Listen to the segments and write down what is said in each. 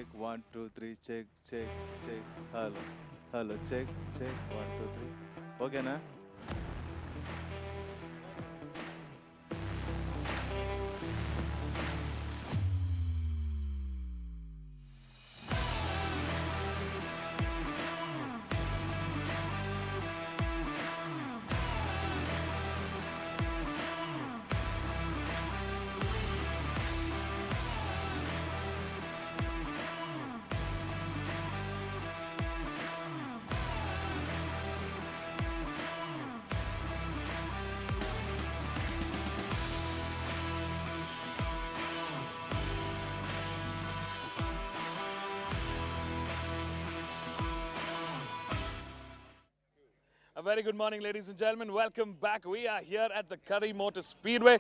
check, 1, 2, 3, check, check, check. Hello, hello, check, check, 1, 2, 3. Okay, na? A very good morning, ladies and gentlemen. Welcome back. We are here at the Curry Motor Speedway.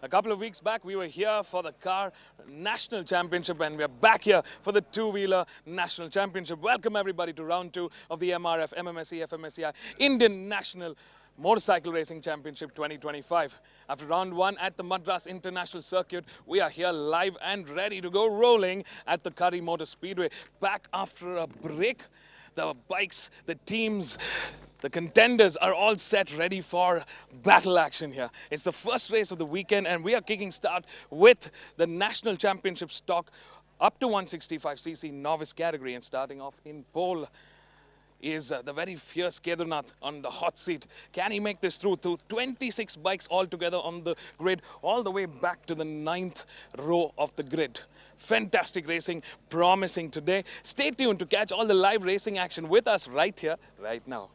A couple of weeks back, we were here for the Car National Championship, and we are back here for the Two-Wheeler National Championship. Welcome, everybody, to round 2 of the MRF MMSC fmsci Indian National Motorcycle Racing Championship 2025. After round 1 at the Madras International Circuit, we are here live and ready to go rolling at the Curry Motor Speedway. Back after a break, the bikes, the teams, the contenders are all set, ready for battle action here. It's the first race of the weekend, and we are kicking start with the National Championship stock up to 165cc novice category. And starting off in pole is the very fierce Kedarnath on the hot seat. Can he make this through? 26 bikes altogether on the grid, all the way back to the 9th row of the grid. Fantastic racing, promising today. Stay tuned to catch all the live racing action with us right here, right now.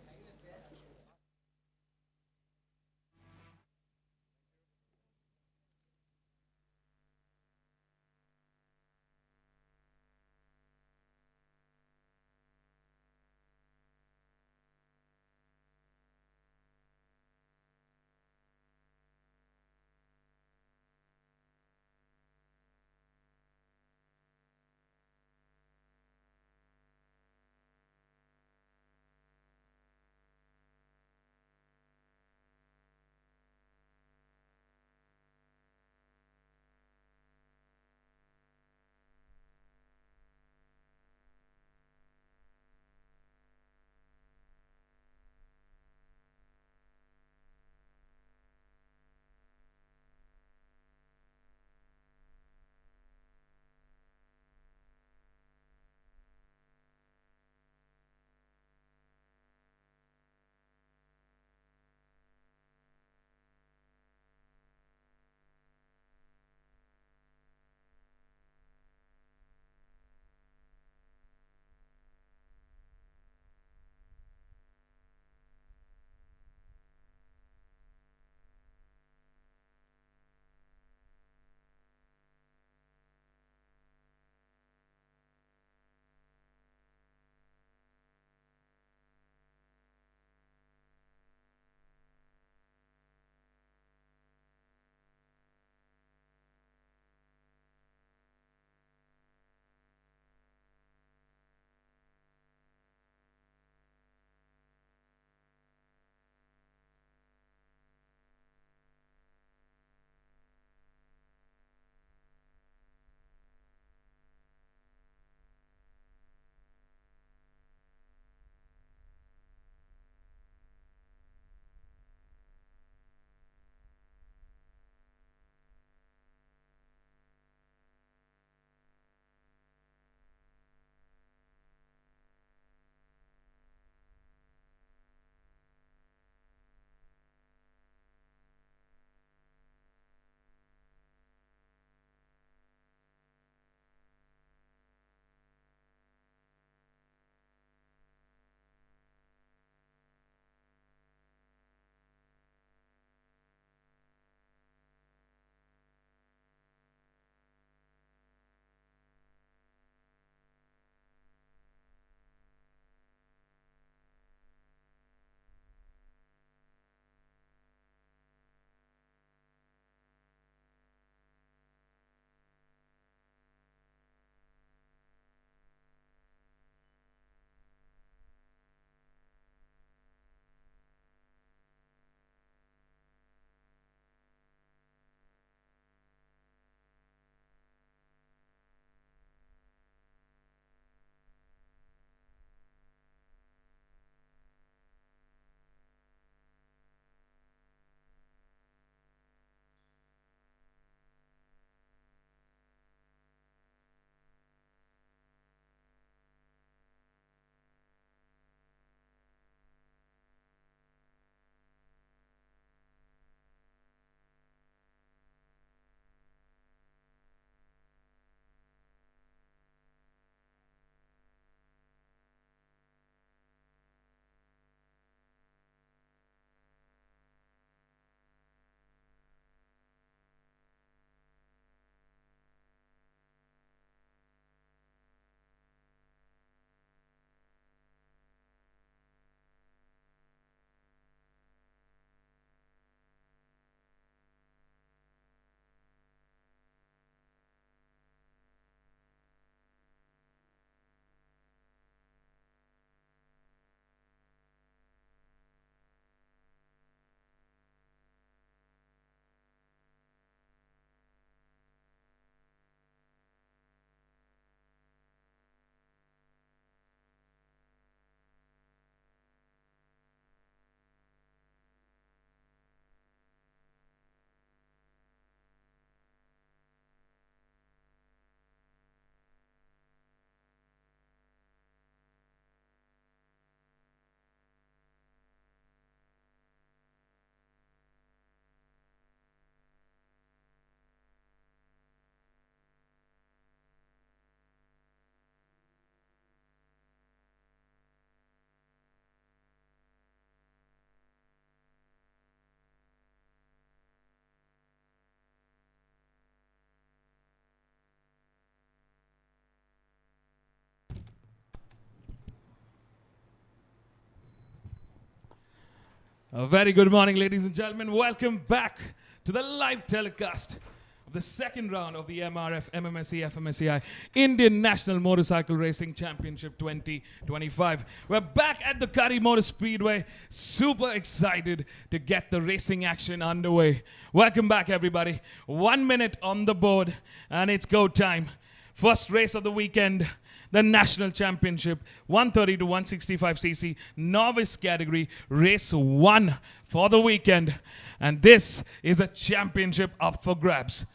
A very good morning, ladies and gentlemen. Welcome back to the live telecast of the second round of the MRF MMSC fmsci Indian National Motorcycle Racing Championship 2025. We're back at the Curry Motor Speedway. Super excited to get the racing action underway. Welcome back, everybody. 1 minute on the board, and it's go time. First race of the weekend. The National Championship, 130 to 165cc, novice category, race 1 for the weekend. And this is a championship up for grabs.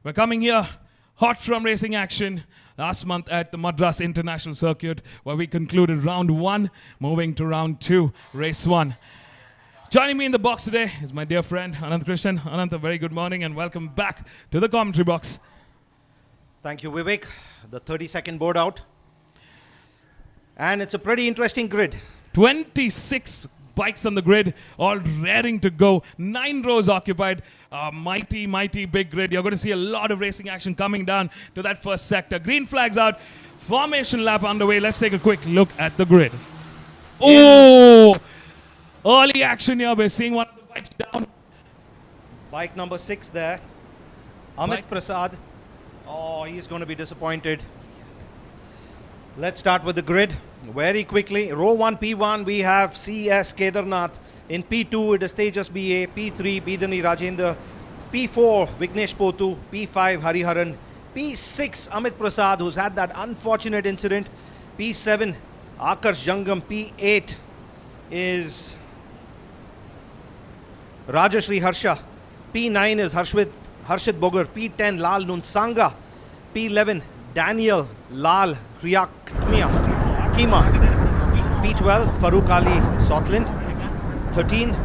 We're coming here hot from racing action last month at the Madras International Circuit, where we concluded round 1, moving to round 2, race 1. Joining me in the box today is my dear friend, Anant Krishnan. Anant, a very good morning and welcome back to the commentary box. Thank you, Vivek. The 30-second board out. And it's a pretty interesting grid. 26 bikes on the grid, all raring to go. 9 rows occupied. Mighty, mighty big grid. You're going to see a lot of racing action coming down to that first sector. Green flags out. Formation lap underway. Let's take a quick look at the grid. Oh! Early action here. We're seeing one of the bikes down. Bike number 6 there. Amit Prasad. Oh, he's going to be disappointed. Let's start with the grid very quickly. Row 1, P1, we have CS Kedarnath. In P2, it is Tejas BA. P3, Bidani Rajendra. P4, Vignesh Potu. P5, Hariharan. P6, Amit Prasad, who's had that unfortunate incident. P7, Akarsh Jangam. P8 is Rajashri Harsha. P9 is Harshit Bogar. P10, Lal Nunsanga. P11, Daniel Lal Kima. P12, Farooq Ali Sotland. 13,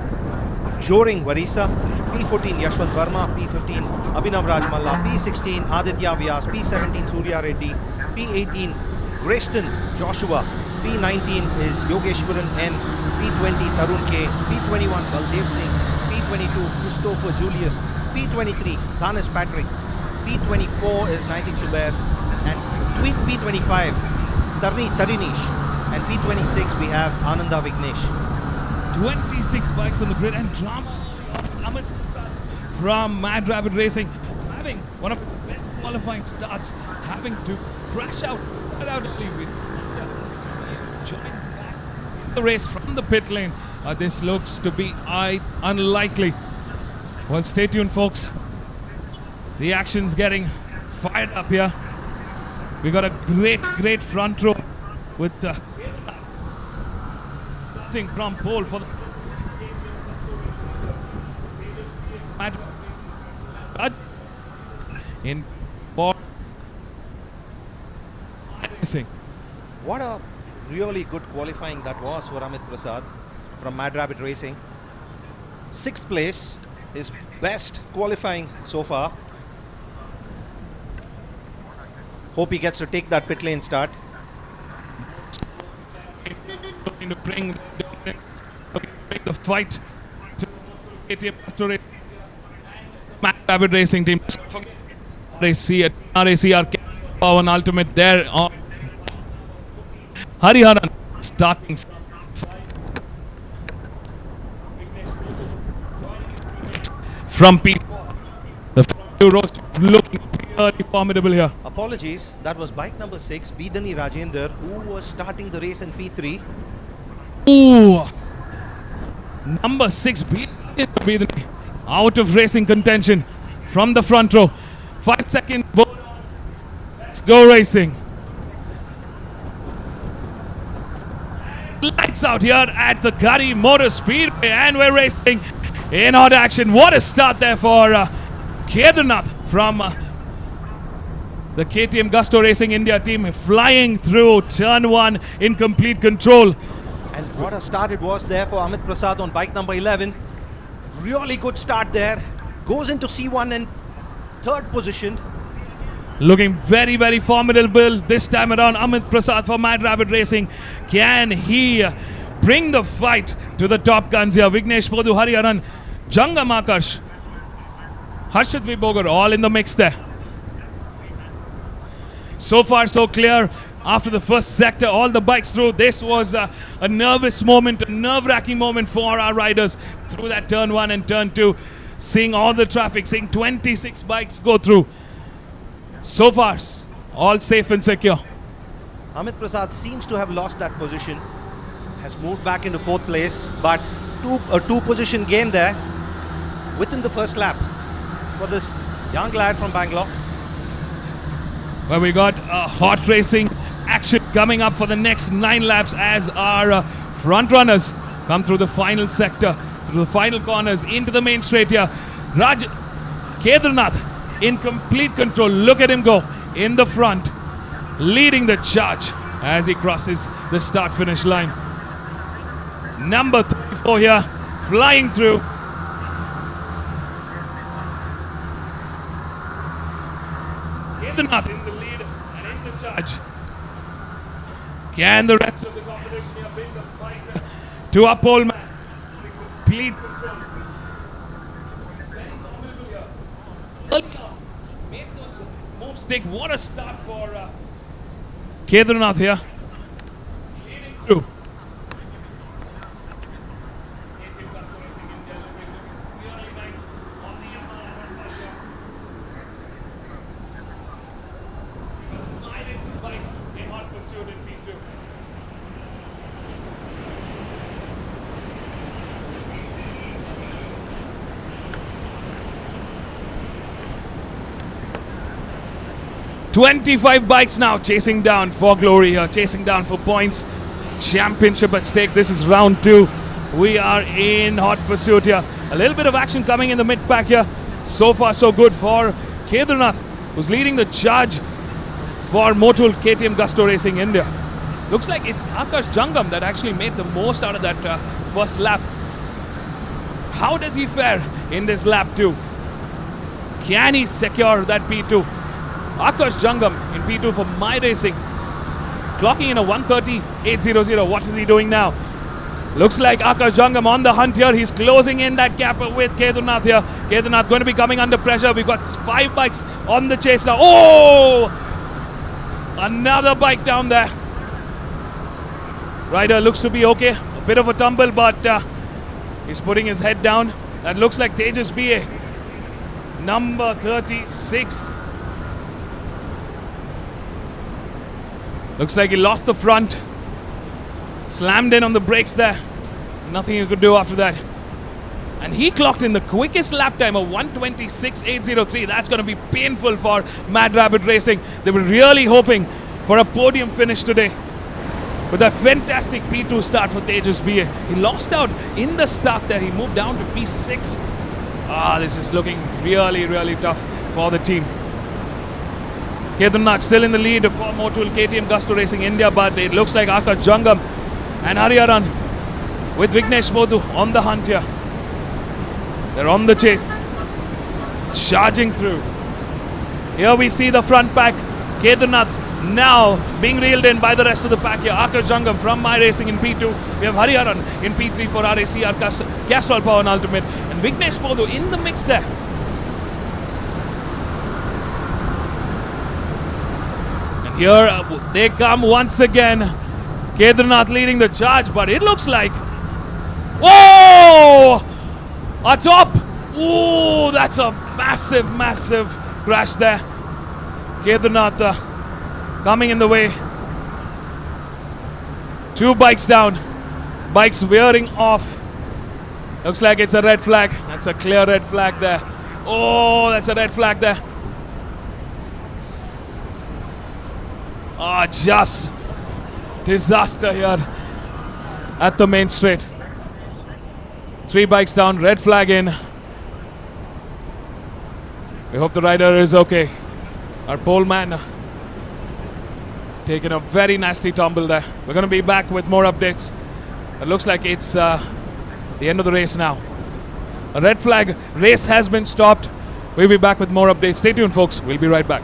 Joring Varisa. P14, Yashwant Verma. P15, Abhinav Rajmalla. P16, Aditya Vyas. P17, Surya Reddy. P18, Grayston Joshua. P19 is Yogeshwaran N. P20, Tarun K. P21, Baldev Singh. P22, Christopher Julius. P23, Thanis Patrick. P24 is Naitik Subair. And P25, Tarinish. And P26 we have Ananda Vignesh. 26 bikes on the grid and drama Amit Prasad from Mad Rabbit Racing, having one of his best qualifying starts, having to crash out right out early with joining back the race from the pit lane. This looks to be unlikely. Well, stay tuned, folks. The action's getting fired up here. We got a great front row with starting from pole for the in board racing. What a really good qualifying that was for Amit Prasad from Mad Rabbit Racing. 6th place, his best qualifying so far. Hope he gets to take that pit lane start. To bring the fight to KTM Story. Mad Rabbit Racing team. RACR Power Ultimate there on Hariharan starting from P. The 2 rows looking really formidable here. Apologies, that was bike number 6, Bidani Rajendra, who was starting the race in P3. Ooh, number 6 Bidani out of racing contention from the front row. 5 seconds. Let's go racing. Lights out here at the Curry Motor Speedway, and we're racing in hot action. What a start there for Kedarnath from the KTM Gusto Racing India team, flying through turn 1 in complete control. And what a start it was there for Amit Prasad on bike number 11. Really good start there. Goes into C1 in 3rd position. Looking very formidable this time around. Amit Prasad for Mad Rabbit Racing. Can he bring the fight to the top guns here? Vignesh Podu, Hariharan, Jangam Akarsh, Harshit Vibogar, all in the mix there. So far so clear. after the first sector, all the bikes through. This was a nervous moment, a nerve-wracking moment for our riders through that turn 1 and turn 2. Seeing all the traffic, seeing 26 bikes go through. So far, all safe and secure. Amit Prasad seems to have lost that position. Has moved back into 4th place, but a two-position game there within the first lap for this young lad from Bangalore. Well, we got hot racing action coming up for the next 9 laps as our front runners come through the final sector, through the final corners, into the main straight here. Kedarnath in complete control. Look at him go in the front, leading the charge as he crosses the start-finish line. Number 34 here, flying through. Kedarnath in the lead and in the charge. Can the rest of the competition here bring the fight to our pole man? Complete control. Very formidable here. Early on, make those moves stick. What a start for Kedarnath here. Leading through. Really nice on the MRF here. My racing bike in hot pursuit in P2. "25 bikes now chasing down for glory here, chasing down for points. Championship at stake. This is round 2. We are in hot pursuit here. A little bit of action coming in the mid-pack here. So far, so good for Kedarnath, who's leading the charge for Motul KTM Gusto Racing India. Looks like it's Akash Jangam that actually made the most out of that first lap. How does he fare in this lap 2? Can he secure that P2? Akash Jangam in P2 for My Racing, clocking in a 1:30.800. What is he doing now? Looks like Akash Jangam on the hunt here. He's closing in that gap with Kedarnath here. Kedarnath going to be coming under pressure. We've got 5 bikes on the chase now. Oh! Another bike down there. Rider looks to be okay. A bit of a tumble, but he's putting his head down. That looks like Tejas BA. Number 36. Looks like he lost the front. Slammed in on the brakes there. Nothing he could do after that. And he clocked in the quickest lap time of 1:26.803. That's going to be painful for Mad Rabbit Racing. They were really hoping for a podium finish today. With that fantastic P2 start for Tejas BA. He lost out in the start there. He moved down to P6. This is looking really, really tough for the team. Kedarnath still in the lead for Motul KTM Gusto Racing India, but it looks like Akash Jangam and Hariharan with Vignesh Bodhu on the hunt here. They're on the chase, charging through. Here we see the front pack. Kedarnath now being reeled in by the rest of the pack here. Akash Jangam from My Racing in P2. We have Hariharan in P3 for RACR Castrol Power and Ultimate. And Vignesh Bodhu in the mix there. Here they come once again. Kedarnath leading the charge, but it looks like... Whoa! Atop! Ooh, that's a massive, massive crash there. Kedarnath coming in the way. 2 bikes down. Bikes veering off. Looks like it's a red flag. That's a clear red flag there. Oh, that's a red flag there. Just disaster here at the main straight. 3 bikes down, red flag in. We hope the rider is okay. Our pole man taking a very nasty tumble there. We're going to be back with more updates. It looks like it's the end of the race now. A red flag, race has been stopped. We'll be back with more updates. Stay tuned, folks. We'll be right back.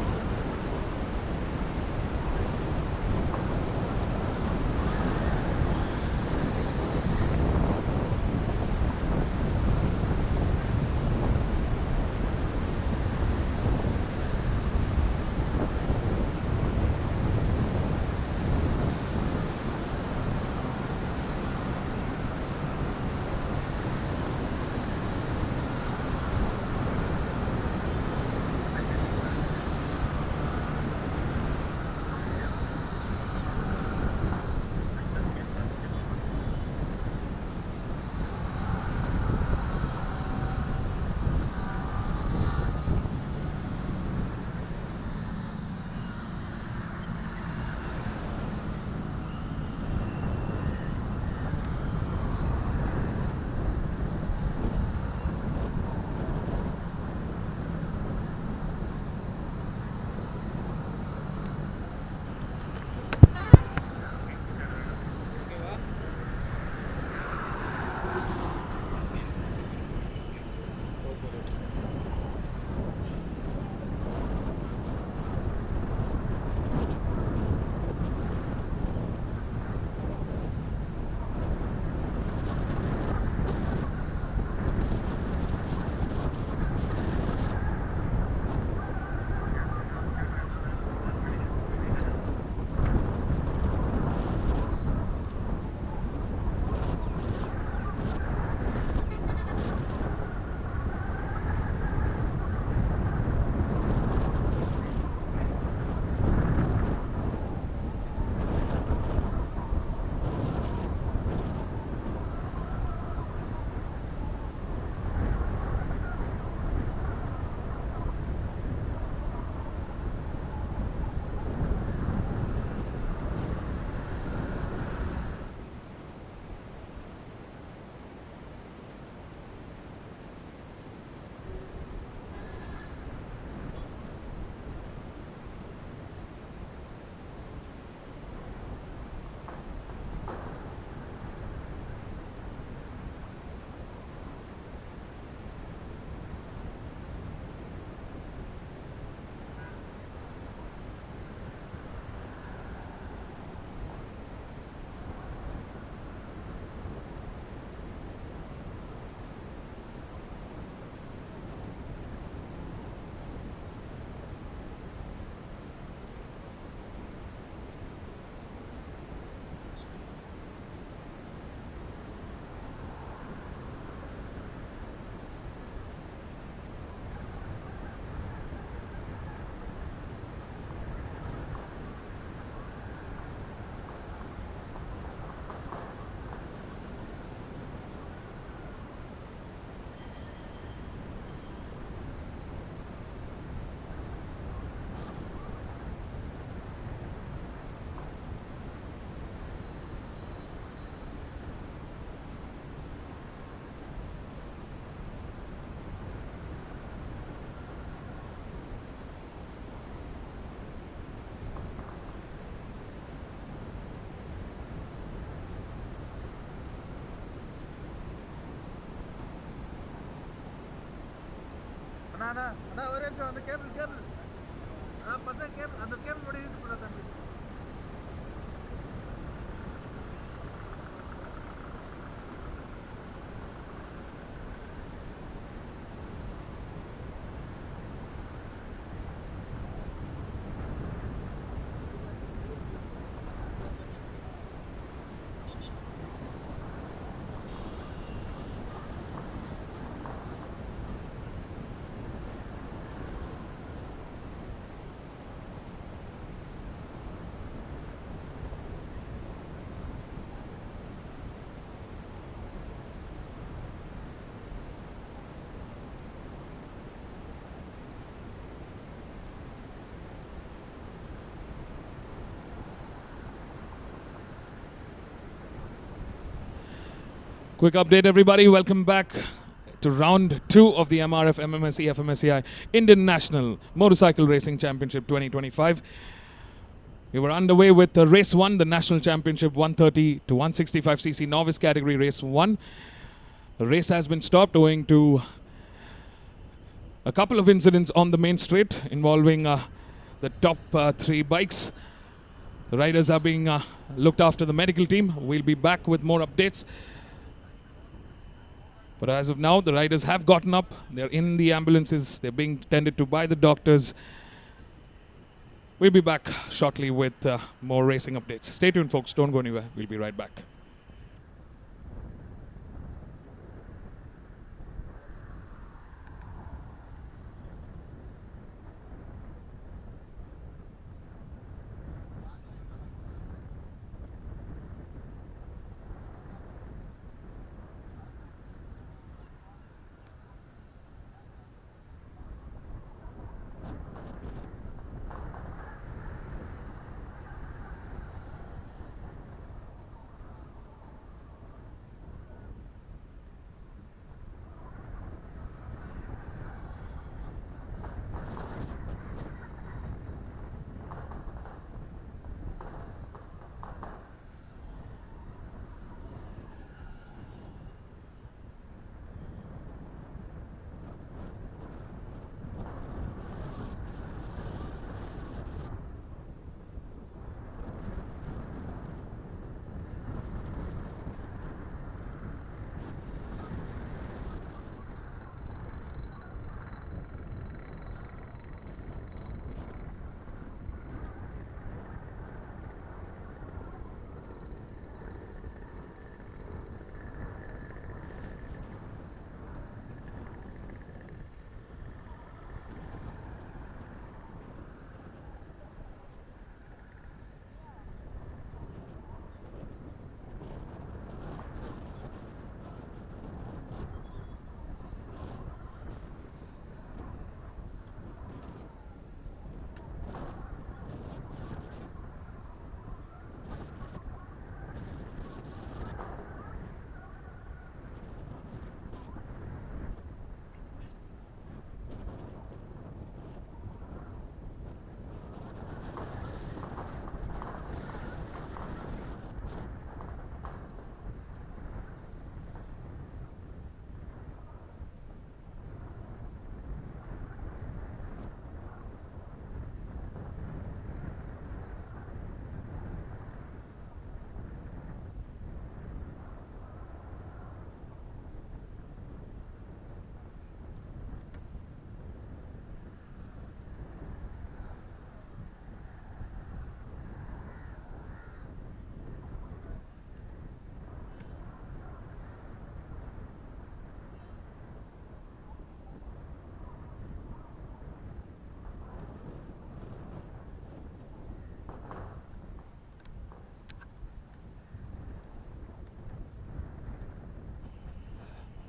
Quick update, everybody. Welcome back to round 2 of the MRF MMSC fmsci Indian National Motorcycle Racing Championship 2025. We were underway with race 1, the National Championship 130 to 165cc novice category race 1. The race has been stopped owing to a couple of incidents on the main straight involving the top 3 bikes. The riders are being looked after the medical team. We'll be back with more updates. But as of now, the riders have gotten up. They're in the ambulances. They're being tended to by the doctors. We'll be back shortly with more racing updates. Stay tuned, folks. Don't go anywhere. We'll be right back.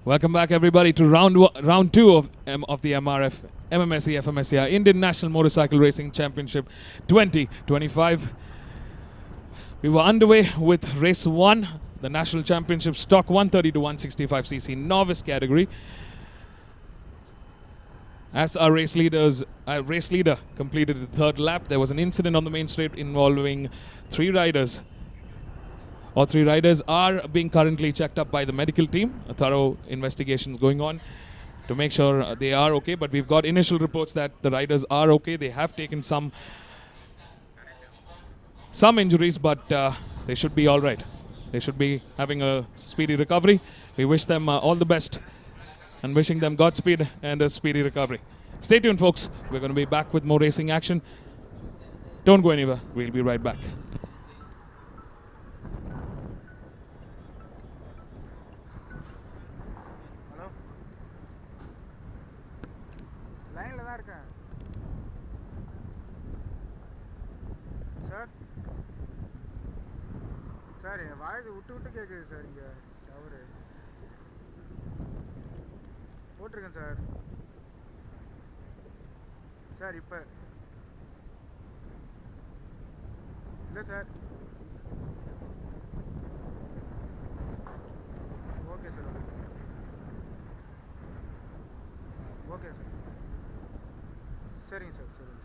Welcome back, everybody, to round 2 of the MRF MMSC fmsci Indian National Motorcycle Racing Championship 2025. We were underway with race 1, the National Championship Stock 130 to 165cc novice category. As our race leader completed the 3rd lap, there was an incident on the main straight involving 3 riders. All 3 riders are being currently checked up by the medical team. A thorough investigation is going on. to make sure they are okay. But we've got initial reports that the riders are okay. They have taken some injuries, but they should be all right. They should be having a speedy recovery. We wish them all the best and wishing them Godspeed and a speedy recovery. Stay tuned, folks. We're going to be back with more racing action. Don't go anywhere. We'll be right back. Hello? Line la da irken. Sir? Sir, N voice விட்டு விட்டு கேட்குது sir இங்கே tower போட்டிருக்கேன் sir. Sir இப்போ இல்லை sir. Okay sir. Okay sir. சரிங்க sir. சரிங்க sir.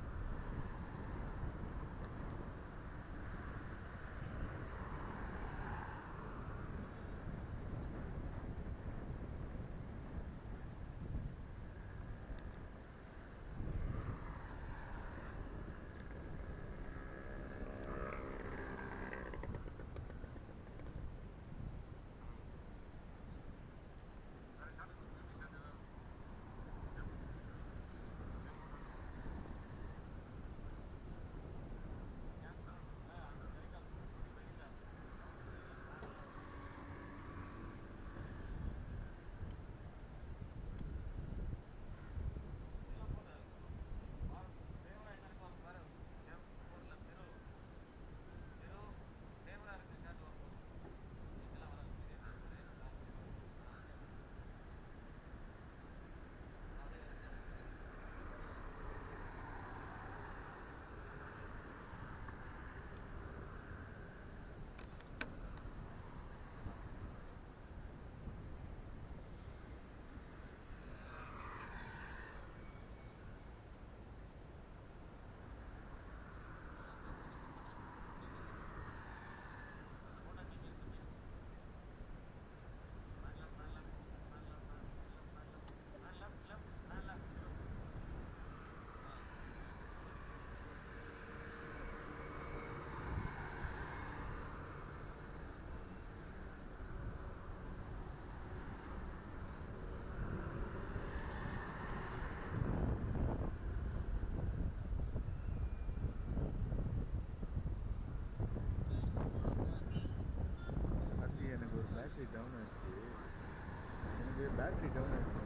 Battery down ஆயிடுச்சு.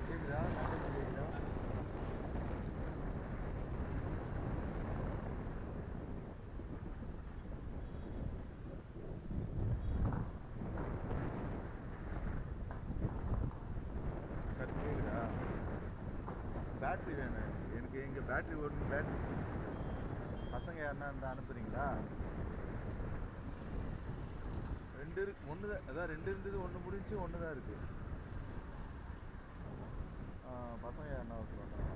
கேக்குதா? கேக்குதா? கேக்குதா? பேட்டரி வேணும் எனக்கு. எங்க பேட்டரி ஓடணும். பேட்டரி பசங்க யாருன்னா இருந்தால் அனுப்புறீங்களா? ஒன்று தான், அதான் 2 இருந்தது, 1 முடிஞ்சு 1 தான் இருக்கு. பசங்க யாருன்னா சொல்லுவாங்க.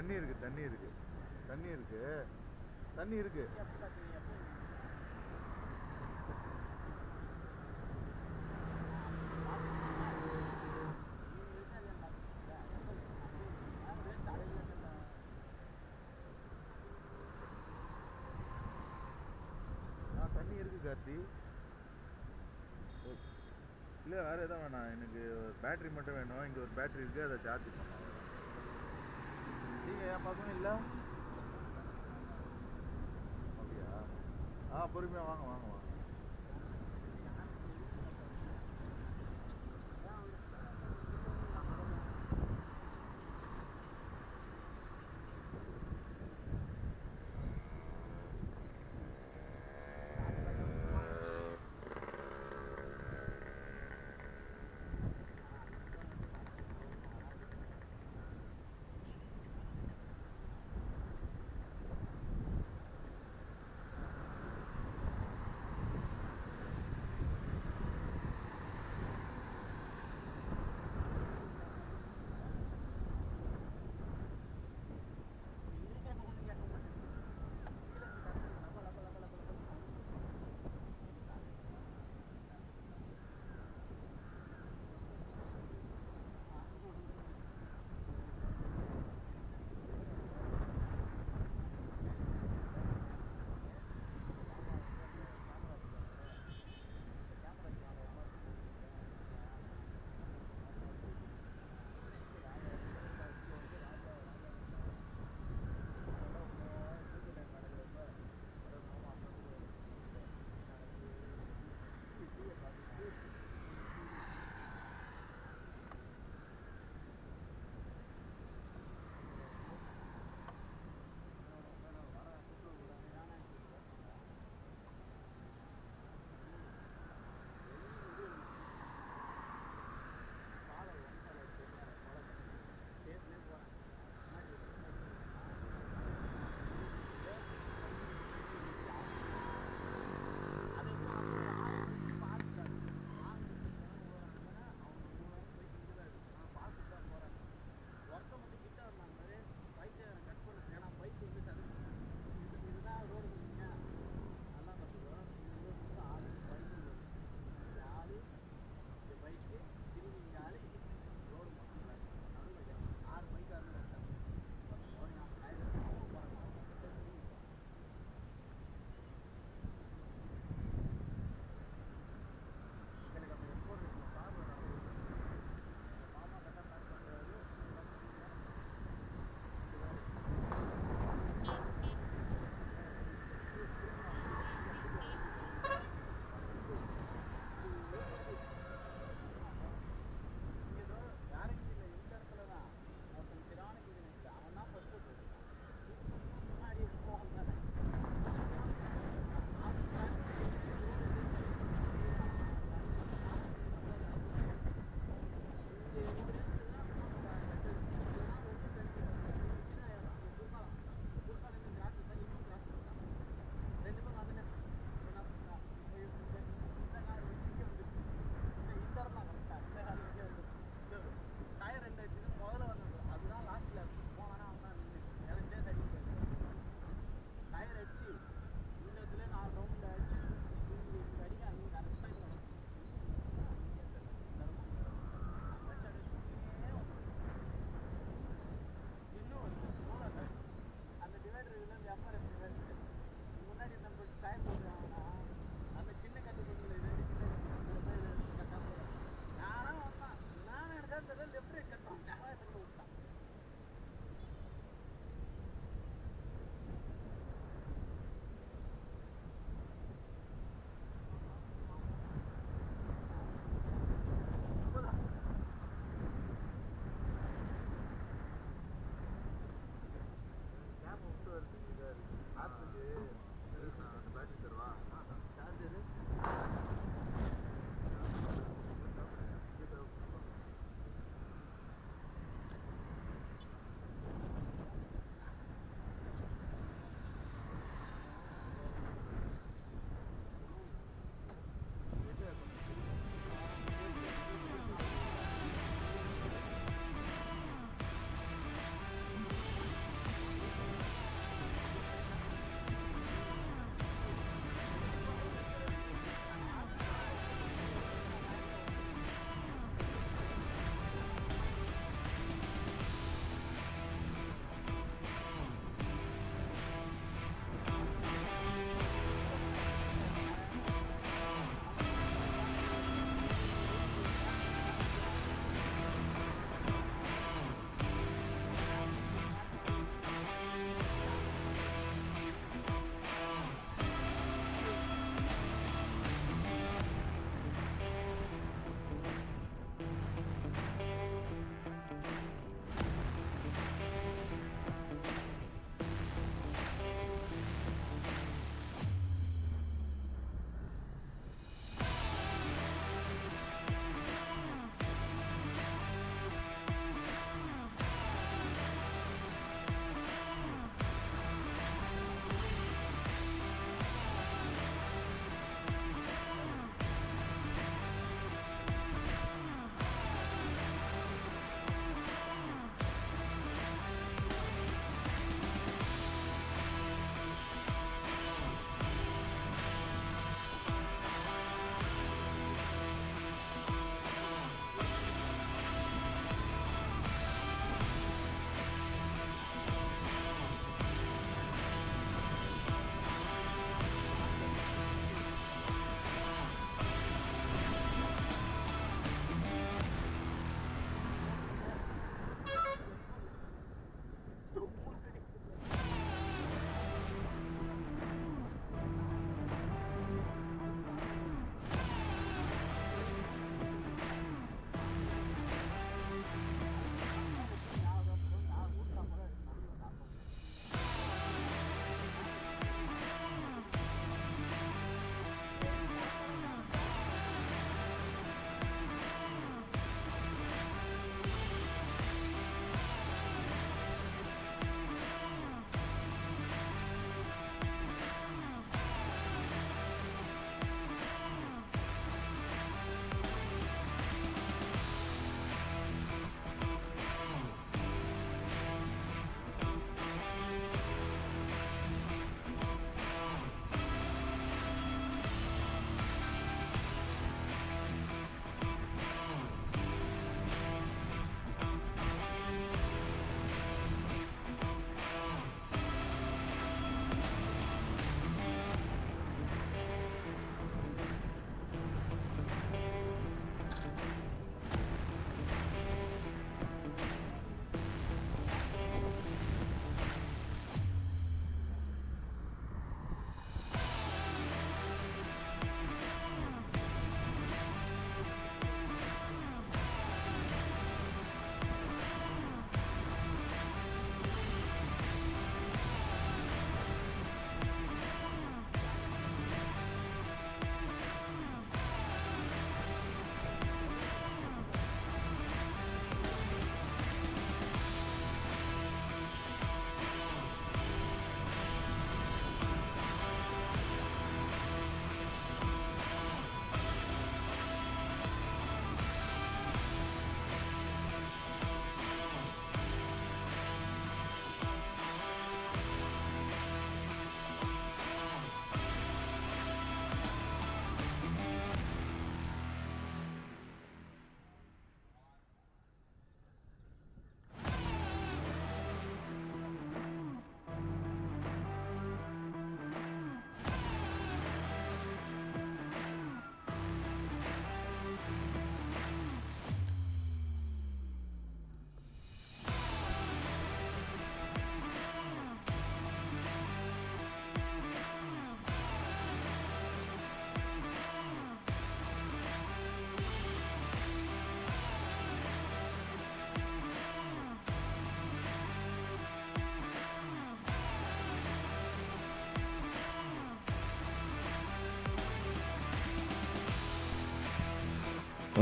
தண்ணி இருக்கு தண்ணி இருக்கு தண்ணி இருக்கு தண்ணி இருக்கு தண்ணி இருக்கு கார்த்தி இல்லை வேறு எதுவும் வேணாம் எனக்கு பேட்ரி மட்டும் வேணும் இங்கே ஒரு பேட்ரி இருக்குது அதை சார்ஜ் பண்ணலாம் நீங்கள் ஏன் பசங்க இல்லை அப்படியா பொறுமையாக வாங்க வாங்க வாங்க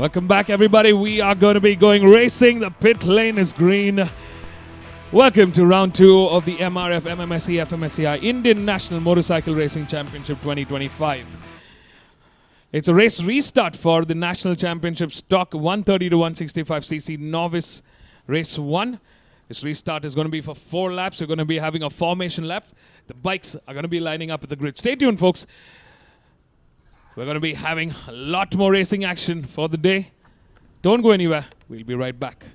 Welcome back, everybody. We are going to be going racing. The pit lane is green. Welcome to round 2 of the MRF MMSC fmsci Indian National Motorcycle Racing Championship 2025. It's a race restart for the National Championship Stock 130 to 165cc Novice Race 1. This restart is going to be for 4 laps. We're going to be having a formation lap. The bikes are going to be lining up at the grid. Stay tuned, folks. We're going to be having a lot more racing action for the day. Don't go anywhere. We'll be right back.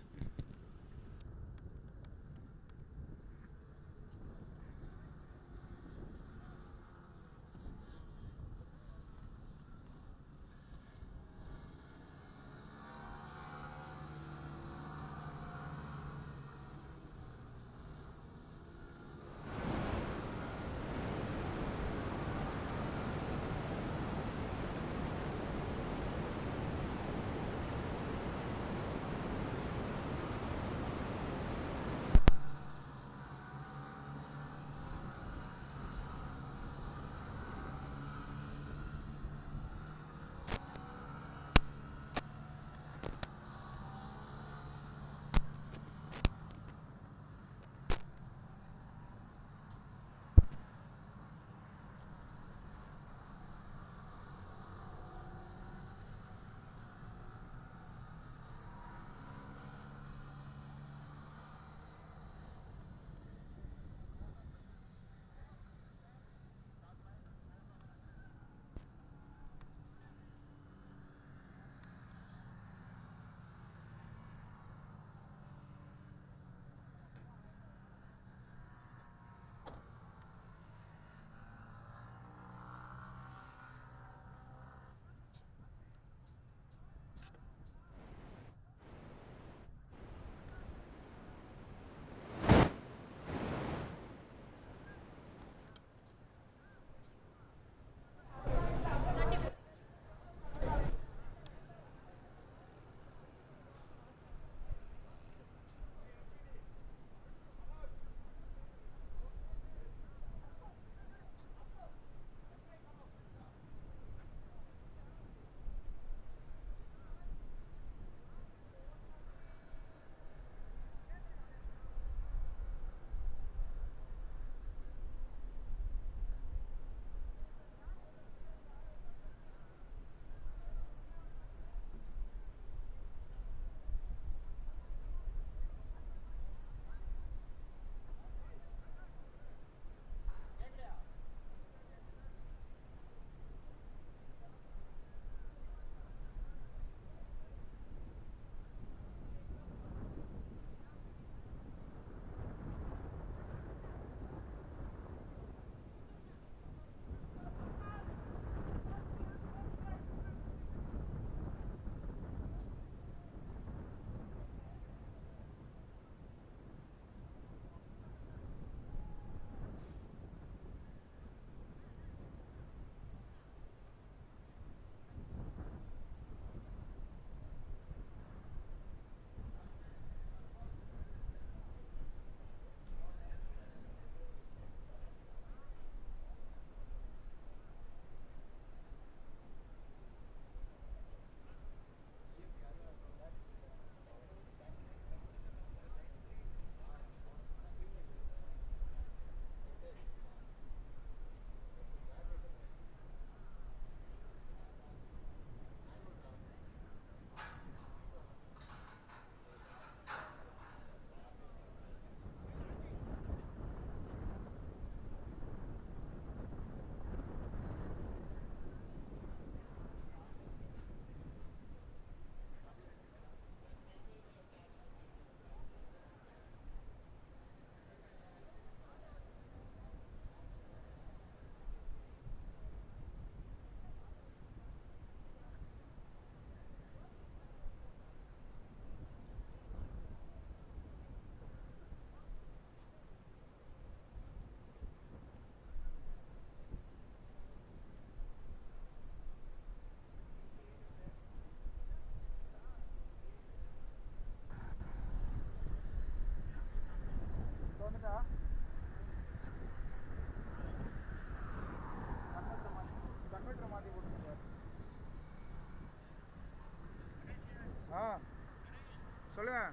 சொல்லுங்க.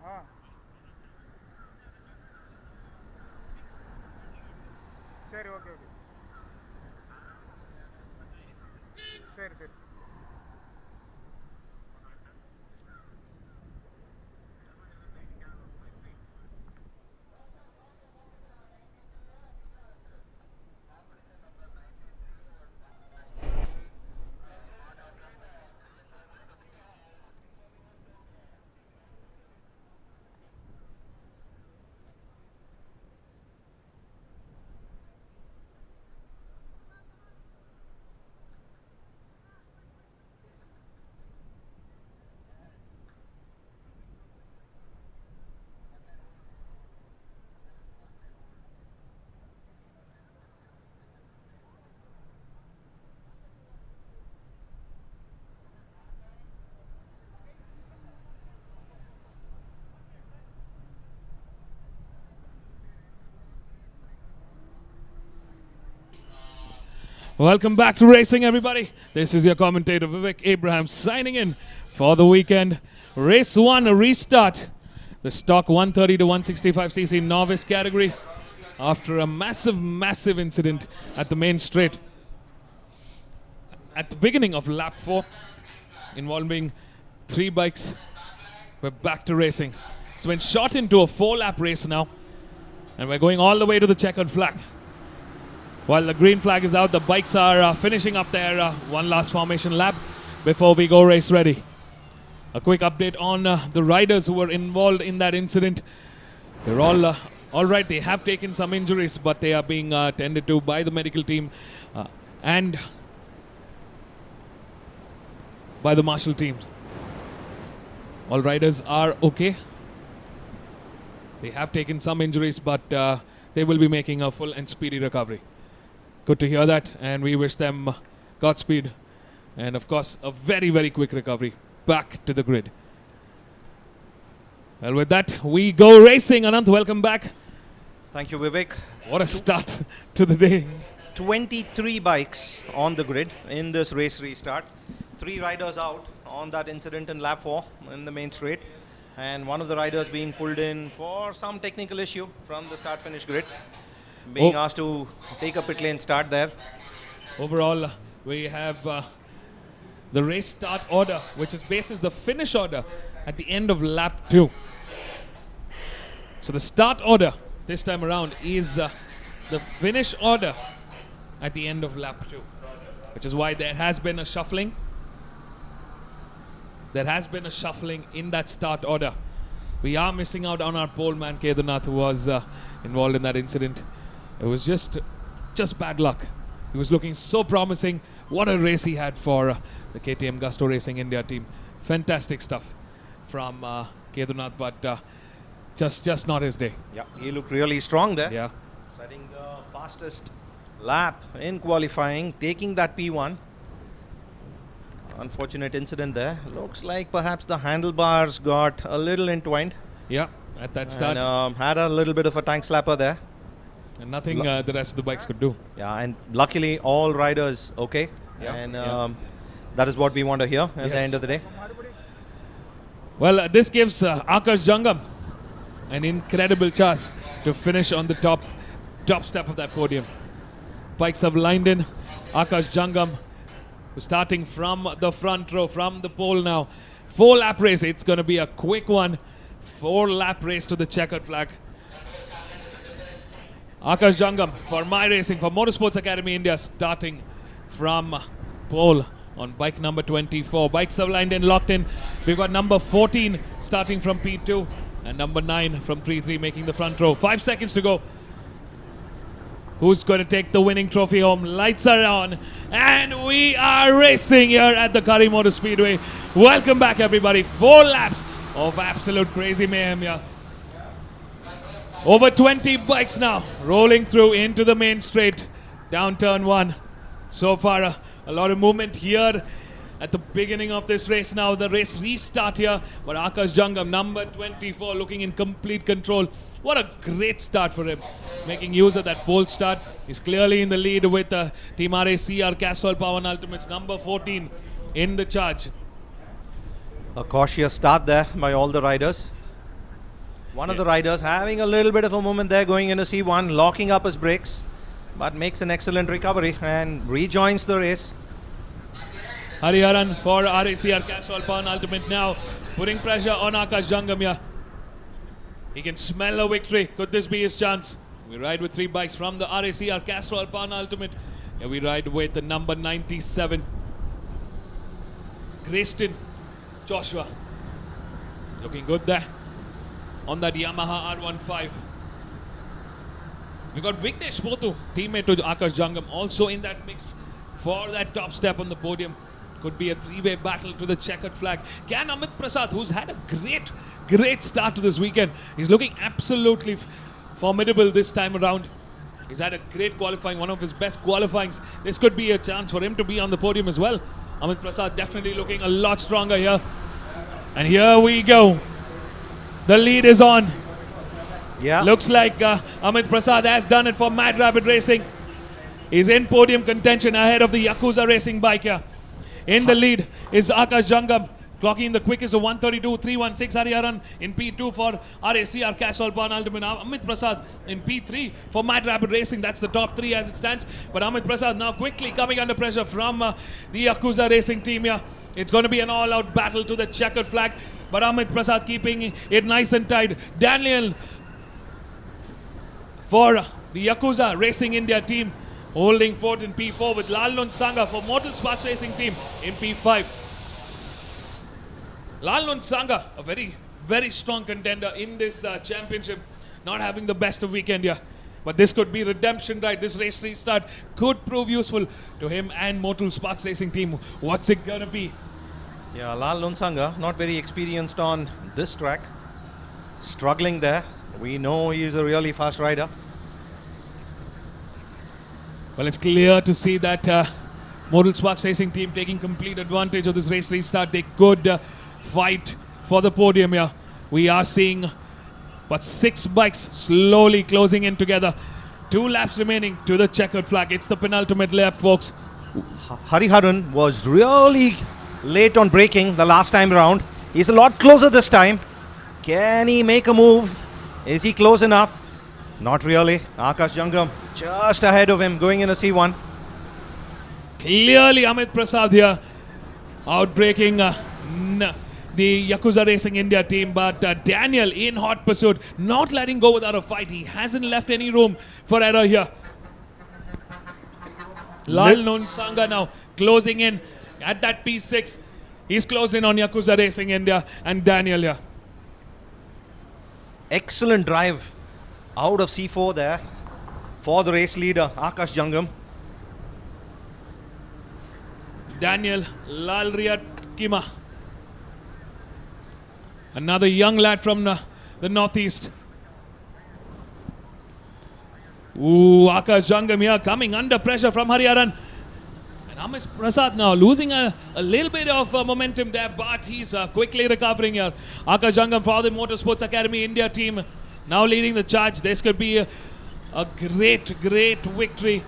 ஆ சரி, okay okay. சரி சரி. Welcome back to racing, everybody. This is your commentator Vivek Abraham signing in for the weekend. Race 1, a restart. The stock 130 to 165cc novice category after a massive incident at the main straight at the beginning of lap 4 involving 3 bikes. We're back to racing. It's been shot into a 4-lap race now, and we're going all the way to the checkered flag. While the green flag is out, the bikes are finishing up their one last formation lap before we go race ready. A quick update on the riders who were involved in that incident. They're all right. They have taken some injuries, but they are being tended to by the medical team and by the marshal teams. All riders are okay. They have taken some injuries, but they will be making a full and speedy recovery. Good to hear that, and we wish them Godspeed. And of course, a very quick recovery back to the grid. Well, with that, we go racing. Anant, welcome back. Thank you, Vivek. What a start to the day. 23 bikes on the grid in this race restart. 3 riders out on that incident in lap 4 in the main straight. And one of the riders being pulled in for some technical issue from the start-finish grid. Being asked to take a pit lane start there. Overall, we have the race start order, which is basis the finish order at the end of lap 2. So the start order this time around is the finish order at the end of lap 2, which is why there has been a shuffling. There has been a shuffling in that start order. We are missing out on our pole man Kedarnath, who was involved in that incident. It was just bad luck. He was looking so promising. What a race he had for the KTM Gusto Racing India team. Fantastic stuff from Kedarnath, but just not his day. Yeah, he looked really strong there. Yeah. Setting the fastest lap in qualifying, taking that P1. Unfortunate incident there. Looks like perhaps the handlebars got a little entwined. Yeah, at that start. And had a little bit of a tank slapper there. And nothing the rest of the bikes could do. Yeah, and luckily all riders okay. Yeah, and that is what we want to hear at the end of the day. Well, this gives Akash Jangam an incredible chance to finish on the top step of that podium. Bikes have lined in. Akash Jangam starting from the front row, from the pole now. 4-lap race. It's going to be a quick one. 4-lap race to the checkered flag. Akash Jangam for My Racing, for Motorsports Academy India, starting from pole on bike number 24. Bikes have lined in, locked in. We've got number 14 starting from P2 and number 9 from 3-3 making the front row. 5 seconds to go. Who's going to take the winning trophy home? Lights are on, and we are racing here at the Curry Motor Speedway. Welcome back, everybody. 4 laps of absolute crazy mayhem here. Over 20 bikes now rolling through into the main straight, down turn 1. So far, a lot of movement here at the beginning of this race now. The race restart here, but Akash Jangam, number 24, looking in complete control. What a great start for him, making use of that pole start. He's clearly in the lead with Team RACR Castrol Power and Ultimates, number 14 in the charge. A cautious start there by all the riders. One of the riders having a little bit of a moment there going into C1, locking up his brakes, but makes an excellent recovery and rejoins the race. Hariharan for RACR Castrol Power Ultimate now, putting pressure on Akash Jangam here. He can smell a victory. Could this be his chance? We ride with 3 bikes from the RACR Castrol Power Ultimate. Here we ride with the number 97, Grayston Joshua. Looking good there on that Yamaha R15. We got Vignesh Pothu, teammate to Akash Jangam, also in that mix for that top step on the podium. Could be a 3-way battle to the checkered flag. Can Amit Prasad, who's had a great start to this weekend. He's looking absolutely formidable this time around. He's had a great qualifying, one of his best qualifyings. This could be a chance for him to be on the podium as well. Amit Prasad definitely looking a lot stronger here. And here we go. The lead is on. Yeah. Looks like Amit Prasad has done it for Mad Rabbit Racing. He's in podium contention ahead of the Yakuza Racing bike here. In the lead is Akash Jangam, clocking the quickest of 132.316. Hariharan in P2 for RACR Castrol Power Ultimate. Amit Prasad in P3 for Mad Rabbit Racing. That's the top 3 as it stands. But Amit Prasad now quickly coming under pressure from the Yakuza Racing team here. It's going to be an all-out battle to the checkered flag. But Amit Prasad keeping it nice and tight. Daniel for the Yakuza Racing India team holding fort in P4 with Lalun Sangha for Mortal Sparks Racing team in P5. Lalun Sangha, a very strong contender in this championship, not having the best of weekend here. But this could be redemption, right? This race restart could prove useful to him and Mortal Sparks Racing team. What's it gonna be? Yeah, Lal Lunsanga, not very experienced on this track. Struggling there. We know he is a really fast rider. Well, it's clear to see that Mortal Sparks Racing team taking complete advantage of this race restart. They could fight for the podium here. We are seeing but 6 bikes slowly closing in together. 2 laps remaining to the checkered flag. It's the penultimate lap, folks. Hariharan was really late on braking the last time round. He's a lot closer this time. Can he make a move? Is he close enough? Not really. Akash Jangam just ahead of him going into C1. Clearly Amit Prasad here outbreaking the Yakuza Racing India team, but Daniel in hot pursuit, not letting go without a fight. He hasn't left any room for error here. Lalun Sangha now closing in at that P6. He's closed in on Yakuza Racing India and Daniel here. Excellent drive out of C4 there for the race leader, Akash Jangam. Daniel Lalriat Kima, another young lad from the northeast. Ooh, Akash Jangam here coming under pressure from Hariharan. And Amit Prasad now losing a little bit of momentum there, but he's quickly recovering here. Akash Jangam for the Motorsports Academy India team now leading the charge. This could be a great victory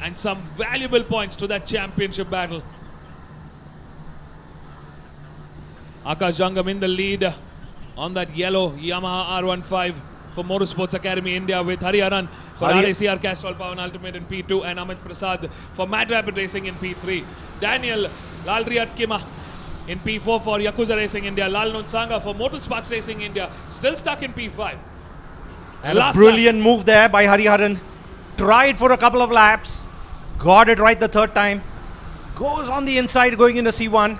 and some valuable points to that championship battle. Akash Jangam in the lead on that yellow Yamaha R15 for Motorsports Academy India with Hariharan for RACR Castrol Power Ultimate in P2 and Amit Prasad for Mad Rabbit Racing in P3. Daniel Lalriat Kima in P4 for Yakuza Racing India. Lalun Sangha for Mortal Sparks Racing India still stuck in P5. And a brilliant move there by Hariharan. Tried for a couple of laps. Got it right the 3rd time. Goes on the inside going into C1.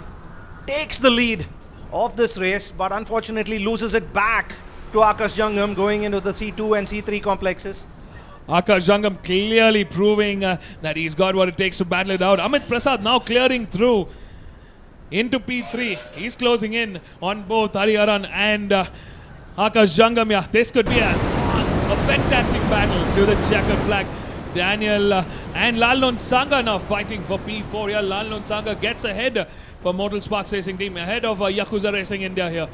Takes the lead of this race, but unfortunately loses it back to Akash Jangam going into the C2 and C3 complexes. Akash Jangam clearly proving that he's got what it takes to battle it out. Amit Prasad now clearing through into P3. He's closing in on both Hariharan and Akash Jangam. Yeah, this could be a fantastic battle to the checkered flag. Daniel and Lalun Sangha now fighting for P4 here. Lalun Sangha gets ahead for Mortal Sparks Racing team, ahead of Yakuza Racing India here.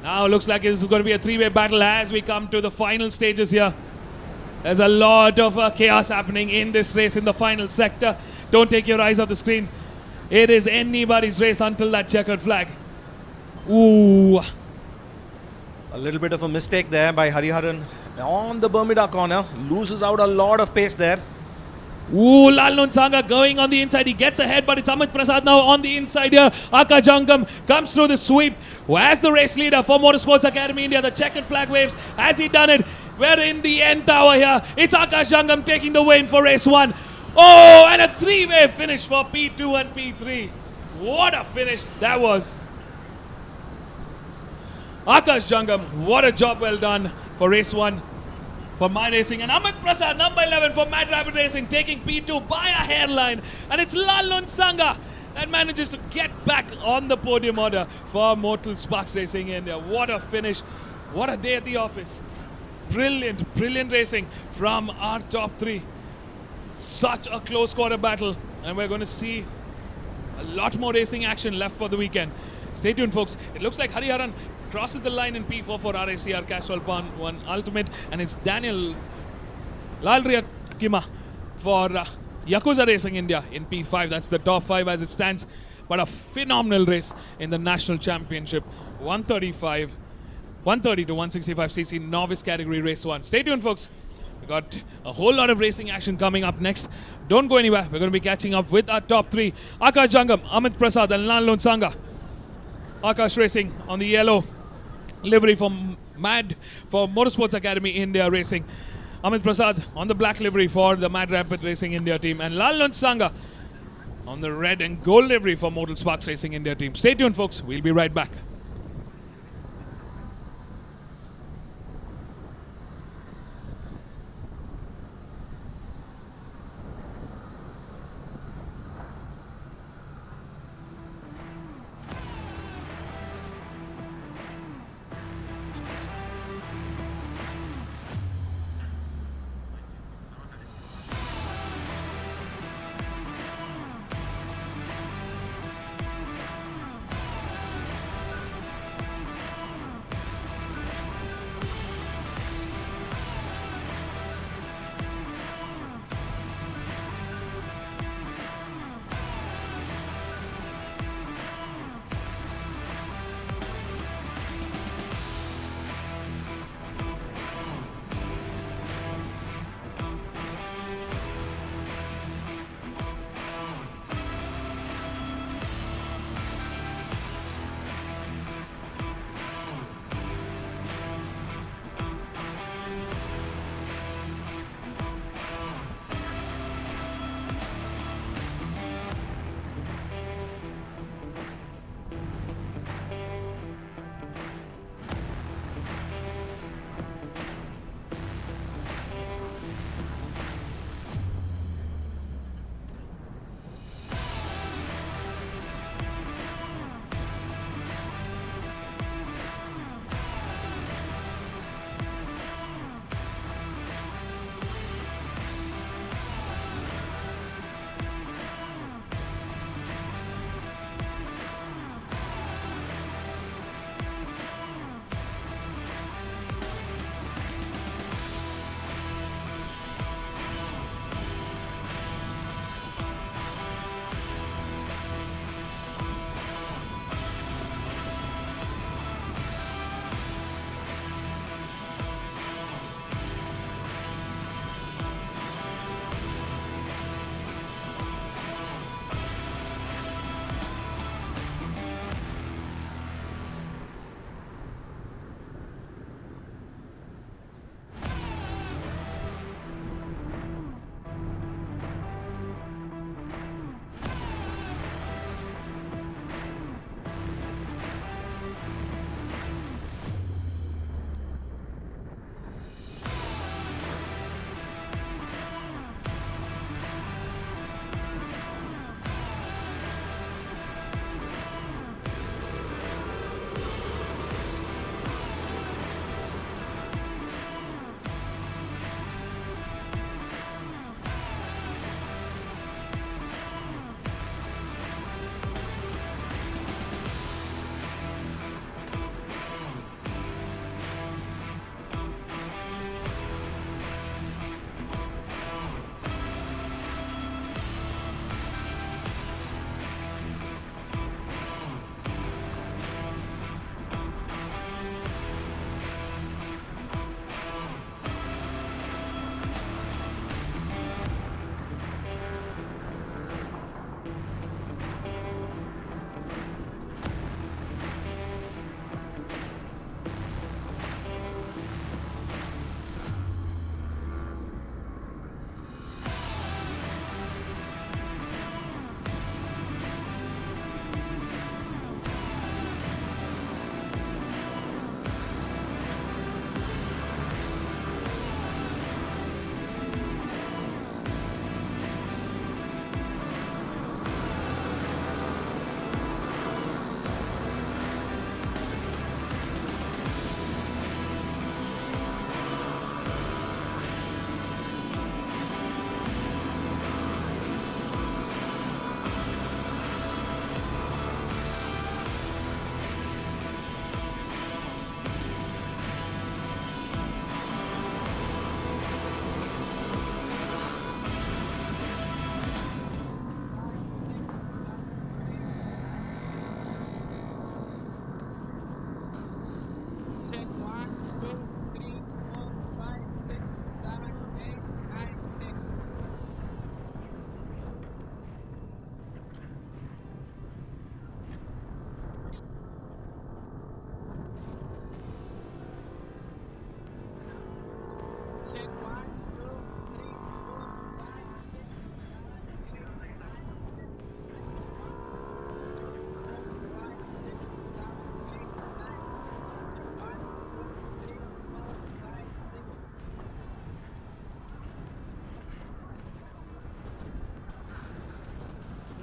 Now looks like this is going to be a 3-way battle as we come to the final stages here. There's a lot of chaos happening in this race in the final sector. Don't take your eyes off the screen. It is anybody's race until that checkered flag. Ooh. A little bit of a mistake there by Hariharan on the Bermuda corner. Loses out a lot of pace there. Ooh, Lal Nunsanga going on the inside. He gets ahead, but it's Amit Prasad now on the inside here. Akash Jangam comes through the sweep. As the race leader for Motorsports Academy India, the checkered flag waves. Has he done it? We're in the end tower here. It's Akash Jangam taking the win for race 1. Oh, and a three-way finish for P2 and P3. What a finish that was. Akash Jangam, what a job well done for race 1 for My Racing. And Amit Prasad, number 11 for Mad Rabbit Racing, taking P2 by a hairline. And it's Lal Nunsanga that manages to get back on the podium order for Mortal Sparks Racing India. What a finish. What a day at the office. Brilliant, brilliant racing from our top 3. Such a close quarter battle. And we're going to see a lot more racing action left for the weekend. Stay tuned, folks. It looks like Hariharan crosses the line in P4 for RACR Castrol Pan 1 Ultimate, and it's Daniel Lalria Kima for Yakuza Racing India in P5. That's the top 5 as it stands. But a phenomenal race in the National Championship. 130 to 165cc novice category race 1. Stay tuned, folks. We got a whole lot of racing action coming up next. Don't go anywhere. We're going to be catching up with our top 3. Akash Jangam, Amit Prasad and Lal Nunsanga. Akash Racing on the yellow livery for Motorsports Academy India Racing. Amit Prasad on the black livery for the Mad Rapid Racing India team. And Lal Nunsanga on the red and gold livery for Mortal Sparks Racing India team. Stay tuned, folks. We'll be right back.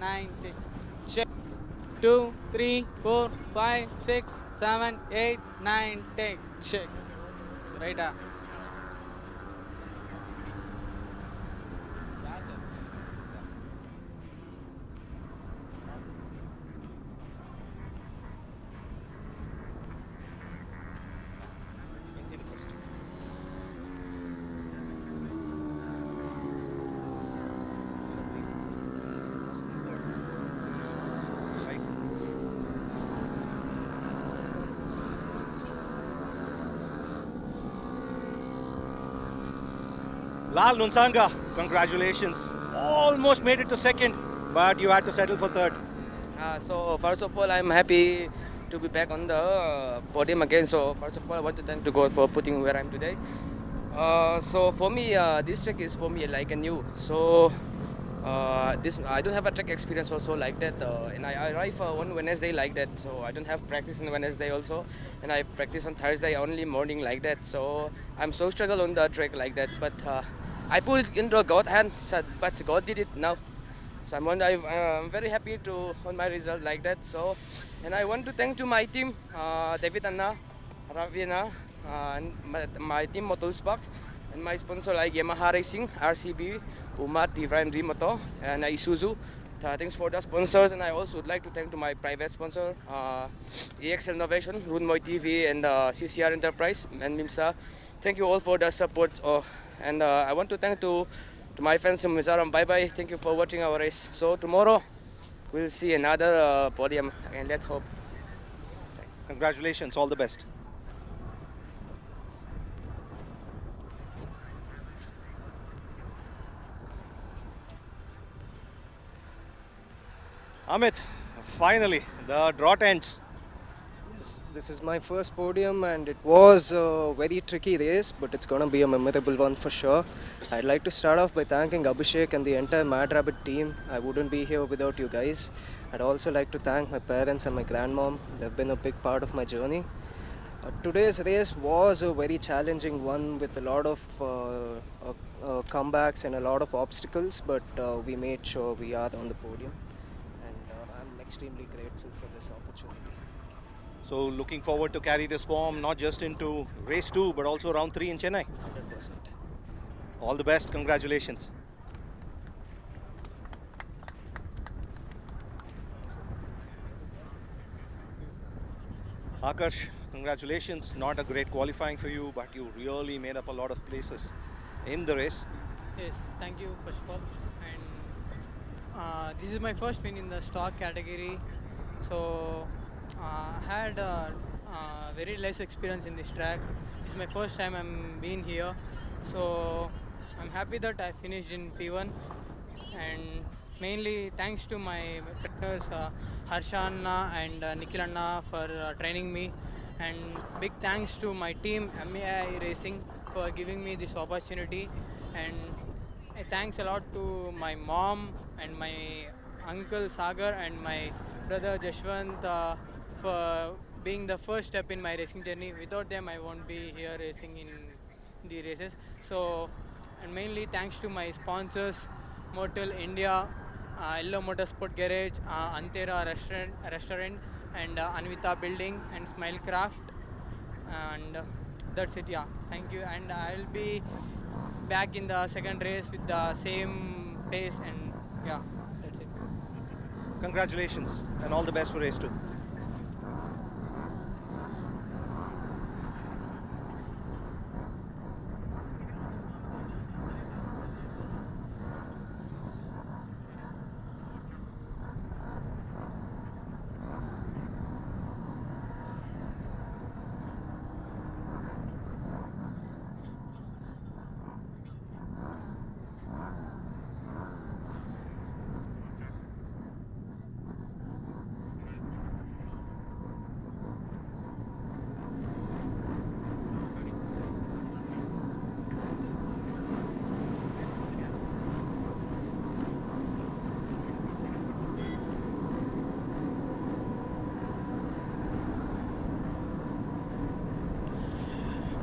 9, 10. Check. 2, 3, 4, 5, 6, 7, 8, 9, 10. Check. Right. Lal Nunsanga, congratulations. Almost made it to second, but you had to settle for third. So first of all, I'm happy to be back on the podium again. So first of all, I want to thank to God for putting where I'm today. So for me, this track is for me like a new. So this I don't have a track experience also like that, and I arrive on Wednesday like that. So I don't have practice on Wednesday also, and I practice on Thursday only morning like that. So I'm so struggle on the track like that, but I put it into God's hands, but God did it now. So I'm very happy to on my result like that. So, and I want to thank to my team, David Anna, Ravi Anna, and my team Motorsports, and my sponsor like Yamaha Racing, RCB, Umar, Divine Remoto, and Isuzu. Thanks for the sponsors, and I also would like to thank to my private sponsor, EXL Innovation, Runmoy TV, and CCR Enterprise, and MIMSA. Thank you all for the support, and I want to thank to my fans in Mizoram. Bye bye. Thank you for watching our race. So tomorrow we'll see another podium, and let's hope. Congratulations, all the best. Amit, finally, the drought ends. This is my first podium, and it was a very tricky race, but it's going to be a memorable one for sure. I'd like to start off by thanking Abhishek and the entire Mad Rabbit team. I wouldn't be here without you guys. I'd also like to thank my parents and my grandmom. They've been a big part of my journey. Today's race was a very challenging one with a lot of comebacks and a lot of obstacles, but we made sure we are on the podium, and I'm extremely grateful for this opportunity. So looking forward to carry this form not just into race 2 but also round 3 in Chennai. 100%. All the best, congratulations. Akash, congratulations. Not a great qualifying for you, but you really made up a lot of places in the race. Yes, thank you first of all. And this is my first win in the stock category. So I had very less experience in this track. This is my first time I'm being here. So I'm happy that I finished in P1. And mainly thanks to my trainers Harshanna and Nikhilanna for training me. And big thanks to my team MAI Racing for giving me this opportunity. And thanks a lot to my mom and my uncle Sagar and my brother Jashwant for being the first step in my racing journey. Without them, I won't be here racing in the races. So, and mainly thanks to my sponsors, Motel India, Yellow Motorsport Garage, Antera Restaurant, and Anvita Building and Smilecraft. And that's it. Yeah, thank you. And I'll be back in the second race with the same pace. And yeah, that's it. Congratulations and all the best for race 2.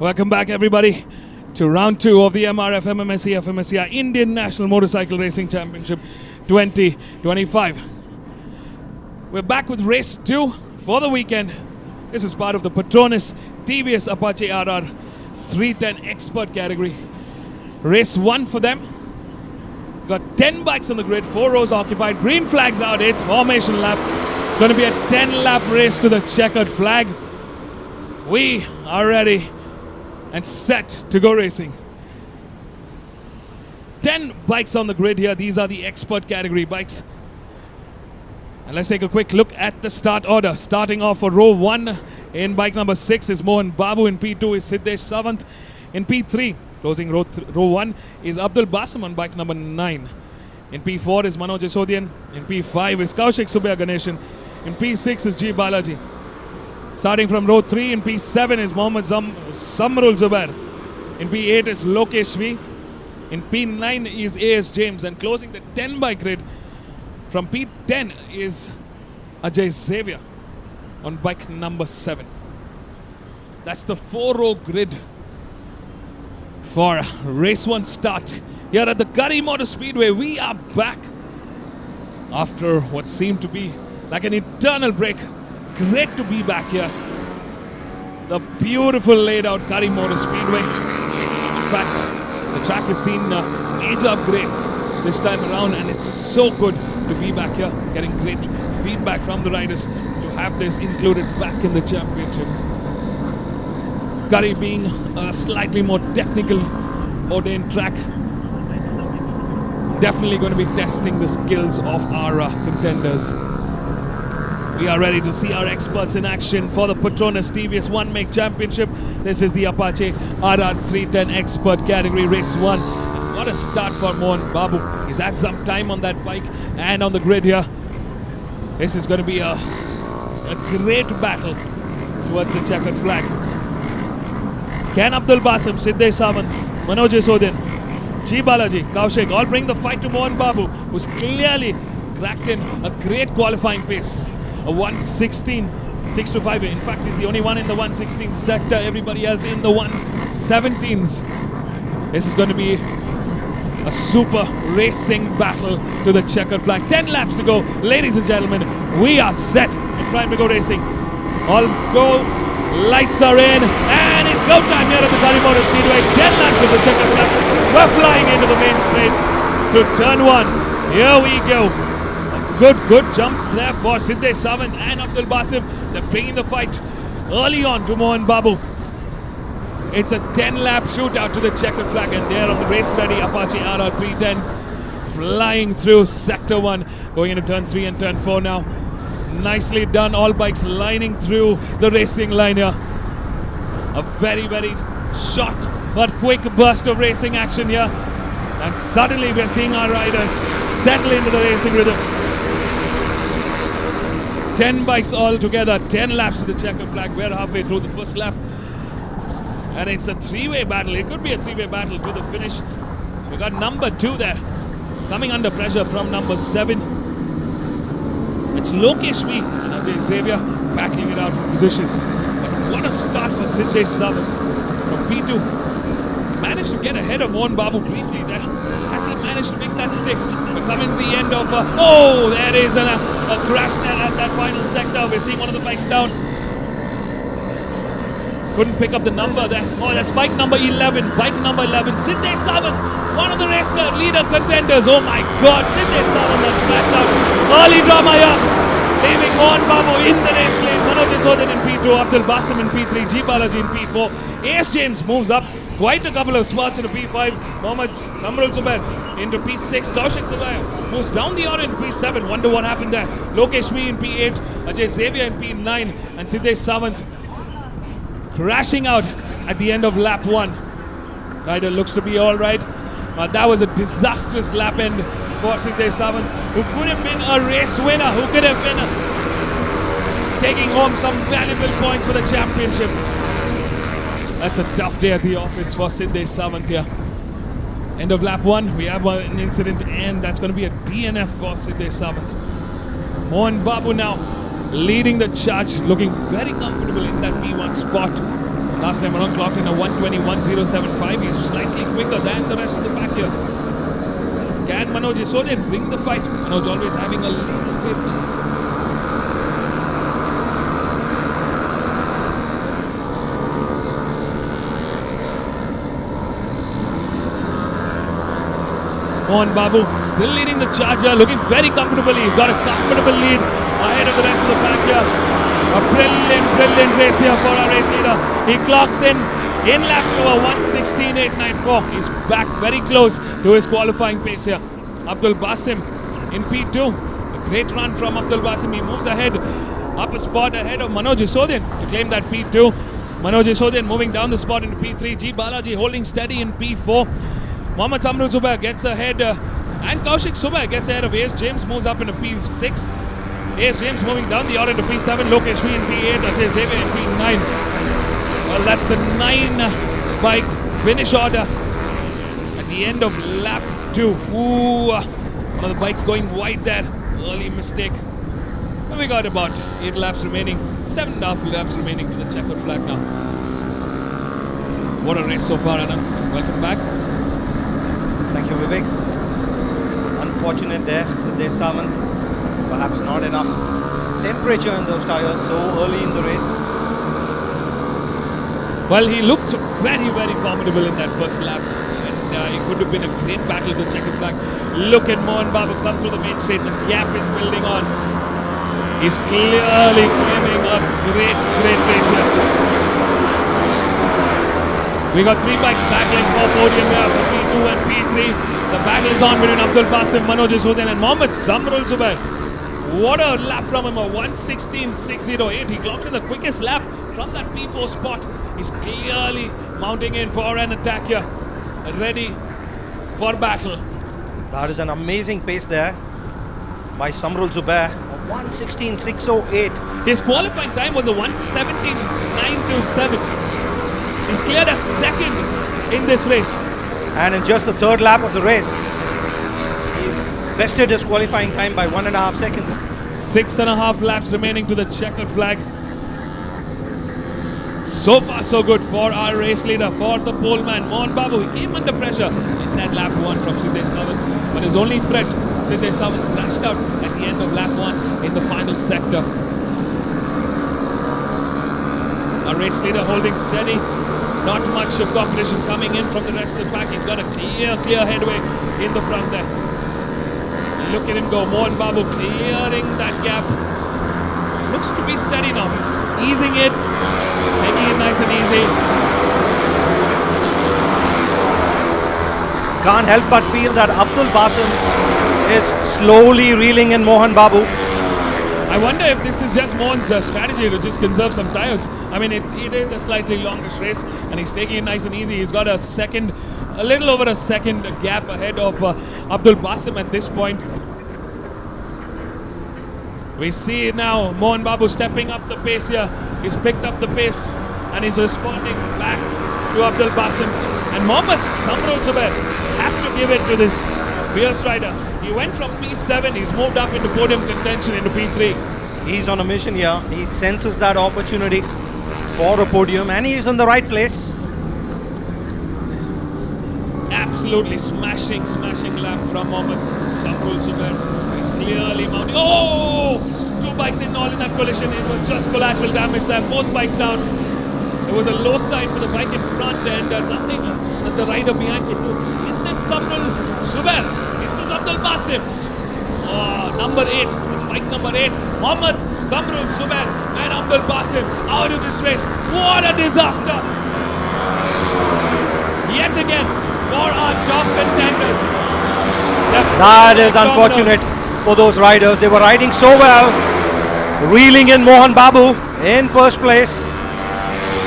Welcome back, everybody, to round 2 of the MRF MMSC fmsci Indian National Motorcycle Racing Championship 2025. We're back with race 2 for the weekend. This is part of the Patronus TVS Apache RR 310 expert category. Race 1 for them. Got 10 bikes on the grid, 4 rows occupied, green flags out, it's formation lap. It's going to be a 10-lap race to the checkered flag. We are ready and set to go racing. 10 bikes on the grid here. These are the expert category bikes. And let's take a quick look at the start order. Starting off for row 1 in bike number 6 is Mohan Babu. In P2 is Siddesh Sawant. In P3, closing row 1, is Abdul Basim on bike number 9. In P4 is Manoj Jasodian. In P5 is Kaushik Subbiya Ganeshan. In P6 is G. Balaji. Starting from row 3, in P7 is Mohammad Samrul Zubair. In P8 is Lokesh V. In P9 is A.S. James. And closing the 10 bike grid from P10 is Ajay Xavier on bike number 7. That's the 4-row grid for race 1 start here at the Curry Motor Speedway. We are back after what seemed to be like an eternal break. Great to be back here. The beautiful laid out Curry Motor Speedway. In fact, the track has seen major upgrades this time around, and it's so good to be back here, getting great feedback from the riders to have this included back in the championship. Curry being a slightly more technical ordained track, definitely going to be testing the skills of our contenders. We are ready to see our experts in action for the Patronus TVS 1-Make Championship. This is the Apache RR 310 Expert Category Race 1. And what a start for Mohan Babu. He's had some time on that bike and on the grid here. This is going to be a great battle towards the checkered flag. Can Abdul Basim, Siddesh Sawant, Manoj Jasodian, G. Balaji, Kaushik all bring the fight to Mohan Babu, who's clearly cracked in a great qualifying pace. A 1:16, 6:5. In fact, he's the only one in the 1:16 sector. Everybody else in the 1:17s. This is going to be a super racing battle to the checkered flag. 10 laps to go. Ladies and gentlemen, we are set and primed to go racing. All go. Lights are in. And it's go time here at the Curry Motor Speedway. 10 laps of the checkered flag. We're flying into the main straight through turn 1. Here we go. Good jump there for Siddesh Sawant and Abdul Basim. They're bringing the fight early on to Mohan Babu. It's a 10-lap shootout to the checkered flag, and they're on the race-ready Apache RR 310s, flying through Sector 1, going into Turn 3 and Turn 4 now. Nicely done, all bikes lining through the racing line here. A very, very short but quick burst of racing action here. And suddenly we're seeing our riders settle into the racing rhythm. 10 bikes all together, 10 laps to the checkered flag. We're halfway through the first lap. And it's a 3-way battle. It could be a 3-way battle to the finish. We got number 2 there, coming under pressure from number 7. It's Lokesh V and Ajay Xavier backing it out from position. But what a start for Siddesh Sawant from P2. Managed to get ahead of Mohan Babu briefly there. Has he managed to make that stick? We're coming to the end of there is a crash there at that final sector. We're seeing one of the bikes down. Couldn't pick up the number there. Oh, that's bike number 11. Bike number 11. Siddesh Sawant, one of the race car leader contenders. Oh my God, Siddesh Sawant has smashed out. Early drama here. Leaving Mohan Babu in the race lane. Manoj Jasodian in P2, Abdul Basim in P3, G. Balaji in P4. A.S. James moves up quite a couple of spots into P5. Mohammad Samrul Zubair into P6. Kaushik Subbiya moves down the order in P7. Wonder what happened there. Lokesh V in P8. Ajay Xavier in P9. And Siddesh Sawant crashing out at the end of lap 1. Rider looks to be all right. That was a disastrous lap end for Siddesh Sawant, who could have been a race winner, who could have been taking home some valuable points for the championship. That's a tough day at the office for Siddesh Sawant here. End of lap 1, we have an incident, and that's going to be a DNF for Siddesh Sawant. Mohan Babu now leading the charge, looking very comfortable in that P1 spot. Last time around clocked in a 1:21.075. He's slightly quicker than the rest of the pack here. Can Manoj Jasodian bring the fight? Manoj always having a little bit Mohan Babu still leading the charger, looking very comfortably. He's got a comfortable lead ahead of the rest of the pack here. A brilliant race here for our race leader. He clocks in lap 1:16.894. He's back very close to his qualifying pace here. Abdul Basim in P2. A great run from Abdul Basim. He moves ahead, up a spot ahead of Manoj Isodian to claim that P2. Manoj Isodian moving down the spot into P3. G. Balaji holding steady in P4. Mohammad Samrul Zubair gets ahead and Kaushik Zubair gets ahead of Ace James, moves up into P6. Ace James moving down the order to P7. Lokesh V in P8. Ajay Zeve in P9. Well, that's the 9-bike finish order at the end of lap 2. Ooh, one of the bikes going wide there. Early mistake. And we got about 8 laps remaining. 7.5 laps remaining to the checkered flag now. What a race so far, Anand. Welcome back. Thank you, Vivek. Unfortunate there, Siddesh Sawant. Perhaps not enough temperature in those tires so early in the race. Well, he looked very formidable in that first lap. And it could have been a great battle to checkered flag. Look at Mohan Babu come through the main straight. The gap is building on. He's clearly claiming a great race here. We got 3 bikes battling for podium here for P2 and P3. The battle is on between Abdul Basim, Manoj Isodian and Mohammad Samrul Zubair. What a lap from him, a 1:16.608. He clocked in the quickest lap from that P4 spot. He's clearly mounting in for an attack here. Ready for battle. That is an amazing pace there by Samrul Zubair. A 1:16.608. His qualifying time was a 1:17.927. He's cleared a second in this race. And in just the 3rd lap of the race, he's bested his qualifying time by 1.5 seconds. 6.5 laps remaining to the checkered flag. So far so good for our race leader, for the pole man, Mohan Babu. He came under pressure in that lap 1 from Siddesh Sawant. But his only threat, Siddesh Sawant, crashed out at the end of lap 1 in the final sector. Our race leader holding steady. Not much of competition coming in from the rest of the pack. He's got a clear headway in the front there. Look at him go. Mohan Babu clearing that gap. Looks to be steady now. He's easing it, making it nice and easy. Can't help but feel that Abdul Basim is slowly reeling in Mohan Babu. I wonder if this is just Mohan's strategy to just conserve some tires. I mean, it is a slightly longish race, and he's taking it nice and easy. He's got a little over a second gap ahead of Abdul Basim at this point. We see now Mohan Babu stepping up the pace here. He's picked up the pace, and he's responding back to Abdul Basim. And Mohammad Samrul Zubair has to give it to this fierce rider. He went from P7, he's moved up into podium contention into P3. He's on a mission here. He senses that opportunity for a podium, and he is in the right place. Absolutely smashing lap from Mohammad Samrul Zubair. He's clearly mounting. Oh! 2 bikes all in that collision. It was just collateral damage there. Both bikes down. There was a low side for the bike in front, and nothing that the rider behind could do. Is this Samrul Zubair? Abdul Basim. Oh, number 8. It's bike number 8. Mohammad Samrul Zubair and Abdul Basim out of this race. What a disaster! Yet again for our top contenders. That is unfortunate for those riders. They were riding so well, reeling in Mohan Babu in first place.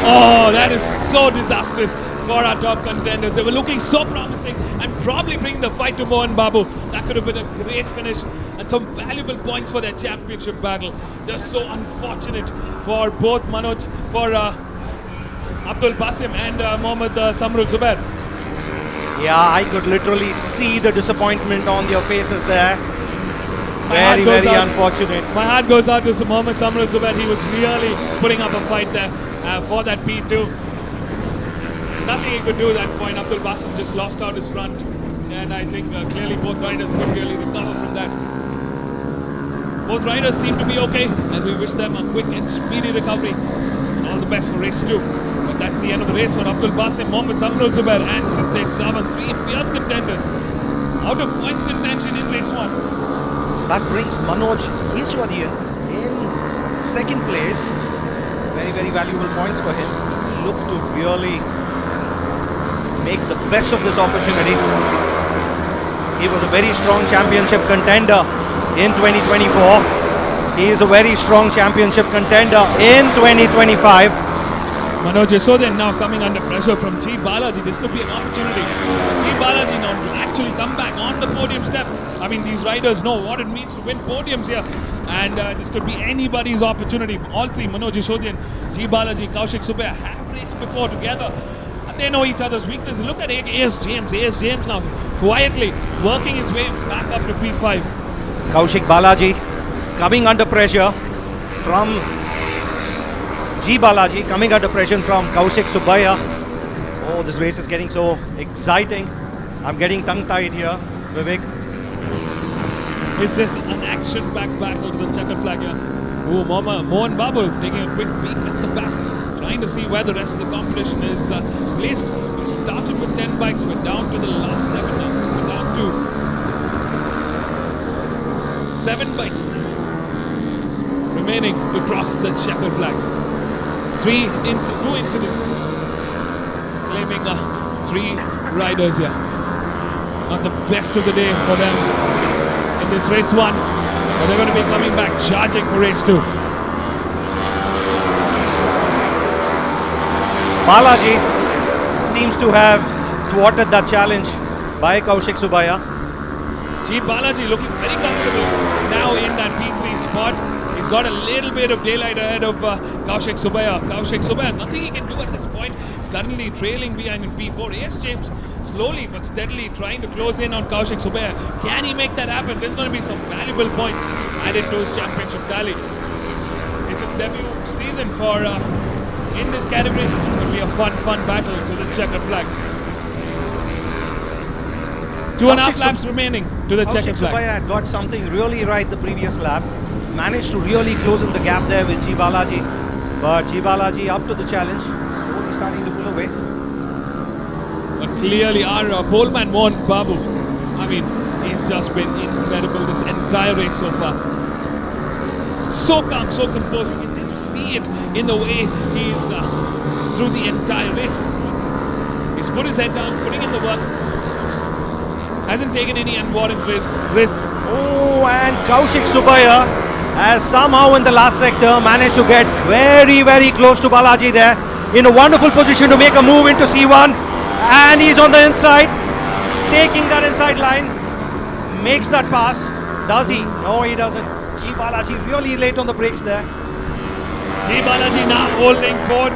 Oh, that is so disastrous for our top contenders. They were looking so promising and probably bringing the fight to Mohan Babu. That could have been a great finish and some valuable points for their championship battle. Just so unfortunate for both Abdul Basim and Mohammad Samrul Zubair. Yeah, I could literally see the disappointment on their faces there. Very unfortunate. My heart goes out to Mohammad Samrul Zubair. He was really putting up a fight there for that P2. Nothing he could do at that point. Abdul Basim just lost out his front, and I think clearly both riders could really recover from that. Both riders seem to be okay, and we wish them a quick and speedy recovery. And all the best for race 2. But that's the end of the race for Abdul Basim, Mohammad Samrul Zubair and Siddesh Sawant, 3 fierce contenders. out of points contention in race 1. That brings Manoj Iswadian in second place. Very, very valuable points for him. Look to really make the best of this opportunity. He was a very strong championship contender in 2024. He is a very strong championship contender in 2025. Manoj Yashodhan now coming under pressure from G. Balaji. This could be an opportunity. G. Balaji now to actually come back on the podium step. I mean, these riders know what it means to win podiums here. And this could be anybody's opportunity. All three, Manoj Yashodhan, G. Balaji, Kaushik Subbiah, have raced before together. And they know each other's weaknesses. Look at A.S. James. A.S. James now quietly working his way back up to P5. Kaushik Balaji coming under pressure from G. Balaji, coming under pressure from Kaushik Subbiah. Oh, this race is getting so exciting. I'm getting tongue-tied here, Vivek. It's just an action-packed battle to the checkered flag here. Oh, Mohan Babu taking a quick peek at the back, trying to see where the rest of the competition is placed. We started with 10 bikes, we're down to the last 7 now. We're down to 7 bikes remaining to cross the checkered flag. Two incidents claiming 3 riders here. Not the best of the day for them in this race 1, but they're going to be coming back charging for race 2. Balaji seems to have thwarted that challenge by Kaushik Subbiah. G. Balaji looking very comfortable now in that P3 spot. He's got a little bit of daylight ahead of Kaushik Subbiah. Kaushik Subbiah, nothing he can do at this point. He's currently trailing behind in P4. A.S. James slowly but steadily trying to close in on Kaushik Subbiah. Can he make that happen? There's going to be some valuable points added to his championship tally. It's his debut season for in this category. It's going to be a fun battle to the checkered flag. 2.5 laps remaining to the checkered flag. Subbiah had got something really right the previous lap. Managed to really close in the gap there with G. Balaji. But G. Balaji up to the challenge. Slowly starting to pull away. But clearly our poleman Mohan Babu, I mean, he's just been incredible this entire race so far. So calm, so composed. You can just see it in the way he's through the entire race. He's put his head down, putting in the work. Hasn't taken any unwarranted risks. Oh, and Kaushik Subbiah has somehow in the last sector managed to get very, very close to Balaji there. In a wonderful position to make a move into C1. And he's on the inside. Taking that inside line. Makes that pass. Does he? No, he doesn't. G. Balaji really late on the brakes there. G. Balaji now holding forward.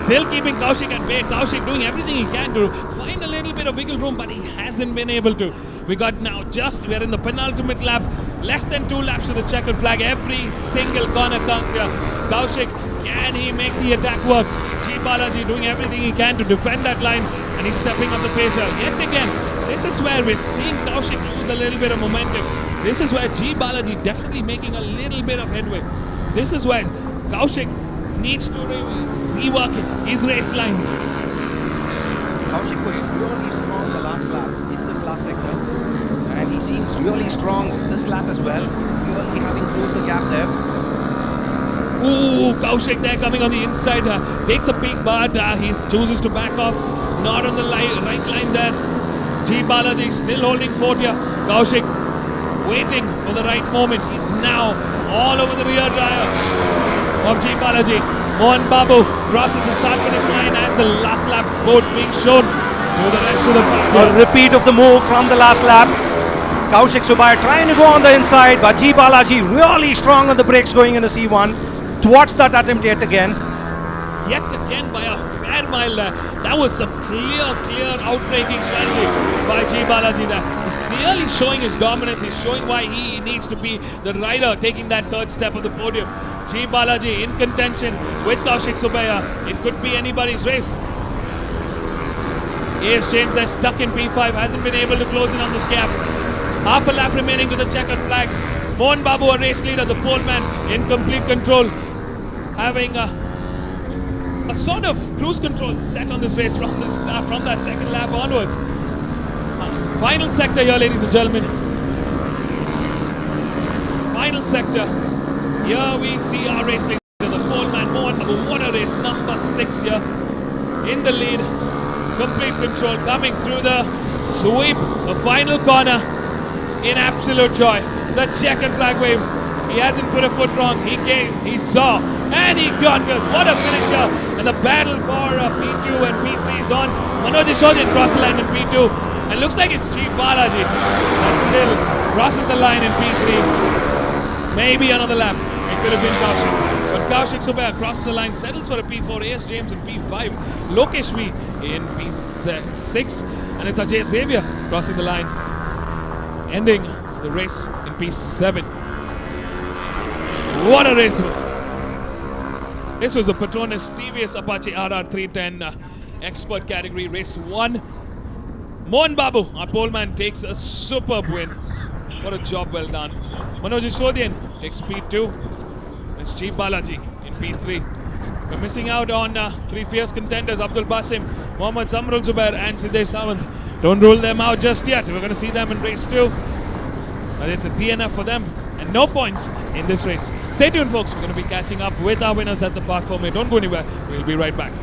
Still keeping Kaushik at bay. Kaushik doing everything he can to find a little bit of wiggle room, but he hasn't been able to. We got now we're in the penultimate lap. Less than 2 laps to the checkered flag. Every single corner counts here. Kaushik, can he make the attack work? G. Balaji doing everything he can to defend that line, and he's stepping up the pace here. Yet again, this is where we're seeing Kaushik lose a little bit of momentum. This is where G. Balaji definitely making a little bit of headway. This is where Kaushik needs to rework his race lines. Kaushik was really strong the last lap in this last sector. And he seems really strong this lap as well. Really having closed the gap there. Ooh, Kaushik there coming on the inside. Takes a peek, but he chooses to back off. Not on the right line there. G. Balaji still holding forward here. Kaushik waiting for the right moment. He's now all over the rear tire of G. Balaji. Mohan Babu crosses the start-finish line as the last lap board being shown to the rest of the pack. A repeat of the move from the last lap. Kaushik Subbiah trying to go on the inside, but G. Balaji really strong on the brakes going into C1. Thwarts that attempt yet again. Yet again by a fair mile there. That was some clear outbreaking strategy by G. Balaji there. He's clearly showing his dominance. He's showing why he needs to be the rider taking that third step of the podium. G. Balaji in contention with Kaushik Subbiah. It could be anybody's race. A.S. James is stuck in P5, hasn't been able to close in on this gap. Half a lap remaining to the checkered flag. Mohan Babu, a race leader, the poleman, in complete control. Having a sort of cruise control set on this race from that second lap onwards. Final sector here, ladies and gentlemen. Final sector. Here we see our racing. The four-man Mohan Babu. What a race. Number 6 here in the lead. Complete control coming through the sweep. The final corner in absolute joy. The checkered flag waves. He hasn't put a foot wrong. He gave, he saw, and he conquers. What a finisher. And the battle for P2 and P3 is on. Manoj Yashodhan cross the line in P2. And looks like it's G. Balaji that still crosses the line in P3. Maybe another lap. It could have been Kaushik. But Kaushik Subha across the line settles for a P4. AS James in P5. Lokesh V in P6. And it's Ajay Xavier crossing the line. Ending the race in P7. What a race. This was the Petronas TVS Apache RR 310 expert category race 1. Mohan Babu, our poleman, takes a superb win. What a job well done. Manoj Yashodhan takes P2. It's G. Balaji in P3. We're missing out on 3 fierce contenders, Abdul Basim, Mohammad Samrul Zubair and Siddesh Sawant. Don't rule them out just yet. We're going to see them in race 2. But it's a DNF for them and no points in this race. Stay tuned, folks. We're going to be catching up with our winners at the Park 4. Don't go anywhere. We'll be right back.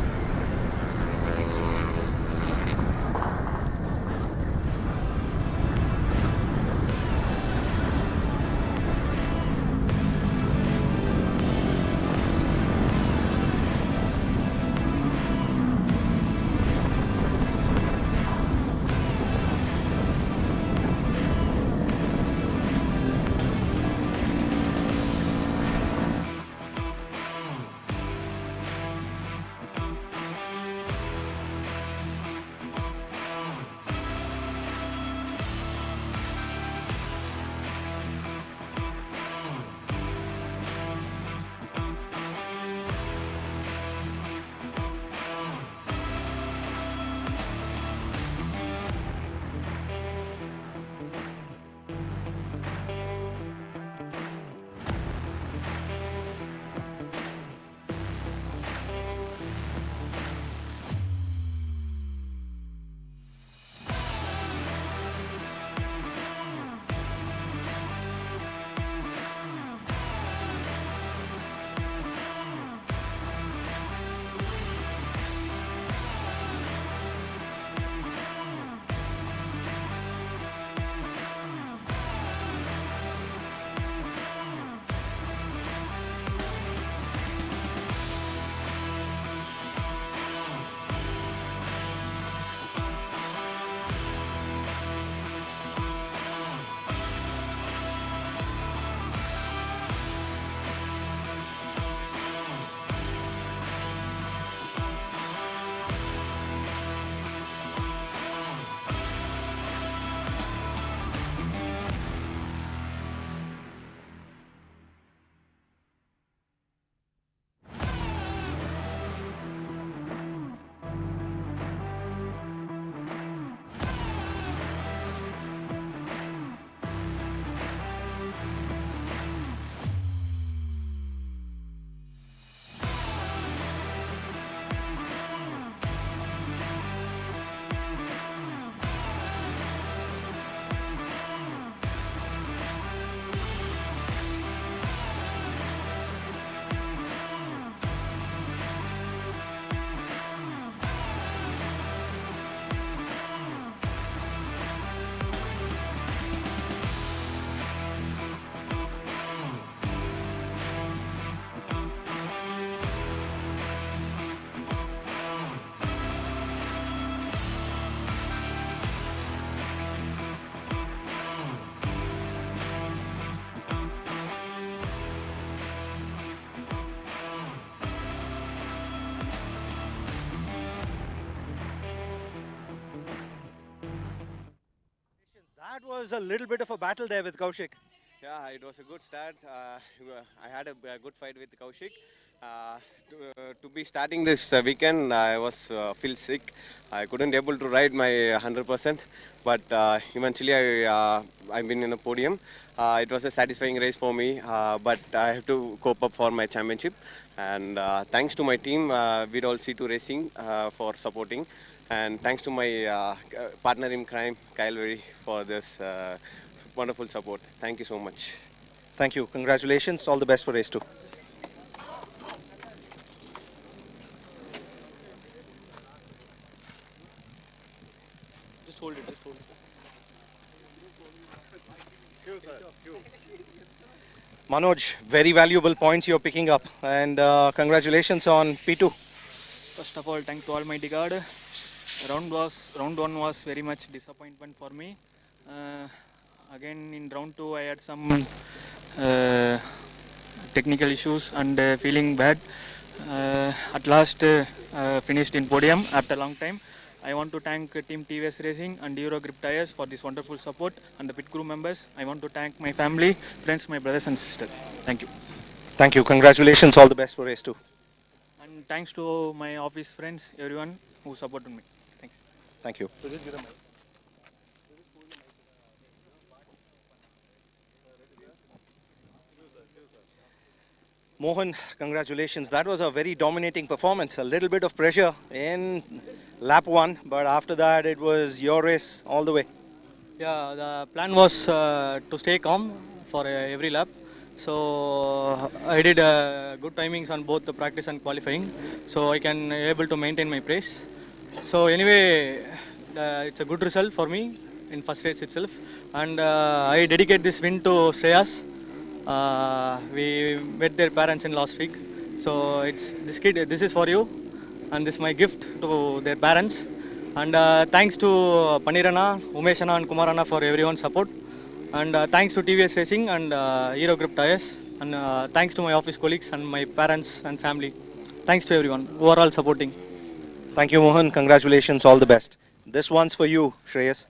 That was a little bit of a battle there with Kaushik. Yeah, it was a good start. I had a good fight with Kaushik. To be starting this weekend, I was feel sick. I couldn't able to ride my 100%, but eventually I've been in a podium. It was a satisfying race for me, but I have to cope up for my championship. And thanks to my team, Vidal C2 Racing, for supporting. And thanks to my partner in crime, Kyle Very, for this wonderful support. Thank you so much. Thank you. Congratulations. All the best for race 2. Just hold it, just hold it. Manoj, very valuable points you're picking up, and congratulations on P2. First of all, thanks to all my guard. Round one was very much disappointment for me. Again in round 2 I had some technical issues and feeling bad. At last finished in podium after a long time. I want to thank Team TVS Racing and Eurogrip Tires for this wonderful support, and the pit crew members. I want to thank my family, friends, my brothers and sisters. Thank you. Thank you. Congratulations. All the best for race 2. And thanks to my office friends, everyone who supported me. Thanks. Thank you. Mohan, congratulations. That was a very dominating performance. A little bit of pressure in lap 1, but after that it was your race all the way. Yeah, the plan was to stay calm for every lap. So I did good timings on both the practice and qualifying, so I can able to maintain my pace. So anyway, it's a good result for me in first race itself, and I dedicate this win to Shreyas. We met their parents in last week, so it's this kid. This is for you, and this is my gift to their parents. And thanks to Panirana, Umeshana, and Kumarana for everyone's support. And thanks to TVS Racing and Eurogrip Tires. And thanks to my office colleagues and my parents and family. Thanks to everyone who are all supporting. Thank you, Mohan. Congratulations. All the best. This one's for you, Shreyas.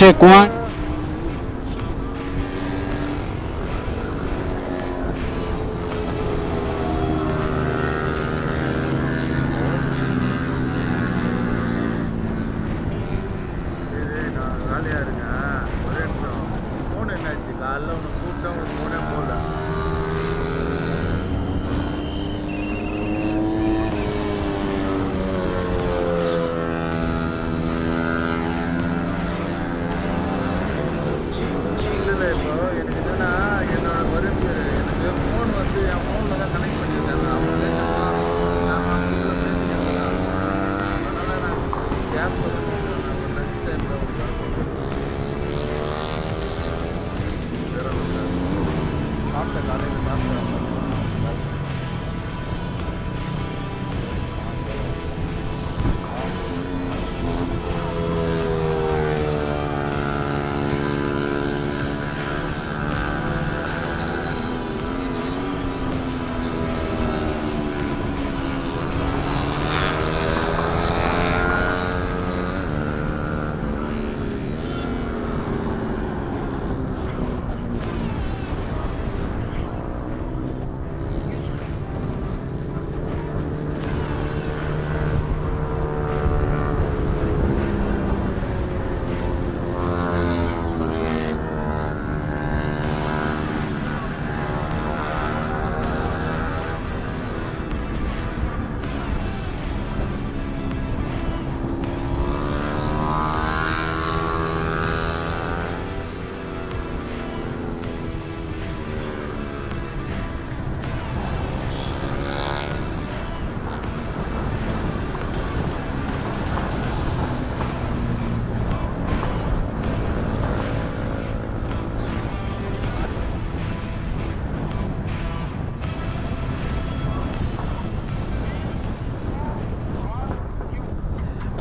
Abhishek 1. நான் வேலையா இருக்கேன், ஒரே நிமிஷம். Phone என்னாச்சு? காலைல உனக்கு கூப்பிட்டா உனக்கு ஃபோனே போகல. இல்லை இப்போ எனக்கு என்னன்னா என்னோட எனக்கு ஃபோன் வந்து என் ஃபோனில் தான் கனெக்ட் பண்ணியிருக்காங்க. அவங்க பேசுகிறாங்க, அதனால் நான் கேப்பில் லஞ்ச் டைமில் ஒரு சாப்பிட்டேன், காலையில் சாப்பிட்டேன்.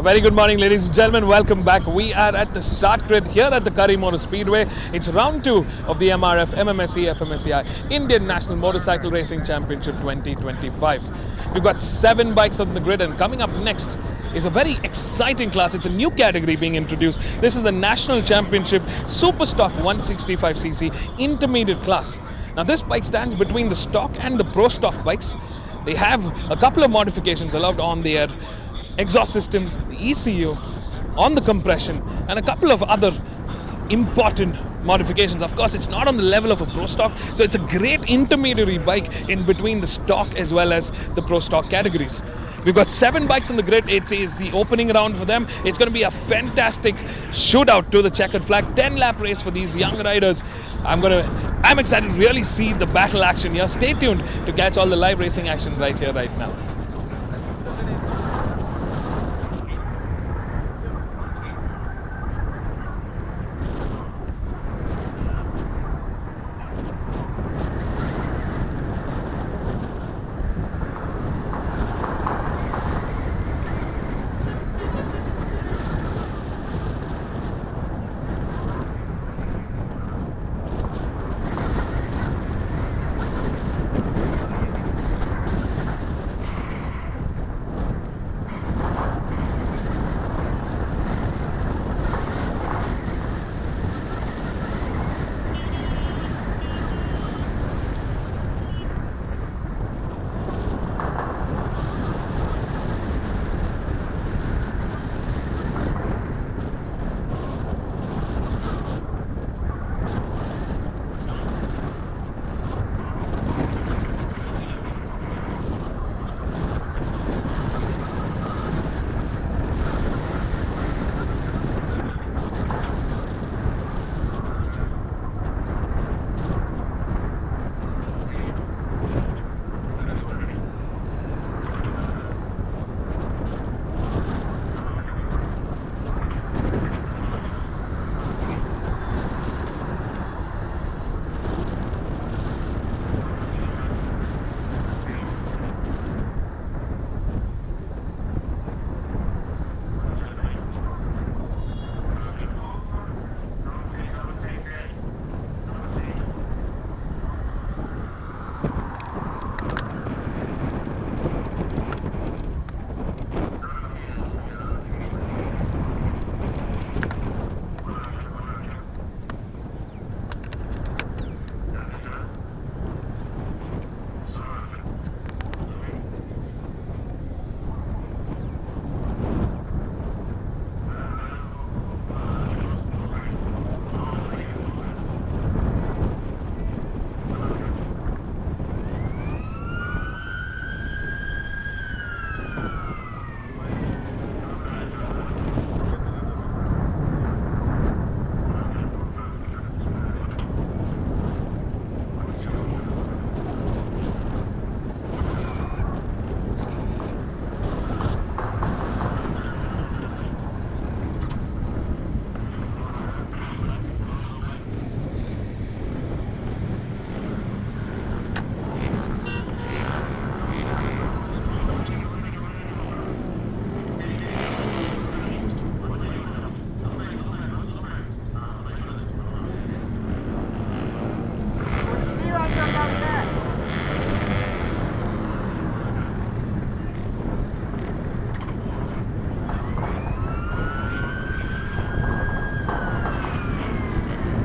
A very good morning, ladies and gentlemen. Welcome back. We are at the start grid here at the Curry Motor Speedway. It's round 2 of the MRF MMSC fmsci Indian National Motorcycle Racing Championship 2025. We've got 7 bikes on the grid, and coming up next is a very exciting class. It's a new category being introduced. This is the National Championship Super Stock 165cc Intermediate class. Now this bike stands between the stock and the Pro Stock bikes. They have a couple of modifications allowed on their exhaust system, the ECU, on the compression, and a couple of other important modifications. Of course, it's not on the level of a Pro Stock, so it's a great intermediary bike in between the stock as well as the Pro Stock categories. We've got 7 bikes on the grid. It is the opening round for them. It's going to be a fantastic shootout to the checkered flag. 10-lap race for these young riders. I'm excited to really see the battle action here. Stay tuned to catch all the live racing action right here, right now.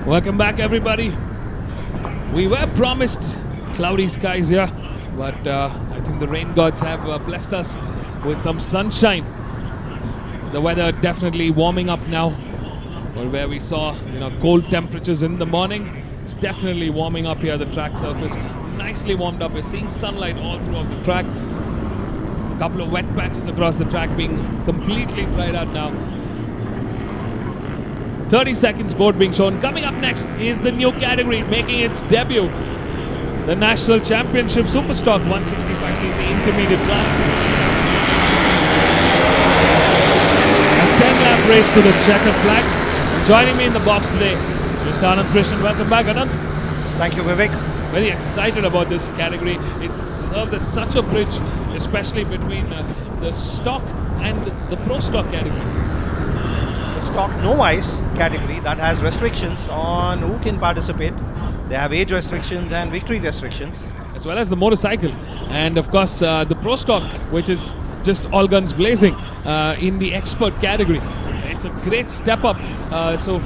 Welcome back, everybody. We were promised cloudy skies here, but I think the rain gods have blessed us with some sunshine. The weather definitely warming up now. Where we saw, cold temperatures in the morning, it's definitely warming up here. The track surface nicely warmed up. We're seeing sunlight all throughout the track. A couple of wet patches across the track being completely dried out now. 30 seconds board being shown. Coming up next is the new category making its debut. The National Championship Superstock 165cc Intermediate class. A 10-lap race to the checkered flag. Joining me in the box today, Mr. Anand Krishnan. Welcome back, Anand. Thank you, Vivek. Very excited about this category. It serves as such a bridge, especially between the stock and the pro stock category. The stock Novice category that has restrictions on who can participate. They have age restrictions and victory restrictions. As well as the motorcycle. And of course, the pro stock, which is just all guns blazing in the expert category. It's a great step up. So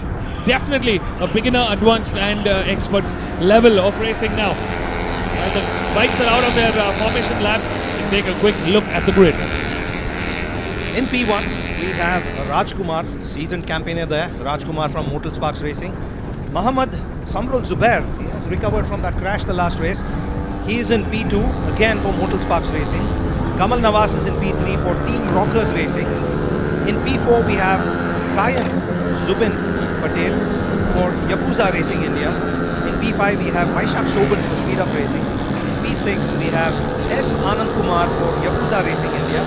definitely a beginner, advanced and expert level of racing now. The bikes are out of their formation lap. And take a quick look at the grid. In P1, we have Rajkumar, seasoned campaigner there. Rajkumar from Motul Sparks Racing. Mohammad Samrul Zubair, he has recovered from that crash the last race. He is in P2, again for Motul Sparks Racing. Kamal Nawaz is in P3 for Team Rockers Racing. In P4, we have Kayan Zubin Patel for Yakuza Racing India. In P5, we have Vaishak Shobhan for Speed Up Racing. In P6, we have S. Anand Kumar for Yakuza Racing India.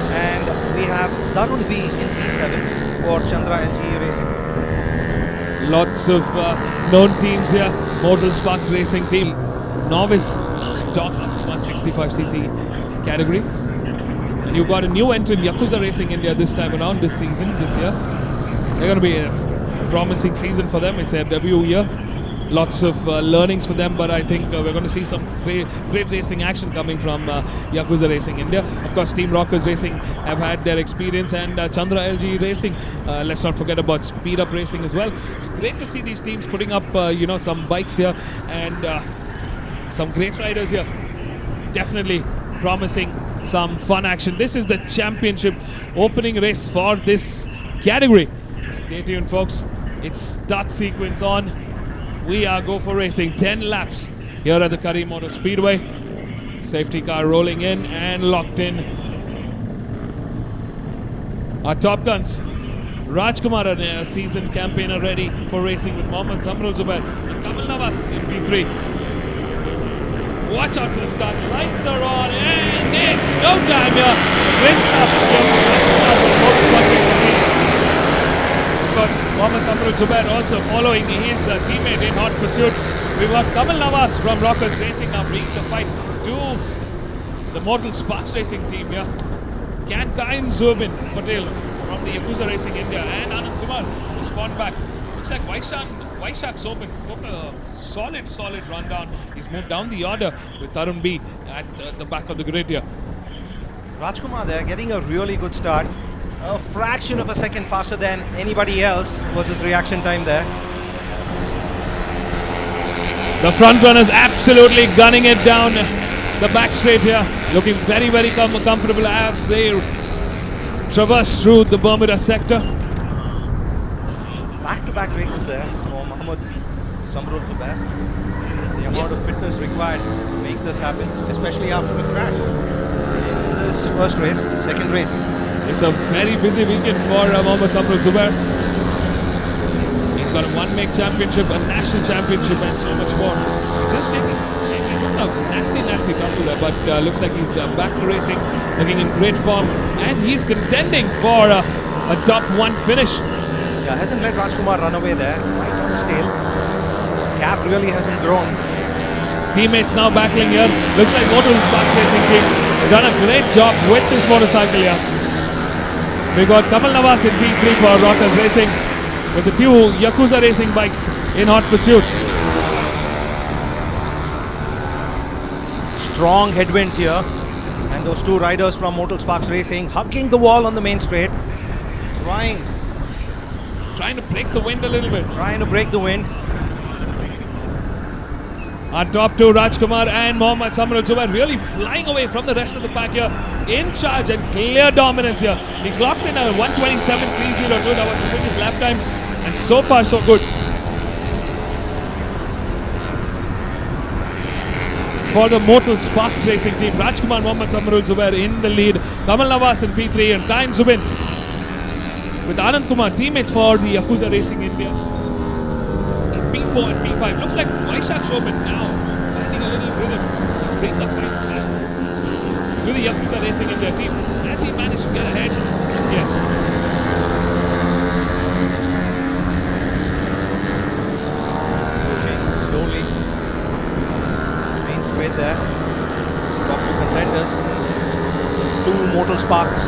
And we have Darun V in P7 for Chandra LG Racing. Lots of known teams here. Motor Sparks Racing team. Novice stock 165cc category. And you've got a new entrant, Yakuza Racing India, this time around, this year. They're going to be a promising season for them. It's their debut year. Lots of learnings for them, but I think we're going to see some great racing action coming from Yakuza Racing India. Of course, Team Rockers Racing have had their experience, and Chandra LG Racing. Let's not forget about Speed Up Racing as well. It's great to see these teams putting up, some bikes here and some great riders here. Definitely promising some fun action. This is the championship opening race for this category. Stay tuned, folks. It's start sequence on. We are go for racing. 10 laps here at the Curry Motor Speedway. Safety car rolling in and locked in. Our top guns. Rajkumar, a seasoned campaigner, ready for racing with Mohammad Samrul Zubair and Kamal Nawaz in P3. Watch out for the start. Lights are on and it's no time here. Great start Of course, Mohammad Samrul Zubair also following his teammate in hot pursuit. We've got Kamal Nawaz from Rockers Racing now bringing the fight to the Motul Sparks Racing team here. Can Kayan Zubin Patel from the Yakuza Racing India and Anand Kumar respond back. Looks like Vaishak Shobhan took a solid run down. He's moved down the order with Tarun B at the back of the grid here. Rajkumar there getting a really good start. A fraction of a second faster than anybody else was his reaction time there. The front runners absolutely gunning it down the back straight here. Looking very comfortable as they traverse through the Bermuda sector. Back-to-back races there for Mohammad Samrul Zubair. The amount of fitness required to make this happen, especially after a crash. This first race, second race. It's a very busy weekend for Mohammad Samrul Zubair. He's got a one-make championship, a national championship and so much more. Just taking a nasty couple there, but looks like he's back to racing, looking in great form, and he's contending for a top one finish. Yeah, hasn't let Rajkumar run away there, right on his tail. Gap really hasn't grown. Teammates now battling here. Looks like Motul Sparks Racing team done a great job with this motorcycle here. We got Kamal Nawaz in P3 for Rockers Racing with the two Yakuza Racing bikes in hot pursuit. Strong headwinds here, and those two riders from Motul Sparks Racing hugging the wall on the main straight, trying to break the wind a little bit. Trying to break the wind. Our top two, Rajkumar and Mohammad Samrul Zubair, really flying away from the rest of the pack here, in charge and clear dominance here. He clocked in a 1:27.302. That was the quickest lap time, and so far so good for the Mortal Sparks Racing team. Rajkumar, Mohammad Samrul Zubair in the lead. Kamal Nawaz in P3 and Kain Zubin with Anand Kumar, teammates for the Yakuza Racing India. P4 and P5. Looks like Vaishak Shobhan now finding a little rhythm to bring the fight back to the Yakuza Racing India team. Has he managed to get ahead? Yes. Slowly. Main straight there. Top two contenders. Two Mortal Sparks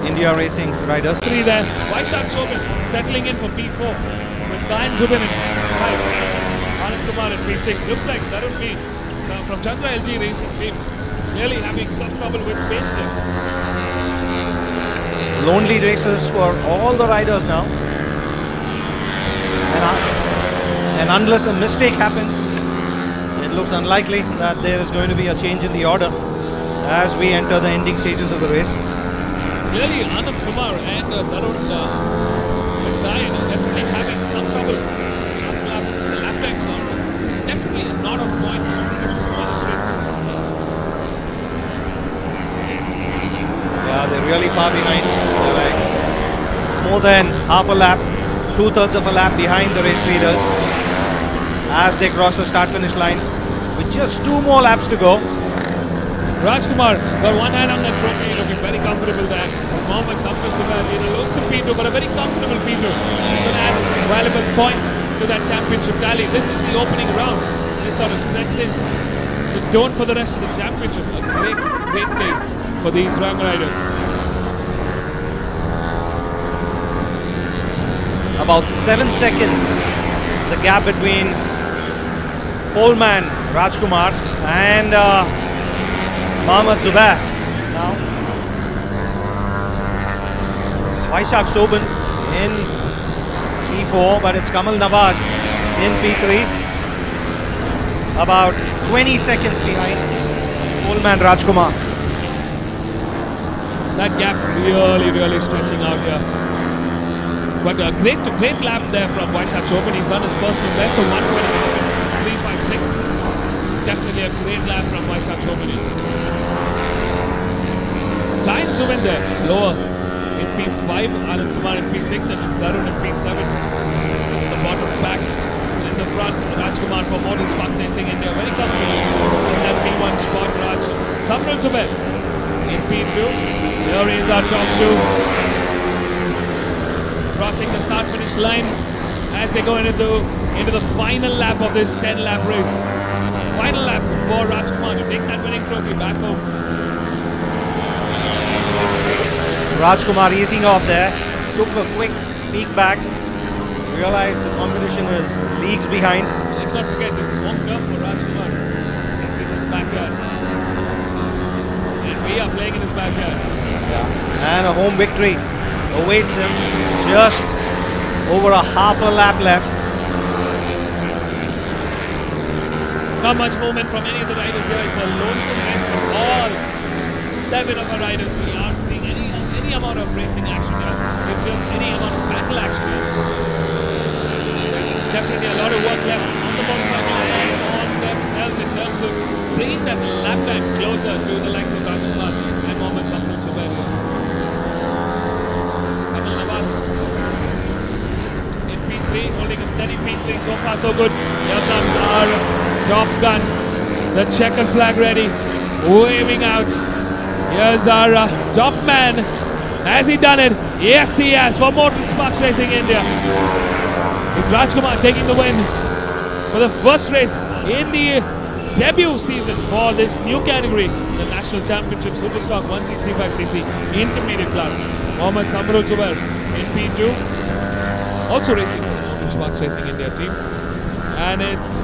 India Racing riders. Three there. Vaishak Shobhan settling in for P4 with Kain Zubin in P5. Anand Kumar in P6. Looks like that would be from Chandra LG Racing team really having some trouble with pace there. Lonely races for all the riders now. And unless a mistake happens, it looks unlikely that there is going to be a change in the order as we enter the ending stages of the race. Clearly, Anand Kumar and Tarun Kain are definitely having some trouble. The lap times are definitely not on point. Yeah, they're really far behind. They're like more than half a lap, 2/3 of a lap behind the race leaders as they cross the start-finish line with just 2 more laps to go. Rajkumar got one hand on that trophy, looking very comfortable there. Mohammad Samrul Zubair in a lonesome P2, but a very comfortable P2. Going to add valuable points to that championship tally. This is the opening round. This sort of sets in the tone for the rest of the championship. A great day for these Rang riders. About 7 seconds, the gap between pole man Rajkumar and Mohammad Zubair. Now, Vaishak Shobhan in P4, but it's Kamal Nawaz in P3. About 20 seconds behind pole man Rajkumar. That gap really stretching out here. But a great lap there from Vaishak Shobhan. He's done his personal best of 1:27.356. Definitely a great lap from Vaishak Shobhan. Kain Zubin there, lower in P5, Anand Kumar in P6, and it's Tarun in P7. It's the bottom back. In the front, Rajkumar for Mortal Sparks Racing India. Very comfortable in that P1 spot. Samrul Zubair in P2. Here is our top two. Crossing the start-finish line as they go into the final lap of this 10-lap race. Final lap for Rajkumar to take that winning trophy back home. Rajkumar easing off there, took a quick peek back, realized the competition is leagues behind. Let's not forget, this is home turf for Rajkumar. This is his backyard. And we are playing in his backyard. And a home victory awaits him, just over a half a lap left. Not much movement from any of the riders here. It's a lonesome race for all 7 of our riders. We aren't seeing any amount of racing action here. It's just any amount of battle action here. Definitely a lot of work left on the motorcycle and on themselves in terms of bringing that lap time closer to the likes of Rajkumar and Mohammad Samrul Zubair. Kamal Nawaz in P3, holding a steady P3. So far so good. Here comes our Top Gun, the checkered flag ready, waving out. Here's our top man. Has he done it? Yes, he has, for Mortal Sparks Racing India. It's Rajkumar taking the win for the first race in the debut season for this new category, the National Championship Superstock 165cc Intermediate class. Mohammad Samrul Zubair in P2, also racing for Mortal Sparks Racing India team. And it's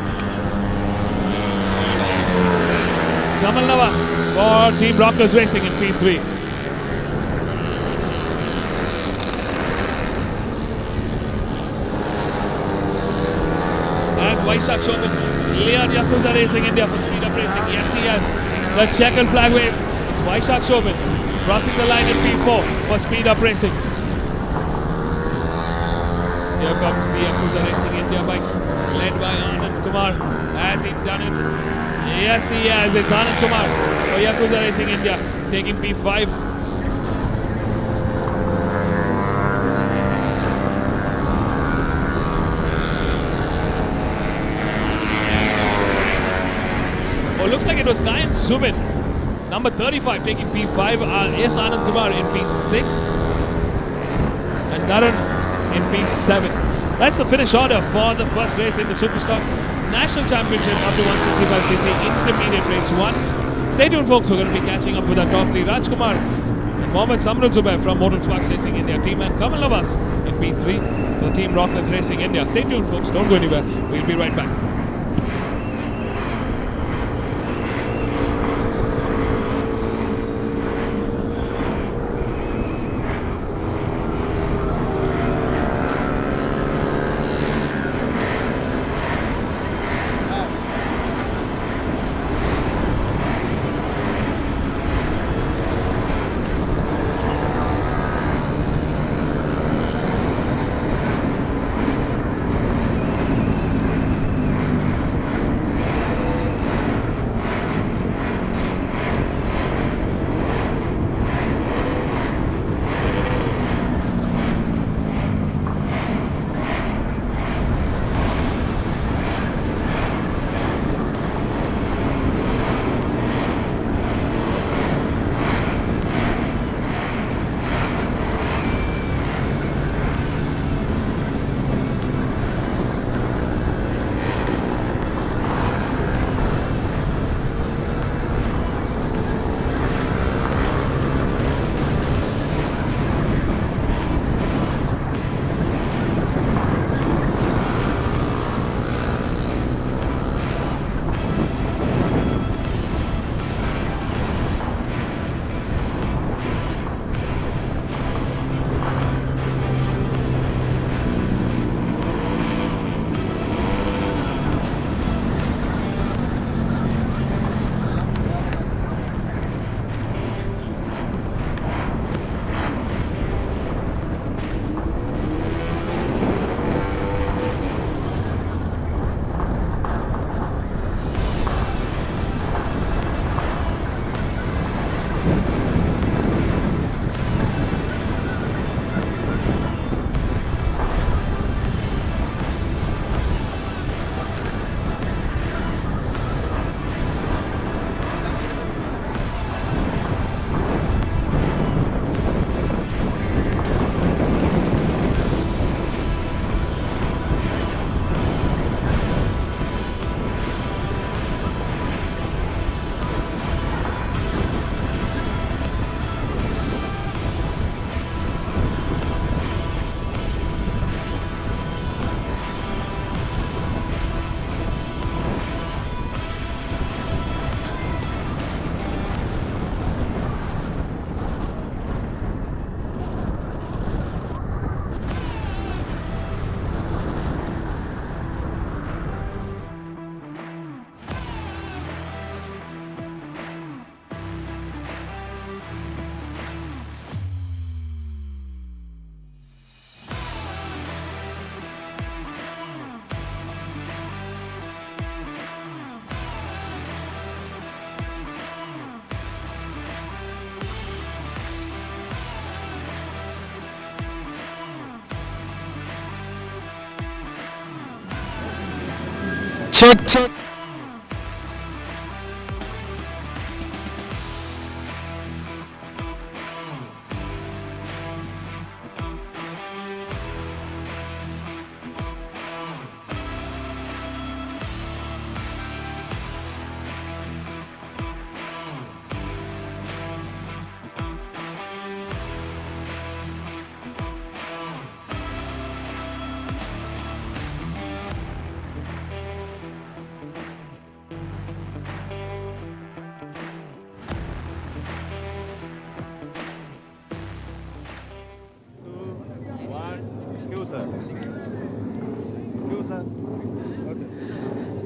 Kamal Nawaz for Team Rockers Racing in P3. And Vaishak Shobhan Leon Yakuza Racing India for Speed Up Racing. Yes, he has. The checkered flag waves. It's Vaishak Shobhan crossing the line in P4 for Speed Up Racing. Here comes the Yakuza Racing India bikes led by Anand Kumar. Has he done it? Yes, he has. It's Anand Kumar for Yakuza Racing India taking P5. Oh, looks like it was Kayan Subin, number 35, taking P5. S. Anand Kumar in P6. And Darun in P7. That's the finish order for the first race in the Superstock National Championship up to 165cc Intermediate Race 1. Stay tuned, folks. We're going to be catching up with our top three. Rajkumar and Mohammad Samrul Zubair from Motor Sparks Racing India team, and Kamal Navas in P3 for Team Rockers Racing India. Stay tuned, folks. Don't go anywhere. We'll be right back. check.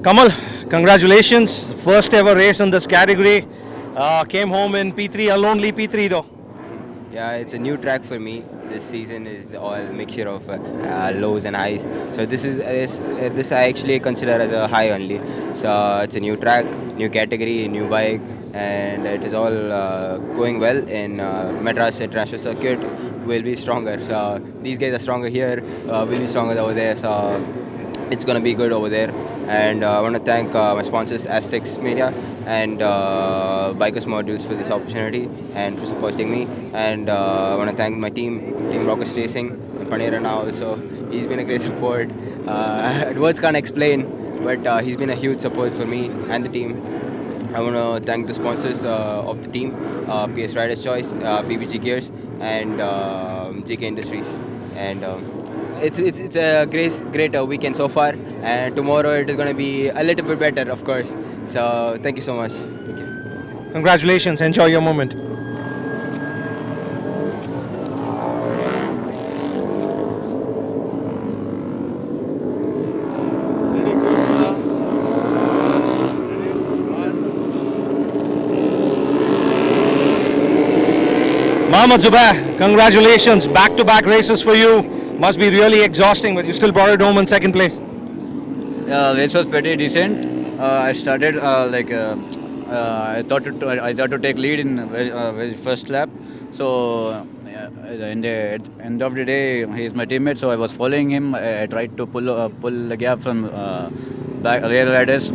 Kamal, Congratulations, first ever race in this category. Came home in P3, a lonely P3 though. Yeah, it's a new track for me. This season is all mixture of lows and highs. So this I actually consider as a high only. So it's a new track, new category, new bike, and it is all going well in Madras International Circuit. Will be stronger. So these guys are stronger here. Will be stronger over there. So it's gonna be good over there. And I want to thank my sponsors, Aztecs Media and Bikers Modules, for this opportunity and for supporting me. And I want to thank my team, Team Rockets Racing, and Panera now also. He's been a great support. Words can't explain, but he's been a huge support for me and the team. I want to thank the sponsors of the team, PS Riders Choice, BBG Gears, and GK Industries. And it's a great weekend so far, and tomorrow it is going to be a little bit better, of course. So thank you so much. Thank you. Congratulations, enjoy your moment. Mohammad Zubair, congratulations, back-to-back races for you. Must be really exhausting, but you still brought it home in second place. Race was pretty decent. I started I thought to take lead in first lap. So in the end of the day, he is my teammate. So I was following him. I tried to pull the gap from back riders.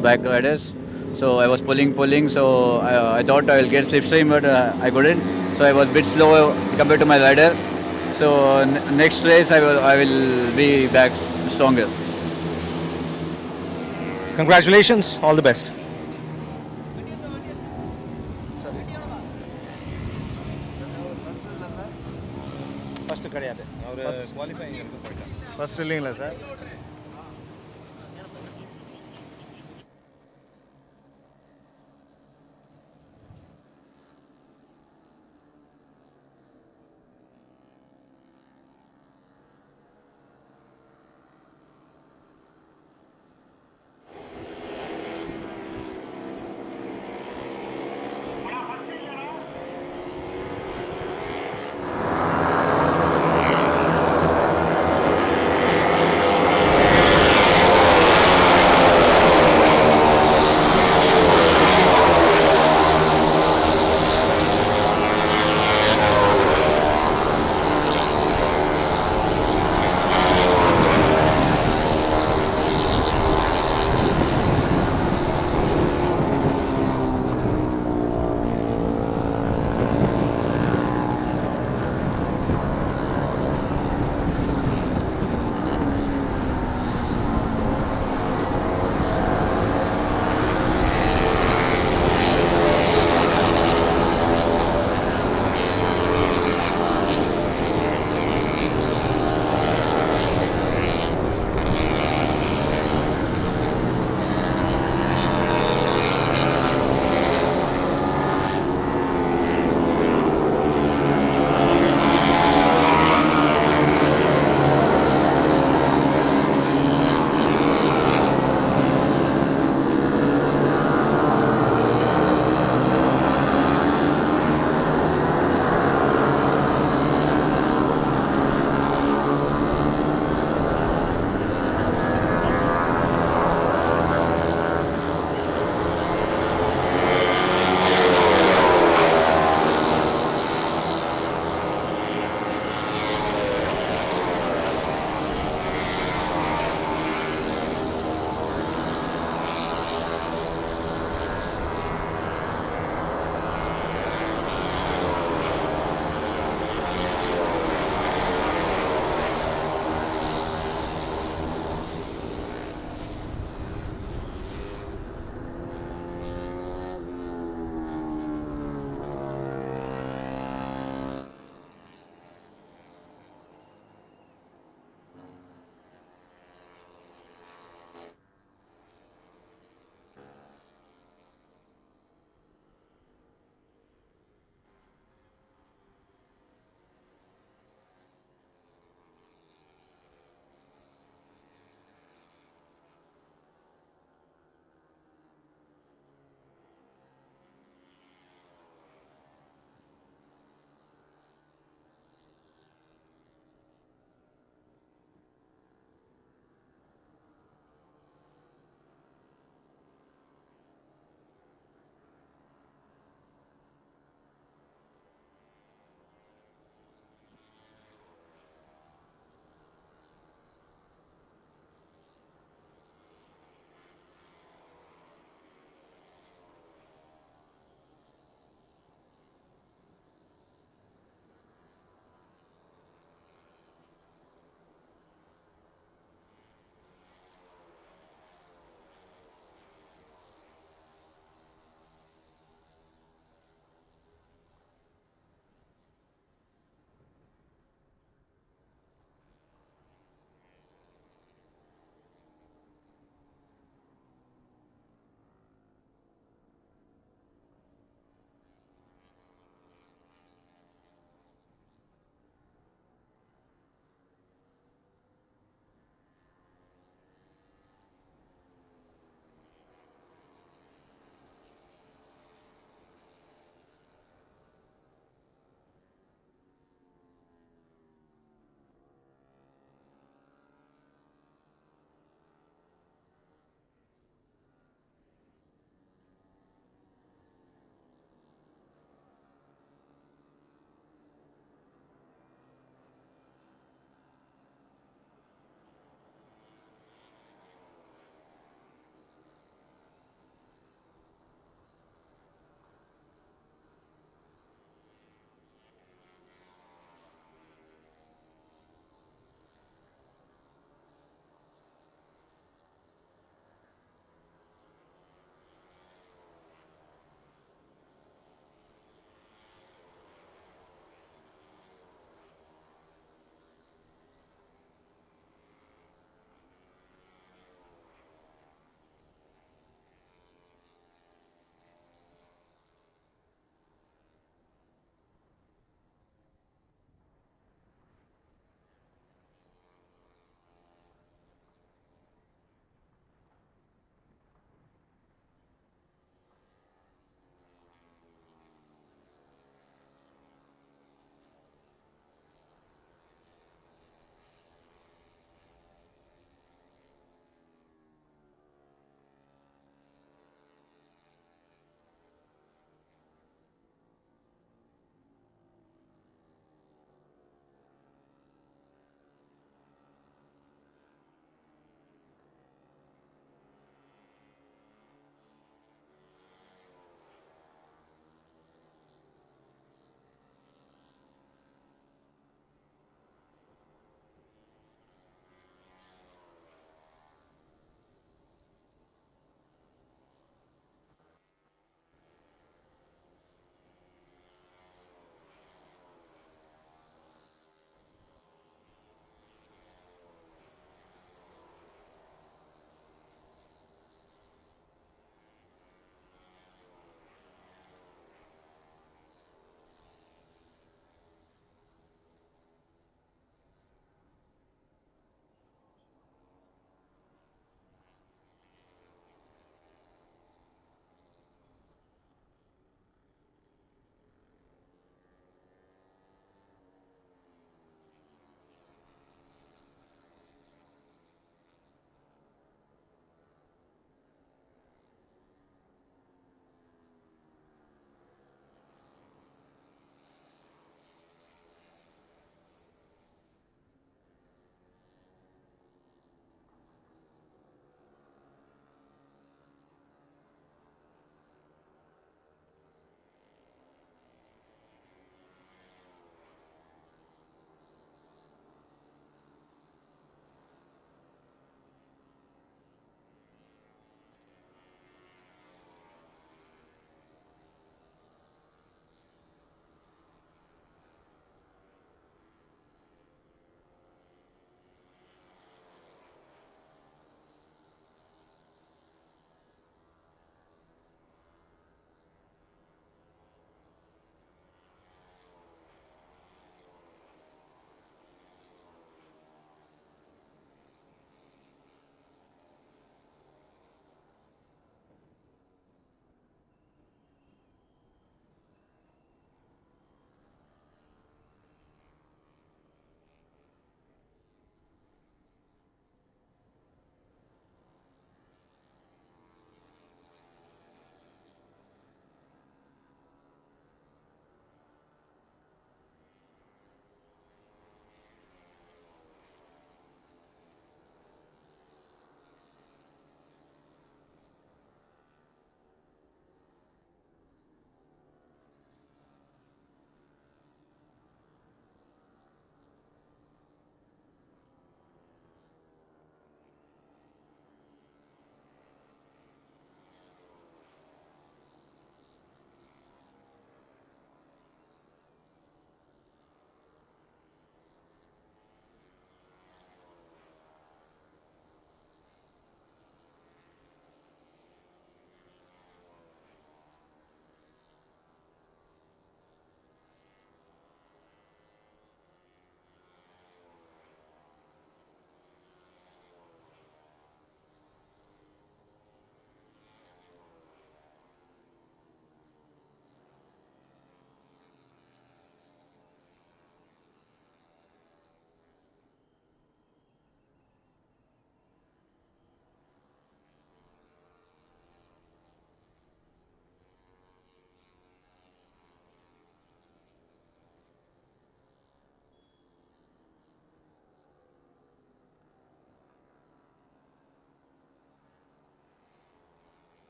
So I was pulling. So I thought I will get slipstream, but I couldn't. So I was a bit slow compared to my rider. So next race I will be back stronger. Congratulations, all the best. First கிடையாது அவர் qualifying first இல்லைங்களா sir?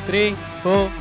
3, 4.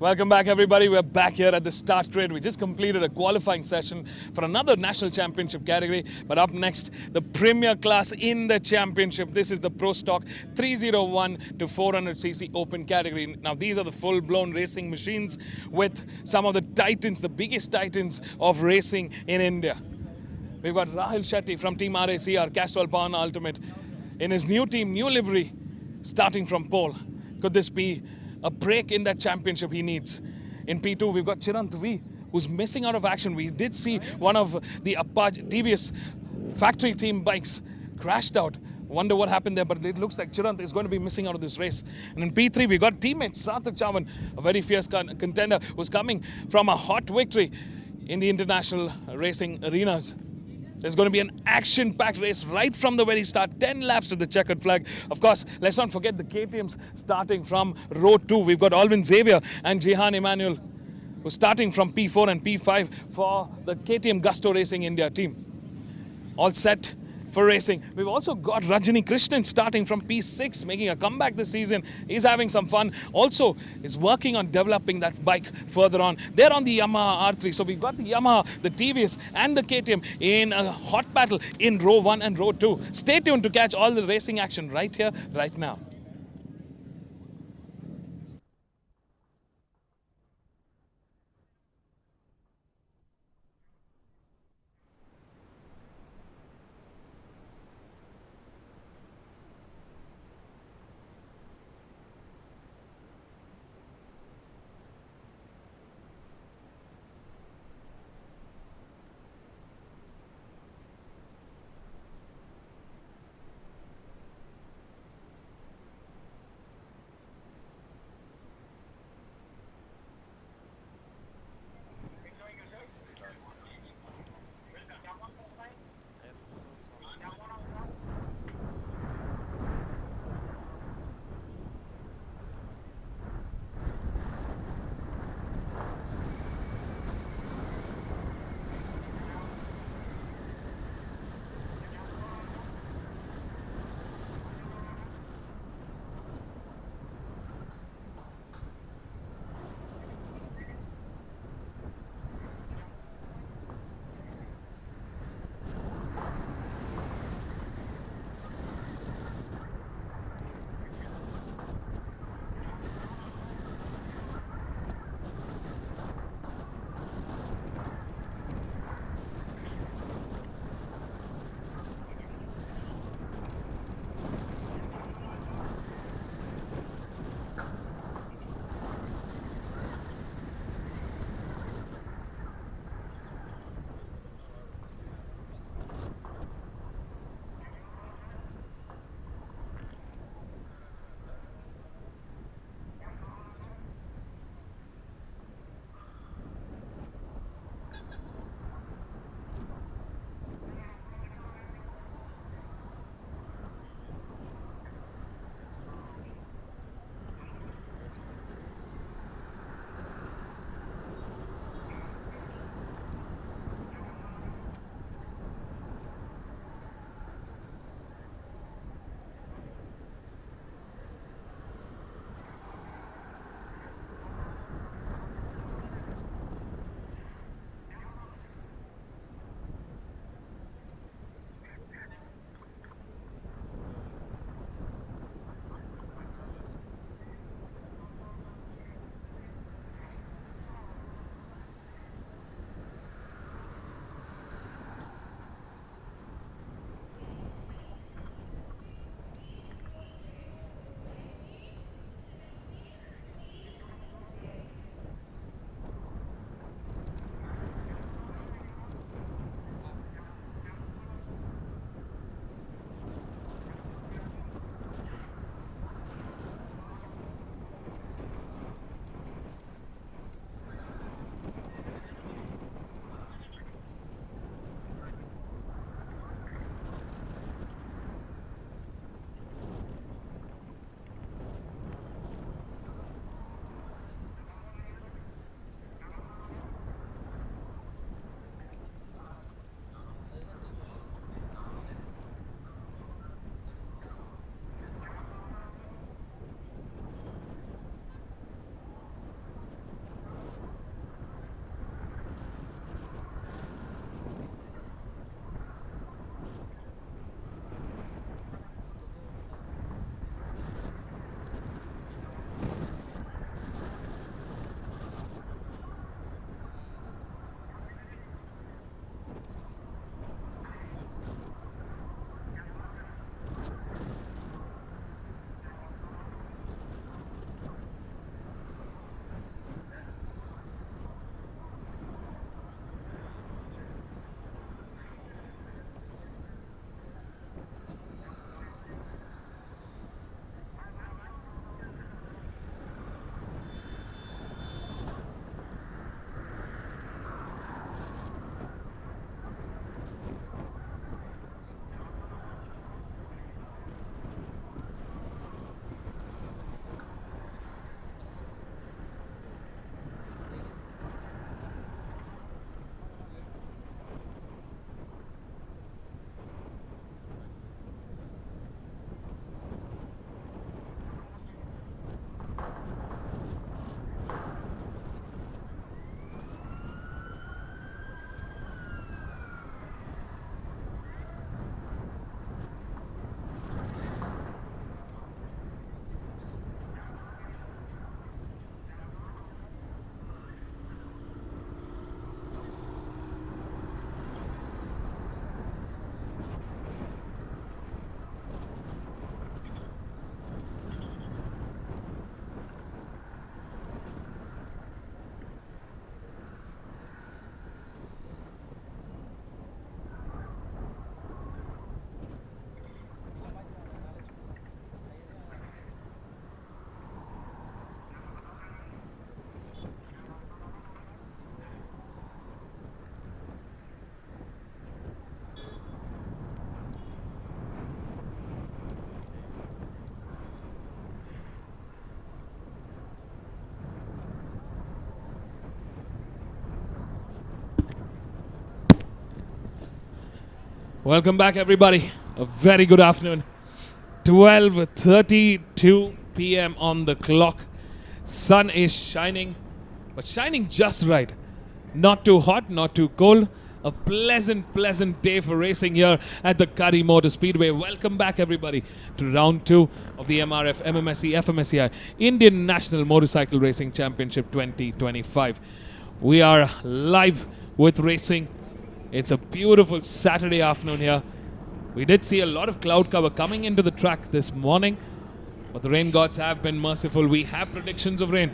Welcome back, everybody. We're back here at the start grid. We just completed a qualifying session for another national championship category. But up next, the premier class in the championship. This is the Pro Stock 301 to 400cc open category. Now, these are the full-blown racing machines with some of the titans, the biggest titans of racing in India. We've got Rahul Shetty from Team RACR, Castrol Power Ultimate, in his new team, new livery, starting from pole. Could this be a break in that championship he needs? In P2, we've got Chirant V, who's missing out of action. We did see one of the Apache TVS factory team bikes crashed out. Wonder what happened there, but it looks like Chirant is going to be missing out of this race. And in P3, we've got teammate Sarthak Chavan, a very fierce contender who's coming from a hot victory in the international racing arenas. There's going to be an action-packed race right from the very start. 10 laps to the checkered flag. Of course, let's not forget the KTMs starting from row 2. We've got Alvin Xavier and Jehan Emmanuel, who's starting from P4 and P5 for the KTM Gusto Racing India team. All set for racing. We've also got Rajani Krishnan starting from P6, making a comeback this season. He's having some fun. Also, is working on developing that bike further on. They're on the Yamaha R3. So we've got the Yamaha, the TVS and the KTM in a hot battle in row 1 and row 2. Stay tuned to catch all the racing action right here, right now. Welcome back, everybody. A very good afternoon. 12:32 p.m. on the clock. Sun is shining, but shining just right. Not too hot, not too cold. A pleasant day for racing here at the Curry Motor Speedway. Welcome back, everybody, to round 2 of the MRF MMSC fmsci Indian National Motorcycle Racing Championship 2025. We are live with racing. It's a beautiful Saturday afternoon here. We did see a lot of cloud cover coming into the track this morning, but the rain gods have been merciful. We have predictions of rain.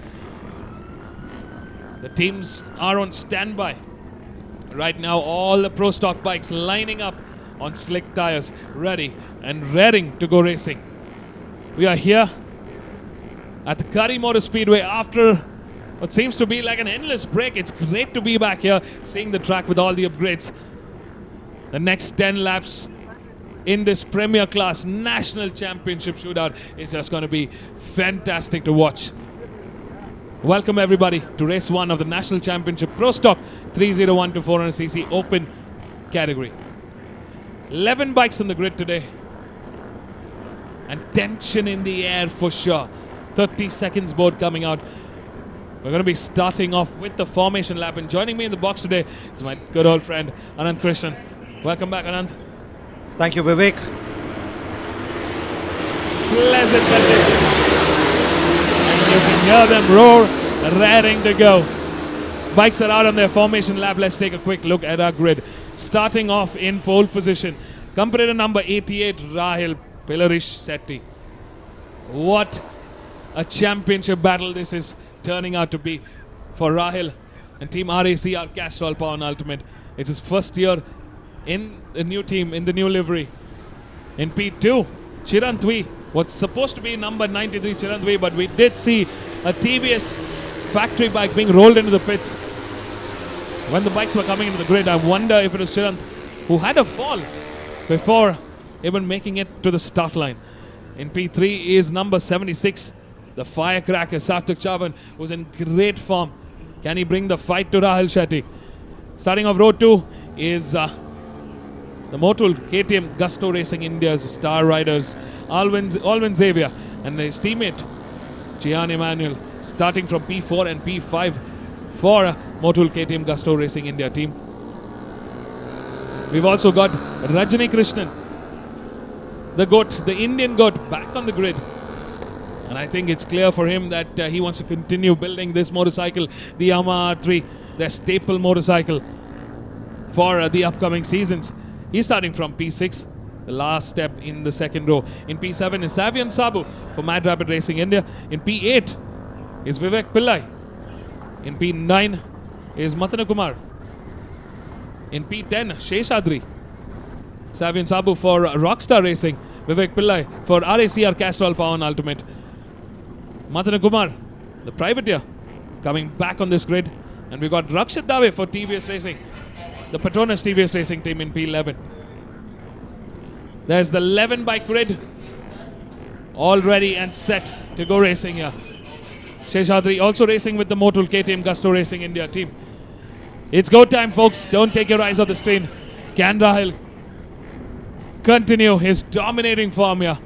The teams are on standby. Right now, all the Pro Stock bikes lining up on slick tires, ready and raring to go racing. We are here at the Curry Motor Speedway after what seems to be like an endless break. It's great to be back here, seeing the track with all the upgrades. The next 10 laps in this Premier Class National Championship shootout is just going to be fantastic to watch. Welcome everybody to race 1 of the National Championship Pro Stock 301 to 400cc open category. 11 bikes on the grid today. And tension in the air for sure. 30 seconds board coming out. We're going to be starting off with the formation lap, and joining me in the box today is my good old friend Anand Krishnan. Welcome back, Anand. Thank you, Vivek. Pleasant conditions. And you can hear them roar, raring to go. Bikes are out on their formation lap. Let's take a quick look at our grid. Starting off in pole position, competitor number 88, Rahil Pilarish Setti. What a championship battle this is turning out to be for Rahil and Team RACR Castrol Power and Ultimate. It's his first year in the new team, in the new livery. In P2, Chirantwi, what's supposed to be number 93 Chirantwi, but we did see a TVS factory bike being rolled into the pits when the bikes were coming into the grid. I wonder if it was Chirant who had a fall before even making it to the start line. In P3 is number 76, the firecracker Sarthak Chavan, who's in great form. Can he bring the fight to Rahil Shetty? Starting off row 2 is the Motul KTM Gusto Racing India's star riders Alvin Xavier and his teammate Gian Emmanuel, starting from P4 and P5 for Motul KTM Gusto Racing India team. We've also got Rajani Krishnan, the GOAT, the Indian GOAT, back on the grid. And I think it's clear for him that he wants to continue building this motorcycle, the Yamaha R3, their staple motorcycle for the upcoming seasons. He's starting from P6, the last step in the second row. In P7 is Savian Sabu for Mad Rapid Racing India. In P8 is Vivek Pillai. In P9 is Matana Kumar. In P10, Sheshadri. Savian Sabu for Rockstar Racing. Vivek Pillai for RACR Castrol Power and Ultimate. Matana Kumar, the privateer, coming back on this grid. And we've got Rakshit Dave for TVS Racing, the Petronas TVS Racing team in P11. There's the 11 bike grid, all ready and set to go racing here. Sheshadri also racing with the Motul KTM Gusto Racing India team. It's go time, folks. Don't take your eyes off the screen. Can Rahil continue his dominating form here?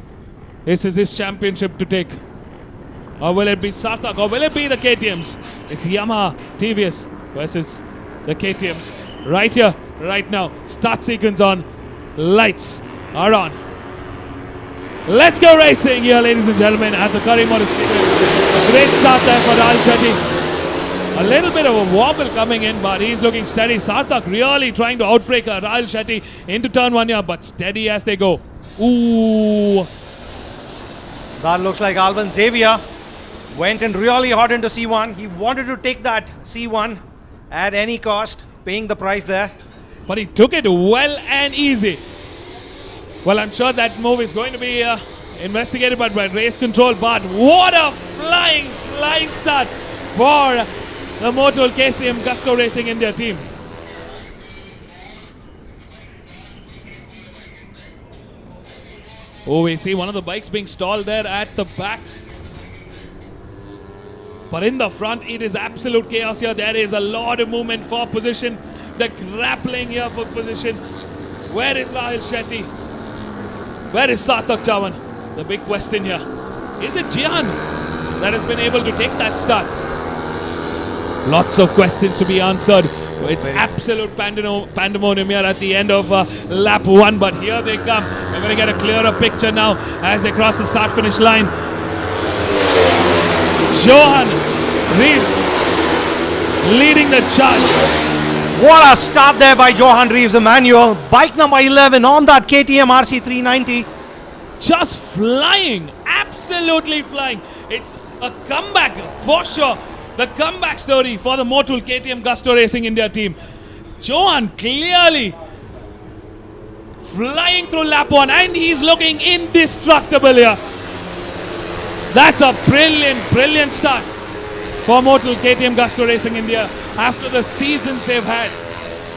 This is his championship to take. Or will it be Sarthak, or will it be the KTMs? It's Yamaha TVS versus the KTMs. Right here, right now. Start sequence on. Lights are on. Let's go racing here, ladies and gentlemen, at the Curry Motor Speedway. A great start there for Rahil Shetty. A little bit of a wobble coming in, but he's looking steady. Sarthak really trying to outbreak Rahil Shetty into turn 1 here, but steady as they go. Ooh. That looks like Alvin Xavier went in really hard into C1. He wanted to take that C1 at any cost, paying the price there. But he took it well and easy. Well, I'm sure that move is going to be investigated by race control, but what a flying start for the Motul KTM Gusto Racing India team. Oh, we see one of the bikes being stalled there at the back. But in the front, it is absolute chaos here. There is a lot of movement for position. The grappling here for position. Where is Rahul Shetty? Where is Sarthak Chavan? The big question here. Is it Jian that has been able to take that start? Lots of questions to be answered. It's absolute pandemonium here at the end of lap 1, but here they come. We're going to get a clearer picture now as they cross the start-finish line. Johan Reeves leading the charge. What a start there by Johan Reeves, Emmanuel. Bike number 11 on that KTM RC 390. Just flying, absolutely flying. It's a comeback for sure. The comeback story for the Motul KTM Gusto Racing India team. Johan clearly flying through lap 1 and he's looking indestructible here. That's a brilliant start for Motul KTM Gusto Racing India after the seasons they've had.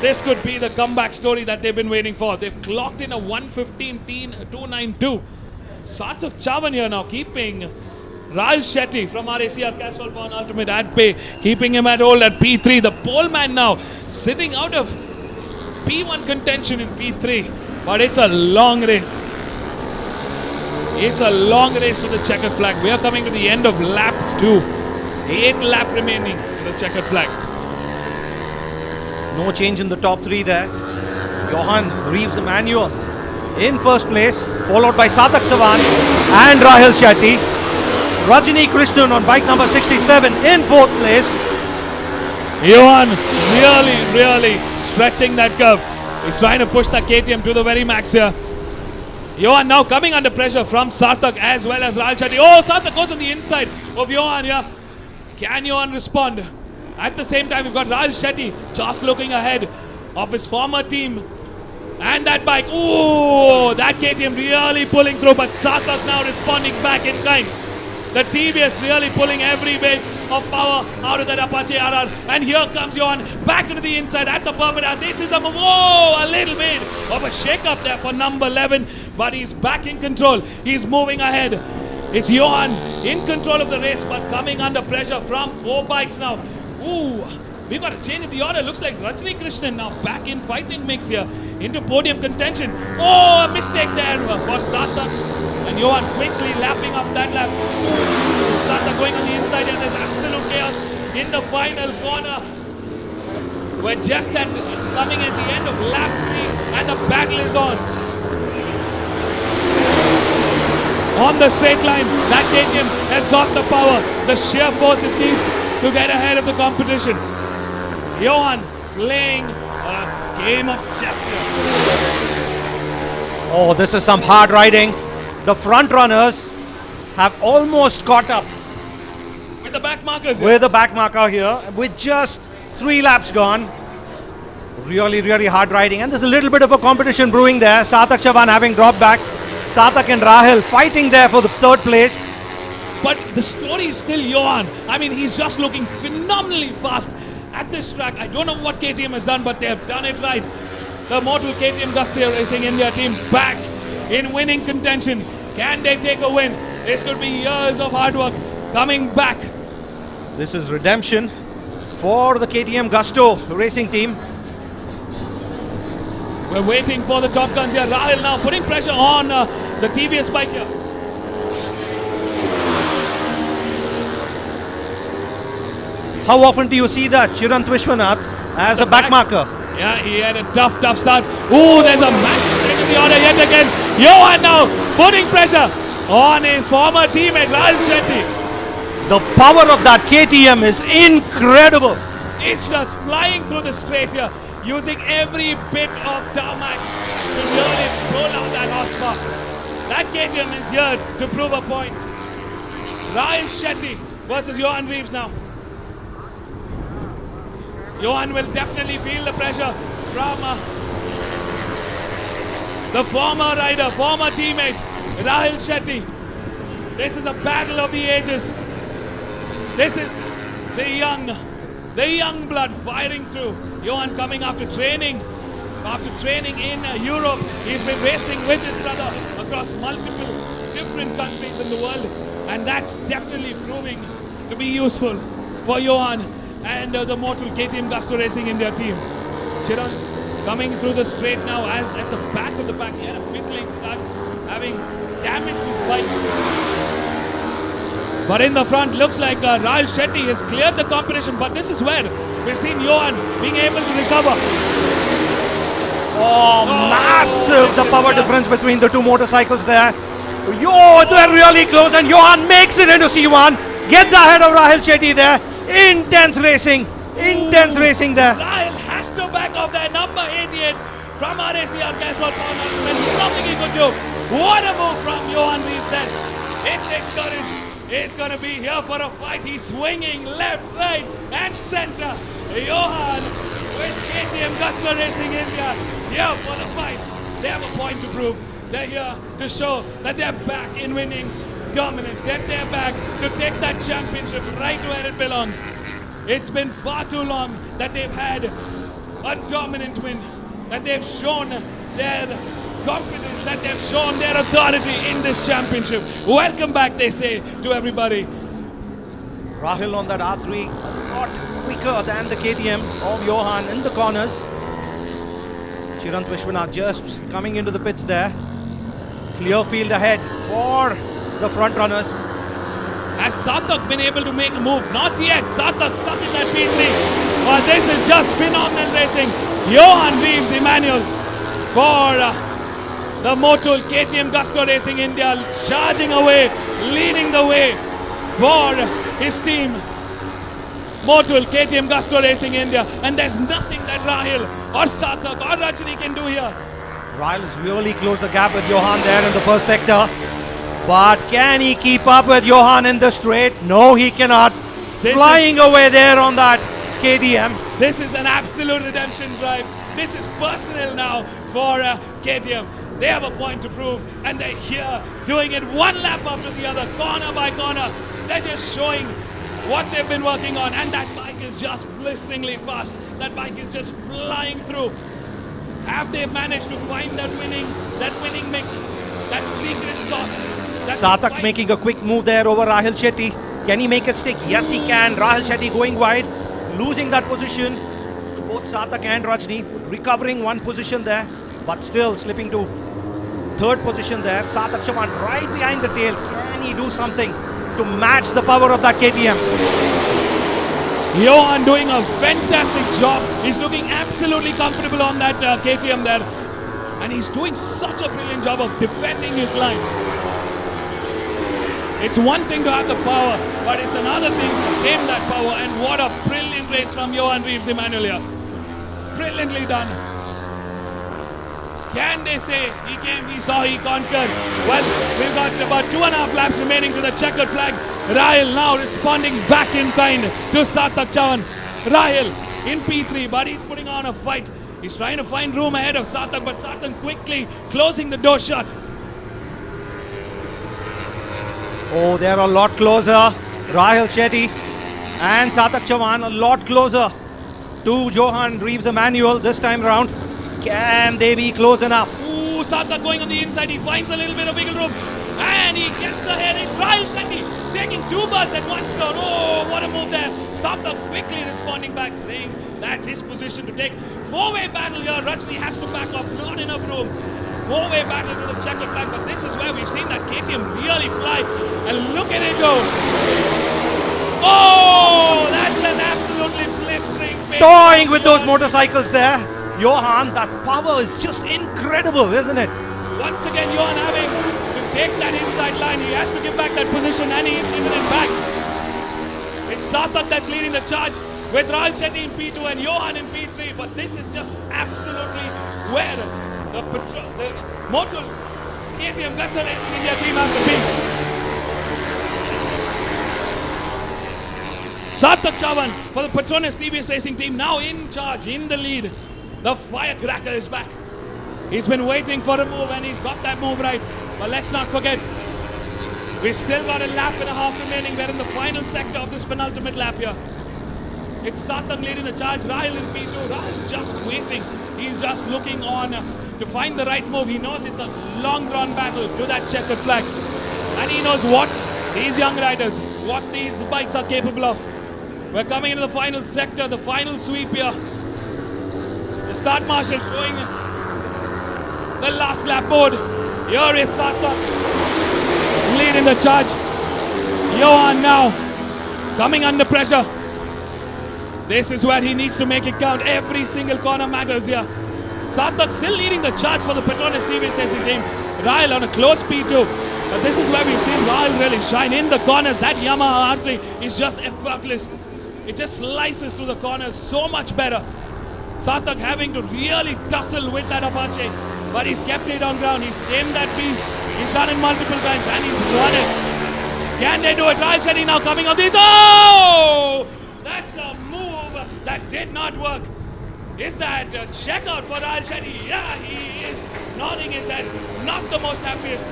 This could be the comeback story that they've been waiting for. They've clocked in a 1:15.292. Sarthak Chavan here now keeping Rahul Shetty from RACR Castrol Power Ultimate at bay, keeping him at hold at P3. The pole man now sitting out of P1 contention in P3. But it's a long race. It's a long race to the checkered flag. We are coming to the end of lap 2. 8 lap remaining to the checkered flag. No change in the top 3 there. Johan Reeves Emmanuel in first place, followed by Sarthak Chavan and Rahul Shetty. Rajini Krishnan on bike number 67 in 4th place. Johan really stretching that curve. He's trying to push the KTM to the very max here. Johan now coming under pressure from Sarthak as well as Rahul Shetty. Oh, Sarthak goes on the inside of Johan here. Can Johan respond? At the same time, we've got Rahul Shetty just looking ahead of his former team. And that bike, ooh, that KTM really pulling through, but Sarthak now responding back in kind. The TVS really pulling every bit of power out of that Apache RR. And here comes Johan back into the inside at the perimeter. This is a little bit of a shake-up there for number 11. But he's back in control. He's moving ahead. It's Johan in control of the race, but coming under pressure from 4 bikes now. Ooh, we've got a change in the order. Looks like Rajini Krishnan now back in fighting mix here into podium contention. Oh, a mistake there for Sarthak. And Johan quickly lapping up that lap. Sarthak going on the inside and there's absolute chaos in the final corner. We're just coming at the end of lap 3 and the battle is on. On the straight line, that KTM has got the power, the sheer force it needs to get ahead of the competition. Johan playing a game of chess here. Oh, this is some hard riding. The front runners have almost caught up with the back markers here. With the back marker here, with just 3 laps gone. Really hard riding, and there's a little bit of a competition brewing there. Sarthak Chavan having dropped back. Sarthak and Rahul fighting there for the 3rd place. But the story is still Johan. I mean, he's just looking phenomenally fast at this track. I don't know what KTM has done, but they have done it right. The Motul KTM Gusto Racing India team back in winning contention. Can they take a win? This could be years of hard work coming back. This is redemption for the KTM Gusto Racing team. We're waiting for the top guns here. Rahul now putting pressure on the TVS bike here. How often do you see that Chirant Vishwanath as a back marker? Yeah, he had a tough start. Ooh, there's a massive break in the order yet again. Johan now putting pressure on his former teammate Rahul Shetty. The power of that KTM is incredible. It's just flying through the straight here, using every bit of tarmac to really roll out that horsepower. That KTM is here to prove a point. Rahul Shetty versus Johan Reeves now. Johan will definitely feel the pressure from the former rider, former teammate, Rahul Shetty. This is a battle of the ages. This is the young blood firing through. Johan coming after training in Europe. He's been racing with his brother across multiple different countries in the world, and that's definitely proving to be useful for Johan and the Motul KTM Gusto Racing India team. Chirant, coming through the straight now as at the back of the pack. He had a middling start, having damaged his bike. But in the front, looks like Rahul Shetty has cleared the competition. But this is where we've seen Johan being able to recover. Oh, massive the power difference between the two motorcycles there. They're really close, and Johan makes it into C1, gets ahead of Rahul Shetty there. Intense racing there. Rahul has to back off there. Number 88 from RACR Casual Power Management. Nothing he could do. What a move from Johan Reeves then. It takes courage. It's going to be here for a fight. He's swinging left, right, and center. Johan with KTM Gusto Racing India here for the fight. They have a point to prove. They're here to show that they're back in winning dominance. That they're back to take that championship right where it belongs. It's been far too long that they've had a dominant win, that they've shown their confidence, that they've shown their authority in this championship. Welcome back, they say to everybody. Rahul on that R3, a lot quicker than the KTM of Johan in the corners. Chirant Vishwanath just coming into the pits there. Clear field ahead for the front runners. Has Sarthak been able to make a move? Not yet. Sarthak stuck in that P3. But this is just phenomenal racing. Johan Reeves Emmanuel for the Motul KTM Gusto Racing India, charging away, leading the way for his team. Motul KTM Gusto Racing India. And there's nothing that Rahul or Sarthak or Rajni can do here. Rahul has really closed the gap with Johan there in the first sector. But can he keep up with Johan in the straight? No, he cannot. Flying away there on that KTM. This is an absolute redemption drive. This is personal now for KTM. They have a point to prove, and they're here doing it one lap after the other, corner by corner. They're just showing what they've been working on, and that bike is just blisteringly fast. That bike is just flying through. Have they managed to find that winning mix, that secret sauce? Sarthak making a quick move there over Rahul Shetty. Can he make it stick? Yes, he can. Rahul Shetty going wide, losing that position. Both Sarthak and Rajni recovering one position there, but still slipping to third position there. Sarthak Chavan right behind the tail. Can he do something to match the power of that KTM? Johan doing a fantastic job. He's looking absolutely comfortable on that KTM there. And he's doing such a brilliant job of defending his line. It's one thing to have the power, but it's another thing to gain that power. And what a brilliant race from Johan Reeves Emmanuel here. Brilliantly done. Can they say he saw he conquered? Well, we've got about 2.5 laps remaining to the checkered flag. Rahul now responding back in kind to Sarthak Chavan. Rahul in P3, but he's putting on a fight. He's trying to find room ahead of Sarthak, but Sarthak quickly closing the door shut. Oh, they're a lot closer. Rahul Shetty and Sarthak Chavan a lot closer to Johan Reeves Emmanuel this time round. Can they be close enough? Ooh, Sarthak going on the inside. He finds a little bit of wiggle room. And he gets ahead. It's Rahul Shetty taking two birds at one stone. Oh, what a move there. Sarthak quickly responding back, saying that's his position to take. Four-way battle here. Rajni has to back off. Not enough room. Four-way battle to the checkered flag. But this is where we've seen that KTM really fly. And look at it go. Oh, that's an absolutely blistering pace. Toying with those motorcycles there. Johan, that power is just incredible, isn't it? Once again, Johan having to take that inside line. He has to give back that position, and he's given it back. It's Sarthak that's leading the charge with Rahul Shetty in P2 and Johan in P3. But this is just absolutely where the Motul KTM Gusto Racing India team has to be. Sarthak Chavan for the Petronas TVS Racing team now in charge, in the lead. The firecracker is back. He's been waiting for a move, and he's got that move right. But let's not forget, we still got a lap and a half remaining. We're in the final sector of this penultimate lap here. It's Sarthak leading the charge. Rahul in P2. Rahul's just waiting. He's just looking on to find the right move. He knows it's a long-drawn battle to that checkered flag. And he knows what these young riders, what these bikes are capable of. We're coming into the final sector, the final sweep here. The start marshal showing the last lap mode. Here is Sarthak leading the charge. Johan now coming under pressure. This is where he needs to make it count. Every single corner matters here. Sarthak still leading the charge for the Petronas Novice racing team. Rahul on a close P2. But this is where we've seen Rahul really shine in the corners. That Yamaha R3 is just effortless. It just slices through the corners so much better. Sarthak having to really tussle with that Apache. But he's kept it on ground. He's tamed that beast. He's done it multiple times and he's won it. Can they do it? Rahul Shetty now coming on this. Oh! That's a move that did not work. Is that a checkout for Rahul Shetty? Yeah, he is nodding his head. Not the most happiest.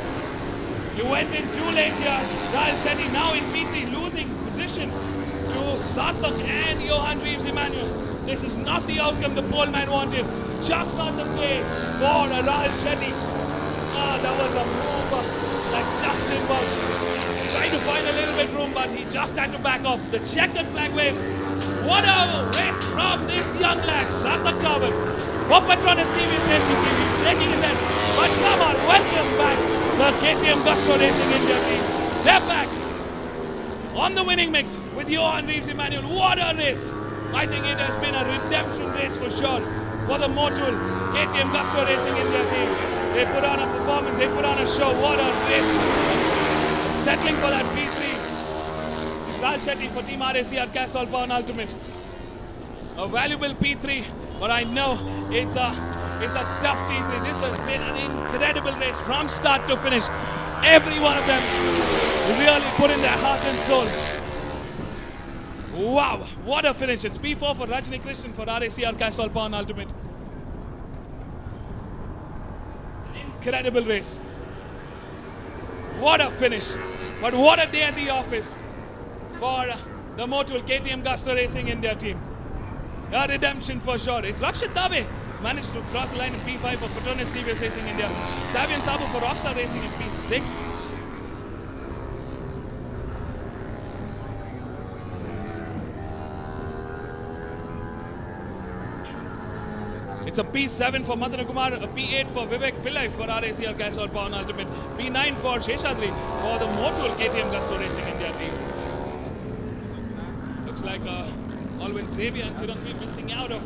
He went in too late here. Rahul Shetty now in P3 losing position to Sarthak and Johan Reeves Emmanuel. This is not the outcome the pole man wanted. Just not the play for Rahul Shetty. That was a move that just didn't work. Trying to find a little bit room, but he just had to back off. The checkered flag waves. What a race from this young lad, Sarthak Chawal. For Petronas Novice racing team, he's shaking his head. But come on, welcome back the KTM Gusto Racing India team. They're back on the winning mix with Johan Reeves Emmanuel. What a race! I think it has been a redemption race for sure for the Motul KTM Gusto Racing India team. They put on a performance, they put on a show. What a race! Settling for that P3. Rahul Shetty for Team RACR Castrol Power Ultimate. A valuable P3, but I know it's a tough P3. This has been an incredible race from start to finish. Every one of them really put in their heart and soul. Wow, what a finish. It's P4 for Rajni Krishnan for RACR Castrol Power Ultimate. Incredible race. What a finish. But what a day at the office for the Motul KTM Gusto Racing India team. A redemption for sure. It's Rakshit Dave managed to cross the line in P5 for Petronas Novice Racing India. Savian Sabu for Rockstar Racing in P6. It's a P7 for Madan Kumar, a P8 for Vivek Pillai for RACR Castrol Power Ultimate, P9 for Sheshadri for the Motul KTM Gusto Racing India team. Looks like Alwyn Xavier and Chirangvi missing out of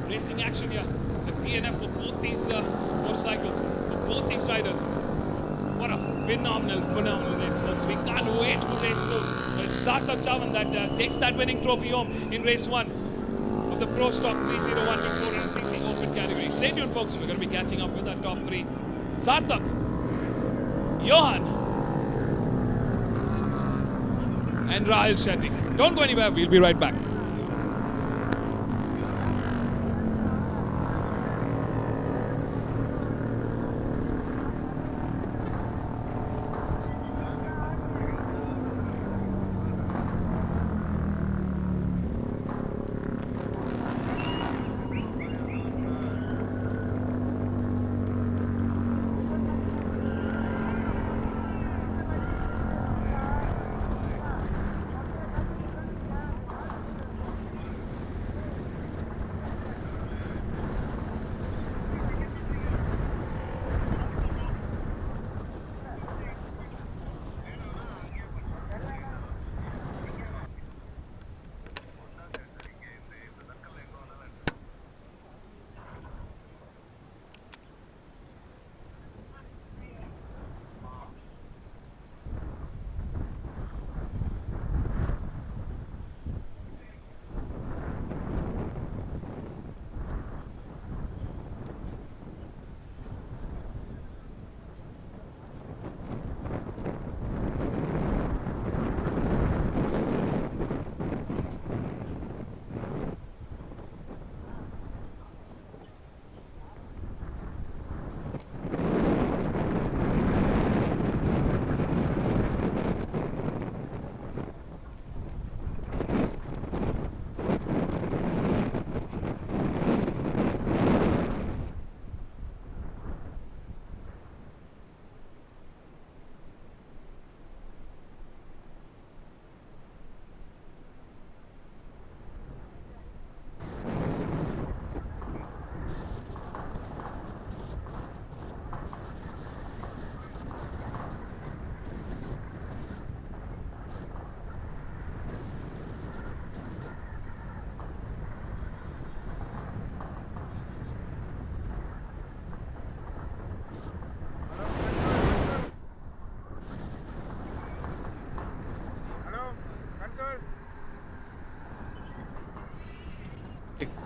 racing action here. It's a DNF for both these motorcycles, for both these riders. What a phenomenal race, folks. We can't wait for race 2. It's Sarthak Chawal that takes that winning trophy home in race 1 of the Pro Stock 301 400cc open category. Stay tuned, folks. We're going to be catching up with our top 3. Sarthak, Johan, and Rahul Shetty. Don't go anywhere. We'll be right back.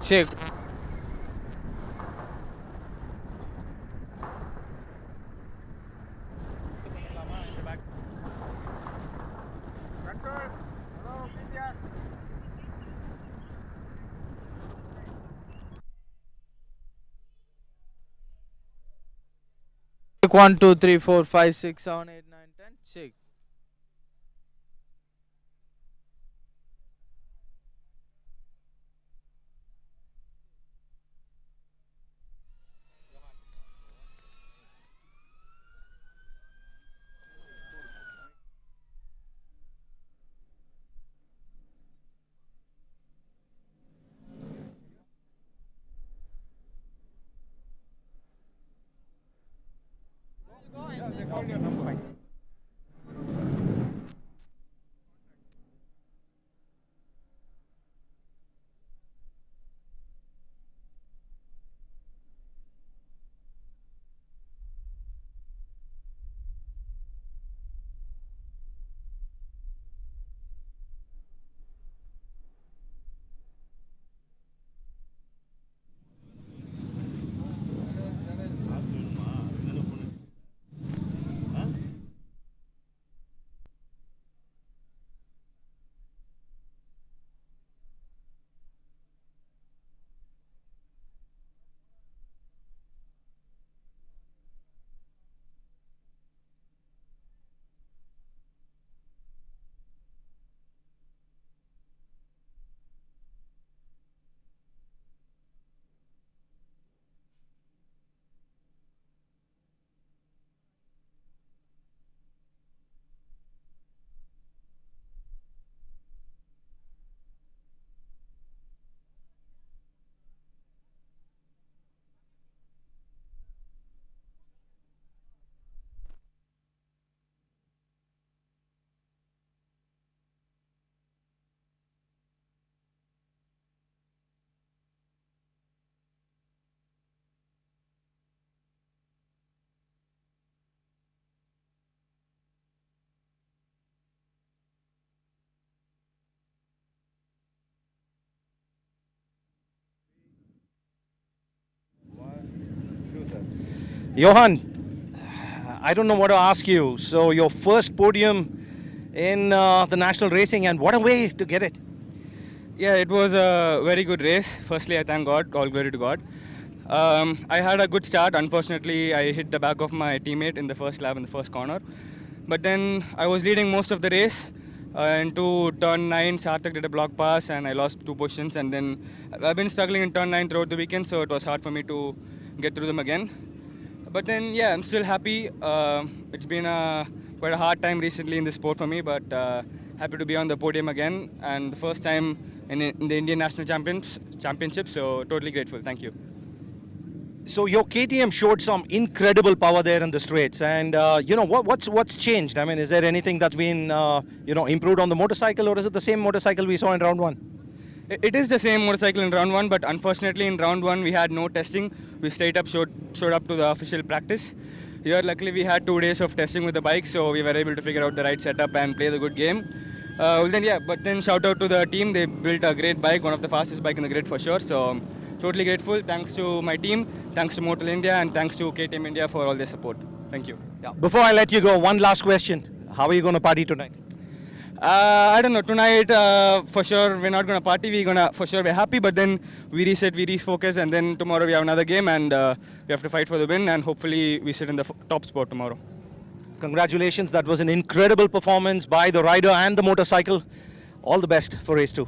Check. Control. Hello, PCR. Check 1, 2, 3, 4, 5, 6, 7, 8, 9, 10. Check. Johan, I don't know what to ask you. So your first podium in the national racing, and what a way to get it. Yeah, it was a very good race. Firstly, I thank God, all glory to God. I had a good start. Unfortunately, I hit the back of my teammate in the first lap in the first corner. But then I was leading most of the race. Into turn 9, Sarthak did a block pass and I lost 2 positions. And then I've been struggling in turn 9 throughout the weekend, so it was hard for me to get through them again. But then, yeah, I'm still happy. It's been quite a hard time recently in the sport for me, but happy to be on the podium again. And the first time in the Indian National Championship, so totally grateful. Thank you. So your KTM showed some incredible power there in the straights, and what's changed? I mean, is there anything that's been improved on the motorcycle, or is it the same motorcycle we saw in round 1? It is the same motorcycle in round 1, but unfortunately in round 1 we had no testing. We straight up showed up to the official practice. Here luckily we had 2 days of testing with the bike, so we were able to figure out the right setup and play the good game. But then shout out to the team. They built a great bike, one of the fastest bike in the grid for sure. So totally grateful. Thanks to my team, thanks to Motul India, and thanks to KTM India for all their support. Thank you. Yeah. Before I let you go, one last question. How are you going to party tonight? I don't know. Tonight, for sure, we're not going to party. We're going to, for sure, we're happy. But then we reset, we refocus, and then tomorrow we have another game, and we have to fight for the win. And hopefully, we sit in the top spot tomorrow. Congratulations. That was an incredible performance by the rider and the motorcycle. All the best for race 2.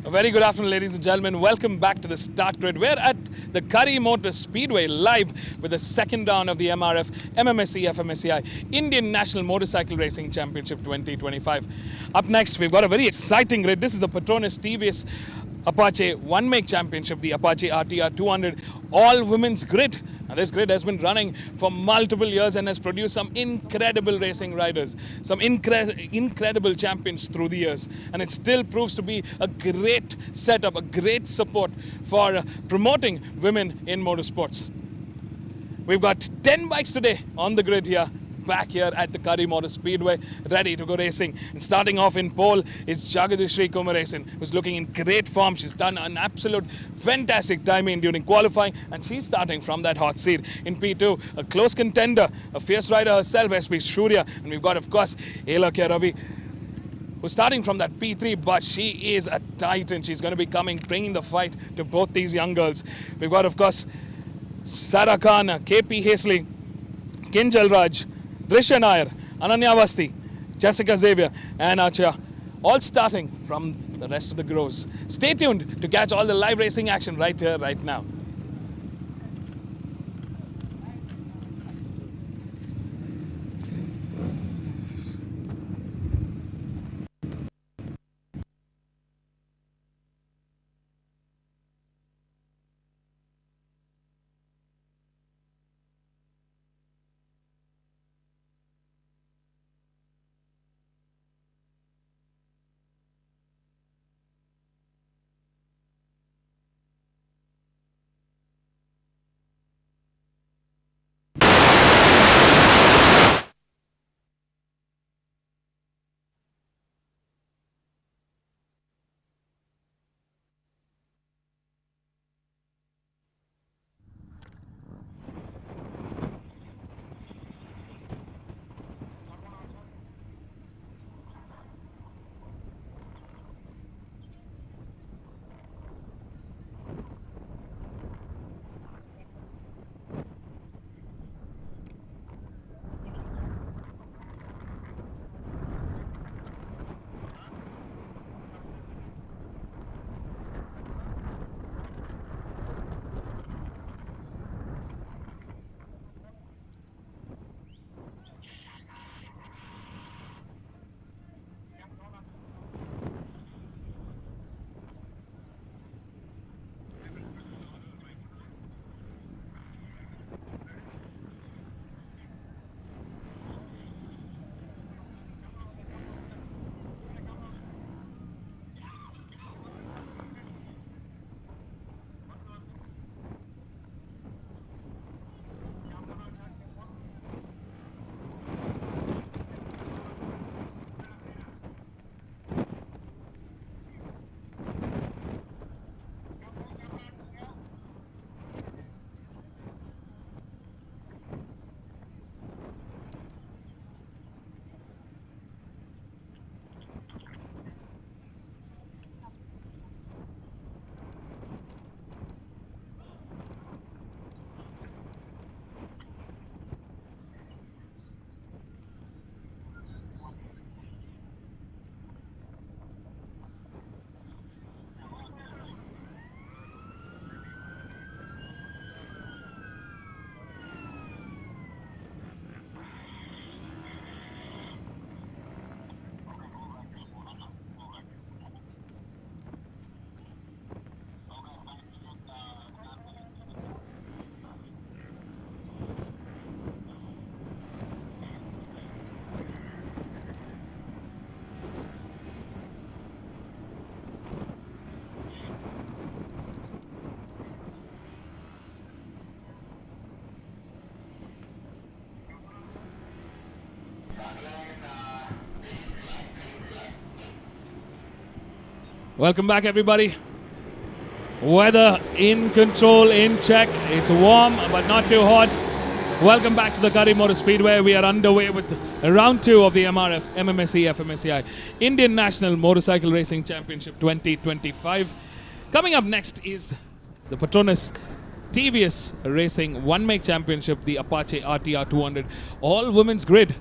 A very good afternoon, ladies and gentlemen. Welcome back to the start grid. We're at the Curry Motor Speedway live with the second round of the MRF MMSC fmsci Indian National Motorcycle Racing Championship 2025. Up next, we've got a very exciting grid. This is the Patronus TVS Apache one-make championship, the Apache RR 200 all-women's grid. Now, this grid has been running for multiple years and has produced some incredible racing riders, some incredible champions through the years. And it still proves to be a great setup, a great support for promoting women in motorsports. We've got 10 bikes today on the grid here, back here at the Curry Motor Speedway, ready to go racing. And starting off in pole is Jagadishri Kumaresan, who's looking in great form. She's done an absolute fantastic timing during qualifying, and she's starting from that hot seat. In P2, a close contender, a fierce rider herself, SP Shurya. And we've got, of course, Elakya Ravi, who's starting from that P3, but she is a titan. She's going to be bringing the fight to both these young girls. We've got, of course, Sarah Khan, KP Hasley, Kinjal Raj, Drisha Nair, Ananya Avasti, Jessica Xavier, and Archa, all starting from the rest of the grows. Stay tuned to catch all the live racing action right here, right now. Welcome back, everybody. Weather in control, in check. It's warm, but not too hot. Welcome back to the Curry Motor Speedway. We are underway with round 2 of the MRF MMSC fmsci Indian National Motorcycle Racing Championship 2025. Coming up next is the Patronus TVS Racing one-make championship, the Apache RR 200 all-women's grid.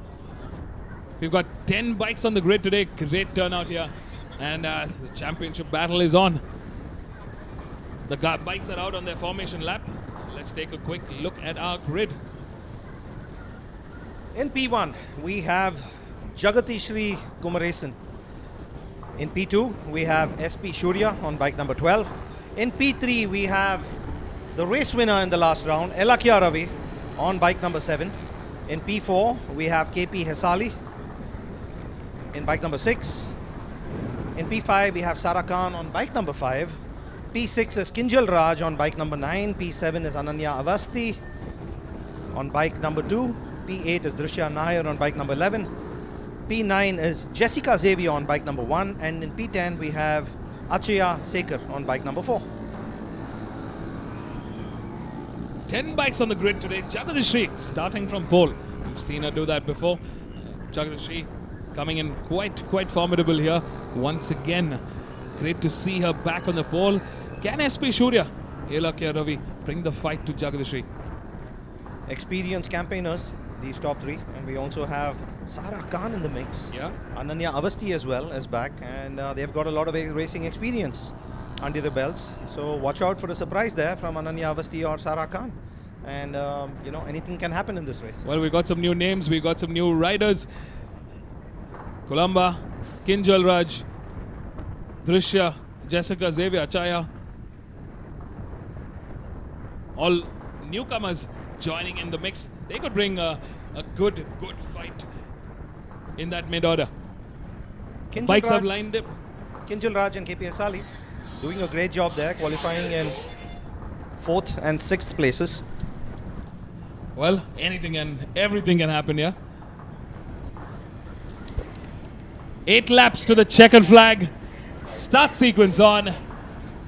We've got 10 bikes on the grid today. Great turnout here. And the championship battle is on. The bikes are out on their formation lap. Let's take a quick look at our grid. In P1, we have Jagatishri Kumaresan. In P2, we have SP Shurya on bike number 12. In P3, we have the race winner in the last round, Elakya Ravi, on bike number 7. In P4, we have KP Hesali in bike number 6. In P5, we have Sara Khan on bike number 5. P6 is Kinjal Raj on bike number 9. P7 is Ananya Avasti on bike number 2. P8 is Drishya Nair on bike number 11. P9 is Jessica Xavier on bike number 1. And in P10, we have Achaya Sekar on bike number 4. 10 bikes on the grid today. Jagatishri starting from pole. We've seen her do that before. Jagatishri coming in quite formidable here once again. Great to see her back on the pole. Can SP Shurya, Elakya Ravi bring the fight to Jagatishri? Experienced campaigners, these top 3. And we also have Sara Khan in the mix. Yeah. Ananya Avasti as well is back. And they've got a lot of racing experience under the belts. So watch out for a surprise there from Ananya Avasti or Sara Khan. And, you know, anything can happen in this race. Well, we got some new names. We got some new riders. Columba, Kinjal Raj, Drishya, Jessica Xavier, Achaya. All newcomers joining in the mix. They could bring a good fight in that mid-order. Bikes have lined up. Kinjal Raj and KP Hesali doing a great job there, qualifying in 4th and 6th places. Well, anything and everything can happen here. 8 laps to the checkered flag. Start sequence on.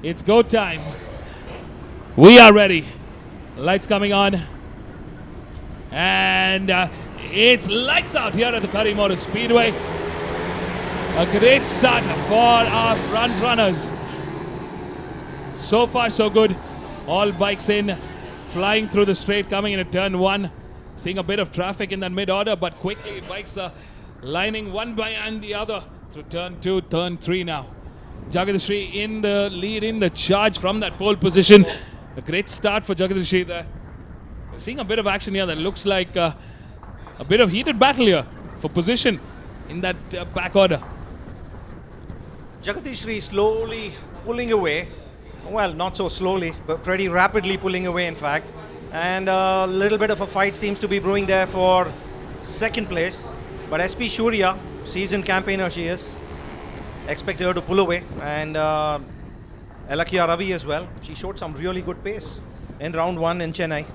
It's go time. We are ready. Lights coming on. And it's lights out here at the Curry Motor Speedway. A great start for our front runners. So far so good. All bikes in, flying through the straight, coming into turn 1. Seeing a bit of traffic in that mid-order, but quickly bikes are lining one behind the other through turn 2, turn 3 now. Jagatishri in the lead, in the charge from that pole position. A great start for Jagatishri there. We're seeing a bit of action here that looks like a bit of heated battle here for position in that back order. Jagatishri slowly pulling away. Well, not so slowly, but pretty rapidly pulling away, in fact. And a little bit of a fight seems to be brewing there for 2nd place. But SP Shurya, seasoned campaigner she is, expect her to pull away. And Elakya Ravi as well. She showed some really good pace in round 1 in Chennai.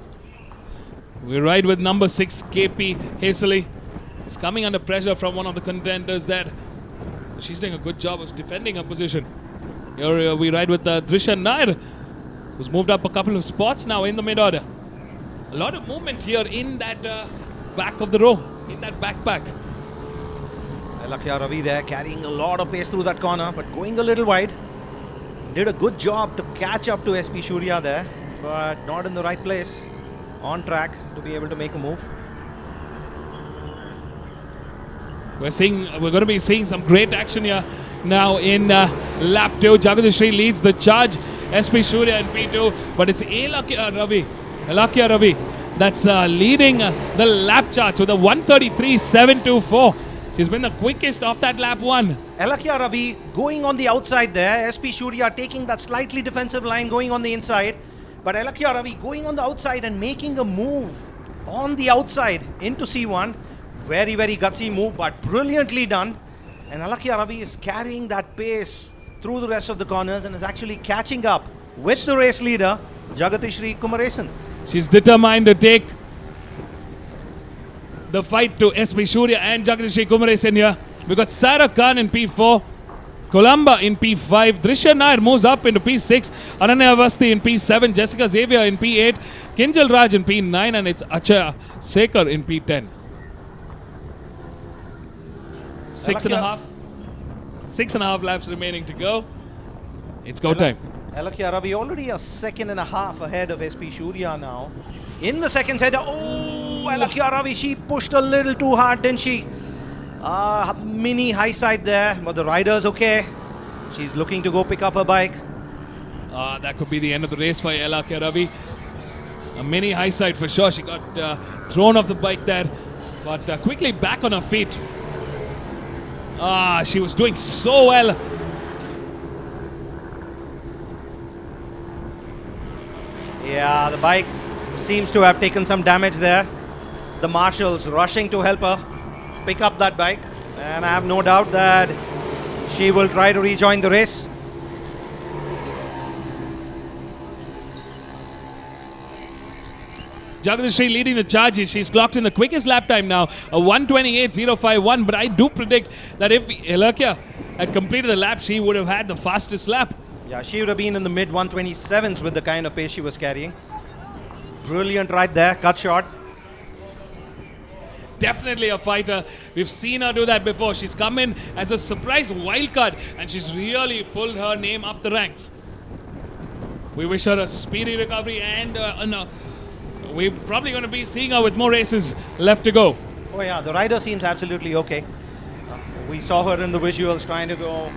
We ride with number 6, KP Hesali. It's coming under pressure from one of the contenders there. She's doing a good job of defending her position. Here we ride with Drishya Nair, who's moved up a couple of spots now in the mid-order. A lot of movement here in that back of the row, in that backpack. Elakya Ravi there carrying a lot of pace through that corner, but going a little wide. Did a good job to catch up to SP Shurya there, but not in the right place on track to be able to make a move. We're going to be seeing some great action here now in lap 2. Jagatishri leads the charge. SP Shurya in P2, but it's Elakya Ravi that's leading the lap charge with a 133.724. She's been the quickest off that lap 1. Elakya Ravi going on the outside there. SP Shurya taking that slightly defensive line, going on the inside. But Elakya Ravi going on the outside and making a move on the outside into C1. Very, very gutsy move, but brilliantly done. And Elakya Ravi is carrying that pace through the rest of the corners and is actually catching up with the race leader, Jagatishri Kumaresan. She's determined to take the fight to SP Shurya and Jagatishri Kumaresan here. We got Sara Khan in P4, Columba in P5, Drishya Nair moves up into P6, Ananya Avasti in P7, Jessica Xavier in P8, Kinjal Raj in P9, and it's Achaya Sekar in P10. 6.5 laps remaining to go. It's go time. Elakya Ravi already a 1.5 seconds ahead of SP Shurya now. In the second set, Elakya Ravi, she pushed a little too hard, didn't she? Mini high side there, but the rider's okay. She's looking to go pick up her bike. That could be the end of the race for Alakya Ravi. A mini high side for sure. She got thrown off the bike there, but quickly back on her feet. She was doing so well. Yeah, the bike seems to have taken some damage there. The marshals rushing to help her pick up that bike, and I have no doubt that she will try to rejoin the race. Jagadishri leading the charge. She's clocked in the quickest lap time now, a 1:28.051. But I do predict that if Alakya had completed the lap, she would have had the fastest lap. Yeah, she would have been in the mid 127s with the kind of pace she was carrying. Brilliant right there, cut short. Definitely a fighter. We've seen her do that before. She's come in as a surprise wildcard, and she's really pulled her name up the ranks. We wish her a speedy recovery, and we're probably going to be seeing her with more races left to go. Oh yeah, the rider seems absolutely okay. We saw her in the visuals trying to go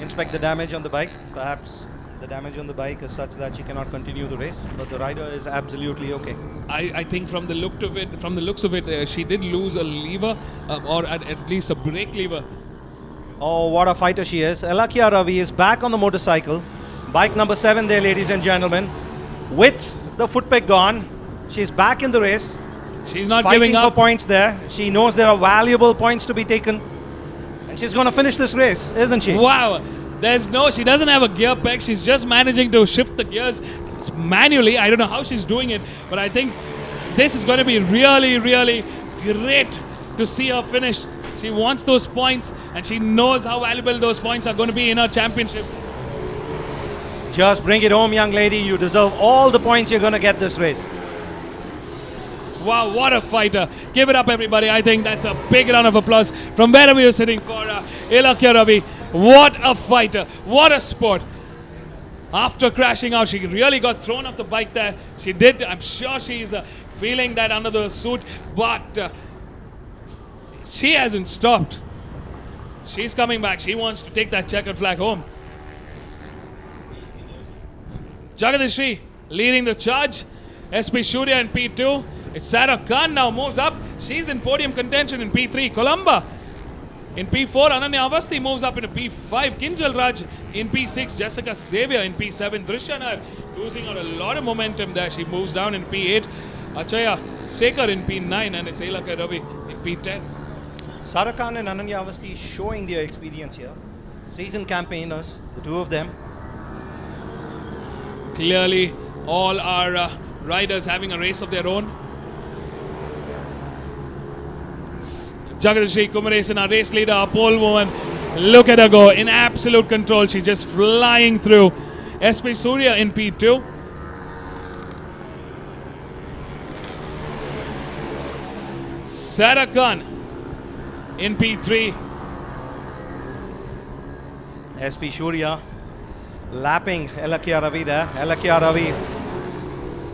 inspect the damage on the bike. Perhaps the damage on the bike is such that she cannot continue the race, but the rider is absolutely okay. I think from the looks of it, she did lose a lever, or at least a brake lever. Oh, what a fighter she is. Alakya Ravi is back on the motorcycle. Bike number 7 there, ladies and gentlemen. With the foot peg gone, she's back in the race. She's not fighting giving up. for points there. She knows there are valuable points to be taken. And she's going to finish this race, isn't she? Wow. She doesn't have a gear peg. She's just managing to shift the gears manually. I don't know how she's doing it, but I think this is going to be really, really great to see her finish. She wants those points, and she knows how valuable those points are going to be in her championship. Just bring it home, young lady. You deserve all the points you're going to get this race. Wow, what a fighter. Give it up, everybody. I think that's a big round of applause from wherever you're sitting for Alakya Ravi. What a fighter. What a sport. After crashing out, she really got thrown off the bike there. She did. I'm sure she's feeling that under the suit, but she hasn't stopped. She's coming back. She wants to take that checkered flag home. Jagadishri leading the charge. SP Shurya in P2. It's Sarah Khan now moves up. She's in podium contention in P3. Columba in P4. Ananya Avasti moves up into P5. Kinjal Raj in P6. Jessica Xavier in P7. Drishanar losing out a lot of momentum there. She moves down in P8. Achaya Sekhar in P9. And it's Alakya Ravi in P10. Sarah Khan and Ananya Avasti showing their experience here. Seasoned campaigners, the two of them. Clearly, all our riders having a race of their own. Jagadishri Kumaresan, our race leader, our pole woman. Look at her go, in absolute control. She's just flying through. SP Surya in P2. Sarah Khan in P3. SP Shurya lapping Alakya Ravi there. Alakya Ravi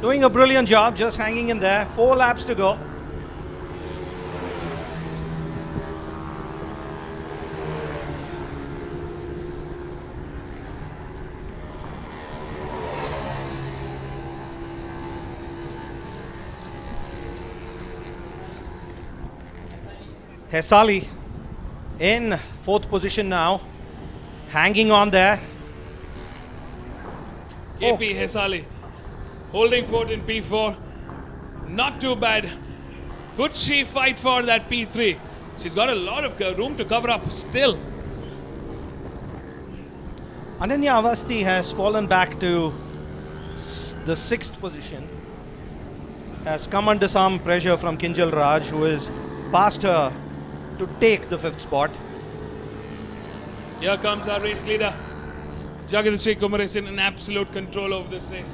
doing a brilliant job, just hanging in there. 4 laps to go. Hesali in 4th position now, hanging on there. AP Hesali holding fort in P4. Not too bad. Could she fight for that P3? She's got a lot of room to cover up still. Ananya Avasti has fallen back to the 6th position. Has come under some pressure from Kinjal Raj, who is past her to take the 5th spot. Here comes our race leader, Jagadishri Kumaresan, in absolute control of this race.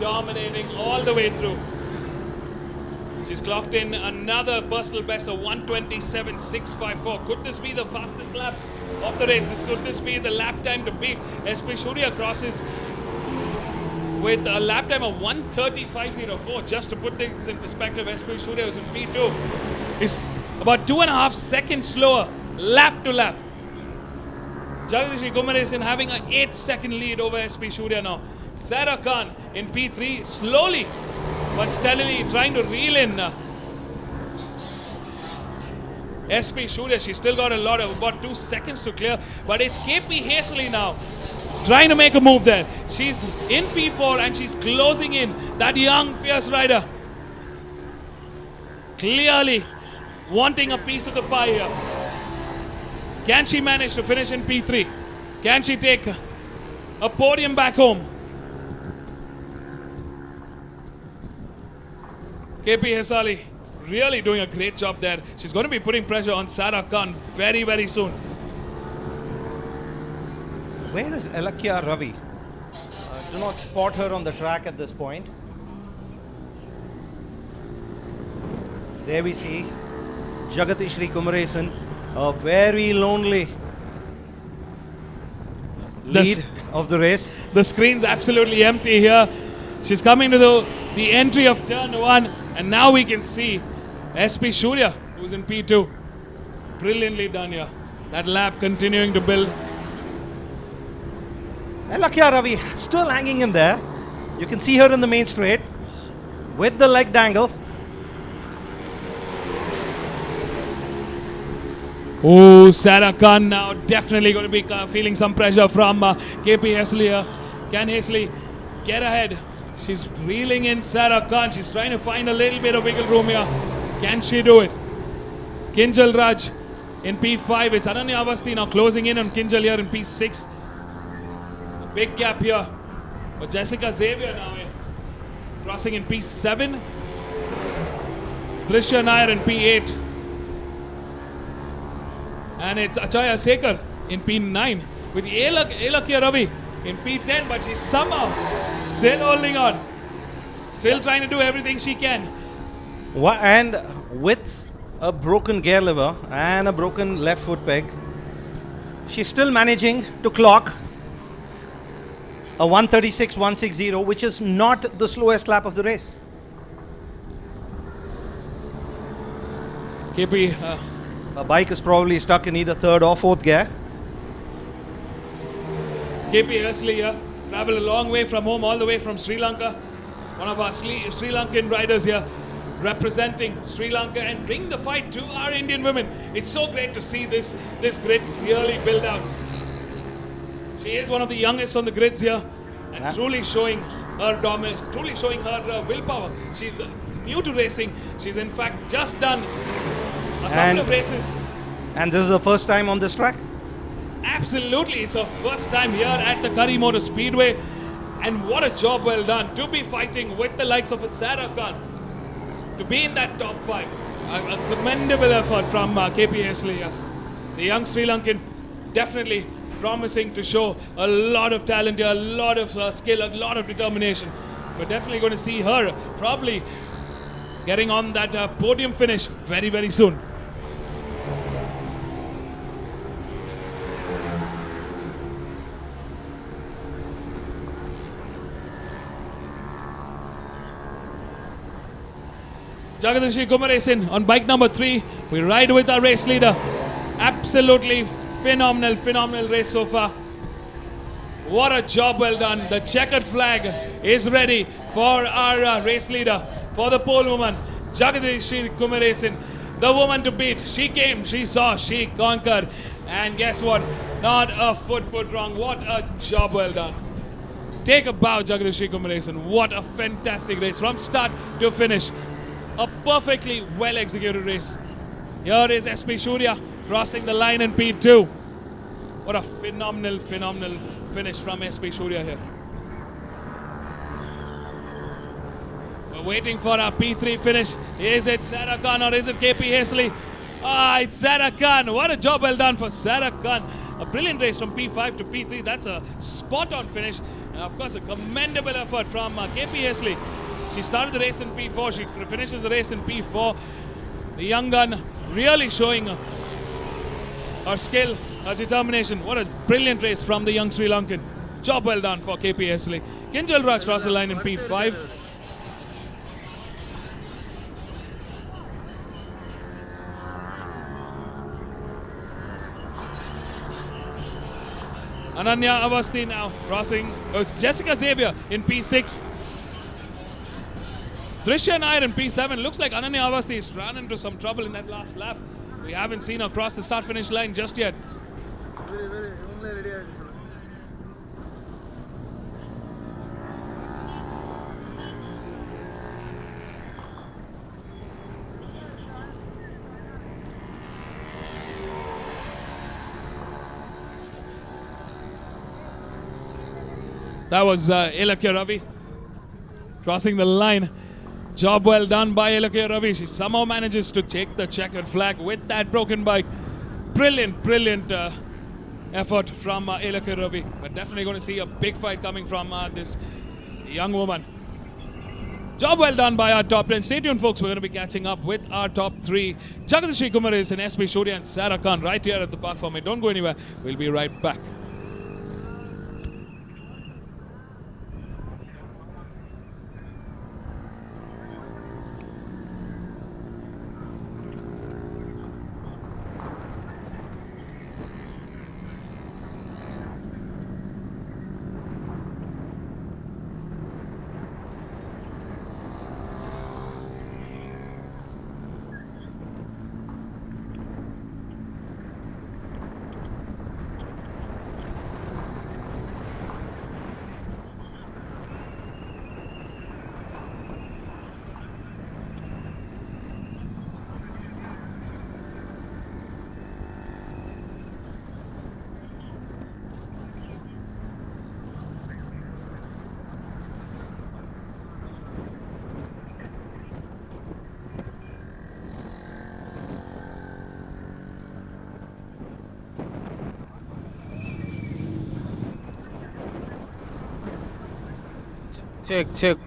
Dominating all the way through. She's clocked in another personal best of 1:27.654. Could this be the fastest lap of the race? Could this be the lap time to beat? SP Shurya crosses with a lap time of 1:30.504. Just to put things in perspective, SP Shurya was in P2. It's about 2.5 seconds slower, lap to lap. Jagadish Kumaresan having an 8-second lead over SP Surya now. Sarah Khan in P3, slowly but steadily trying to reel in SP Surya. She's still got about 2 seconds to clear, but it's KP Hazley now trying to make a move there. She's in P4 and she's closing in. That young, fierce rider clearly wanting a piece of the pie here. Can she manage to finish in P3? Can she take a podium back home? KP Hazley really doing a great job there. She's going to be putting pressure on Sarah Khan very, very soon. Where is Elakya Ravi? Do not spot her on the track at this point. There we see Jagatishri Kumaresan, a very lonely lead of the race. The screen's absolutely empty here. She's coming to the entry of turn 1, and now we can see SP Surya, who's in P2. Brilliantly done here. That lap continuing to build. Elakya Ravi still hanging in there. You can see her in the main straight with the leg dangle. Oh, Sarah Khan now definitely going to be feeling some pressure from KP Hazley here. Can Hazley get ahead? She's reeling in Sarah Khan. She's trying to find a little bit of wiggle room here. Can she do it? Kinjal Raj in P5. It's Ananya Avasthi now closing in on Kinjal here in P6. A big gap here. But Jessica Xavier now crossing in P7. Trishya Nair in P8. And it's Achaya Sekhar in P9 with Elakya Ravi in P10, but she's somehow still holding on. Still trying to do everything she can. And with a broken gear lever and a broken left foot peg, she's still managing to clock a 136.160, which is not the slowest lap of the race. KP. Her bike is probably stuck in either third or fourth gear. KP Hazley here, traveled a long way from home, all the way from Sri Lanka. One of our Sri Lankan riders here, representing Sri Lanka and bring the fight to our Indian women. It's so great to see this grid really build out. She is one of the youngest on the grids here, and truly showing her dominance, truly showing her willpower. She's new to racing. She's in fact just done a couple of races. And this is her first time on this track? Absolutely, it's her first time here at the Curry Motor Speedway. And what a job well done to be fighting with the likes of a Sarah Khan. To be in that top 5. A commendable effort from KP Hazley here. The young Sri Lankan definitely promising to show a lot of talent here, a lot of skill, a lot of determination. We're definitely going to see her probably getting on that podium finish very, very soon. Jagadish Kumaresan on bike number 3. We ride with our race leader. Absolutely phenomenal race so far. What a job well done. The checkered flag is ready for our race leader, for the pole woman, Jagadish Kumaresan, the woman to beat. She came, she saw, she conquered. And guess what? Not a foot put wrong. What a job well done. Take a bow, Jagadish Kumaresan. What a fantastic race from start to finish. A perfectly well executed race. Here is SP Surya crossing the line in P2. What a phenomenal finish from SP Surya here. We're waiting for our P3 finish. Is it Sarah Khan or is it KP Hazley? It's Sarah Khan. What a job well done for Sarah Khan. A brilliant race from P5 to P3. That's a spot-on finish. And of course, a commendable effort from KP Hazley. She started the race in P4. She finishes the race in P4. The young gun really showing her skill, her determination. What a brilliant race from the young Sri Lankan. Job well done for KP Hazley. Kinjal Raj crossed the line in P5. Ananya Avasti now crossing. Oh, it's Jessica Xavier in P6. Drishya Nair in P7. Looks like Ananya Avasti has run into some trouble in that last lap. We haven't seen her cross the start-finish line just yet. only ready ஆயிடுச்சு. That was Ilakya Ravi crossing the line. Job well done by Ilakya Ravi. She somehow manages to take the checkered flag with that broken bike. Brilliant effort from Ilakya Ravi. We're definitely going to see a big fight coming from this young woman. Job well done by our top 10. Stay tuned, folks. We're going to be catching up with our top 3. Jagadish Kumaris and SP Shuri and Sarah Khan right here at the park for me. Don't go anywhere. We'll be right back. Check.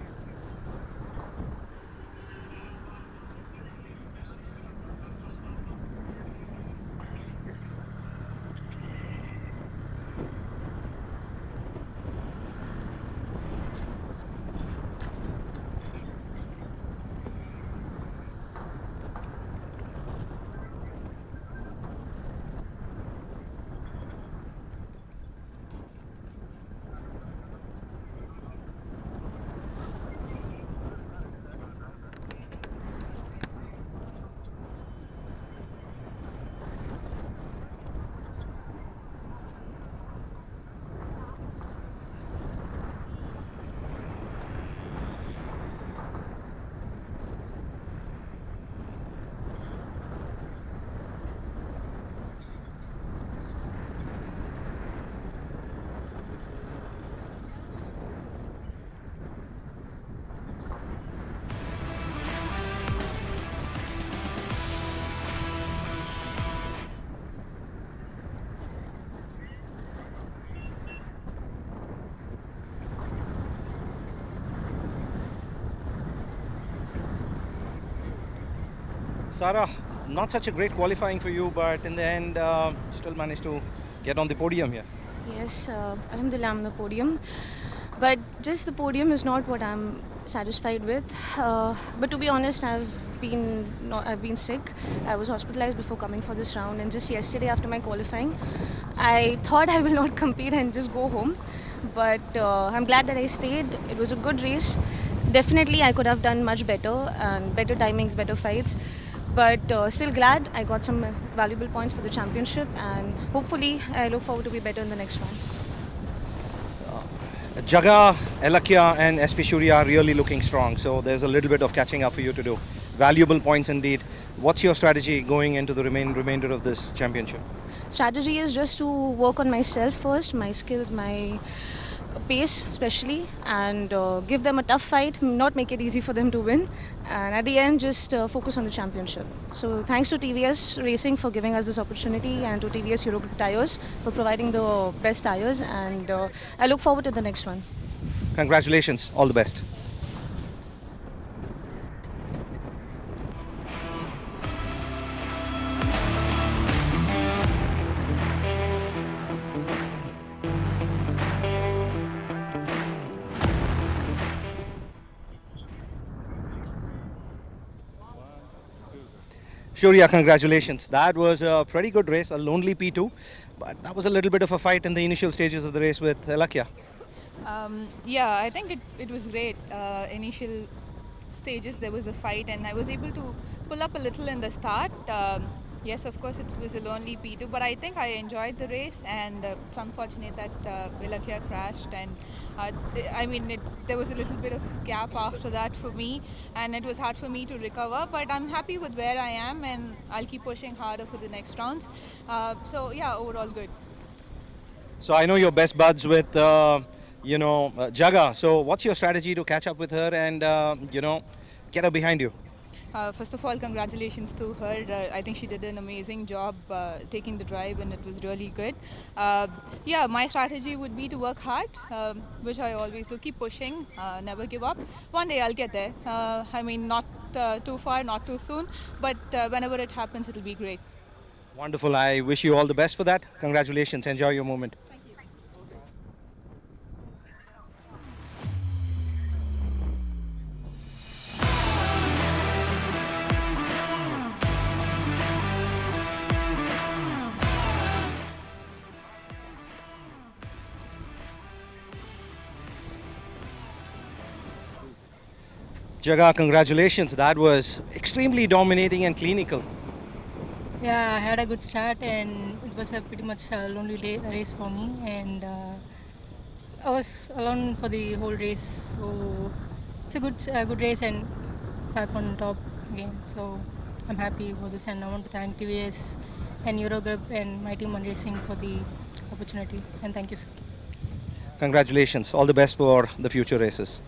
Sarah, not such a great qualifying for you, but in the end, still managed to get on the podium here. Yes, Alhamdulillah, I'm on the podium. But just the podium is not what I'm satisfied with. But to be honest, I've been sick. I was hospitalized before coming for this round, and just yesterday after my qualifying, I thought I will not compete and just go home. But I'm glad that I stayed. It was a good race. Definitely, I could have done much better and better timings, better fights. But still glad I got some valuable points for the championship, and hopefully I look forward to be better in the next one. Jaga, Elakya and SP Shuri are really looking strong, so there's a little bit of catching up for you to do. Valuable points indeed. What's your strategy going into the remainder of this championship? Strategy is just to work on myself first, my skills, my pace especially, and give them a tough fight, not make it easy for them to win, and at the end just focus on the championship. So thanks to TVS Racing for giving us this opportunity, and to TVS Euro Grip Tires for providing the best tires, and I look forward to the next one. Congratulations, all the best. Surya, congratulations. That was a pretty good race, a lonely P2, but that was a little bit of a fight in the initial stages of the race with Lakya. Yeah, I think it was great. Initial stages there was a fight, and I was able to pull up a little in the start. Yes, of course, it was a lonely P2, but I think I enjoyed the race, and it's unfortunate that Vilakya crashed, and I mean, there was a little bit of gap after that for me, and it was hard for me to recover, but I'm happy with where I am, and I'll keep pushing harder for the next rounds. So yeah, overall good. So I know you're best buds with, Jaga. So what's your strategy to catch up with her and, get her behind you? First of all, congratulations to her. I think she did an amazing job taking the drive, and it was really good. Yeah, my strategy would be to work hard, which I always do. Keep pushing, never give up. One day I'll get there. I mean, not too far, not too soon, but whenever it happens, it'll be great. Wonderful. I wish you all the best for that. Congratulations. Enjoy your moment. Jaga, congratulations. That was extremely dominating and clinical. Yeah, I had a good start, and it was a pretty much lonely race for me, and I was alone for the whole race. So it's a good race, and back on top again. So I'm happy for this, and I want to thank TVS and Eurogrip and my team on racing for the opportunity. And thank you, sir. Congratulations. All the best for the future races.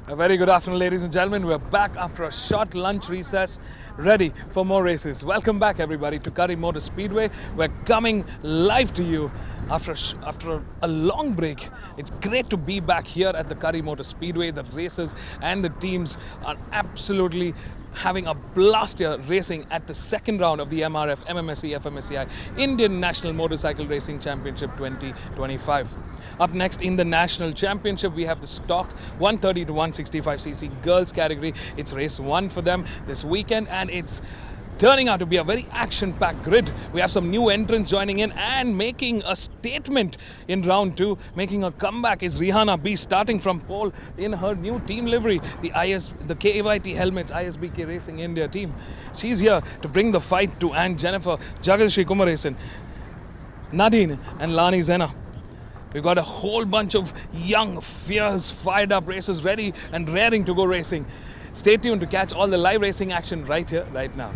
A very good afternoon, ladies and gentlemen. We're back after a short lunch recess, ready for more races. Welcome back, everybody, to Curry Motor Speedway. We're coming live to you after a long break. It's great to be back here at the Curry Motor Speedway. The racers and the teams are absolutely having a blast here racing at the second round of the MRF MMSC fmsci Indian National Motorcycle Racing Championship 2025. Up next in the National Championship, we have the stock 130 to 165cc girls category. It's race 1 for them this weekend, and it's turning out to be a very action-packed grid. We have some new entrants joining in and making a statement in round 2. Making a comeback is Rihanna B, starting from pole in her new team livery, the KYT Helmets ISBK Racing India team. She's here to bring the fight to Anne Jennifer, Jagadashri Kumaresan, Nadine and Lani Zena. We've got a whole bunch of young, fierce, fired-up racers ready and raring to go racing. Stay tuned to catch all the live racing action right here, right now.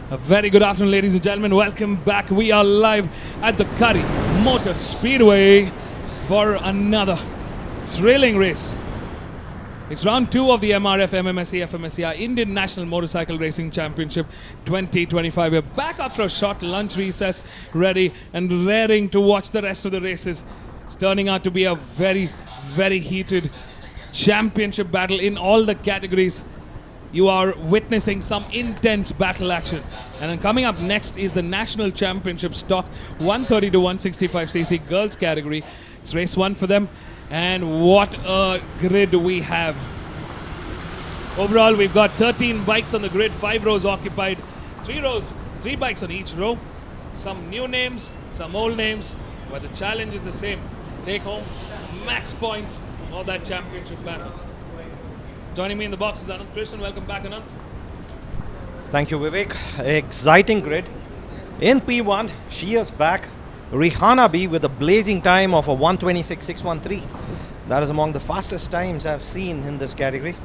A very good afternoon, ladies and gentlemen. Welcome back. We are live at the Curry Motor Speedway for another thrilling race. It's round 2 of the MRF MMSC fmsci Indian National Motorcycle Racing Championship 2025. We're back after a short lunch recess, ready and raring to watch the rest of the races. It's turning out to be a very, very heated championship battle in all the categories. You are witnessing some intense battle action. And then coming up next is the National Championship Stock 130 to 165cc girls category. It's race 1 for them. And what a grid we have. Overall, we've got 13 bikes on the grid, 5 rows occupied, 3 bikes on each row. Some new names, some old names, but the challenge is the same. Take home max points for that championship battle. Joining me in the box is Anant Krishnan. Welcome back, Anant. Thank you, Vivek. Exciting grid. In P1, she is back. Rihanna B with a blazing time of a 126.613. That is among the fastest times I've seen in this category.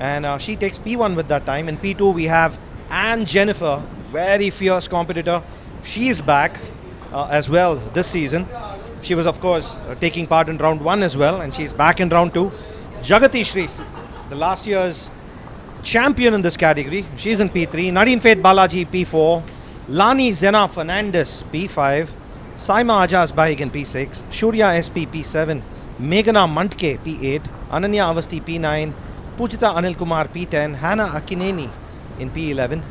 And she takes P1 with that time. In P2, we have Anne Jennifer, very fierce competitor. She is back as well this season. She was, of course, taking part in round 1 as well, and she's back in round 2. Jagadashri, the last year's champion in this category. She's in P3. Nadine Faith Balaji, P4. Lani Zena Fernandez, P5. Saima Ajaz Baig in P6. Shurya SP, P7. Meghana Mantke, P8. Ananya Avasti, P9. Pujita Anil Kumar, P10. Hannah Akineni in P11.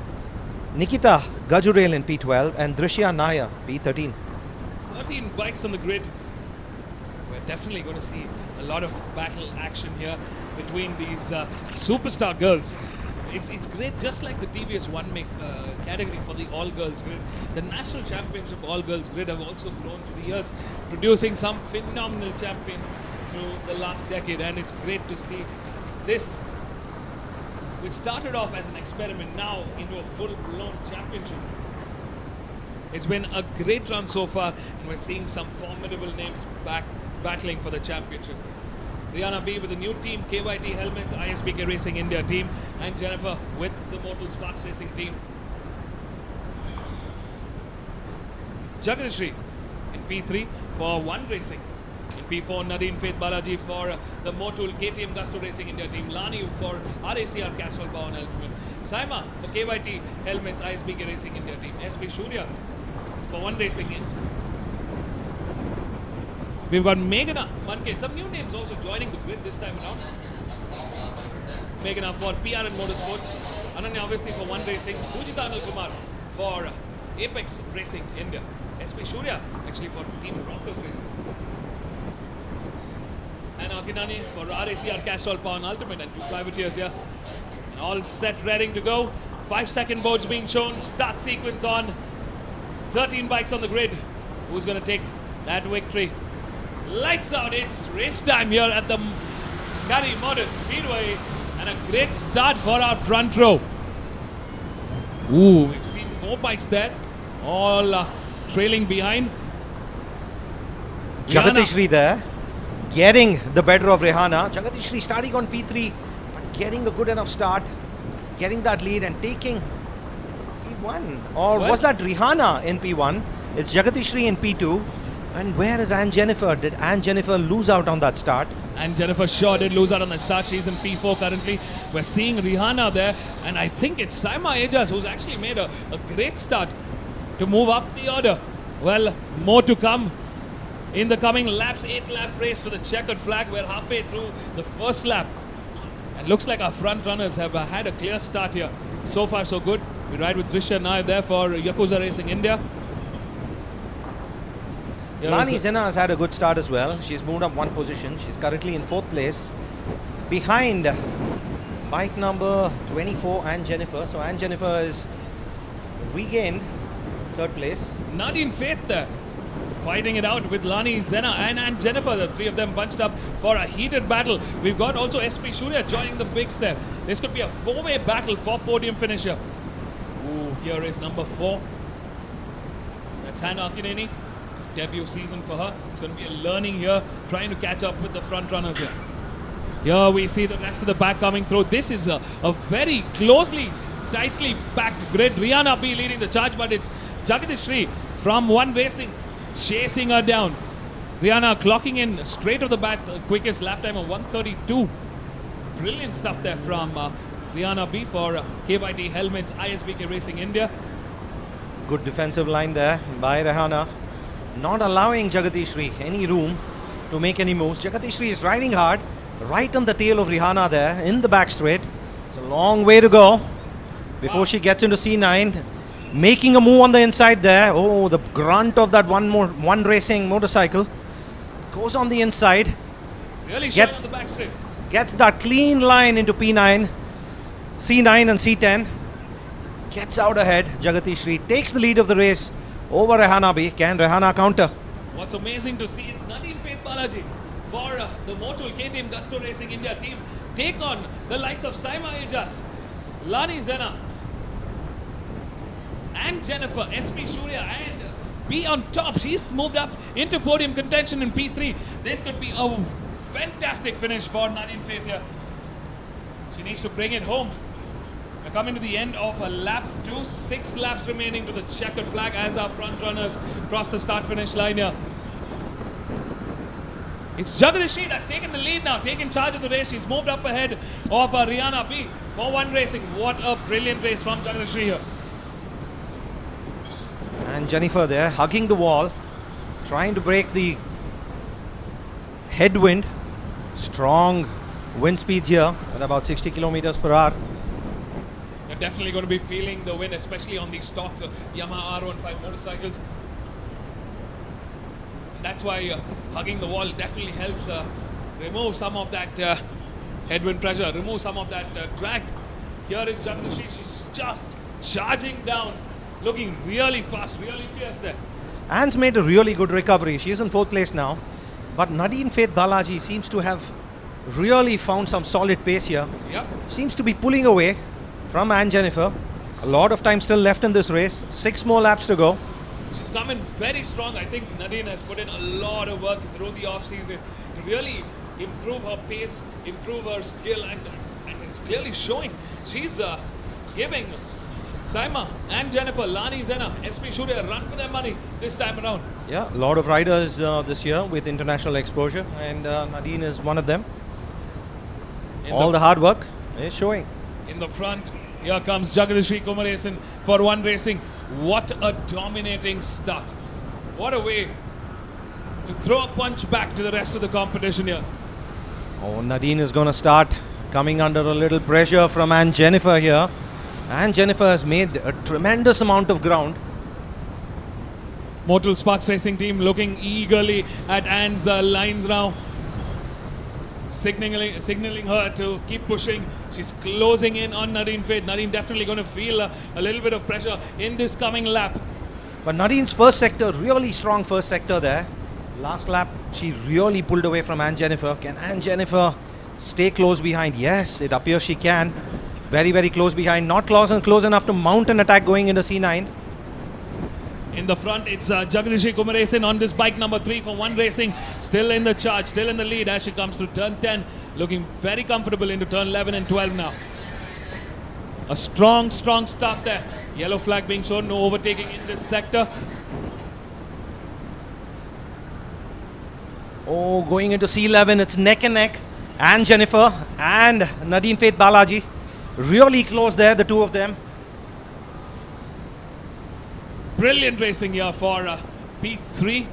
Nikita Gajurel in P12, and Drishya Naya, P13. 13 bikes on the grid. We're definitely going to see a lot of battle action here between these superstar girls. It's great, just like the TVS one make category for the all-girls grid. The National Championship all-girls grid have also grown through the years, producing some phenomenal champions through the last decade, and it's great to see this, which started off as an experiment, now into a full-blown championship. It's been a great run so far, and we're seeing some formidable names battling for the championship. Rihanna B with the new team, KYT Helmets, ISBK Racing India team, and Jennifer with the Motul Sparks Racing team. Jagadishri in P3 for One Racing. In P4, Nadine Faith Balaji for the Motul KTM Gusto Racing India team. Lani for RACR Castrol Power and Ultimate. Saima for KYT Helmets, ISBK Racing India team. SP Shurya for One Racing in. We've got Meghana 1K. Some new names also joining the grid this time around. Meghana for PRN Motorsports. Ananya obviously for One Racing. Pujita Anil Kumar for Apex Racing India. SP Shurya actually for Team Broncos Racing. And Akinani for RACR Castrol Power and Ultimate, and two privateers here. And all set, ready to go. 5-second boards being shown. Start sequence on. 13 bikes on the grid. Who's going to take that victory? Lights out, it's race time here at the Curry Motor Speedway, and a great start for our front row. Ooh, we've seen 4 bikes there, all trailing behind. Jagatishri there, getting the better of Rihanna. Jagatishri starting on P3, but getting a good enough start, getting that lead and taking P1. Or was that Rihanna in P1? It's Jagatishri in P2. And where is Anne Jennifer? Did Anne Jennifer lose out on that start? Anne Jennifer sure did lose out on that start. She's in P4 currently. We're seeing Rihanna there, and I think it's Saima Ajas who's actually made a great start to move up the order. Well, more to come in the coming laps. 8-lap race to the checkered flag. We're halfway through the first lap. And looks like our front runners have had a clear start here. So far, so good. We ride with Drishya Naya there for Yakuza Racing India. Lani Zena has had a good start as well. She's moved up 1 position. She's currently in 4th place, behind bike number 24, Anne Jennifer. So Anne Jennifer is regained 3rd place. Nadine Faith there, fighting it out with Lani Zena and Anne Jennifer. The 3 of them bunched up for a heated battle. We've got also SP Shurya joining the bigs there. This could be a 4-way battle for podium finisher. Ooh, here is number 4. That's Hannah Akineni. Debut season for her. It's going to be a learning here, trying to catch up with the front runners here. Here we see the rest of the pack coming through. This is a very tightly packed grid. Rihanna B leading the charge, but it's Jagadishri from One Racing chasing her down. Rihanna clocking in straight off the bat, the quickest lap time of 1:32. Brilliant stuff there from Rihanna B for KYT Helmets, ISBK Racing India. Good defensive line there by Rihanna, not allowing Jagatishri any room to make any moves. Jagatishri is riding hard, right on the tail of Rihanna there in the back straight. It's a long way to go before she gets into C9. Making a move on the inside there. Oh, the grunt of that one racing motorcycle goes on the inside. Really gets the back straight. Gets that clean line into P9, C9 and C10. Gets out ahead. Jagatishri takes the lead of the race over Rihanna B. Can Rihanna counter? What's amazing to see is Nadine Faith Balaji for the Motul KTM Gusto Racing India team take on the likes of Saima Ajas, Lani Zena, and Jennifer, SP Shurya, and be on top. She's moved up into podium contention in P3. This could be a fantastic finish for Nadine Faith here. She needs to bring it home. We're coming to the end of a lap 2, 6 laps remaining to the checkered flag as our front runners cross the start-finish line here. It's Jagadishri that's taken the lead now, taking charge of the race. She's moved up ahead of Rihanna B for One Racing. What a brilliant race from Jagadishri here. And Jennifer there, hugging the wall, trying to break the headwind. Strong wind speed here at about 60 kilometers per hour. They're are definitely going to be feeling the win, especially on the stock Yamaha R15 motorcycles. That's why hugging the wall definitely helps remove some of that headwind pressure, remove some of that drag. Here is Jagdishi, she's just charging down, looking really fast, really fierce there. Anne's made a really good recovery. She is in 4th place now. But Nadine Faith Balaji seems to have really found some solid pace here. Yep. Seems to be pulling away from Anne Jennifer. A lot of time still left in this race. 6 more laps to go. She's come in very strong. I think Nadine has put in a lot of work through the off-season to really improve her pace, improve her skill, and it's clearly showing. She's giving Saima and Jennifer, Lani Zena, SP Shurya run for their money this time around. Yeah, a lot of riders this year with international exposure, and Nadine is one of them. All the hard work is showing. In the front, here comes Jagadishi Kumaresan for One Racing. What a dominating start. What a way to throw a punch back to the rest of the competition here. Oh, Nadine is going to start coming under a little pressure from Anne Jennifer here. Anne Jennifer has made a tremendous amount of ground. Motul Sparks Racing team looking eagerly at Anne's lines now. Signaling her to keep pushing. She's closing in on Nadine Faith. Nadine definitely going to feel a little bit of pressure in this coming lap. But Nadine's first sector, really strong first sector there. Last lap, she really pulled away from Anne Jennifer. Can Anne Jennifer stay close behind? Yes, it appears she can. Very, very close behind. Not close enough to mount an attack going into C9. In the front, it's Jagadishi Kumaresan on this bike number 3 for One Racing. Still in the charge, still in the lead as she comes to turn 10. Looking very comfortable into turn 11 and 12 now. A strong start there. Yellow flag being shown, no overtaking in this sector. Oh, going into C11, it's neck and neck. Anne Jennifer and Nadine Faith Balaji. Really close there, the two of them. Brilliant racing here for P3.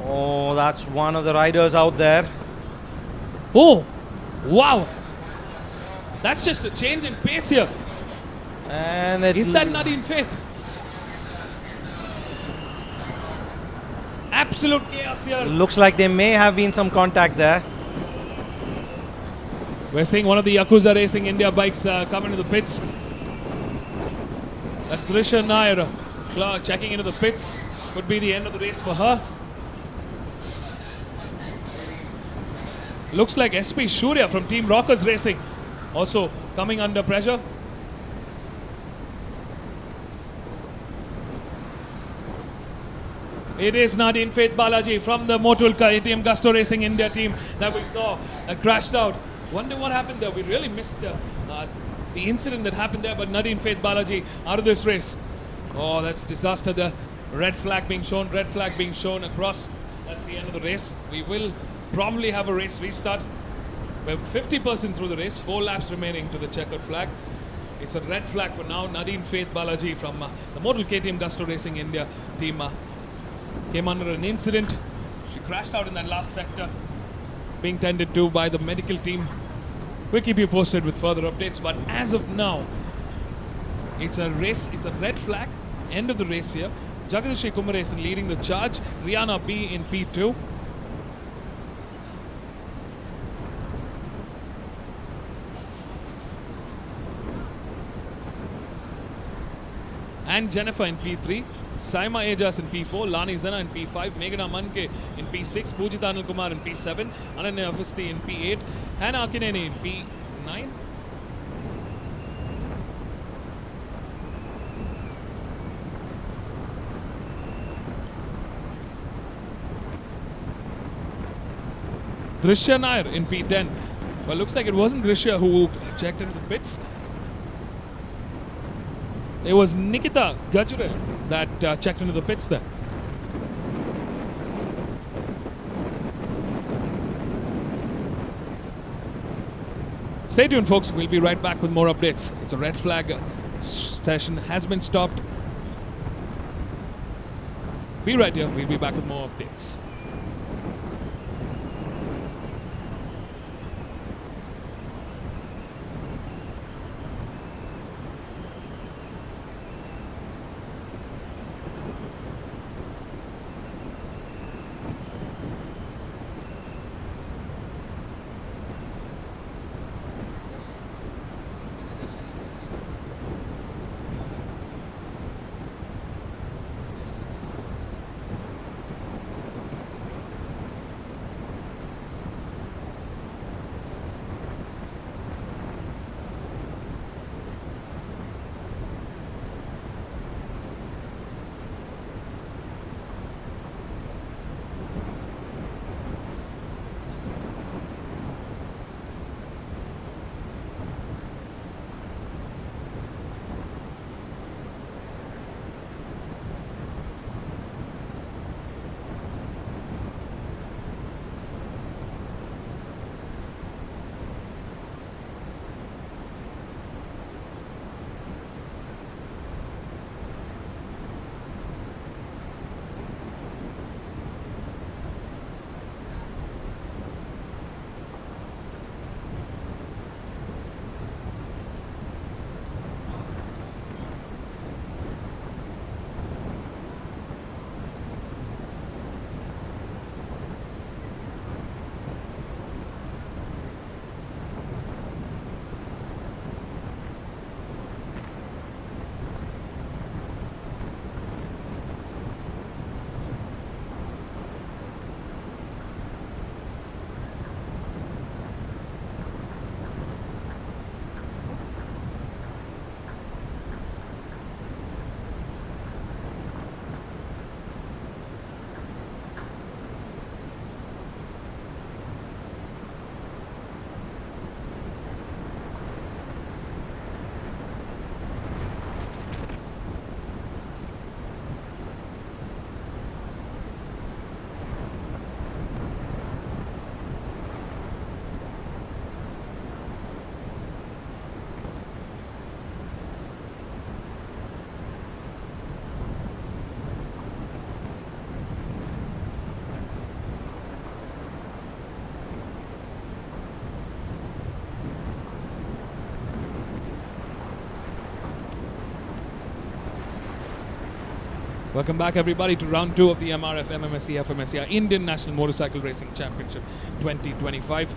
Oh, that's one of the riders out there. Oh, wow. That's just a change in pace here. And is that Nadine Faith? Absolute chaos here. Looks like there may have been some contact there. We're seeing one of the Yakuza Racing India bikes come into the pits. That's Drisha Nair checking into the pits. Could be the end of the race for her. Looks like SP Shurya from Team Rockers Racing also coming under pressure. It is Nadine Faith Balaji from the Motul KTM Gusto Racing India team that we saw crashed out. Wonder what happened there. We really missed the incident that happened there, but Nadine Faith Balaji out of this race. Oh, that's disaster. The red flag being shown across. That's the end of the race. We will probably have a race restart. We're 50% through the race, 4 laps remaining to the checkered flag. It's a red flag for now. Nadine Faith Balaji from the Motul KTM Gusto Racing India team came under an incident. She crashed out in that last sector, being tended to by the medical team. We'll keep you posted with further updates, but as of now, it's a race, it's a red flag, end of the race here. Jagadishi Kumaresan leading the charge, Rihanna B in P2. And Jennifer in P3, Saima Ejas in P4, Lani Zana in P5, Meghana Manke in P6, Pujita Anil Kumar in P7, Ananya Afasti in P8, Hannah Akineni in P9. Drishya Nair in P10. Well, looks like it wasn't Drishya who checked into the pits. It was Nikita Gajure that checked into the pits there. Stay tuned, folks. We'll be right back with more updates. It's a red flag session has been stopped. Be right here. We'll be back with more updates. Welcome back, everybody, to round 2 of the MRF MMSC fmsci Indian National Motorcycle Racing Championship 2025.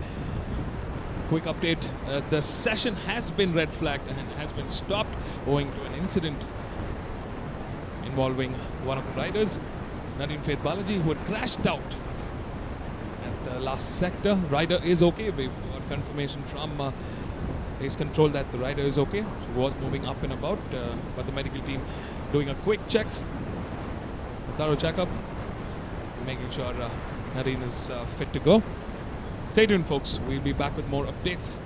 Quick update, the session has been red flagged and has been stopped owing to an incident involving one of the riders, Nadine Faith Balaji, who had crashed out at the last sector. Rider is okay. We've got confirmation from race control that the rider is okay. She was moving up and about, but the medical team doing a quick check, a thorough checkup, making sure Nadine is fit to go. Stay tuned, folks. We'll be back with more updates.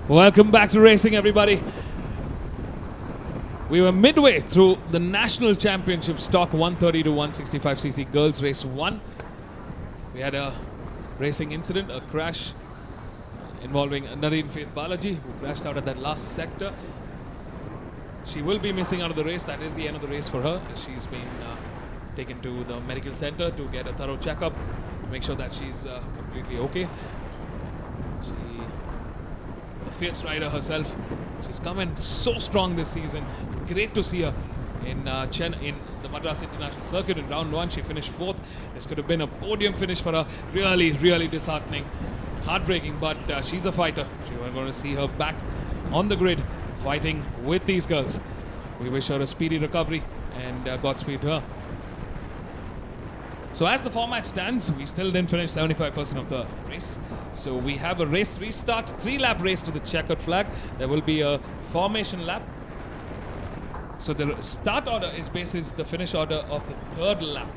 Welcome back to racing, everybody. We were midway through the National Championship Stock 130 to 165cc Girls Race 1. We had a racing incident, a crash involving Nadine Faith Balaji, who crashed out at that last sector. She will be missing out of the race. That is the end of the race for her. She's been taken to the medical center to get a thorough checkup to make sure that she's completely okay. A fierce rider herself. She's come in so strong this season. Great to see her in the Madras International Circuit in round 1. She finished 4th. This could have been a podium finish for her. Really, really disheartening, heartbreaking, but she's a fighter. We're going to see her back on the grid fighting with these girls. We wish her a speedy recovery and Godspeed to her. So as the format stands, we still didn't finish 75% of the race. So we have a race restart, 3-lap race to the checkered flag. There will be a formation lap. So the start order is basis the finish order of the 3rd lap.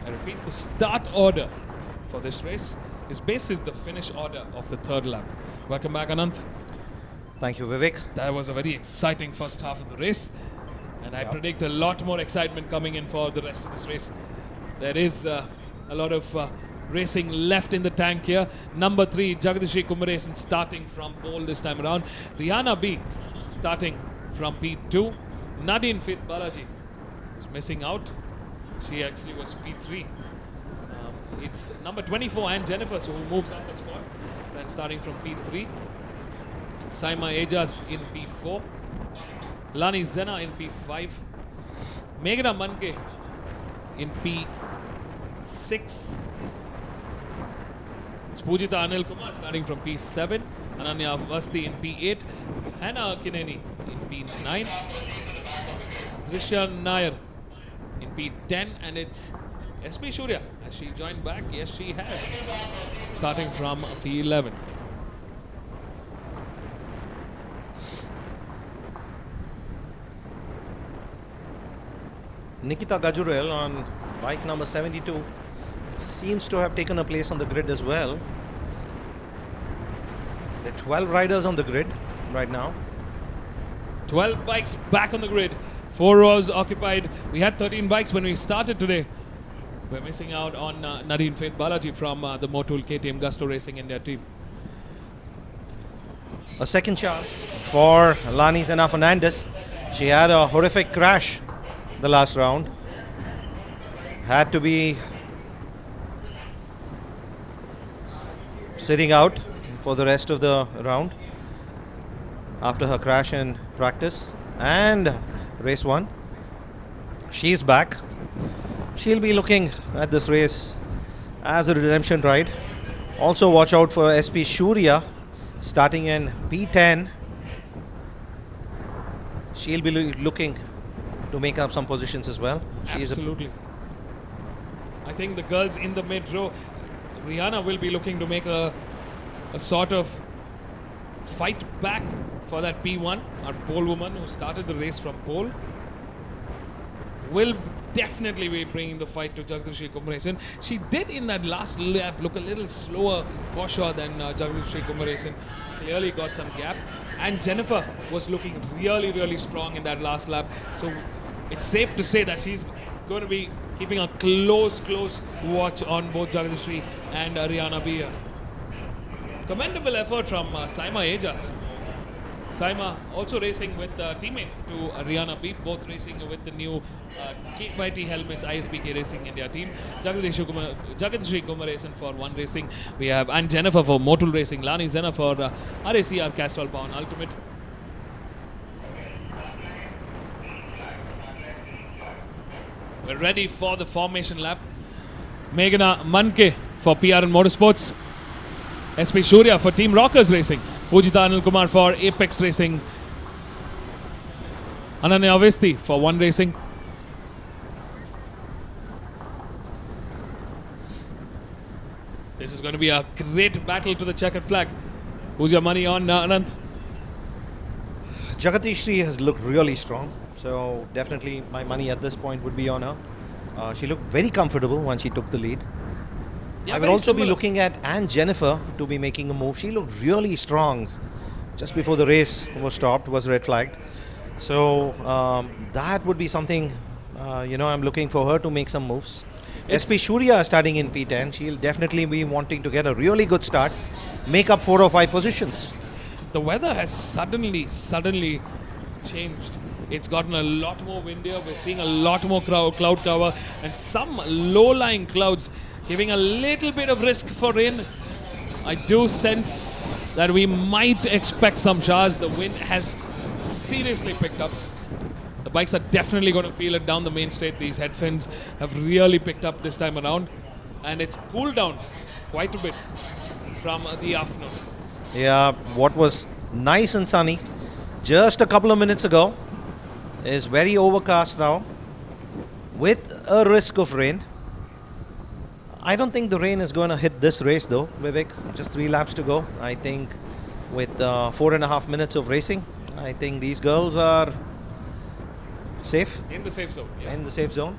I repeat, the start order for this race is basis the finish order of the 3rd lap. Welcome back, Anant. Thank you, Vivek. That was a very exciting first half of the race. And I predict a lot more excitement coming in for the rest of this race. There is a lot of racing left in the tank here. Number 3, Jagadishri Kumaresan starting from pole this time around. Rihanna B starting from P2. Nadine Faith Balaji is missing out. She actually was P3. It's number 24 and Jennifer, so who moves up the spot and starting from P3. Saima Ejas in P4. Lani Zena in P5. Meghna Manke in P6. It's Pujita Anil Kumar starting from P7. Ananya Vasti in P8. Hannah Kineni in P9. Drisha Nair in P10. And it's SP Shurya. Has she joined back? Yes, she has. Starting from P11. Nikita Gajurel on bike number 72 seems to have taken a place on the grid as well. There are 12 riders on the grid right now. 12 bikes back on the grid. 4 rows occupied. We had 13 bikes when we started today. We're missing out on Nadine Faith Balaji from the Motul KTM Gusto Racing India team. A second chance for Lani Zena Fernandez. She had a horrific crash the last round. Had to be sitting out for the rest of the round after her crash in practice and race 1. She's back. She'll be looking at this race as a redemption ride. Also watch out for SP Shurya starting in P10. She'll be looking to make up some positions as well. Absolutely. I think the girls in the mid row, Rihanna will be looking to make a sort of fight back for that P1. Our pole woman who started the race from pole will definitely be bringing the fight to Jagadishri Kumaresan. She did in that last lap look a little slower for sure than Jagadishri Kumaresan. Clearly got some gap. And Jennifer was looking really, really strong in that last lap. So it's safe to say that she's going to be keeping a close watch on both Jagadishri and Rihanna B. Commendable effort from Saima Ejas. Saima also racing with teammate to Rihanna B, both racing with the new KYT helmets ISBK Racing India team. Jagadishri Kumaresan for one racing. We have and Jennifer for Motul Racing. Lani Zena for RACR Castrol Power Ultimate. We're ready for the formation lap. Meghna Manke for PRN Motorsports. SP Shurya for Team Rockers Racing. Pujita Anil Kumar for Apex Racing. Ananya Avesti for One Racing. This is going to be a great battle to the checkered flag. Who's your money on, Anand? Jagadishri has looked really strong. So definitely my money at this point would be on her. She looked very comfortable once she took the lead. Yeah, I will very also be similar. looking at Anne Jennifer to be making a move. She looked really strong just before the race was stopped, was red flagged. So that would be something, I'm looking for her to make some moves. SP Shurya starting in P10. She'll definitely be wanting to get a really good start, make up 4 or 5 positions. The weather has suddenly changed. It's gotten a lot more windier. We're seeing a lot more cloud cover and some low-lying clouds giving a little bit of risk for rain. I do sense that we might expect some showers. The wind has seriously picked up. The bikes are definitely going to feel it down the main straight. These head fins have really picked up this time around, and it's cooled down quite a bit from the afternoon. Yeah, what was nice and sunny just a couple of minutes ago is very overcast now with a risk of rain. I don't think the rain is going to hit this race though, Vivek. Just 3 laps to go. I think with 4.5 minutes of racing, I think these girls are safe. In the safe zone. Yeah. In the safe zone.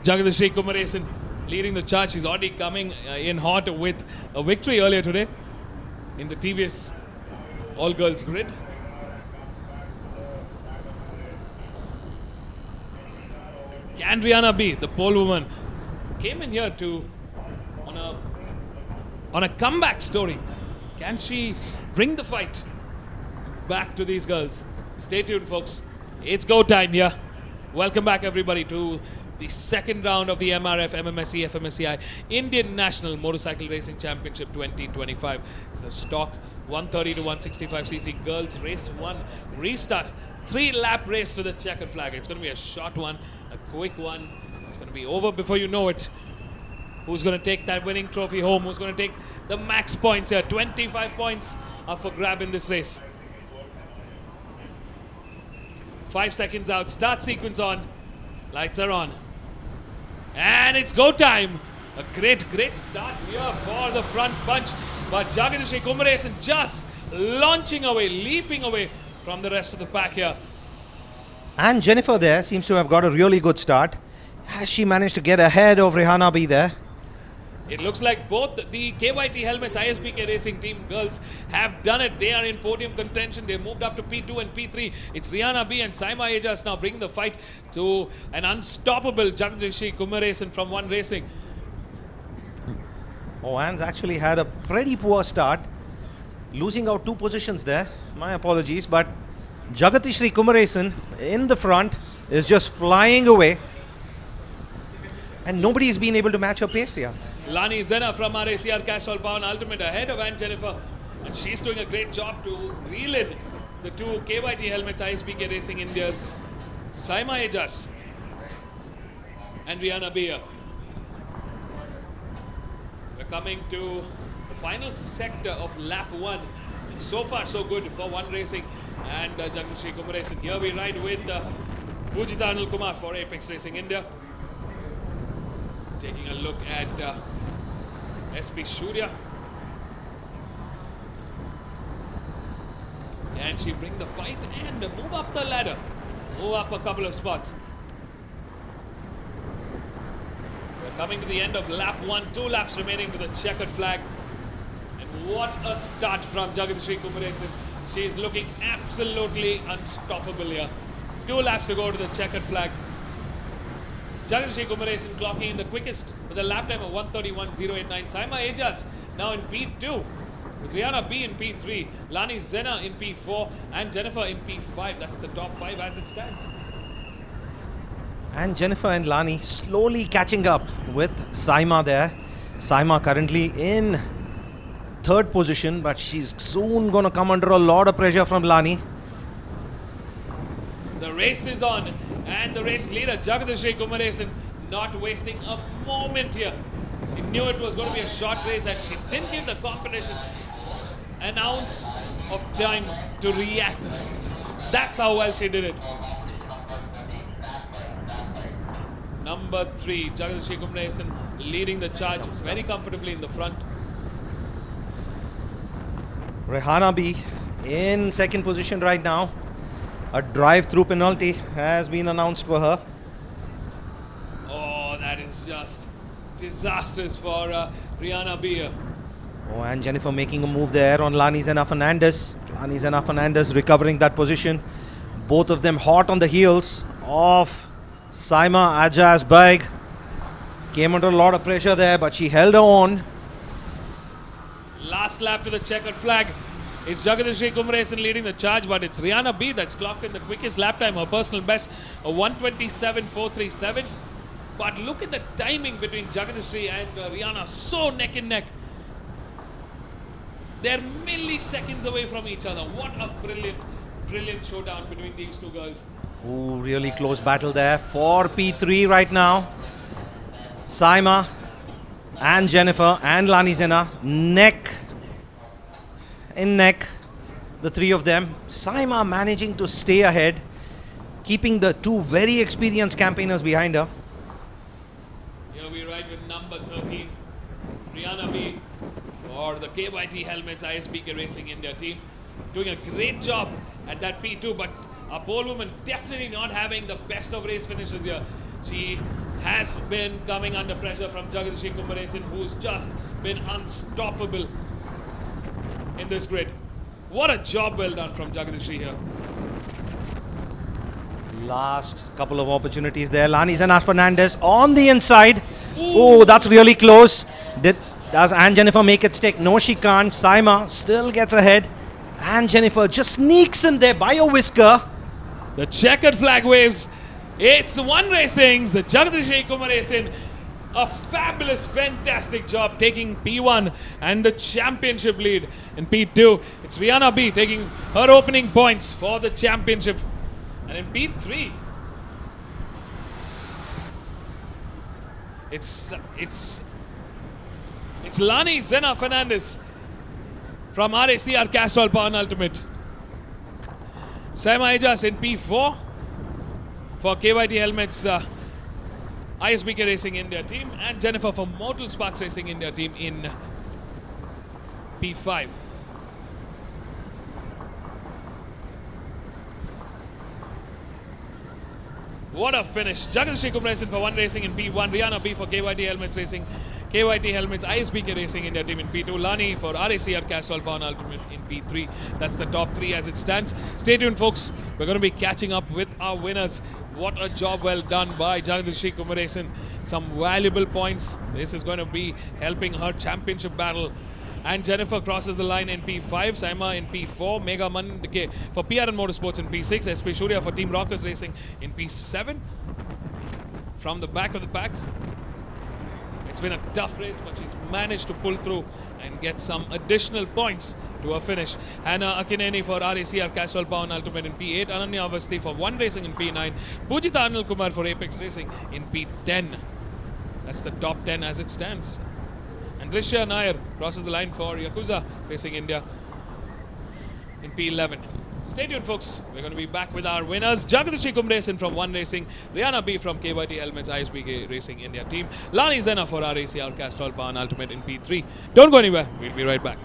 Jagadashri Kumaresan leading the charge. She's already coming in hot with a victory earlier today in the TVS all-girls grid. Can Rihanna B, the pole woman, came in here on a comeback story. Can she bring the fight back to these girls? Stay tuned, folks. It's go time here. Welcome back, everybody, to the second round of the MRF MMSC fmsci Indian National Motorcycle Racing Championship 2025. It's the stock 130 to 165cc girls race 1 restart. 3-lap race to the checkered flag. It's going to be a short one, a quick one. It's going to be over before you know it. Who's going to take that winning trophy home? Who's going to take the max points here? 25 points are for grab in this race. 5 seconds out. Start sequence on. Lights are on. And it's go time. A great start here for the front bunch. But Jagadashri Kumaresan just launching away, leaping away from the rest of the pack here. And Jennifer there seems to have got a really good start. Has she managed to get ahead of Rihanna B there? It looks like both the KYT Helmets ISBK Racing Team girls have done it. They are in podium contention. They moved up to P2 and P3. It's Rihanna B and Saima Ajas now bringing the fight to an unstoppable Jagadashri Kumaresan from One Racing. Oh, Anne's actually had a pretty poor start, losing out 2 positions there. My apologies, but Jagadashri Kumaresan in the front is just flying away, and nobody's been able to match her pace here. Lani Zena from RACR Castrol Power Ultimate ahead of Anne Jennifer, and she's doing a great job to reel in the 2 KYT Helmets ISBK Racing India's Saima Ajas and Rihanna Bia. We're coming to the final sector of lap 1. So far so good for One Racing and Jagadashri Kumaresan. Here we ride with Pujita Anil Kumar for Apex Racing India. Taking a look at SP Shurya. Can she bring the fight and move up the ladder? Move up a couple of spots. We're coming to the end of lap 1. 2 laps remaining to the checkered flag. And what a start from Jagadashri Kumaresan. She is looking absolutely unstoppable here. 2 laps to go to the checkered flag. Jagadashri Kumaresan clocking in the quickest with a lap time of 1:31.089. Saima Ajas now in P2. With Rihanna B in P3. Lani Zena in P4. And Jennifer in P5. That's the top 5 as it stands. And Jennifer and Lani slowly catching up with Saima there. Saima currently in 3rd position, but she's soon going to come under a lot of pressure from Lani. The race is on, and the race leader Jagadashri Kumaresan not wasting a moment here. She knew it was going to be a short race, and she didn't give the competition an ounce of time to react. That's how well she did it. Number 3, Jagadashri Kumaresan leading the charge very comfortably in the front. Rihanna B in 2nd position right now. A drive-through penalty has been announced for her. Oh, that is just disastrous for Rihanna B. Oh, and Jennifer making a move there on Lani Zena Fernandez. Lani Zena Fernandez recovering that position. Both of them hot on the heels of Saima Ajaz Baig. Came under a lot of pressure there, but she held on. Last lap to the checkered flag. It's Jagadishri Kumaresan leading the charge, but it's Rihanna B that's clocked in the quickest lap time, her personal best, a 1:27.437. But look at the timing between Jagadishri and Rihanna, so neck and neck. They're milliseconds away from each other. What a brilliant showdown between these two girls. Ooh, really close battle there for P3 right now. Saima and Jennifer and Lani Zena neck in neck, the three of them. Saima managing to stay ahead, keeping the two very experienced campaigners behind her. Here we ride with number 13, Rihanna B, for the KYT Helmets ISPK Racing India team. Doing a great job at that P2, but our pole woman definitely not having the best of race finishes here. She has been coming under pressure from Jagadishri Kumaresan, who's just been unstoppable in this grid. What a job well done from Jagadishri here. Last couple of opportunities there. Lani Zena Fernandez on the inside. Oh, that's really close. Does Anne Jennifer make it stick? No, she can't. Saima still gets ahead. Anne Jennifer just sneaks in there by a whisker. The checkered flag waves. It's One Racing's Jagadishri Kumaresan. A fabulous, fantastic job taking P1 and the championship lead. In P2, it's Rihanna B taking her opening points for the championship. And in P3, it's Lani Zena Fernandez from RACR Castrol Power Ultimate. Saima Ajaz in P4 for KYT Helmets ISBK Racing India team, and Jennifer for Mortal Sparks Racing India team in P5. What a finish. Jagadishri Kumaresan for One Racing in P1, Rihanna B for KYT Helmets Racing, KYT Helmets ISBK Racing India team in P2, Lani for RACR Castrol Power Ultimate in P3. That's the top three as it stands. Stay tuned, folks. We're going to be catching up with our winners. What a job well done by Jagadishri Kumaresan. Some valuable points. This is going to be helping her championship battle. And Jennifer crosses the line in P5, Saima in P4, Megha Mandke for PRN Motorsports in P6, SP Surya for Team Rockers Racing in P7. From the back of the pack, it's been a tough race, but she's managed to pull through and get some additional points to her finish. Hannah Akineni for RACR Castrol Power Ultimate in P8, Ananya Avasti for One Racing in P9, Pujita Anil Kumar for Apex Racing in P10. That's the top 10 as it stands. And Drisha Nair crosses the line for Yakuza Racing India in P11. Stay tuned, folks. We're going to be back with our winners. Jagadishri Kumaresan from One Racing, Rihanna B from KYT Helmets ISBK Racing India team, Lani Zena for RACR Castrol Power Ultimate in P3. Don't go anywhere. We'll be right back.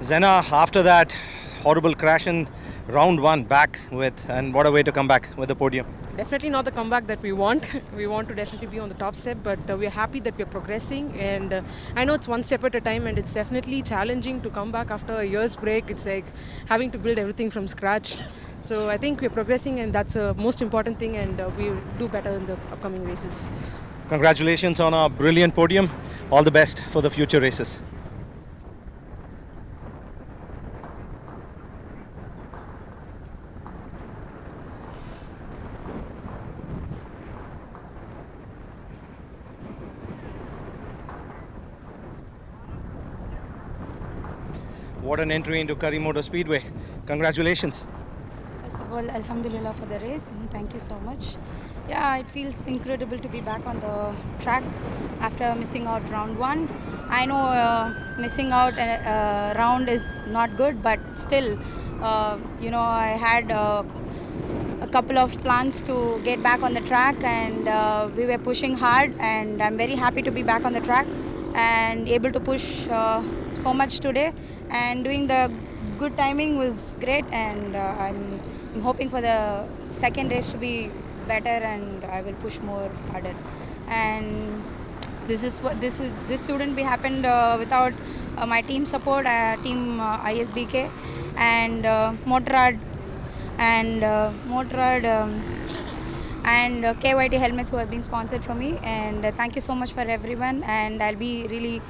Zena, after that horrible crash in round 1, back with, and what a way to come back with the podium. Definitely not the comeback that we want. We want to definitely be on the top step, but we are happy that we are progressing. And I know it's one step at a time, and it's definitely challenging to come back after a year's break. It's like having to build everything from scratch. So I think we're progressing, and that's the most important thing, and we'll do better in the upcoming races. Congratulations on a brilliant podium. All the best for the future races. What an entry into Curry Motor Speedway. Congratulations. First of all, Alhamdulillah for the race, and thank you so much. Yeah, it feels incredible to be back on the track after missing out round 1. I know missing out a round is not good, but still, I had a couple of plans to get back on the track, and we were pushing hard, and I'm very happy to be back on the track and able to push so much today, and doing the good timing was great, and I'm hoping for the second race to be better, and I will push more harder. And this shouldn't be happened without my team support, team ISBK and Motorrad and KYT helmets who have been sponsored for me, and thank you so much for everyone, and I'll be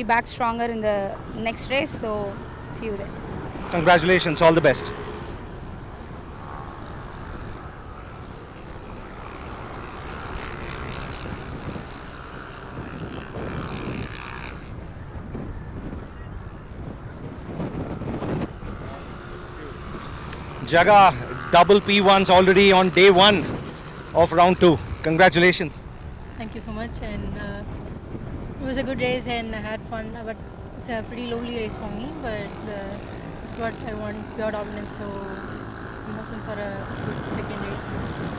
back stronger in the next race, so see you there. Congratulations, all the best. Jaga, double P1s already on day 1 of round 2. Congratulations. Thank you so much, and it was a good race and I had fun, but it's a pretty lonely race for me, but it's what I want, pure dominance, so I'm hoping for a good second race.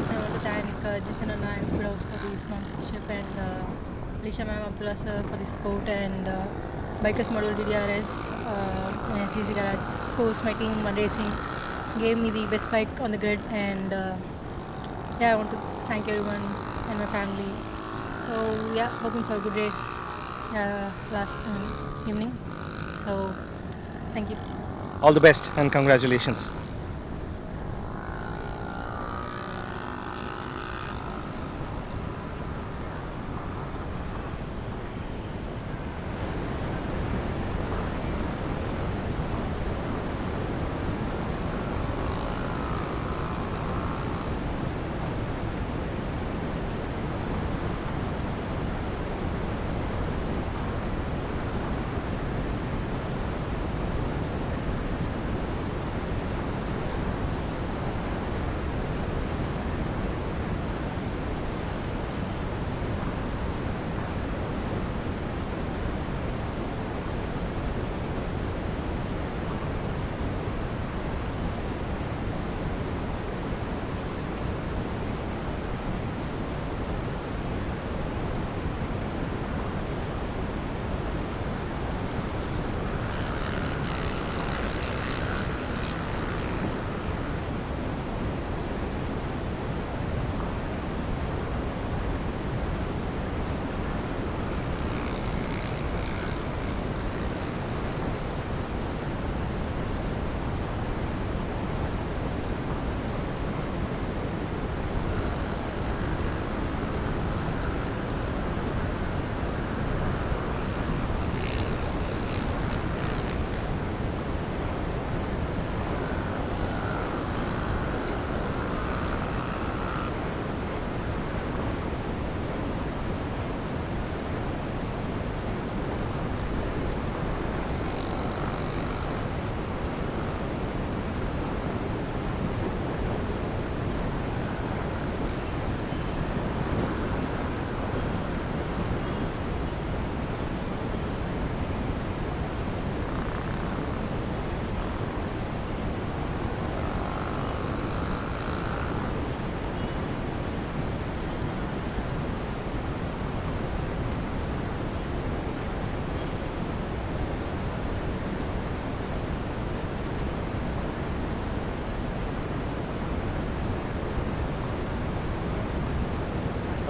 I want to thank Jitin Anna and Speed House for the sponsorship, and Alicia Ma'am, Abdullah sir for the support, and Bikers Model DDRS and SDC Garage, of course my team One Racing gave me the best bike on the grid, and I want to thank everyone and my family. So yeah, hoping for a good race last evening. So thank you. All the best and congratulations.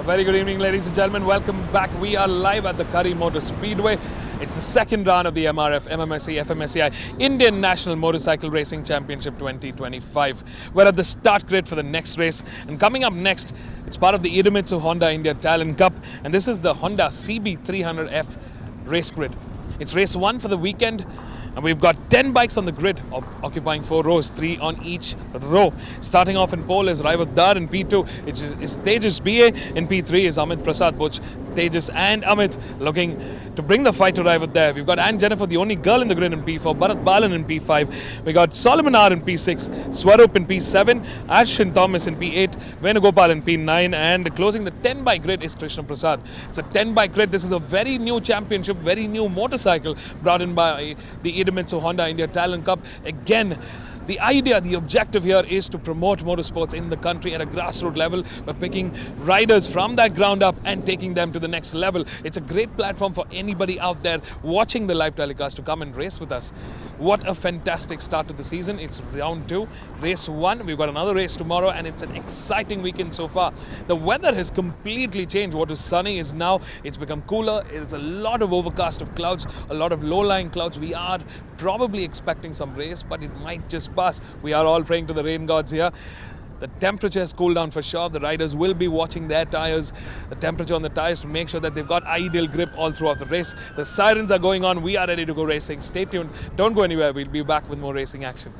Very good evening, ladies and gentlemen. Welcome back. We are live at the Curry Motor Speedway. It's the second round of the MRF MMSC fmsci Indian National Motorcycle Racing Championship 2025. We're at the start grid for the next race, and coming up next, it's part of the Idemitsu Honda India Talent Cup, and this is the Honda CB300F race grid. It's race 1 for the weekend, and we've got 10 bikes on the grid, occupying 4 rows, 3 on each row. Starting off in pole is Raivat Dar in P2, is Tejas BA. In P3 is Amit Prasad, both Tejas and Amit looking to bring the fight to Raivat there. We've got Anne Jennifer, the only girl in the grid, in P4, Bharat Balan in P5. We got Solomon R in P6, Swarup in P7, Ashwin Thomas in P8, Venugopal in P9, and closing the 10 bike grid is Krishna Prasad. It's a 10 bike grid. This is a very new championship, very new motorcycle brought in by the Idemitsu Honda India Talent Cup. Again, the idea, the objective here is to promote motorsports in the country at a grassroots level by picking riders from that ground up and taking them to the next level. It's a great platform for anybody out there watching the live telecast to come and race with us. What a fantastic start to the season. It's round 2, race 1. We've got another race tomorrow, and it's an exciting weekend so far. The weather has completely changed. What is sunny is now, it's become cooler. There's a lot of overcast of clouds, a lot of low-lying clouds. We are probably expecting some race, but it might just pass. We are all praying to the rain gods here. The temperature has cooled down for sure. The riders will be watching their tires, the temperature on the tires, to make sure that they've got ideal grip all throughout the race. The sirens are going on. We are ready to go racing. Stay tuned. Don't go anywhere. We'll be back with more racing action.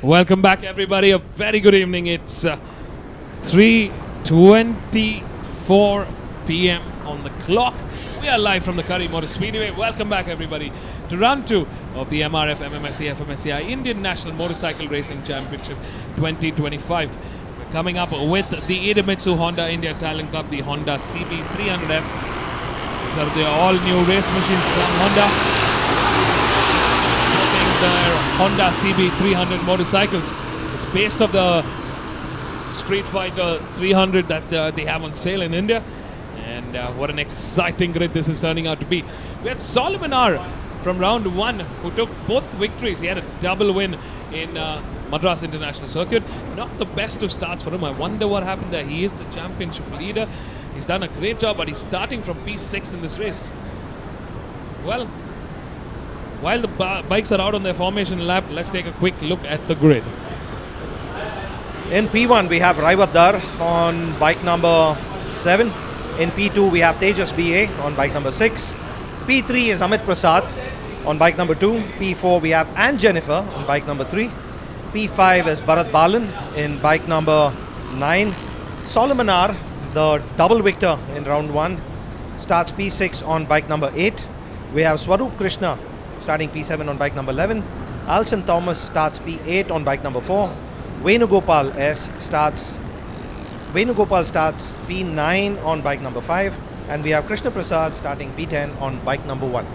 Welcome back, everybody. A very good evening. It's 3:24 p.m. on the clock. We are live from the Curry Motor Speedway. Welcome back, everybody, to round 2 of the MRF MMSC fmsci Indian National Motorcycle Racing Championship 2025. We're coming up with the Idemitsu Honda India Talent Cup, the Honda CB300F. These are the all-new race machines from Honda. Their Honda CB300 motorcycles. It's based off the Street Fighter 300 that they have on sale in India. And what an exciting grid this is turning out to be. We had Solomon R from round 1 who took both victories. He had a double win in Madras International Circuit. Not the best of starts for him. I wonder what happened there. He is the championship leader. He's done a great job, but he's starting from P6 in this race. Well, while the bikes are out on their formation lap, let's take a quick look at the grid. In P1, we have Raivat Dar on bike number 7. In P2, we have Tejas BA on bike number 6. P3 is Amit Prasad on bike number 2. P4, we have Anne Jennifer on bike number 3. P5 is Bharat Balan in bike number 9. Solomon R, the double victor in round 1, starts P6 on bike number 8. We have Swaroop Krishna starting P7 on bike number 11. Alson Thomas starts P8 on bike number 4. Venugopal starts P9 on bike number 5. And we have Krishna Prasad starting P10 on bike number 1.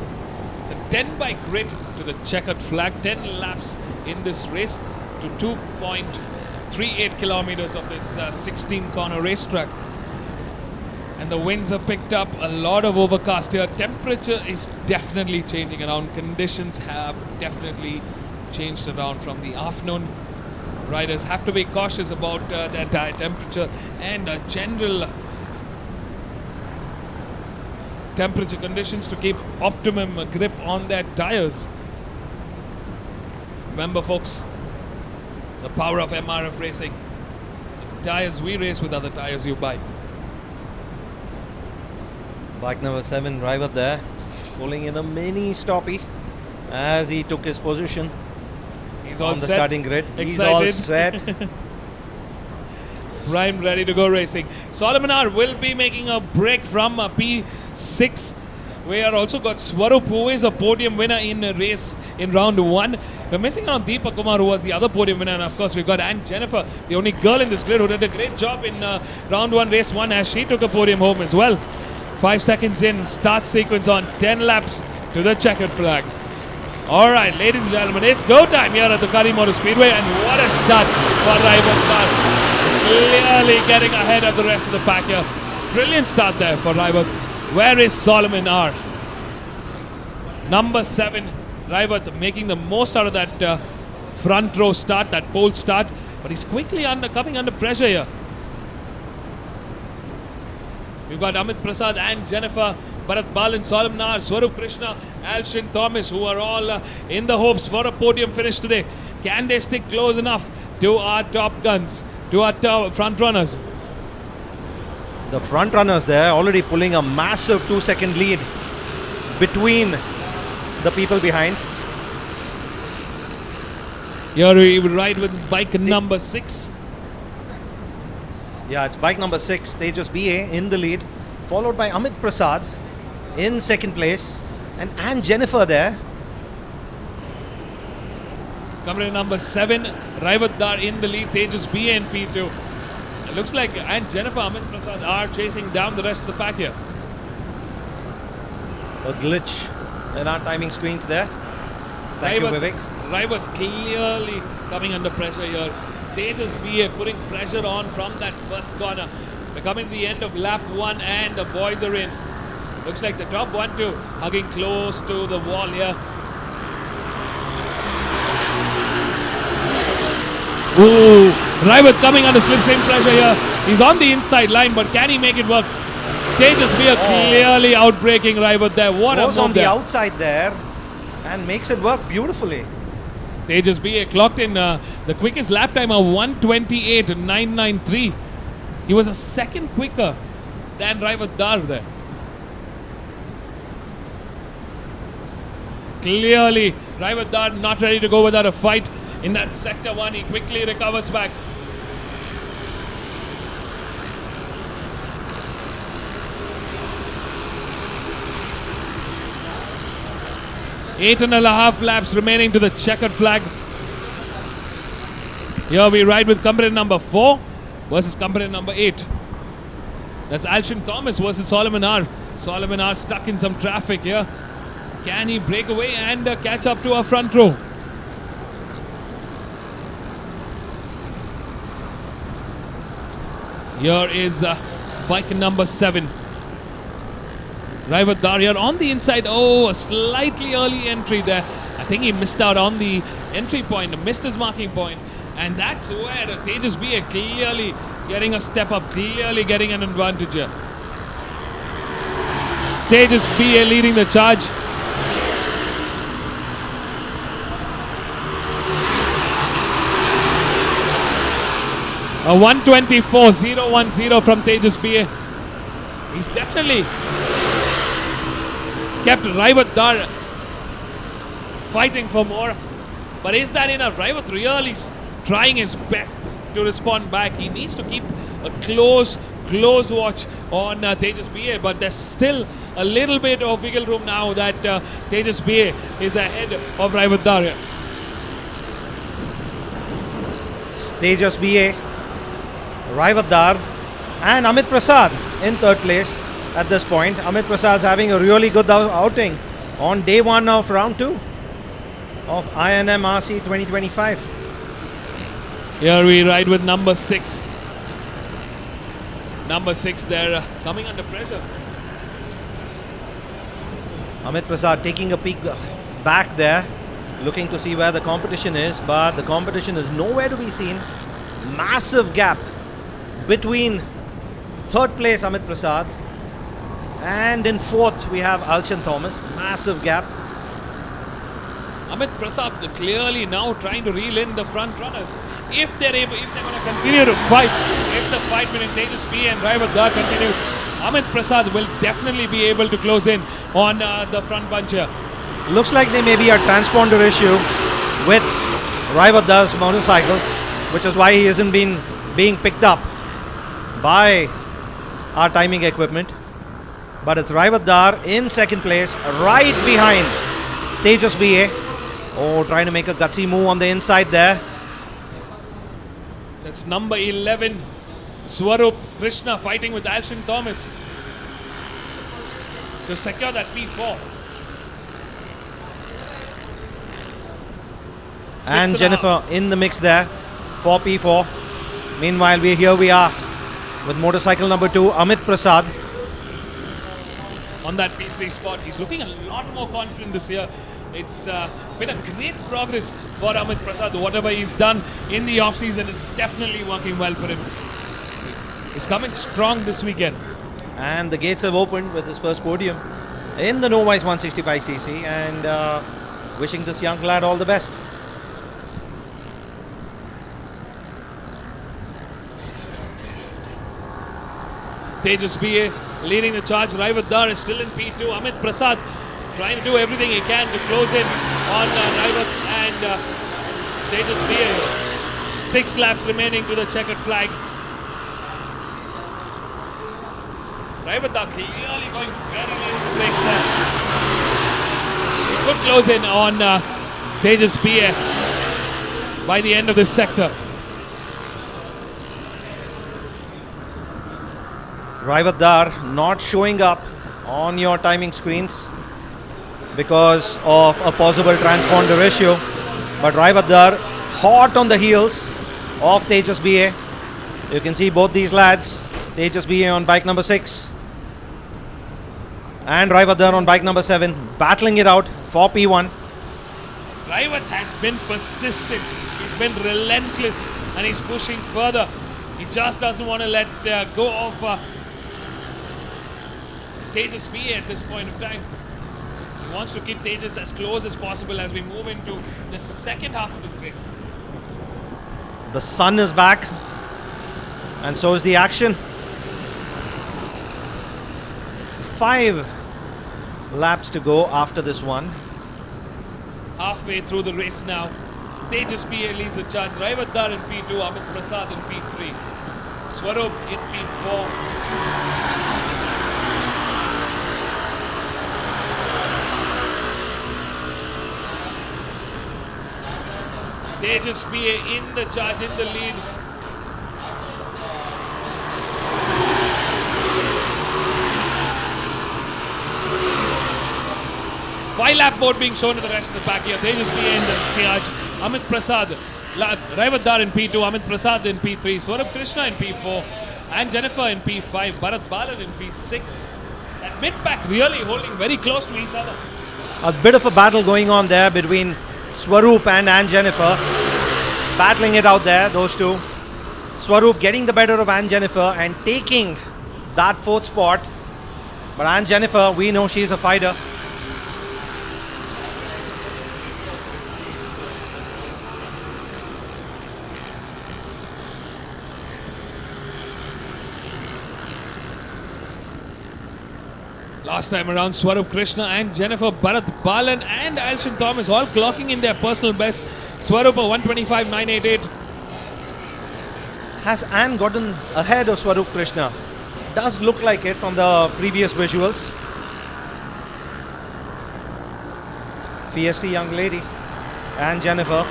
It's a 10-bike grid to the checkered flag. 10 laps in this race to 2.38 kilometers of this 16-corner racetrack. And the winds have picked up, a lot of overcast here. Temperature is definitely changing around. Conditions have definitely changed around from the afternoon. Riders have to be cautious about their tire temperature and general temperature conditions to keep optimum grip on their tires. Remember, folks, the power of MRF racing. The tires we race with are the tires you buy. Bike number 7, Raivat there, pulling in a mini stoppie as he took his position. He's on all the set. starting grid. Excited. He's all set. Primed, ready to go racing. Solomon R will be making a break from P6. We are also got Swaroop, who is a podium winner in a race in round 1. We're missing out on Deepak Kumar, who was the other podium winner, and of course we've got Anne Jennifer, the only girl in this grid, who did a great job in round 1, race 1, as she took a podium home as well. 5 seconds in, start sequence on 10 laps to the checkered flag. Alright, ladies and gentlemen, it's go time here at the Curry Motor Speedway, and what a start for Raivat Dar. Clearly getting ahead of the rest of the pack here. Brilliant start there for Raivat. Where is Solomon R? Number 7, Raivat making the most out of that front row start, that pole start, but he's quickly coming under pressure here. We've got Amit Prasad and Jennifer, Bharat Balan, Solomon R, Swaroop Krishna, Alshin Thomas, who are all in the hopes for a podium finish today. Can they stick close enough to our top guns, to our front runners? The front runners there already pulling a massive 2-second lead between the people behind. Here we ride with bike number 6. Yeah, it's bike number 6, Tejas BA in the lead, followed by Amit Prasad in second place, and Anne Jennifer there. Coming in number 7, Raivat Dar in the lead, Tejas BA in P2. It looks like Anne Jennifer, Amit Prasad are chasing down the rest of the pack here. A glitch in our timing screens there. Thank you, Vivek. Raivat clearly coming under pressure here. Tejas BA putting pressure on from that first corner. We're coming to the end of lap 1 and the boys are in. Looks like the top 1-2 hugging close to the wall here. Ooh, Raivat coming under slipstream pressure here. He's on the inside line, but can he make it work? Tejas BA clearly outbreaking Raivat there. What a move on the there. outside there and makes it work beautifully. Tejas BA clocked in the quickest lap time of 1:28.993. He was a second quicker than Raivat Dar there. Clearly, Raivat Dar not ready to go without a fight. in that sector 1. He quickly recovers back. Eight and a half laps remaining to the checkered flag. Here we ride with competitor number 4 versus competitor number 8. That's Alshin Thomas versus Solomon R. Solomon R stuck in some traffic here. Can he break away and catch up to our front row? Here is bike number 7. Driver Daryar on the inside. Oh, a slightly early entry there. I think he missed out on the entry point, missed his marking point. And that's where Tejas BA clearly getting a step up, clearly getting an advantage here. Tejas BA leading the charge. A 124.010 from Tejas BA. He's definitely kept Raivat Dar fighting for more. But is that enough? Raivat really trying his best to respond back. He needs to keep a close watch on Tejas BA. But there's still a little bit of wiggle room now that Tejas BA is ahead of Raivat Dar. Tejas BA, Raivat Dar and Amit Prasad in third place at this point. Amit Prasad's having a really good outing on day 1 of round 2 of INMRC 2025. Here we ride with number 6. Number 6 there coming under pressure. Amit Prasad taking a peek back there, looking to see where the competition is, but the competition is nowhere to be seen. Massive gap between third place Amit Prasad and in fourth we have Alshin Thomas. Massive gap. Amit Prasad clearly now trying to reel in the front runners. If they're going to continue to fight, if the fight between Tejas BA and Raivat Dar continues, Amit Prasad will definitely be able to close in on the front bunch here. Looks like there may be a transponder issue with Raivat Dar's motorcycle, which is why he isn't being picked up by our timing equipment. But it's Raivat Dar in second place, right behind Tejas BA. Oh, trying to make a gutsy move on the inside there. That's number 11, Swarup Krishna fighting with Alshin Thomas to secure that P4. And Jennifer in the mix there for P4. Meanwhile, here we are with motorcycle number 2, Amit Prasad. On that P3 spot, he's looking a lot more confident this year. It's been a great progress for Amit Prasad. Whatever he's done in the off-season is definitely working well for him. He's coming strong this weekend. And the gates have opened with his first podium in the Novice 165cc, and wishing this young lad all the best. Tejas BA leading the charge. Raivat Dar is still in P2. Amit Prasad trying to do everything he can to close in on Raivat and Tejas BA. 6 laps remaining to the checkered flag. Raivat Dar clearly going very late in the brakes there. Good close in on Tejas BA by the end of this sector. Raivat Dar not showing up on your timing screens because of a possible transponder issue. But Raivat Dar hot on the heels of Tejas BA. You can see both these lads, Tejas BA on bike number 6 and Raivat Dar on bike number 7, battling it out for P1. Raivat has been persistent, he's been relentless, and he's pushing further. He just doesn't want to let go of Tejas BA at this point of time. He wants to keep Tejas as close as possible as we move into the second half of this race. The sun is back, and so is the action. 5 laps to go after this one. Halfway through the race now. Tejas PA leads the charge. Raivadar in P2, Amit Prasad in P3. Swarup in P4. Tejas PA in the charge, in the lead. Five-lap board being shown to the rest of the pack here. Tejas PA in the charge. Amit Prasad, Raivadar in P2, Amit Prasad in P3, Swarup Krishna in P4, and Jennifer in P5, Bharat Balan in P6. That mid-pack really holding very close to each other. A bit of a battle going on there between Swarup and Jennifer. Battling it out there, those two. Swarup getting the better of Anne Jennifer and taking that fourth spot. But Anne Jennifer, we know she's a fighter. Last time around, Swarup Krishna and Jennifer, Bharat Balan and Alshin Thomas all clocking in their personal best. Swarup a 125.988. Has Anne gotten ahead of Swarup Krishna? Does look like it from the previous visuals. Fierce young lady. Anne Jennifer,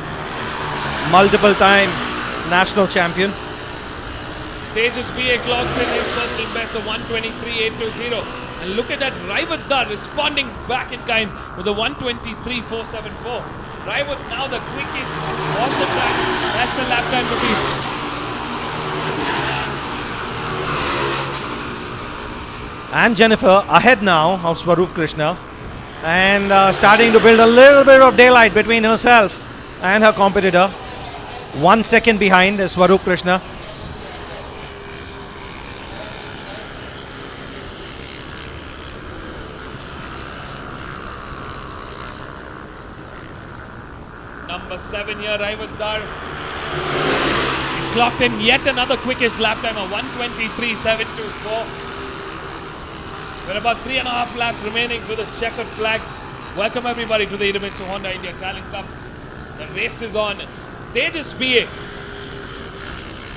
multiple time national champion. Tejas PA clocks in his personal best of 123.820. And look at that, Raivadar responding back in kind with a 123.474. Raivat now the quickest off the track. That's the lap time to beat. And Jennifer ahead now of Swarup Krishna and starting to build a little bit of daylight between herself and her competitor. 1 second behind is Swarup Krishna. Number 7 here, Raivadar. He's clocked in yet another quickest lap time of 123.724. With about 3.5 laps remaining to the checkered flag. Welcome everybody to the Idemitsu Honda India Talent Cup. The race is on. Tejas PA,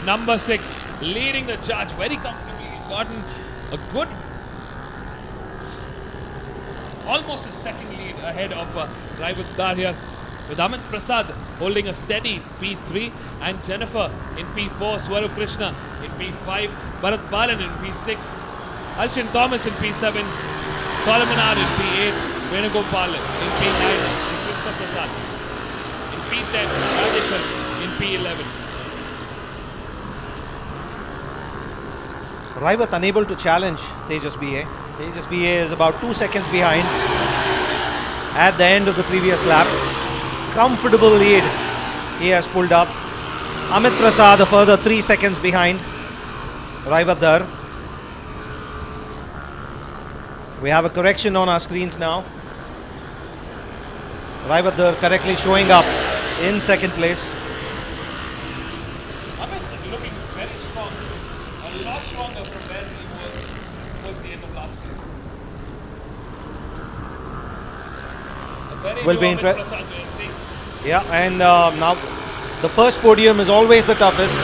number 6, leading the charge very comfortably. He's gotten a good, almost a second lead ahead of Raivadar here. With Amit Prasad holding a steady P3 and Jennifer in P4, Swarup Krishna in P5, Bharat Balan in P6, Alshin Thomas in P7, Solomon R in P8, Venugopal in P9, and Krishna Prasad in P10, Rajeshwar in P11. Raivat unable to challenge Tejas BA. Tejas BA is about 2 seconds behind at the end of the previous lap. Comfortable lead he has pulled up. Amit Prasad a further 3 seconds behind Raivadar. We have a correction on our screens now. Raivadar correctly showing up in second place. Amit looking very strong, a lot stronger from where he was towards the end of last season. A very Will be Amit Prasad to see. Yeah, and now the first podium is always the toughest,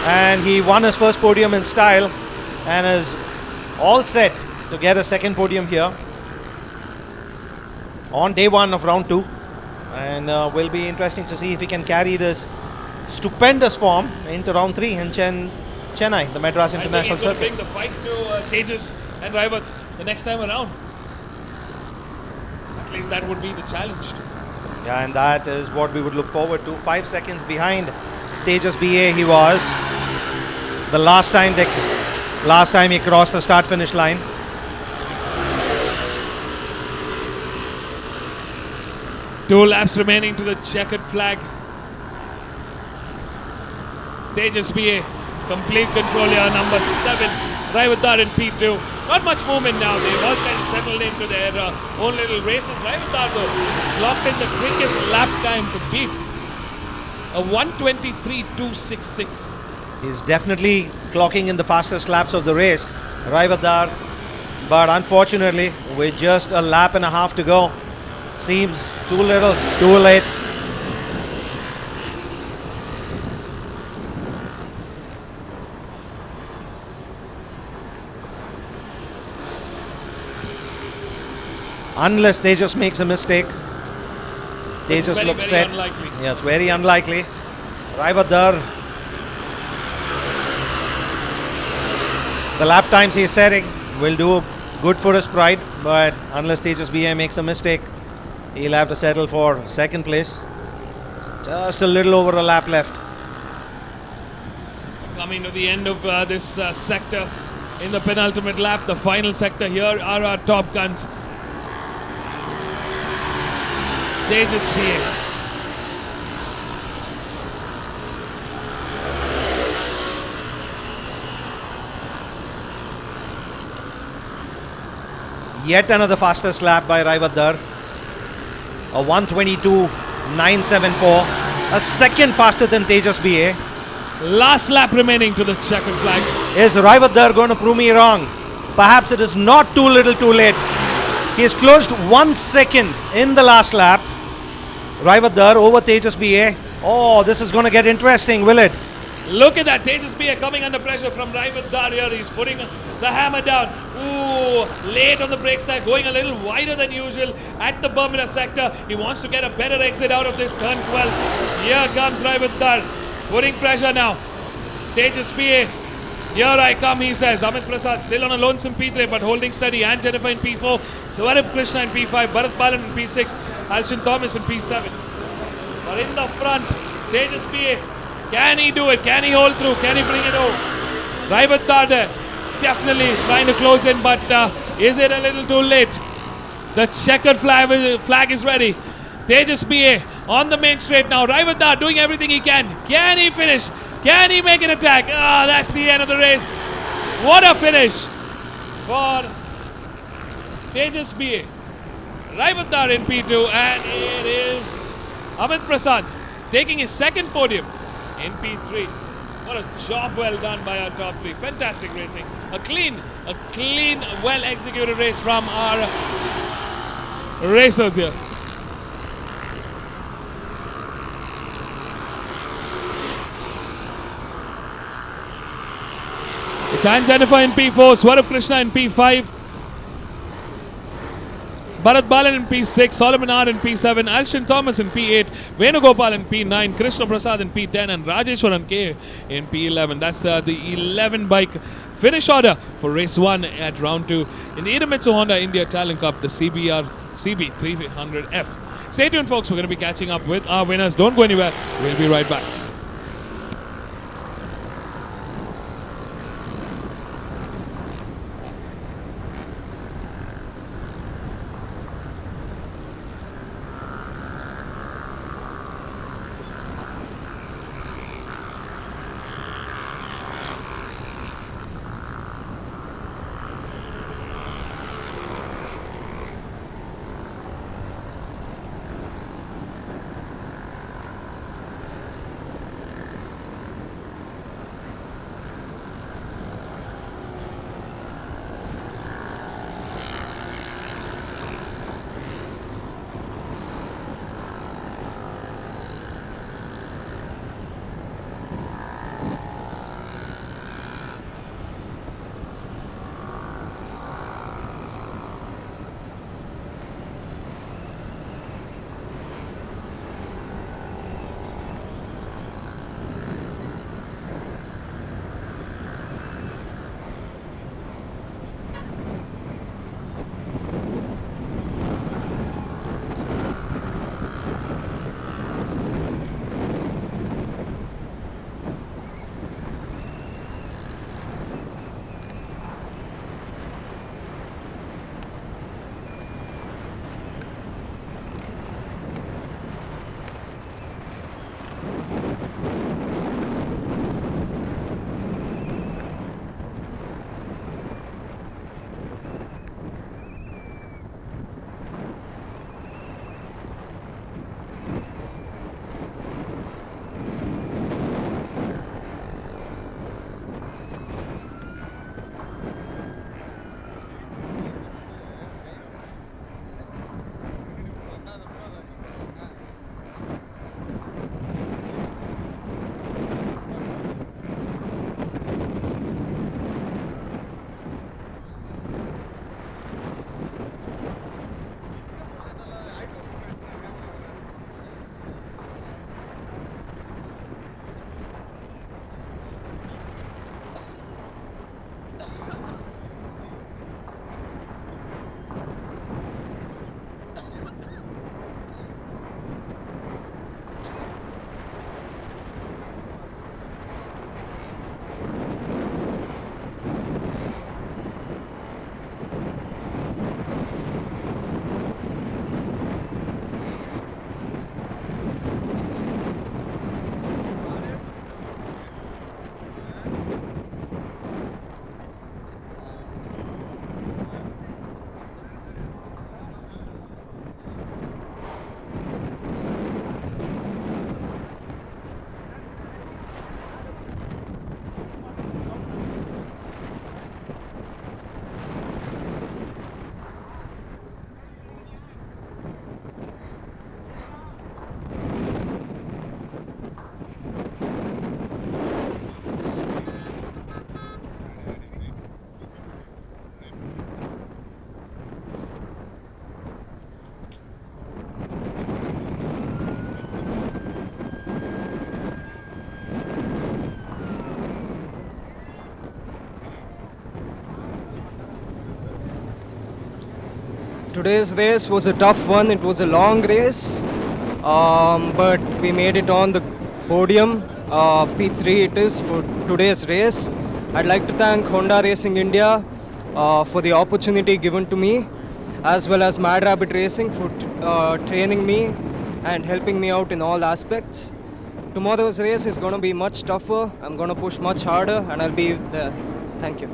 and he won his first podium in style and is all set to get a second podium here on day 1 of round 2, and will be interesting to see if he can carry this stupendous form into round 3 in Chennai, the Madras International Circuit. Circuit. Bring the fight to Tejas and Raivat the next time around. At least that would be the challenge. Yeah, and that is what we would look forward to. 5 seconds behind Tejas BA he was the last time he crossed the start-finish line. Two laps remaining to the checkered flag. Tejas BA, complete control here, number 7. Raivadar in P2. Not much movement now. They've all kind of settled into their own little races. Raivadar though, locked in the quickest lap time to beat. A 123.266. He's definitely clocking in the fastest laps of the race, Raivadar. But unfortunately, with just a lap and a half to go, seems too little, too late. Unless Tejas makes a mistake. Tejas very, looks very set. unlikely. Yeah, it's very unlikely. Raivadar. The lap times he's setting will do good for his pride, but unless Tejas BA makes a mistake, he'll have to settle for second place. Just a little over a lap left. Coming to the end of this sector in the penultimate lap, the final sector. Here are our top guns. Tejas BA. Yet another fastest lap by Raivadar. A 1:22.974. A second faster than Tejas BA. Last lap remaining to the checkered flag. Is Raivadar going to prove me wrong? Perhaps it is not too little too late. He has closed 1 second in the last lap. Raivadar over Tejas BA. Oh, this is going to get interesting, will it? Look at that, Tejas BA coming under pressure from Raivadar here. He's putting the hammer down. Ooh, late on the brakes there, going a little wider than usual at the Bermuda sector. He wants to get a better exit out of this turn 12. Here comes Raivadar, putting pressure now. Tejas BA, here I come, he says. Amit Prasad still on a lonesome P3, but holding steady. And Jennifer in P4, Swarib Krishna in P5, Bharat Balan in P6, Alshin Thomas in P7. But in the front, Tejas BA, can he do it? Can he hold through? Can he bring it over? Raivadar there, definitely trying to close in, but is it a little too late? The checkered flag is ready. Tejas BA on the main straight now. Raivadar doing everything he can. Can he finish? Can he make an attack? Ah, that's the end of the race. What a finish for Tejas BA. Raivadar in P2, and it is Amit Prasad taking his second podium in P3. What a job well done by our top three. Fantastic racing. A clean, well executed race from our racers here. It's Ann Jennifer in P4, Swarab Krishna in P5, Bharat Balan in P6, Solomon R in P7, Alshin Thomas in P8, Venugopal in P9, Krishna Prasad in P10, and Rajeshwaran K in P11. That's the 11 bike finish order for race 1 at round 2 in the Idemitsu Honda India Talent Cup, the CB300F. Stay tuned, folks. We're going to be catching up with our winners. Don't go anywhere. We'll be right back. Today's race was a tough one. It was a long race, but we made it on the podium. P3 it is for today's race. I'd like to thank Honda Racing India for the opportunity given to me, as well as Mad Rabbit Racing for training me and helping me out in all aspects. Tomorrow's race is going to be much tougher. I'm going to push much harder and I'll be there. Thank you.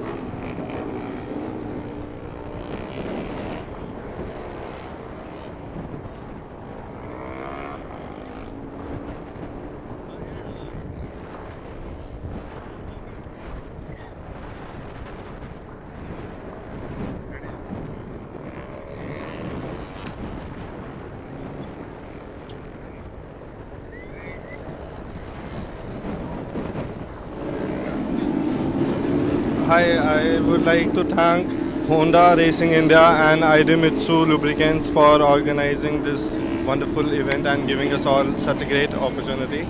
Hi, I would like to thank Honda Racing India and Idemitsu Lubricants for organizing this wonderful event and giving us all such a great opportunity.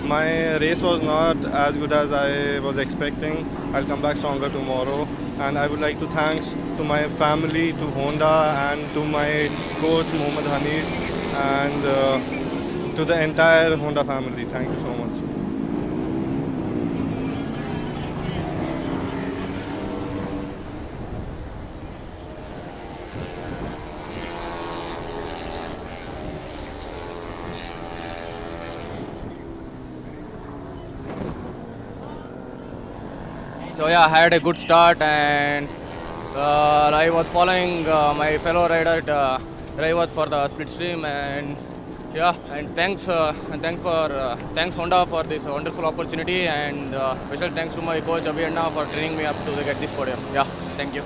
My race was not as good as I was expecting. I'll come back stronger tomorrow. And I would like to thanks to my family, to Honda and to my coach Mohammad Hanif and to the entire Honda family. Thank you so much. So yeah, I had a good start and I was following my fellow rider drivers for the split stream, and yeah, and thanks Honda for this wonderful opportunity, and special thanks to my coach Abhiyanna for training me up to get this podium. Yeah, thank you.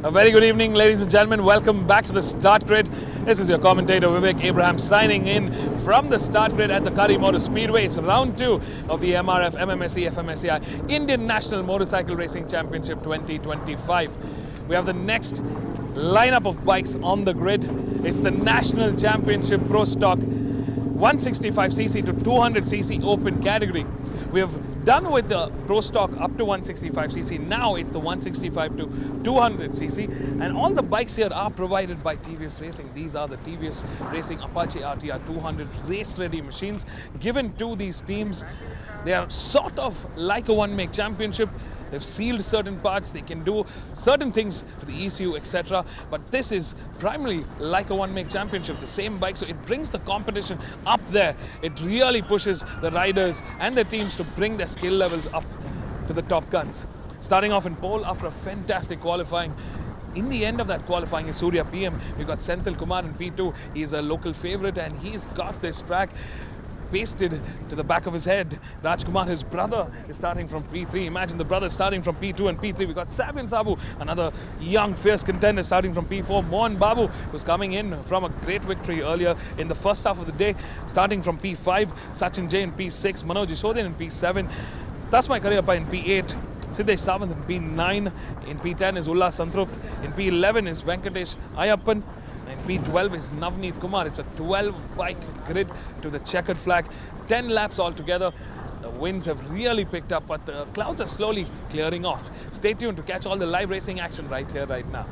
A very good evening, ladies and gentlemen. Welcome back to the start grid. This is your commentator Vivek Abraham signing in from the start grid at the Curry Motor Speedway. It's round 2 of the MRF MMSC fmsci Indian National Motorcycle Racing Championship 2025. We have the next lineup of bikes on the grid. It's the National Championship Pro Stock 165cc to 200cc open category. We have done with the Pro Stock up to 165cc. Now it's the 165 to 200cc, and all the bikes here are provided by TVS Racing. These are the TVS Racing Apache RR 200 race-ready machines given to these teams. They are sort of like a one-make championship. They've sealed certain parts, they can do certain things to the ECU, etc. But this is primarily like a one-make championship, the same bike, so it brings the competition up there. It really pushes the riders and their teams to bring their skill levels up to the top guns. Starting off in pole after a fantastic qualifying. In the end of that qualifying is Surya PM. We've got Senthil Kumar in P2. He's a local favorite and he's got this track pasted to the back of his head. Rajkumar, his brother, is starting from P3. Imagine the brother starting from P2 and P3. We've got Sabian Sabu, another young, fierce contender starting from P4. Mohan Babu, who's coming in from a great victory earlier in the first half of the day, starting from P5. Sachin Jay in P6. Manoj Yashodin in P7. Tasmai Karyappa in P8. Siddesh Savant in P9. In P10 is Ullas Santrupt. In P11 is Venkatesh Ayappan. And P12 is Navneet Kumar. It's a 12-bike grid to the checkered flag. 10 laps altogether. The winds have really picked up, but the clouds are slowly clearing off. Stay tuned to catch all the live racing action right here, right now.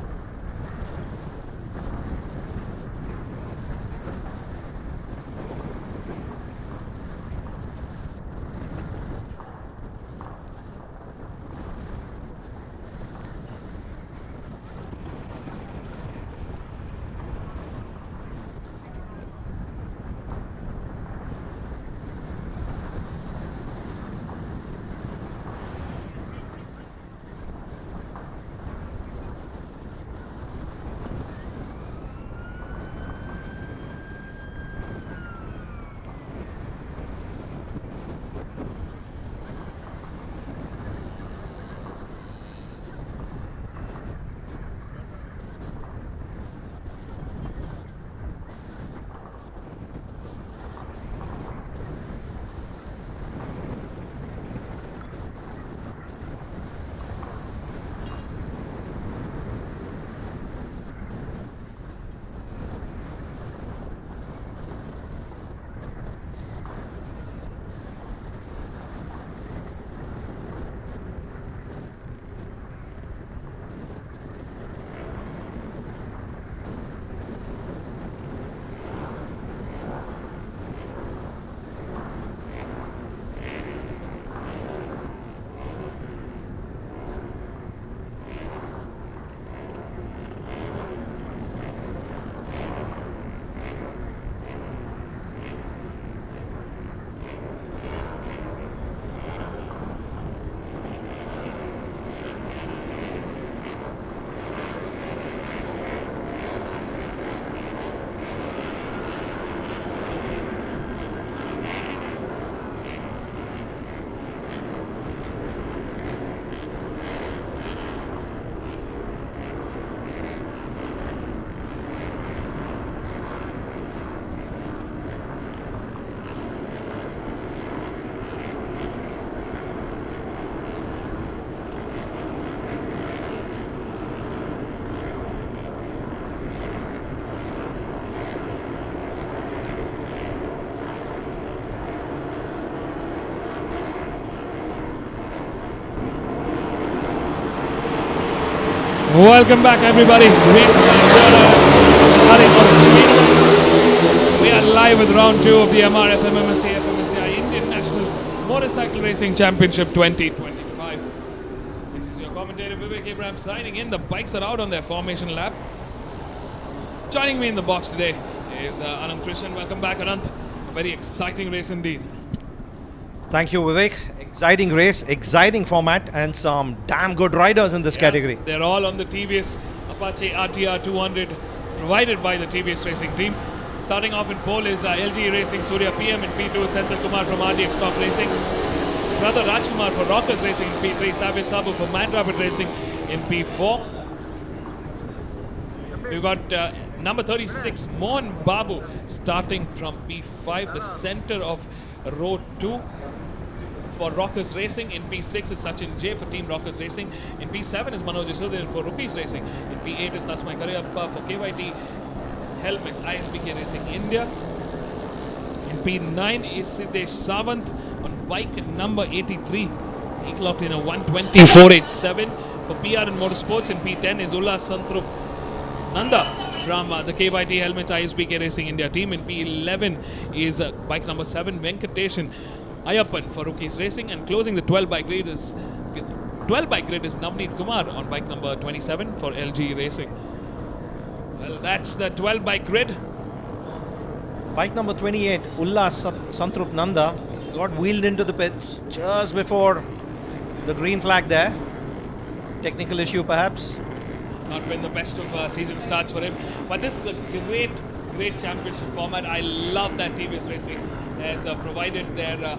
Welcome back, everybody. We are live with round 2 of the MRF MMSC fmsci Indian National Motorcycle Racing Championship 2025. This is your commentator Vivek Abraham signing in. The bikes are out on their formation lap. Joining me in the box today is Anant Krishnan. Welcome back, Anant. A very exciting race indeed. Thank you, Vivek. Exciting race, exciting format, and some damn good riders in this category. They're all on the TVS Apache RR 200 provided by the TVS Racing team. Starting off in pole is LG Racing Surya PM. In P2 is Senthil Kumar from RDX Top Racing. His brother Rajkumar for Rockers Racing in P3. Sabit Sabu for Mad Rapid Racing in P4. We've got number 36, Mohan Babu, starting from P5, the center of row 2. For Rockers Racing. In P6 is Sachin J for Team Rockers Racing. In P7 is Manoj Yashodhan for Rupees Racing. In P8 is Tasmai Karayappa for KYT Helmets, ISBK Racing India. In P9 is Siddesh Savant on bike number 83. He clocked in a 1:20.487 for PRN Motorsports. In P10 is Ullas Santrup Nanda from the KYT Helmets, ISBK Racing India team. In P11 is bike number 7, Venkateshan Ayappan for Rookies Racing, and closing the 12 bike grid is Navneet Kumar on bike number 27 for LG Racing. Well, that's the 12 bike grid. Bike number 28, Ullas Santrup Nanda, got wheeled into the pits just before the green flag there. Technical issue perhaps. Not been the best of season starts for him, but this is a great championship format. I love that TVS Racing has provided their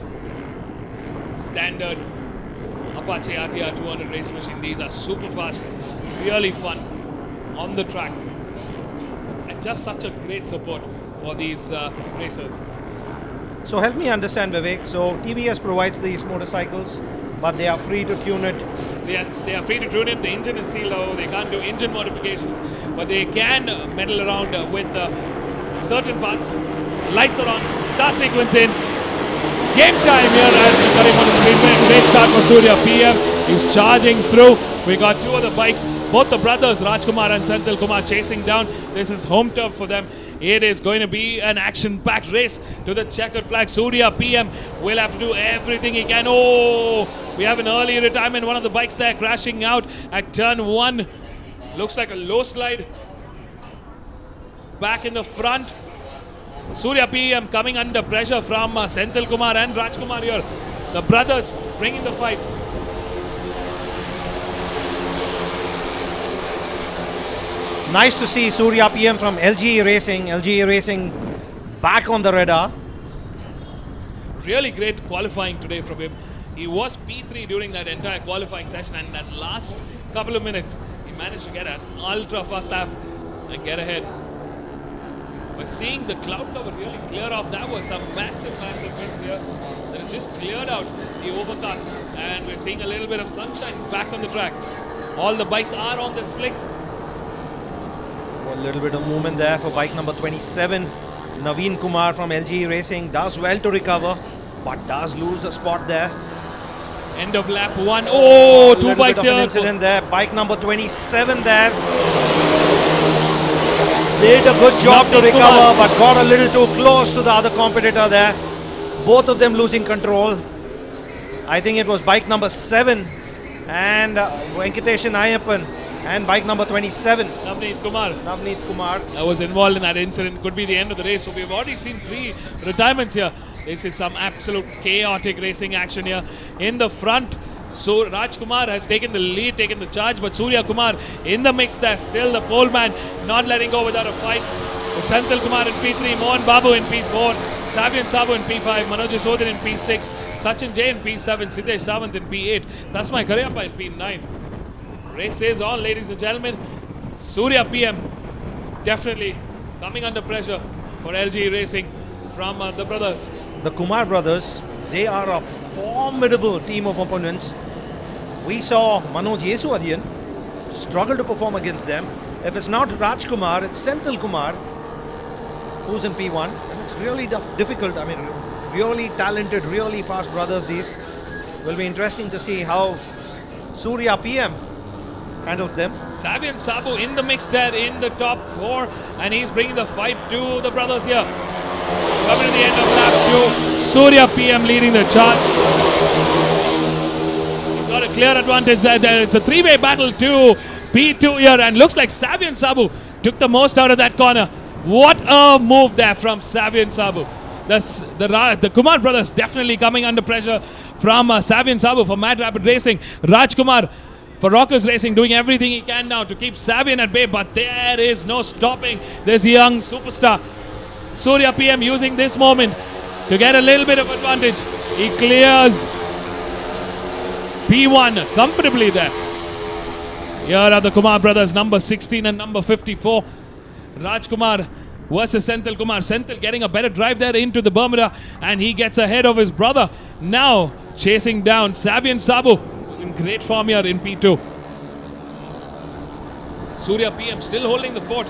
standard Apache RR 200 race machine. These are super fast, really fun on the track, and just such a great support for these racers. So help me understand, Vivek. So TVS provides these motorcycles, but they are free to tune it. Yes, they are free to tune it. The engine is CLO. They can't do engine modifications, but they can meddle around with certain parts. Lights are on, start sequence in. Game time here at the Curry Motor Speedway. Great start for Surya PM. He's charging through. We got two of the bikes, both the brothers, Rajkumar and Senthil Kumar, chasing down. This is home turf for them. It is going to be an action-packed race to the checkered flag. Surya PM will have to do everything he can. Oh, we have an early retirement. One of the bikes there crashing out at turn 1. Looks like a low slide. Back in the front. Surya PM coming under pressure from Senthil Kumar and Rajkumar here. The brothers bringing the fight. Nice to see Surya PM from LG Racing back on the radar. Really great qualifying today from him. He was P3 during that entire qualifying session, and that last couple of minutes he managed to get an ultra fast lap and get ahead. But seeing the cloud cover really clear off, that was a massive wins here. That has just cleared out the overcast, and we're seeing a little bit of sunshine back on the track. All the bikes are on the slick. A little bit of movement there for bike number 27. Naveen Kumar from LG Racing does well to recover, but does lose a spot there. End of lap 1. Oh, two bikes here. An incident there. Bike number 27 there. Did a good job to recover, but got a little too close to the other competitor there. Both of them losing control. I think it was bike number 7 and Venkateshan Ayappan and bike number 27. Navneet Kumar. That was involved in that incident. Could be the end of the race. So we've already seen 3 retirements here. This is some absolute chaotic racing action here in the front. So Rajkumar has taken the lead, taken the charge, but Surya Kumar in the mix there. Still the pole man not letting go without a fight. With Senthil Kumar in P3, Mohan Babu in P4, Savian Sabu in P5, Manoj Yashodhan in P6, Sachin J in P7, Siddesh Savant in P8, Tasmai Karayappa in P9. Race is on, ladies and gentlemen. Surya PM definitely coming under pressure for LG Racing from the brothers. The Kumar brothers, they are a formidable team of opponents. We saw Manoj Yashodhan struggle to perform against them. If it's not Rajkumar, it's Senthil Kumar who's in P1. And it's really difficult. I mean, really talented, really fast brothers these. Will be interesting to see how Surya PM handles them. Savian Sabu in the mix there in the top 4, and he's bringing the fight to the brothers here. Coming to the end of lap 2, Surya PM leading the charge. He's got a clear advantage there. It's a 3-way battle to P2 here, and looks like Savian Sabu took the most out of that corner. What a move there from Savian Sabu. The Kumar brothers definitely coming under pressure from Savian Sabu for Mad Rapid Racing. Rajkumar for Rockers Racing doing everything he can now to keep Savian at bay, but there is no stopping this young superstar. Surya PM using this moment to get a little bit of advantage. He clears P1 comfortably there. Here are the Kumar brothers, number 16 and number 54. Rajkumar versus Senthil Kumar. Senthil getting a better drive there into the Bermuda, and he gets ahead of his brother. Now chasing down Savian Sabu, who's in great form here in P2. Surya PM still holding the fort.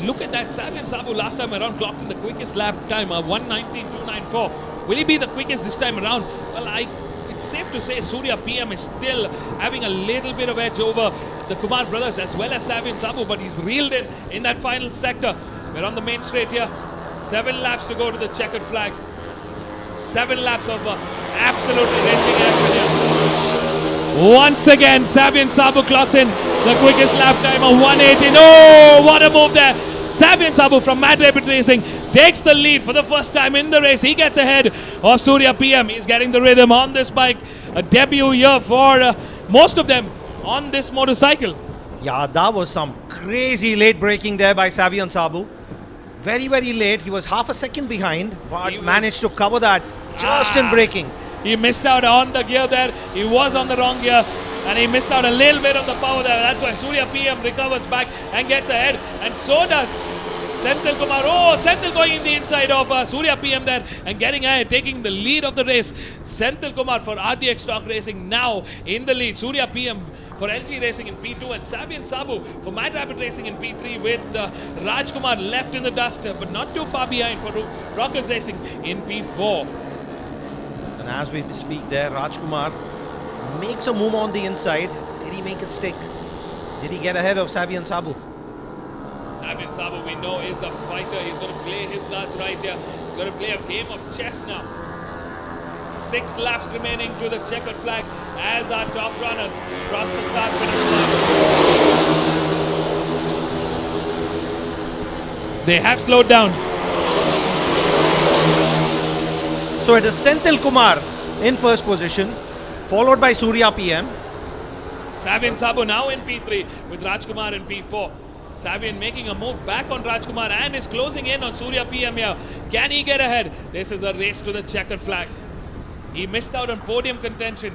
Look at that, Savian Sabu last time around clocked in the quickest lap time, 1:19.294. Will he be the quickest this time around? Well, it's safe to say Surya PM is still having a little bit of edge over the Kumar brothers as well as Savian Sabu, but he's reeled in that final sector. We're on the main straight here. 7 laps to go to the checkered flag. 7 laps of absolutely racing action here. Once again, Savian Sabu clocks in the quickest lap time of 1:18. Oh, what a move there. Savian Sabu from Mad Rabbit Racing takes the lead for the first time in the race. He gets ahead of Surya PM. He's getting the rhythm on this bike. A debut year for most of them on this motorcycle. Yeah, that was some crazy late braking there by Savian Sabu. Very, very late. He was half a second behind, but managed to cover that just in braking. He missed out on the gear there. He was on the wrong gear, and he missed out a little bit of the power there. That's why Surya PM recovers back and gets ahead, and so does Senthil Kumar. Oh, Senthil going in the inside of Surya PM there and getting ahead, taking the lead of the race. Senthil Kumar for RDX Stock Racing now in the lead. Surya PM for LG Racing in P2, and Savian Sabu for Mad Rabbit Racing in P3, with Rajkumar left in the dust, but not too far behind for Rockers Racing in P4. And as we speak there, Rajkumar makes a move on the inside. Did he make it stick? Did he get ahead of Savian Sabu? Savian Sabu, we know, is a fighter. He's going to play his cards right here. He's going to play a game of chess now. 6 laps remaining to the checkered flag as our top runners cross the start finish line. They have slowed down. So it is Senthil Kumar in first position, followed by Surya PM. Savian Sabu now in P3 with Rajkumar in P4. Savian making a move back on Rajkumar and is closing in on Surya PM here. Can he get ahead? This is a race to the checkered flag. He missed out on podium contention.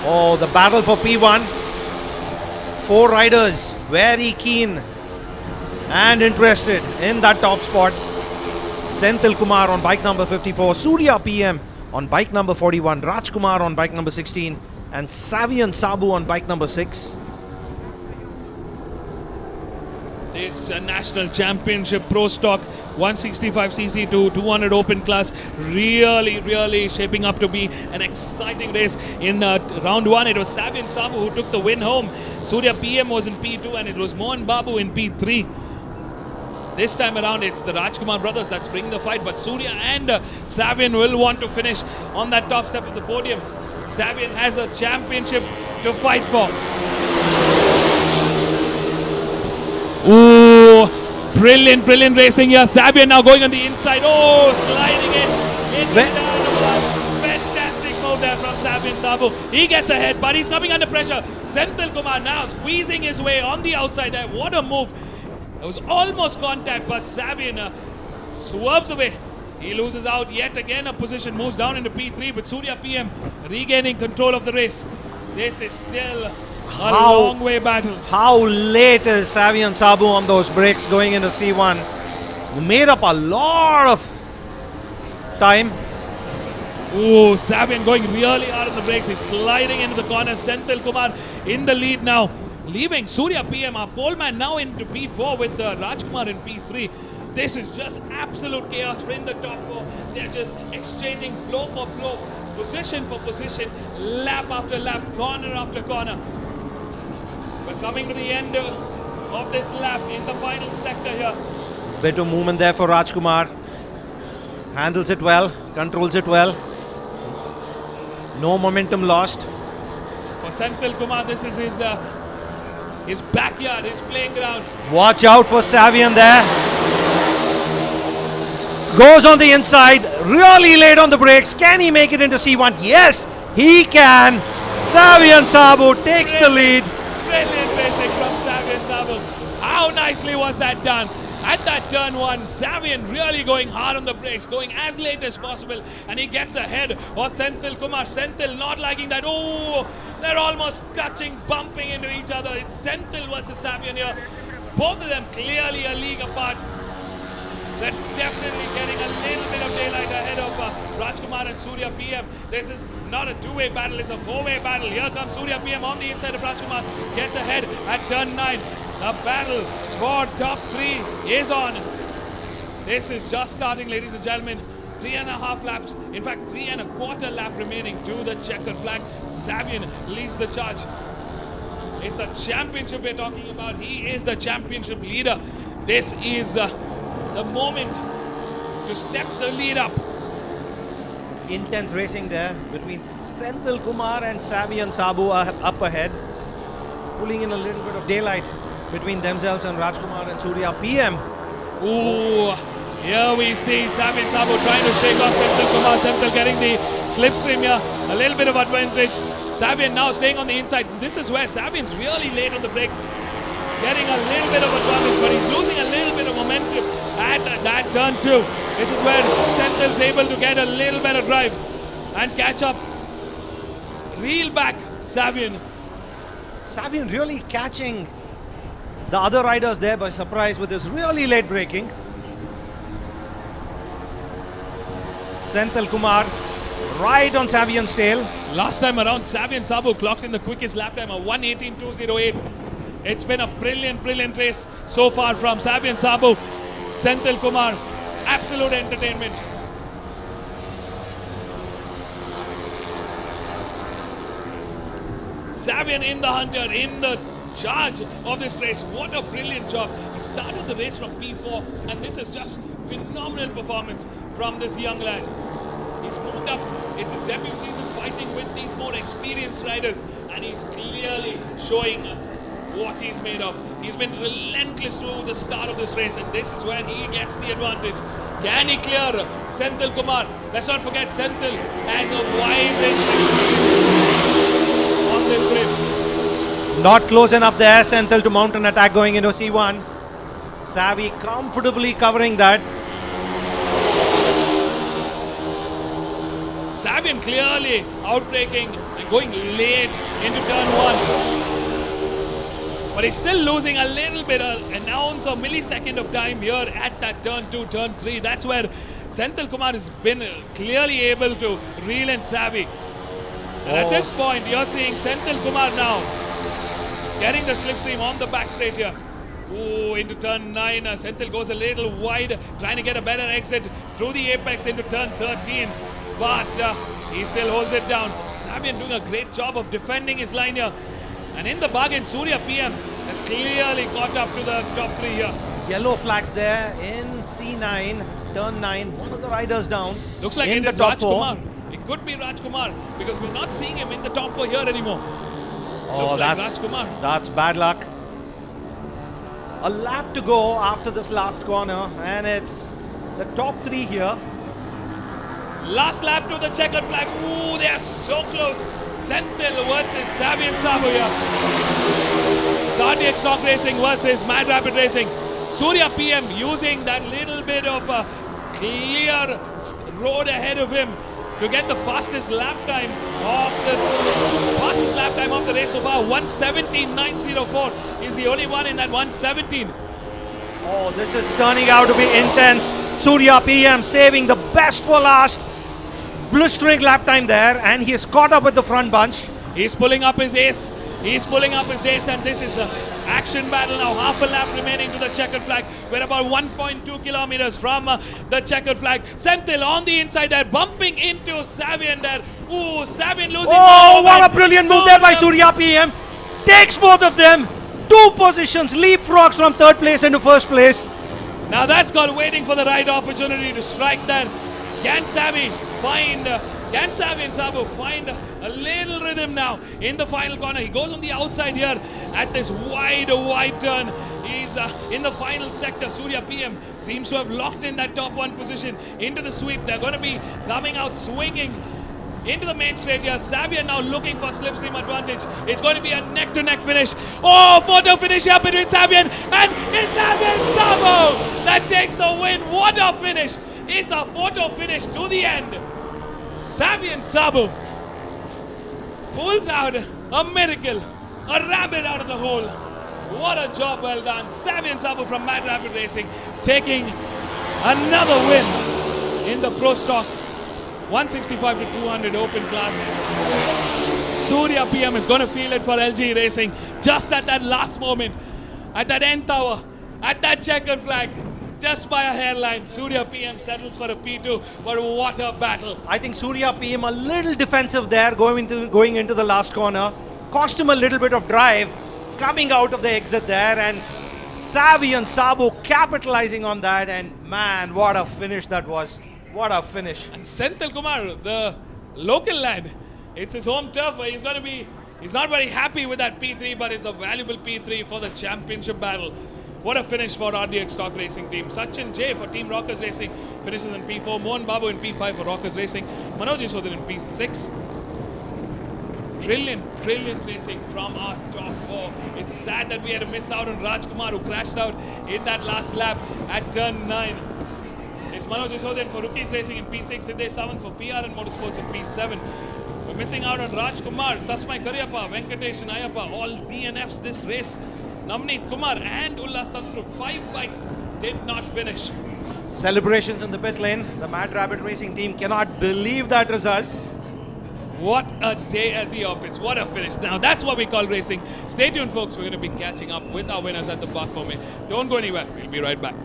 Oh, the battle for P1. 4 riders very keen and interested in that top spot. Senthil Kumar on bike number 54, Surya PM on bike number 41, Rajkumar on bike number 16, and Savian Sabu on bike number 6. This National Championship Pro Stock 165cc to 200 open class really shaping up to be an exciting race. In round 1, it was Savian Sabu who took the win home. Surya PM was in P2 and it was Mohan Babu in P3. This time around, it's the Rajkumar brothers that's bringing the fight, but Surya and Savian will want to finish on that top step of the podium. Savian has a championship to fight for. Ooh, brilliant racing here. Savian now going on the inside. Oh, sliding in. Fantastic move there from Savian Sabu. He gets ahead, but he's coming under pressure. Senthil Kumar now squeezing his way on the outside there. What a move. It was almost contact, but Savian swerves away. He loses out yet again. A position moves down into P3 with Surya PM regaining control of the race. This is still a long way battle. How late is Savian Sabu on those brakes going into C1? He made up a lot of time. Oh, Savian going really hard on the brakes. He's sliding into the corner. Senthil Kumar in the lead now, leaving Surya PM, our pole man, now into P4 with Rajkumar in P3. This is just absolute chaos in the top 4. They're just exchanging blow for blow, position for position, lap after lap, corner after corner. We're coming to the end of this lap in the final sector here. Bit of movement there for Rajkumar. Handles it well, controls it well. No momentum lost. For Senthil Kumar, this is his backyard, his playing ground. Watch out for Savian there. Goes on the inside, really late on the brakes. Can he make it into C1? Yes, he can. Savian Sabu takes the lead. Brilliant racing from Savian Sabu. How nicely was that done? At that turn one, Savian really going hard on the brakes, going as late as possible, and he gets ahead of Senthil Kumar. Senthil not liking that. Oh, they're almost touching, bumping into each other. It's Senthil versus Savian here. Both of them clearly a league apart. They're definitely getting a little bit of daylight ahead of Rajkumar and Surya PM. This is not a two-way battle, it's a four-way battle. Here comes Surya PM on the inside of Rajkumar. Gets ahead at turn 9. The battle for top 3 is on. This is just starting, ladies and gentlemen. 3.5 laps, in fact 3.25 lap remaining to the checkered flag. Savian leads the charge. It's a championship we're talking about. He is the championship leader. This is the moment to step the lead up. Intense racing there between Senthil Kumar and Savian Sabu up ahead, pulling in a little bit of daylight between themselves and Rajkumar and Surya PM. Ooh, here we see Savian Sabu trying to shake off Senthil Kumar. Senthil getting the slipstream here, a little bit of advantage. Savian now staying on the inside. This is where Savian's really late on the brakes, getting a little bit of advantage, but he's losing a little bit of momentum at that turn 2. This is where Senthil's able to get a little better drive and catch up. Reel back Savian. Savian really catching the other riders there by surprise with his really late braking. Senthil Kumar right on Savian's tail. Last time around, Savian Sabu clocked in the quickest lap time of 1:18.208. It's been a brilliant race so far from Savian Sabu. Senthil Kumar, absolute entertainment. Savian in the hunter, in the charge of this race. What a brilliant job. He started the race from P4, and this is just phenomenal performance from this young lad. He's moved up. It's his debut season fighting with these more experienced riders, and he's clearly showing what he's made of. He's been relentless through the start of this race, and this is where he gets the advantage. Can he clear Senthil Kumar? Let's not forget Senthil has a wide range on this grid. Not close enough there, Senthil to mount an attack going into C1. Savi comfortably covering that. Savian clearly outbraking and going late into turn 1. But he's still losing a little bit, an ounce or millisecond of time here at that turn 2, turn 3. That's where Senthil Kumar has been clearly able to reel in Savi. And at this point, you're seeing Senthil Kumar now getting the slipstream on the back straight here. Ooh, into turn 9. Senthil goes a little wide, trying to get a better exit through the apex into turn 13. But he still holds it down. Savian doing a great job of defending his line here. And in the bargain, Surya PM has clearly caught up to the top 3 here. Yellow flags there in C9, turn 9. One of the riders down. Looks like it is Rajkumar. It could be Rajkumar because we're not seeing him in the top 4 here anymore. Oh, that's bad luck. A lap to go after this last corner, and it's the top 3 here. Last lap to the checkered flag. Ooh, they are so close. Senthil versus Savian Sabu here. It's RTX Stock Racing versus Mad Rapid Racing. Surya PM using that little bit of a clear road ahead of him to get the fastest lap time of the race so far. 1:17.904 is the only one in that 1:17. Oh, this is turning out to be intense. Surya PM saving the best for last. Blistering lap time there, and he is caught up with the front bunch. He's pulling up his ace. And this is an action battle now. Half a lap remaining to the checkered flag. We're about 1.2 kilometers from the checkered flag. Senthil on the inside there, bumping into Savian there. Ooh, Savian losing. Oh, what a brilliant move there by Surya PM. Takes both of them. 2 positions, leapfrogs from 3rd place into 1st place. Now that's called waiting for the right opportunity to strike that. Can Savian and Sabu find a little rhythm now in the final corner? He goes on the outside here at this wide turn. He's in the final sector. Surya PM seems to have locked in that top 1 position into the sweep. They're going to be coming out swinging into the main straight here. Savian now looking for slipstream advantage. It's going to be a neck-to-neck finish. Oh, photo finish here between Savian and Savian Sabu. that takes the win. What a finish. It's a photo finish to the end. Savian Sabu pulls out a miracle, a rabbit out of the hole. What a job well done. Savian Sabu from Mad Rabbit Racing taking another win in the Pro Stock 165 to 200 open class. Surya PM is going to feel it for LG Racing just at that last moment, at that end tower, at that checkered flag, just by a hairline. Surya PM settles for a P2, but what a battle. I think Surya PM a little defensive there going into the last corner. Cost him a little bit of drive coming out of the exit there, and Savvy and Sabu capitalizing on that, and man, what a finish that was. What a finish. And Senthil Kumar, the local lad, it's his home turf. He's not very happy with that P3, but it's a valuable P3 for the championship battle. What a finish for RDX Stock Racing team. Sachin J for Team Rockers Racing finishes in P4. Mohan Babu in P5 for Rockers Racing. Manoj Yashodhan in P6. Brilliant racing from our top four. It's sad that we had to miss out on Rajkumar, who crashed out in that last lap at turn 9. It's Manoj Yashodhan for Rookies Racing in P6. Siddesh Sawant for PRN Motorsports in P7. We're missing out on Rajkumar, Tasmai Karyappa, Venkatesh and Ayappa, all DNFs this race. Navneet Kumar and Ullah Santruk, 5 bikes, did not finish. Celebrations in the pit lane. The Mad Rabbit Racing team cannot believe that result. What a day at the office. What a finish. Now that's what we call racing. Stay tuned, folks. We're going to be catching up with our winners at the platform. Don't go anywhere. We'll be right back.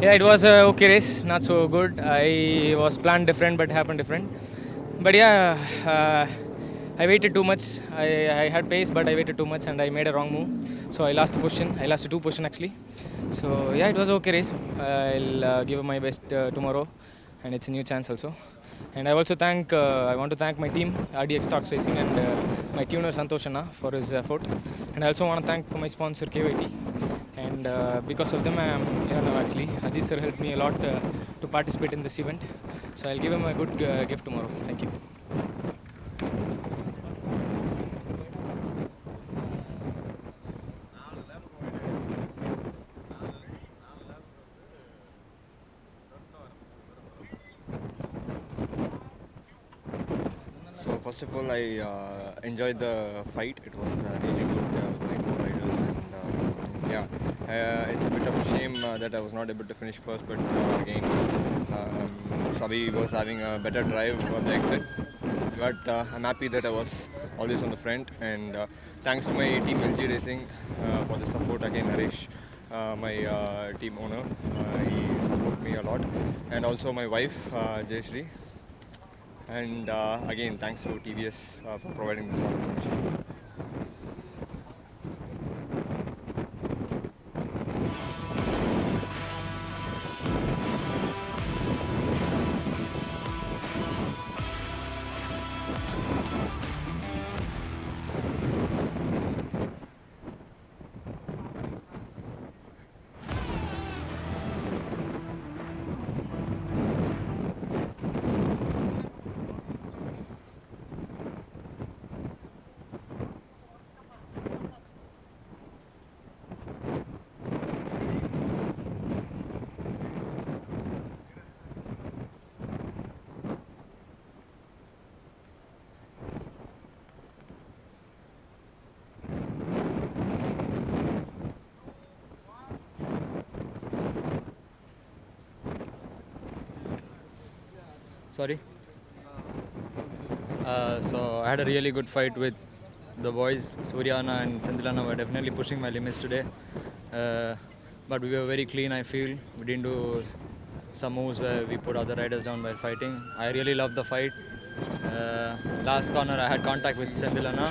Yeah, it was a okay race, not so good. I was planned different, but happened different. But yeah, I waited too much. I had pace, but I waited too much, and I made a wrong move. So I lost a position. I lost 2 positions actually. So yeah, it was an okay race. I'll give my best tomorrow, and it's a new chance also. And I also I want to thank my team, RDX Stock Racing, and my tuner Santoshana for his effort. And I also want to thank my sponsor KYT. And because of them, I am here now actually. Ajit sir helped me a lot to participate in this event. So I'll give him a good gift tomorrow. Thank you. So first of all, I enjoyed the fight. It was really good by both riders, and yeah, it's a bit of a shame that I was not able to finish first. But again, Sabi was having a better drive on the exit. But I'm happy that I was always on the front. And thanks to my team LG Racing for the support. Again, Harish, my team owner, he supported me a lot. And also my wife, Jayashree. And again, thanks to TVS for providing this opportunity. Sorry. So I had a really good fight with the boys. Suryana and Sandilana were definitely pushing my limits today. But we were very clean, I feel. We didn't do some moves where we put other riders down while fighting. I really loved the fight. Last corner I had contact with Sandilana.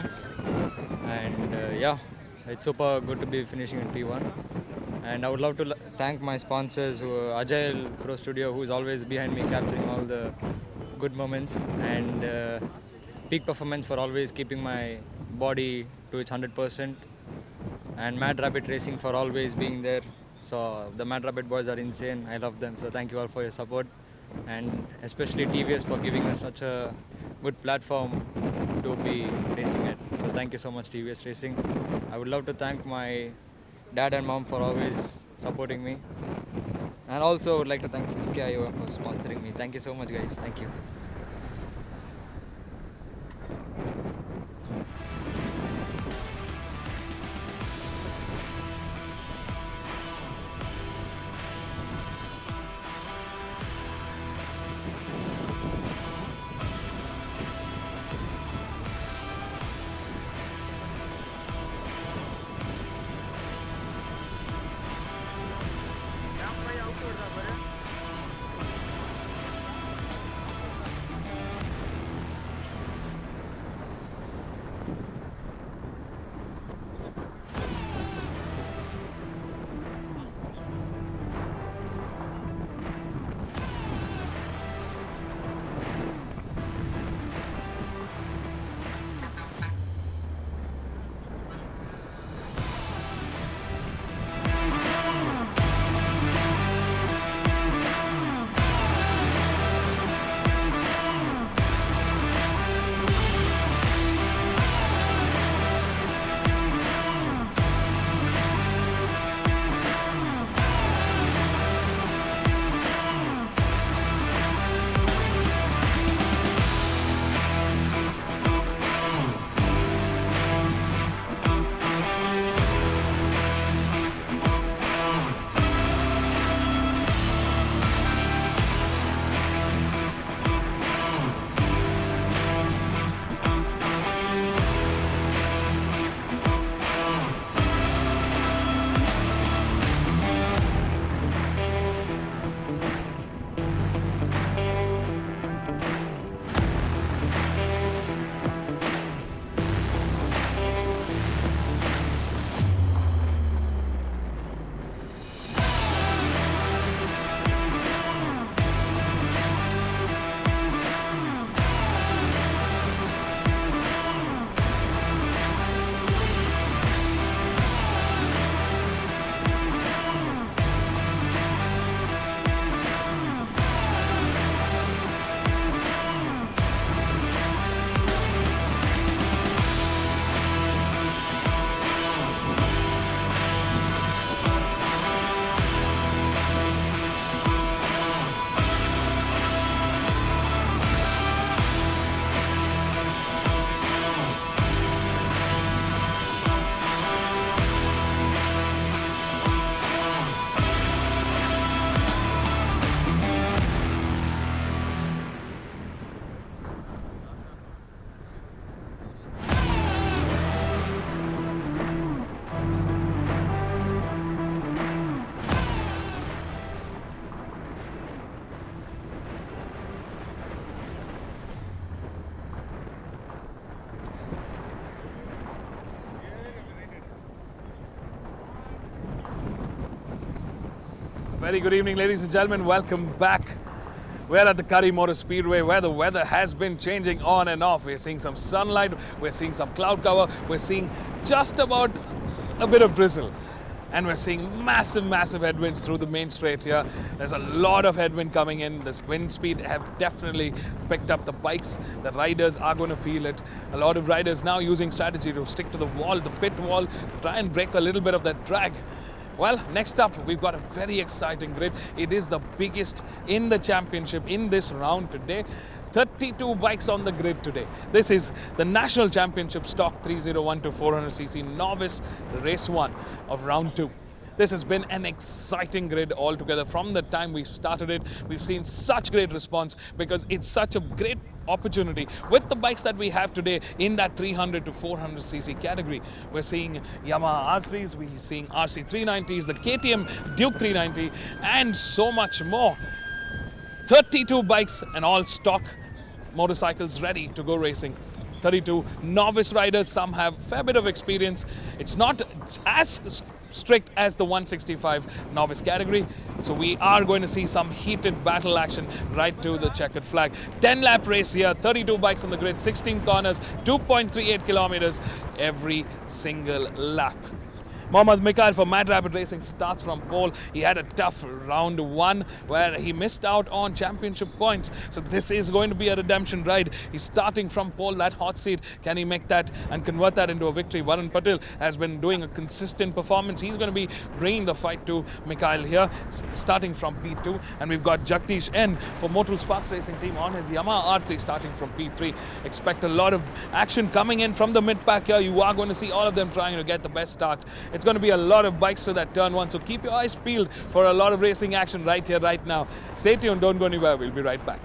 And yeah, it's super good to be finishing in P1. And I would love to thank my sponsors, Agile Pro Studio, who is always behind me capturing all the good moments, and Peak Performance for always keeping my body to its 100%, and Mad Rabbit Racing for always being there. So the Mad Rabbit boys are insane. I love them. So thank you all for your support, and especially TVS for giving us such a good platform to be racing at. So thank you so much, TVS Racing. I would love to thank my dad and mom for always supporting me, and also would like to thank Suzuki IOM for sponsoring me. Thank you so much, guys. Thank you. Very good evening, ladies and gentlemen. Welcome back. We're at the Curry Motor Speedway where the weather has been changing on and off. We're seeing some sunlight, we're seeing some cloud cover, we're seeing just about a bit of drizzle. And we're seeing massive headwinds through the main straight here. There's a lot of headwind coming in. This wind speed have definitely picked up the bikes. The riders are going to feel it. A lot of riders now using strategy to stick to the wall, the pit wall, try and break a little bit of that drag. Well, next up, we've got a very exciting grid. It is the biggest in the championship in this round today. 32 bikes on the grid today. This is the National Championship Stock 301 to 400cc Novice Race 1 of Round 2. This has been an exciting grid altogether. From the time we started it, we've seen such great response because it's such a great opportunity with the bikes that we have today in that 300 to 400cc category. We're seeing Yamaha R3s, we're seeing RC 390s, the KTM Duke 390 and so much more. 32 bikes and all stock motorcycles ready to go racing. 32 novice riders, some have a fair bit of experience. It's not as strict as the 165 novice category, so we are going to see some heated battle action right to the checkered flag. 10-lap race here, 32 bikes on the grid, 16 corners, 2.38 kilometers every single lap. Mohammad Mikhail for Mad Rabbit Racing starts from pole. He had a tough round 1 where he missed out on championship points. So this is going to be a redemption ride. He's starting from pole, that hot seat. Can he make that and convert that into a victory? Varun Patel has been doing a consistent performance. He's going to be bringing the fight to Mikhail here, starting from P2. And we've got Jagdish N for Motul Sparks Racing team on his Yamaha R3 starting from P3. Expect a lot of action coming in from the mid-pack here. You are going to see all of them trying to get the best start. It's going to be a lot of bikes to that turn 1, so keep your eyes peeled for a lot of racing action right here, right now. Stay tuned, don't go anywhere, we'll be right back.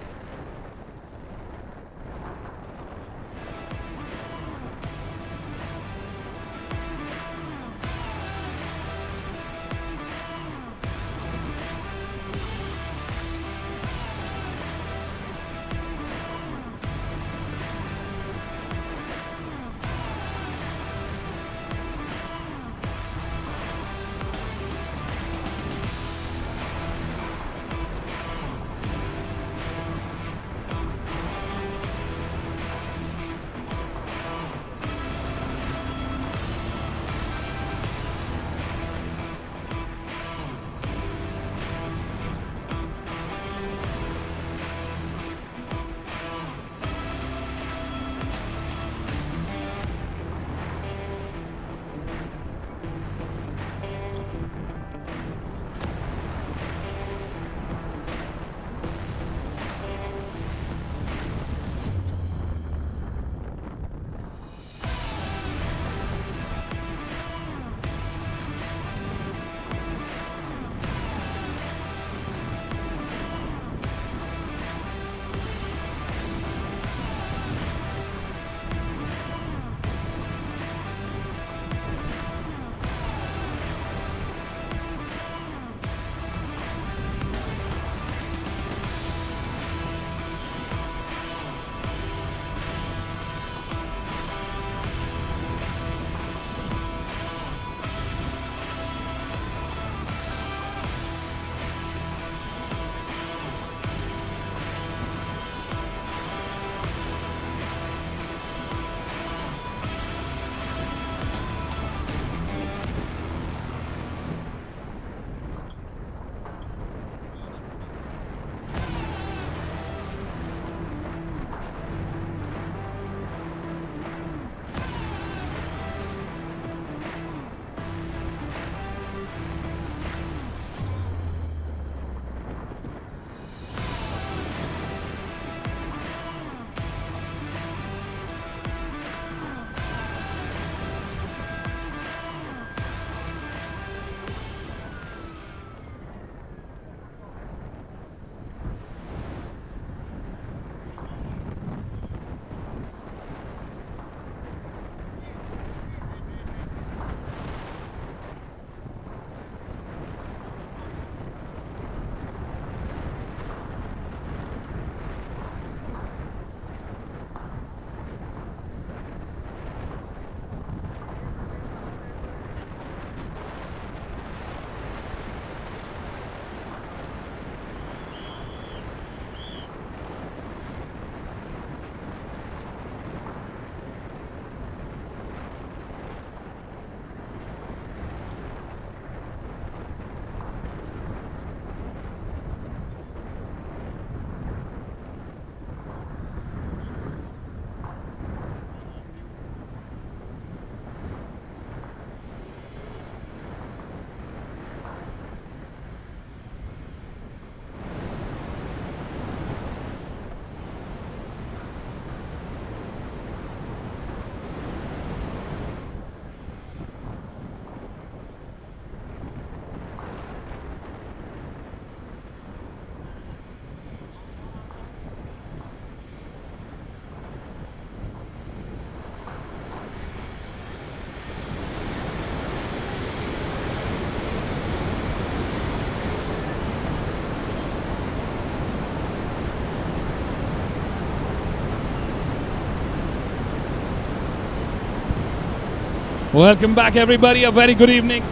Welcome back, everybody. A very good evening.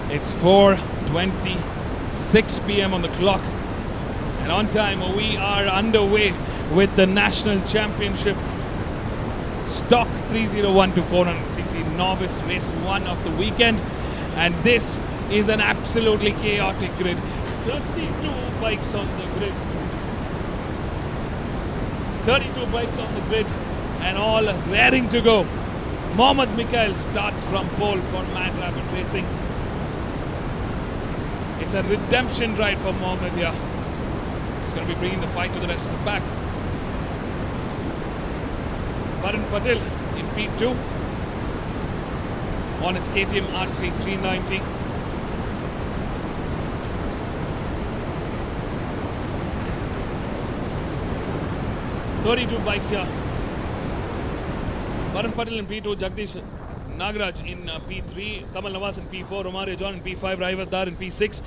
It's 4:26 p.m. on the clock. And on time, we are underway with the National Championship Stock 301 to 400cc Novice Race 1 of the weekend. And this is an absolutely chaotic grid. 32 bikes on the grid. 32 bikes on the grid and all raring to go. Mohammed Mikhail starts from pole for Mad Rabbit Racing. It's a redemption ride for Mohammed here. He's going to be bringing the fight to the rest of the pack. Varun Patel in P2 on his KTM RC 390. Bikes here. Varun Patel in P2, Jagdish Nagaraj in P3, Kamal Nawaz in P4, Omar John in P5, Raivat Dar in P6,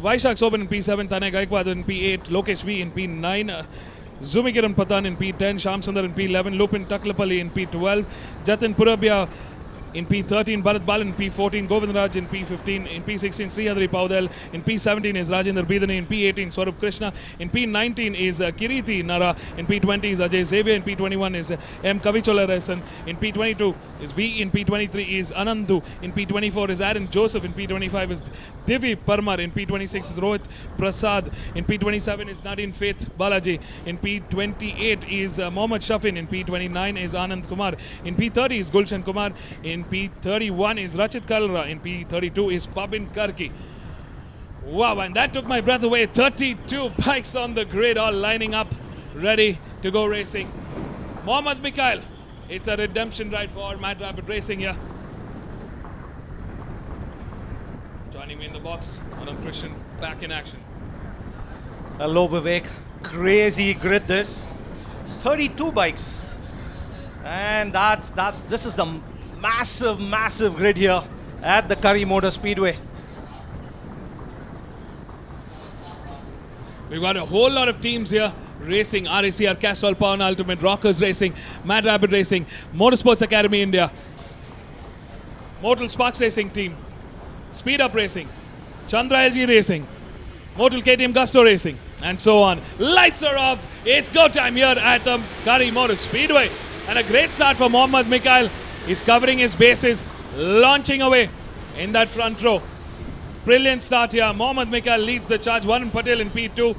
Vaishak Soban in P7, Tanay Gaikwad in P8, Lokesh V in P9, Zumikiran Patan in P10, Sham Sundar in P11, Lupin Taklapalli in P12, Jatin Purabia in P13, Bharat Bal in P14, Govindraj in P15, in P16, Srihadri Paudel, in P17 is Rajendra Bidani, in P18 Swarup Krishna, in P19 is Kiriti Nara, in P20 is Ajay Xavier, in P21 is M. Kavichola Rasan, in P22 is V, in P23 is Anandu, in P24 is Aaron Joseph, in P25 is Divi Parmar, in P26 is Rohit Prasad, in P27 is Nadine Faith Balaji, in P28 is Mohammad Shafin, in P29 is Anand Kumar, in P30 is Gulshan Kumar, in P31 is Rachit Kalra, in P32 is Pabin Karki. Wow, and that took my breath away. 32 bikes on the grid, all lining up, ready to go racing. Mohammed Mikhail, it's a redemption ride for Mad Rabbit Racing here. Joining me in the box, Anand Krishnan, back in action. Hello Vivek, crazy grid this. 32 bikes. And this is the massive grid here at the Curry Motor Speedway. We've got a whole lot of teams here racing. RACR, Castrol Power Ultimate, Rockers Racing, Mad Rabbit Racing, Motorsports Academy India, Motul Sparks Racing Team, Speed Up Racing, Chandra LG Racing, Motul KTM Gusto Racing, and so on. Lights are off. It's go time here at the Curry Motor Speedway. And a great start for Mohammed Mikhail. He's covering his bases, launching away in that front row. Brilliant start here. Mohammed Mikhail leads the charge. Varun Patel in P2.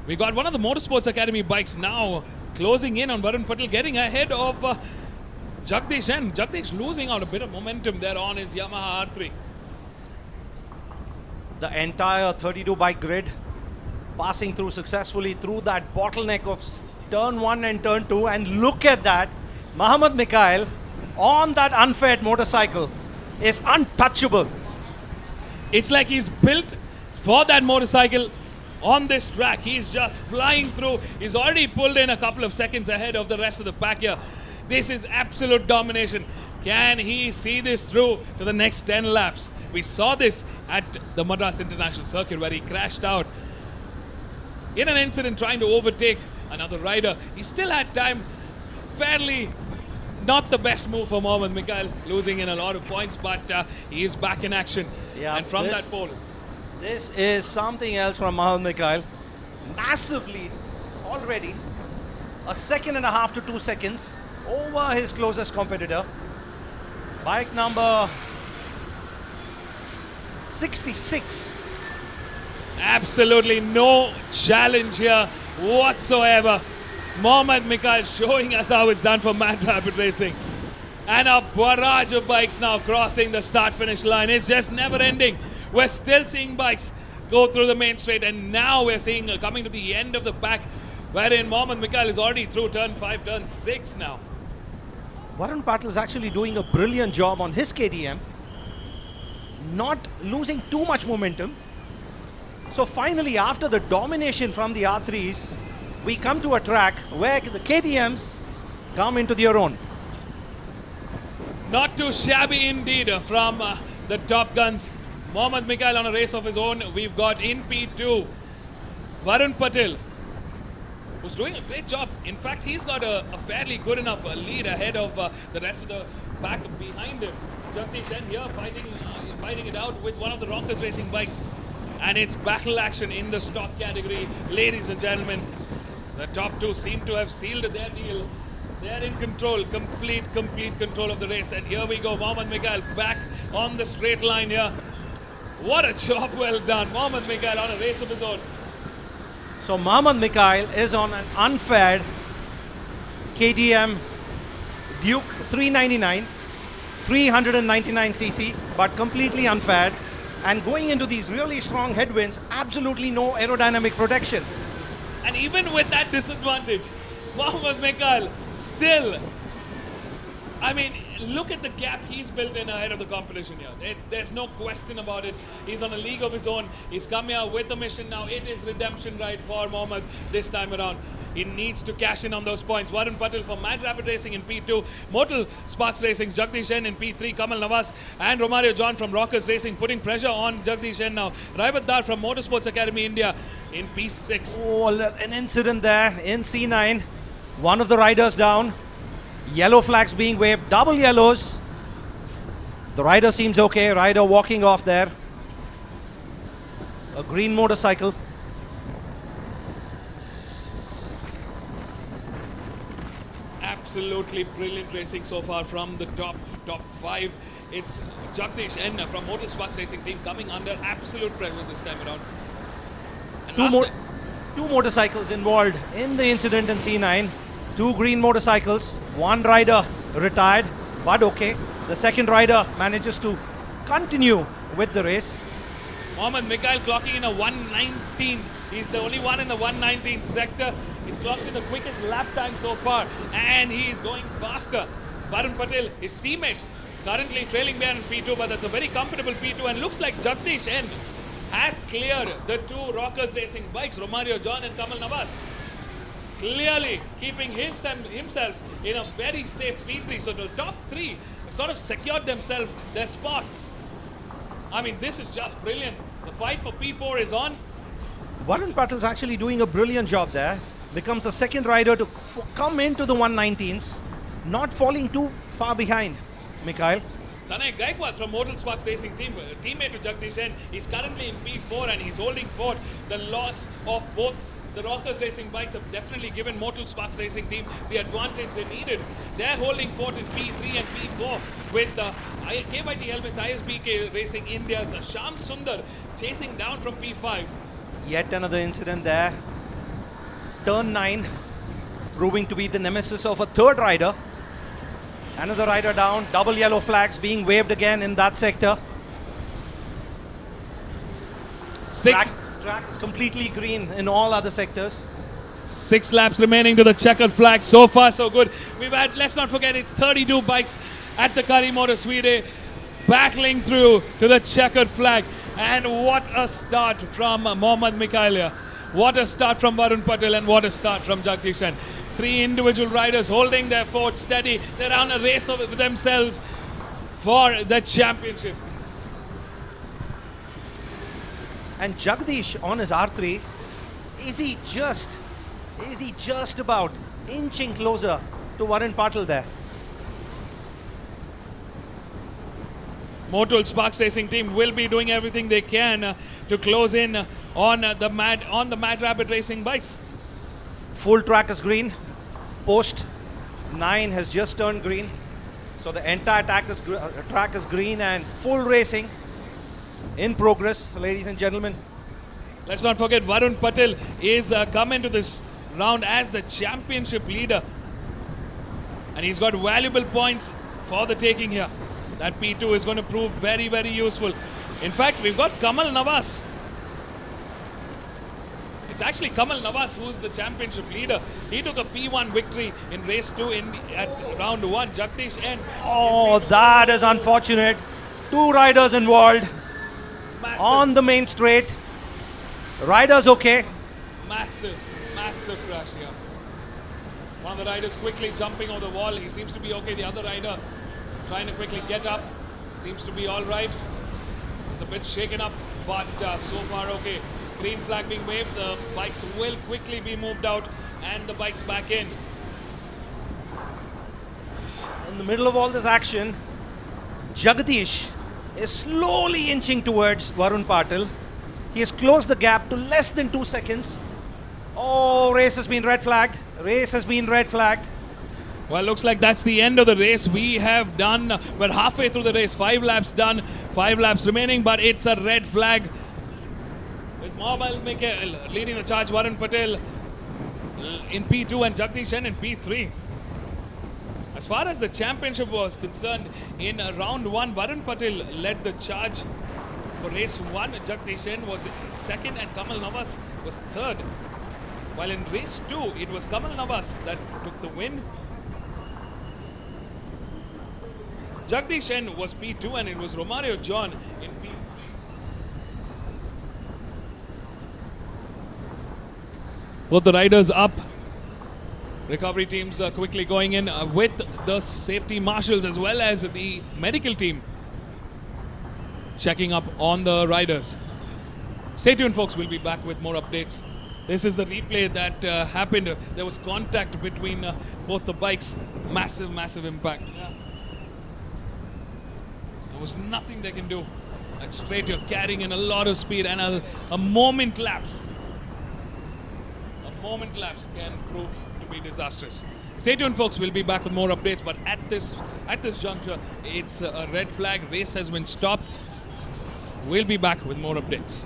We got one of the Motorsports Academy bikes now closing in on Varun Patel, getting ahead of Jagdish, and Jagdish losing out a bit of momentum there on his Yamaha R3. The entire 32 bike grid passing through successfully through that bottleneck of turn 1 and turn 2, and look at that. Mohammed Mikhail on that unfed motorcycle is untouchable. It's like he's built for that motorcycle on this track. He's just flying through. He's already pulled in a couple of seconds ahead of the rest of the pack here. This is absolute domination. Can he see this through to the next 10 laps? We saw this at the Madras International Circuit where he crashed out in an incident trying to overtake another rider. He still had time. Fairly not the best move for Mohammed Mikhail, losing in a lot of points, but he is back in action. Yeah, and from that pole. This is something else from Mohammed Mikhail. Massive lead already. A second and a half to 2 seconds over his closest competitor. Bike number 66. Absolutely no challenge here whatsoever. Mohammed Mikhail showing us how it's done for Mad Rabbit Racing. And a barrage of bikes now crossing the start-finish line. It's just never ending. We're still seeing bikes go through the main straight, and now we're seeing coming to the end of the pack, wherein Mohammed Mikhail is already through turn 5, turn 6 now. Varun Patel is actually doing a brilliant job on his KTM, not losing too much momentum. So finally, after the domination from the R3s, we come to a track where the KTMs come into their own. Not too shabby indeed from the Top Guns. Mohammed Mikhail on a race of his own. We've got in P2 Varun Patel, who's doing a great job. In fact, he's got a fairly good enough lead ahead of the rest of the back behind him. Jagdish N here fighting it out with one of the Rockers Racing bikes. And it's battle action in the stock category. Ladies and gentlemen, the top two seem to have sealed their deal. They're in control, complete control of the race. And here we go, Mohammad Mikhail back on the straight line here. What a job well done. Mohammad Mikhail on a race of his own. So Mohammad Mikhail is on an unfaired KTM Duke 399, 399cc, but completely unfaired. And going into these really strong headwinds, absolutely no aerodynamic protection. And even with that disadvantage, Mohammad Mikhail still, I mean, look at the gap he's built in ahead of the competition here. There's no question about it. He's on a league of his own. He's come here with a mission now. It is redemption right for Mohammad this time around. He needs to cash in on those points. Varun Patel from Mad Rapid Racing in P2. Motul Sparks Racing's Jagdish N in P3. Kamal Navas and Romario John from Rockers Racing putting pressure on Jagdish N now. Raivat Dar from Motorsports Academy India in P6. Oh, an incident there in C9. One of the riders down. Yellow flags being waved. Double yellows. The rider seems okay. Rider walking off there. A green motorcycle. Absolutely brilliant racing so far from the top five. It's Jagdish N from Motul Sparks Racing team coming under absolute pressure this time around. And two motorcycles involved in the incident in C9. Two green motorcycles. One rider retired, but okay. The second rider manages to continue with the race. Mohammad Mikhail clocking in a 119. He's the only one in the 119 sector. He's clocked in the quickest lap time so far, and he is going faster. Varun Patel, his teammate, currently trailing behind in P2, but that's a very comfortable P2, and looks like Jagdish N has cleared the two Rockers Racing bikes, Romario John and Kamal Navas. Clearly keeping himself in a very safe P3. So the top three sort of secured themselves their spots. I mean, this is just brilliant. The fight for P4 is on. Varun Patel's actually doing a brilliant job there. Becomes the second rider to come into the 119s, not falling too far behind Mikhail. Tanay Gaikwad from Motul Sparks Racing team, teammate to Jagdish N, he's currently in P4 and he's holding forth. The loss of both the Rockers Racing bikes have definitely given Motul Sparks Racing team the advantage they needed. They're holding forth in P3 and P4 with KYT Helmets ISBK Racing India's Sham Sundar chasing down from P5. Yet another incident there. Turn 9 proving to be the nemesis of a third rider. Another rider down. Double yellow flags being waved again in that sector. Track is completely green in all other sectors. 6 laps remaining to the checkered flag. So far, so good. We've had, let's not forget, it's 32 bikes at the Curry Motor Speedway battling through to the checkered flag. And what a start from Mohammad Mikhail. What a start from Varun Patel and what a start from Jagdish N. 3 individual riders holding their fort steady. They're on a race with themselves for the championship. And Jagdish on his R3, is he just about inching closer to Varun Patel there? Motul Sparks Racing team will be doing everything they can to close in on the Mad Rapid Racing bikes. Full track is green. Post 9 has just turned green. So the entire track is green and full racing in progress, ladies and gentlemen. Let's not forget Varun Patel is coming to this round as the championship leader. And he's got valuable points for the taking here. That P2 is going to prove very, very useful. In fact, we've got Kamal Navas. It's actually Kamal Navas who's the championship leader. He took a P1 victory in race 2 at round 1. Jagdish N. Oh, that is unfortunate. 2 riders involved on the main straight. Riders okay. Massive crash here. One of the riders quickly jumping over the wall. He seems to be okay. The other rider trying to quickly get up. Seems to be all right. It's a bit shaken up, but so far okay. Green flag being waved. The bikes will quickly be moved out and the bikes back in. In the middle of all this action, Jagdish is slowly inching towards Varun Patil. He has closed the gap to less than 2 seconds. Oh, race has been red flagged. Race has been red flagged. Well, looks like that's the end of the race. We have done, we're halfway through the race. 5 laps done, 5 laps remaining, but it's a red flag. With Mobile Mikhail leading the charge, Varun Patel in P2 and Jagdish Sen in P3. As far as the championship was concerned, in round 1, Varun Patel led the charge for race 1. Jagdish Sen was second and Kamal Navas was third. While in race 2, it was Kamal Navas that took the win. Jagdish Sen was P2 and it was Romario John in P3. Both the riders up. Recovery teams are quickly going in with the safety marshals as well as the medical team checking up on the riders. Stay tuned, folks. We'll be back with more updates. This is the replay that happened. There was contact between both the bikes. Massive, massive impact. Yeah. There was nothing they can do. And straight, you're carrying in a lot of speed, and a moment lapse. A moment lapse can prove to be disastrous. Stay tuned, folks. We'll be back with more updates. But at this juncture, it's a red flag. Race has been stopped. We'll be back with more updates.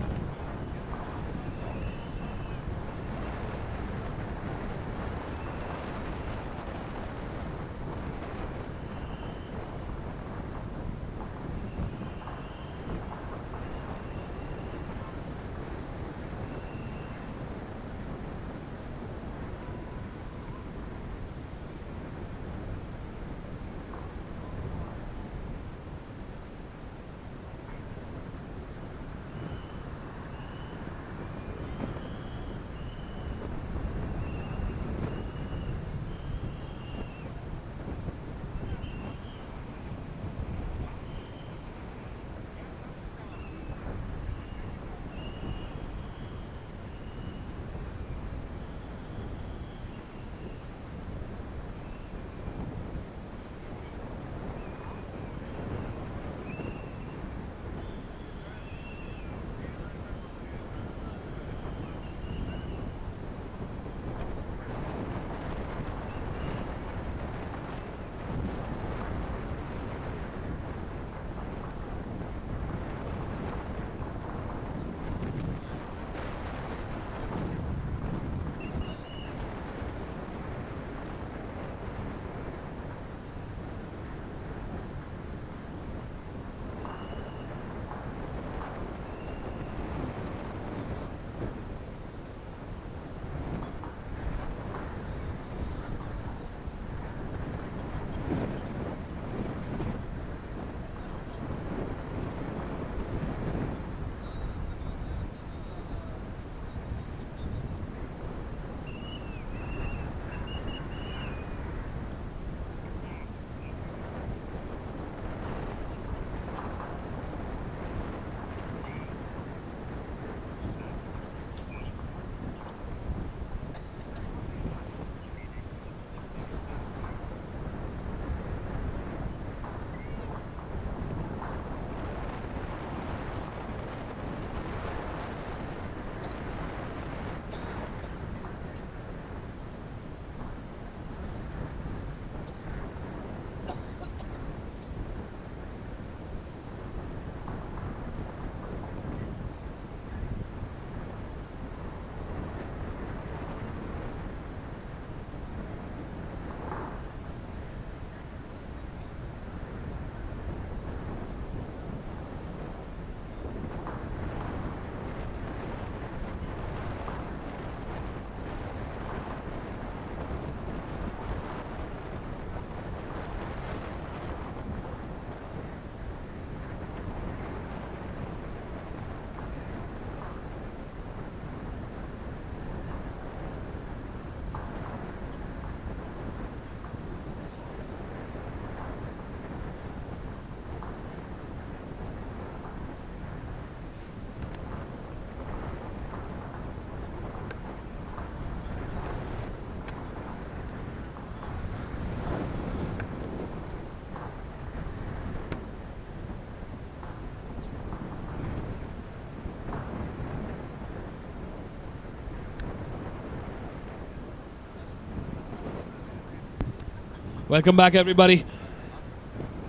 Welcome back, everybody.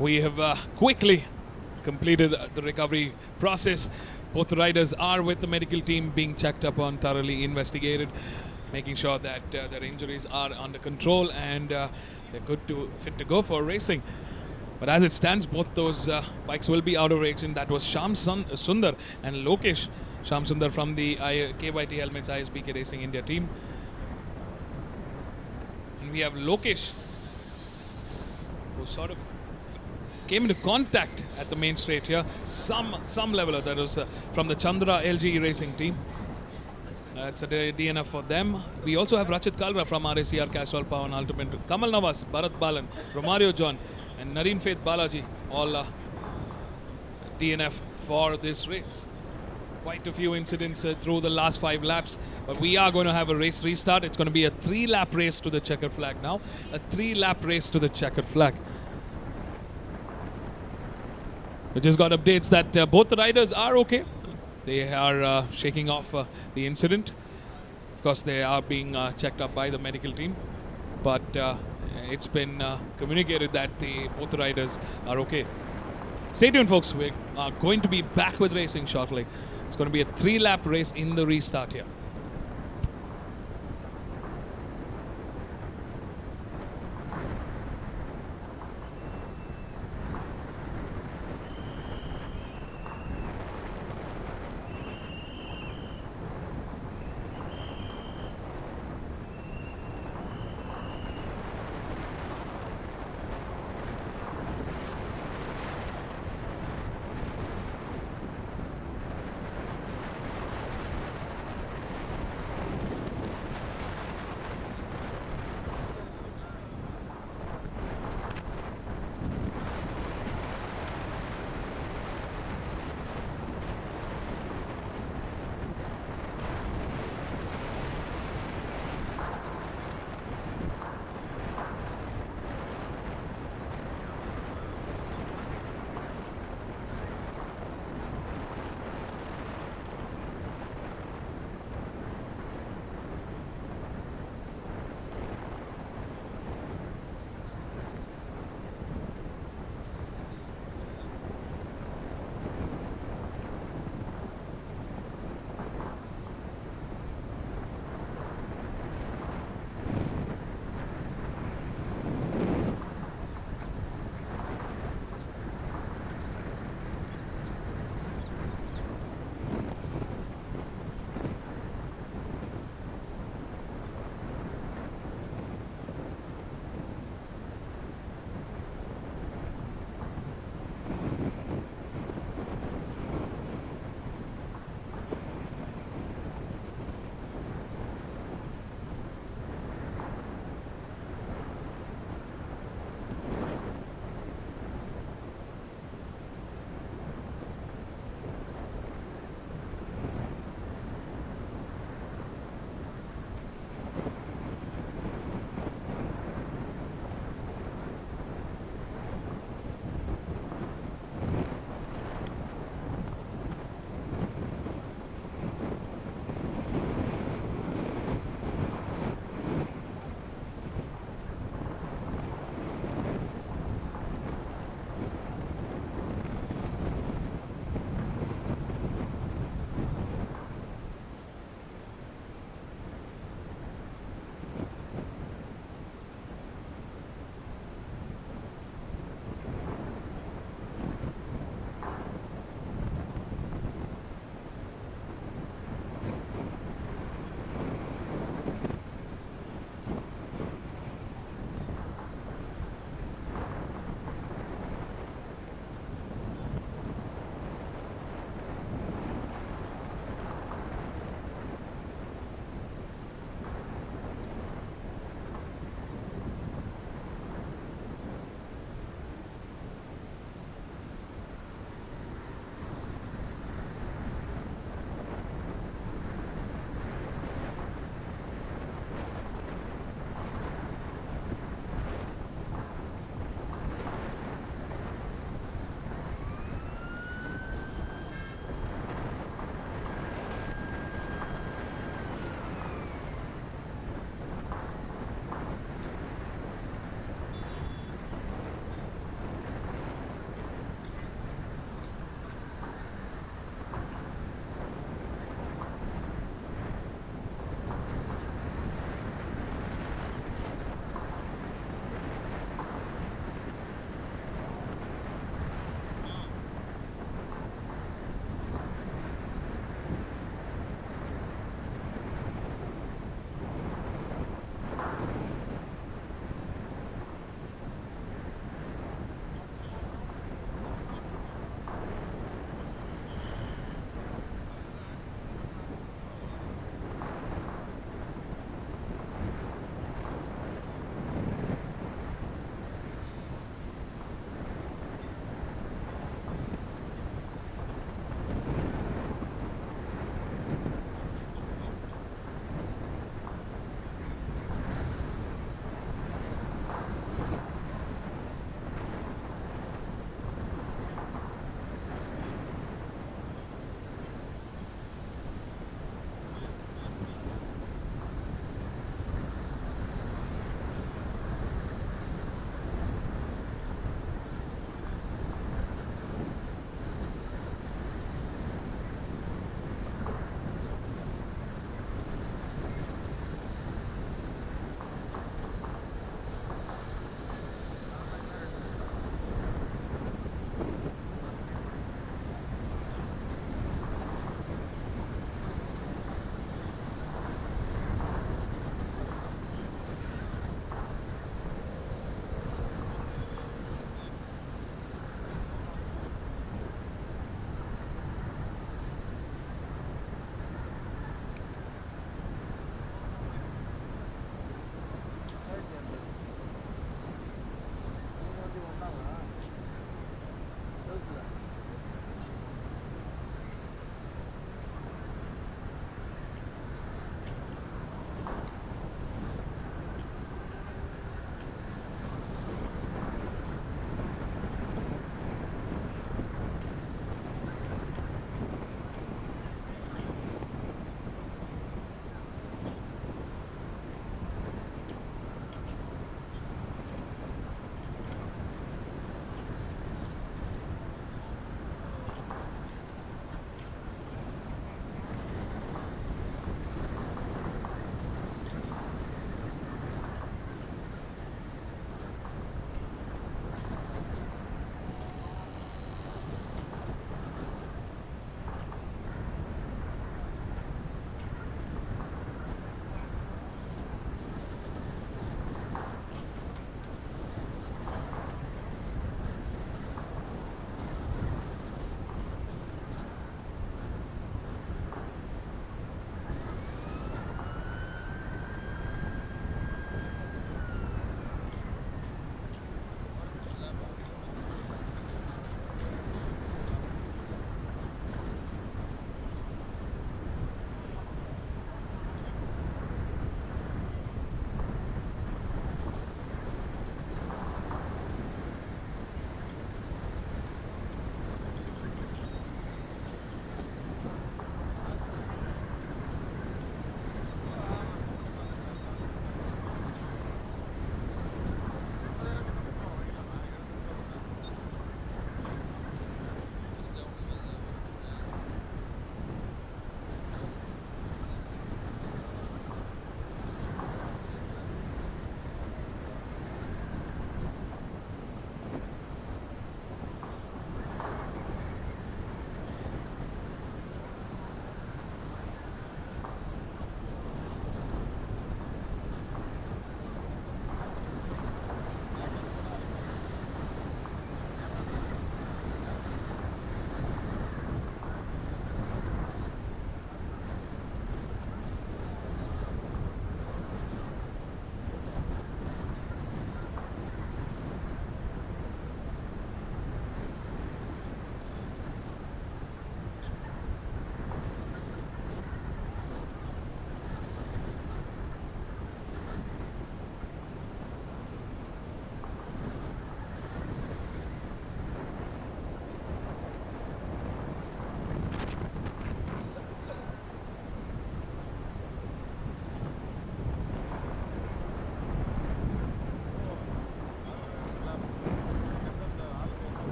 We have quickly completed the recovery process. Both riders are with the medical team, being checked up on, thoroughly investigated, making sure that their injuries are under control and they're fit to go for racing. But as it stands, both those bikes will be out of action. That was Sham Sundar and Lokesh Sham Sundar from the KYT Helmets ISBK Racing India team. And we have Lokesh, who sort of came into contact at the main straight here. Some leveler that was from the Chandra LG Racing team. It's a DNF for them. We also have Rachit Kalra from RACR Castrol Power and Ultimate. Kamal Navas, Bharat Balan, Romario John and Nareen Faith Balaji all DNF for this race. Quite a few incidents through the last 5 laps. But we are going to have a race restart. It's going to be a 3-lap race to the checkered flag now. A 3-lap race to the checkered flag. We just got updates that both the riders are okay. They are shaking off the incident. Of course, they are being checked up by the medical team. But it's been communicated that both the riders are okay. Stay tuned, folks. We are going to be back with racing shortly. It's going to be a 3-lap race in the restart here.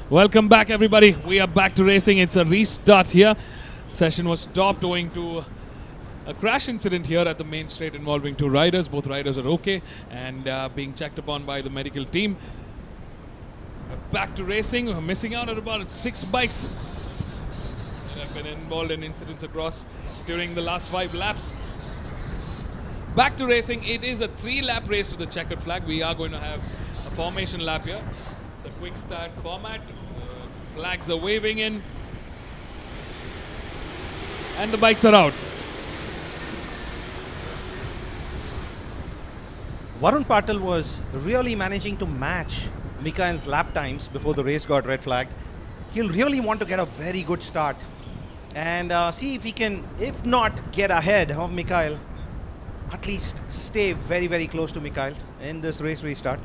Welcome back, everybody. We are back to racing. It's a restart here. Session was stopped owing to a crash incident here at the main straight involving two riders. Both riders are okay and being checked upon by the medical team. Back to racing. We're missing out on about 6 bikes that have been involved in incidents across during the last 5 laps. Back to racing. It is a 3-lap race with the checkered flag. We are going to have a formation lap here. It's a quick start format. Flags are waving in. And the bikes are out. Varun Patil was really managing to match Mikhail's lap times before the race got red flagged. He'll really want to get a very good start and see if he can, if not get ahead of Mikhail, at least stay very, very close to Mikhail in this race restart.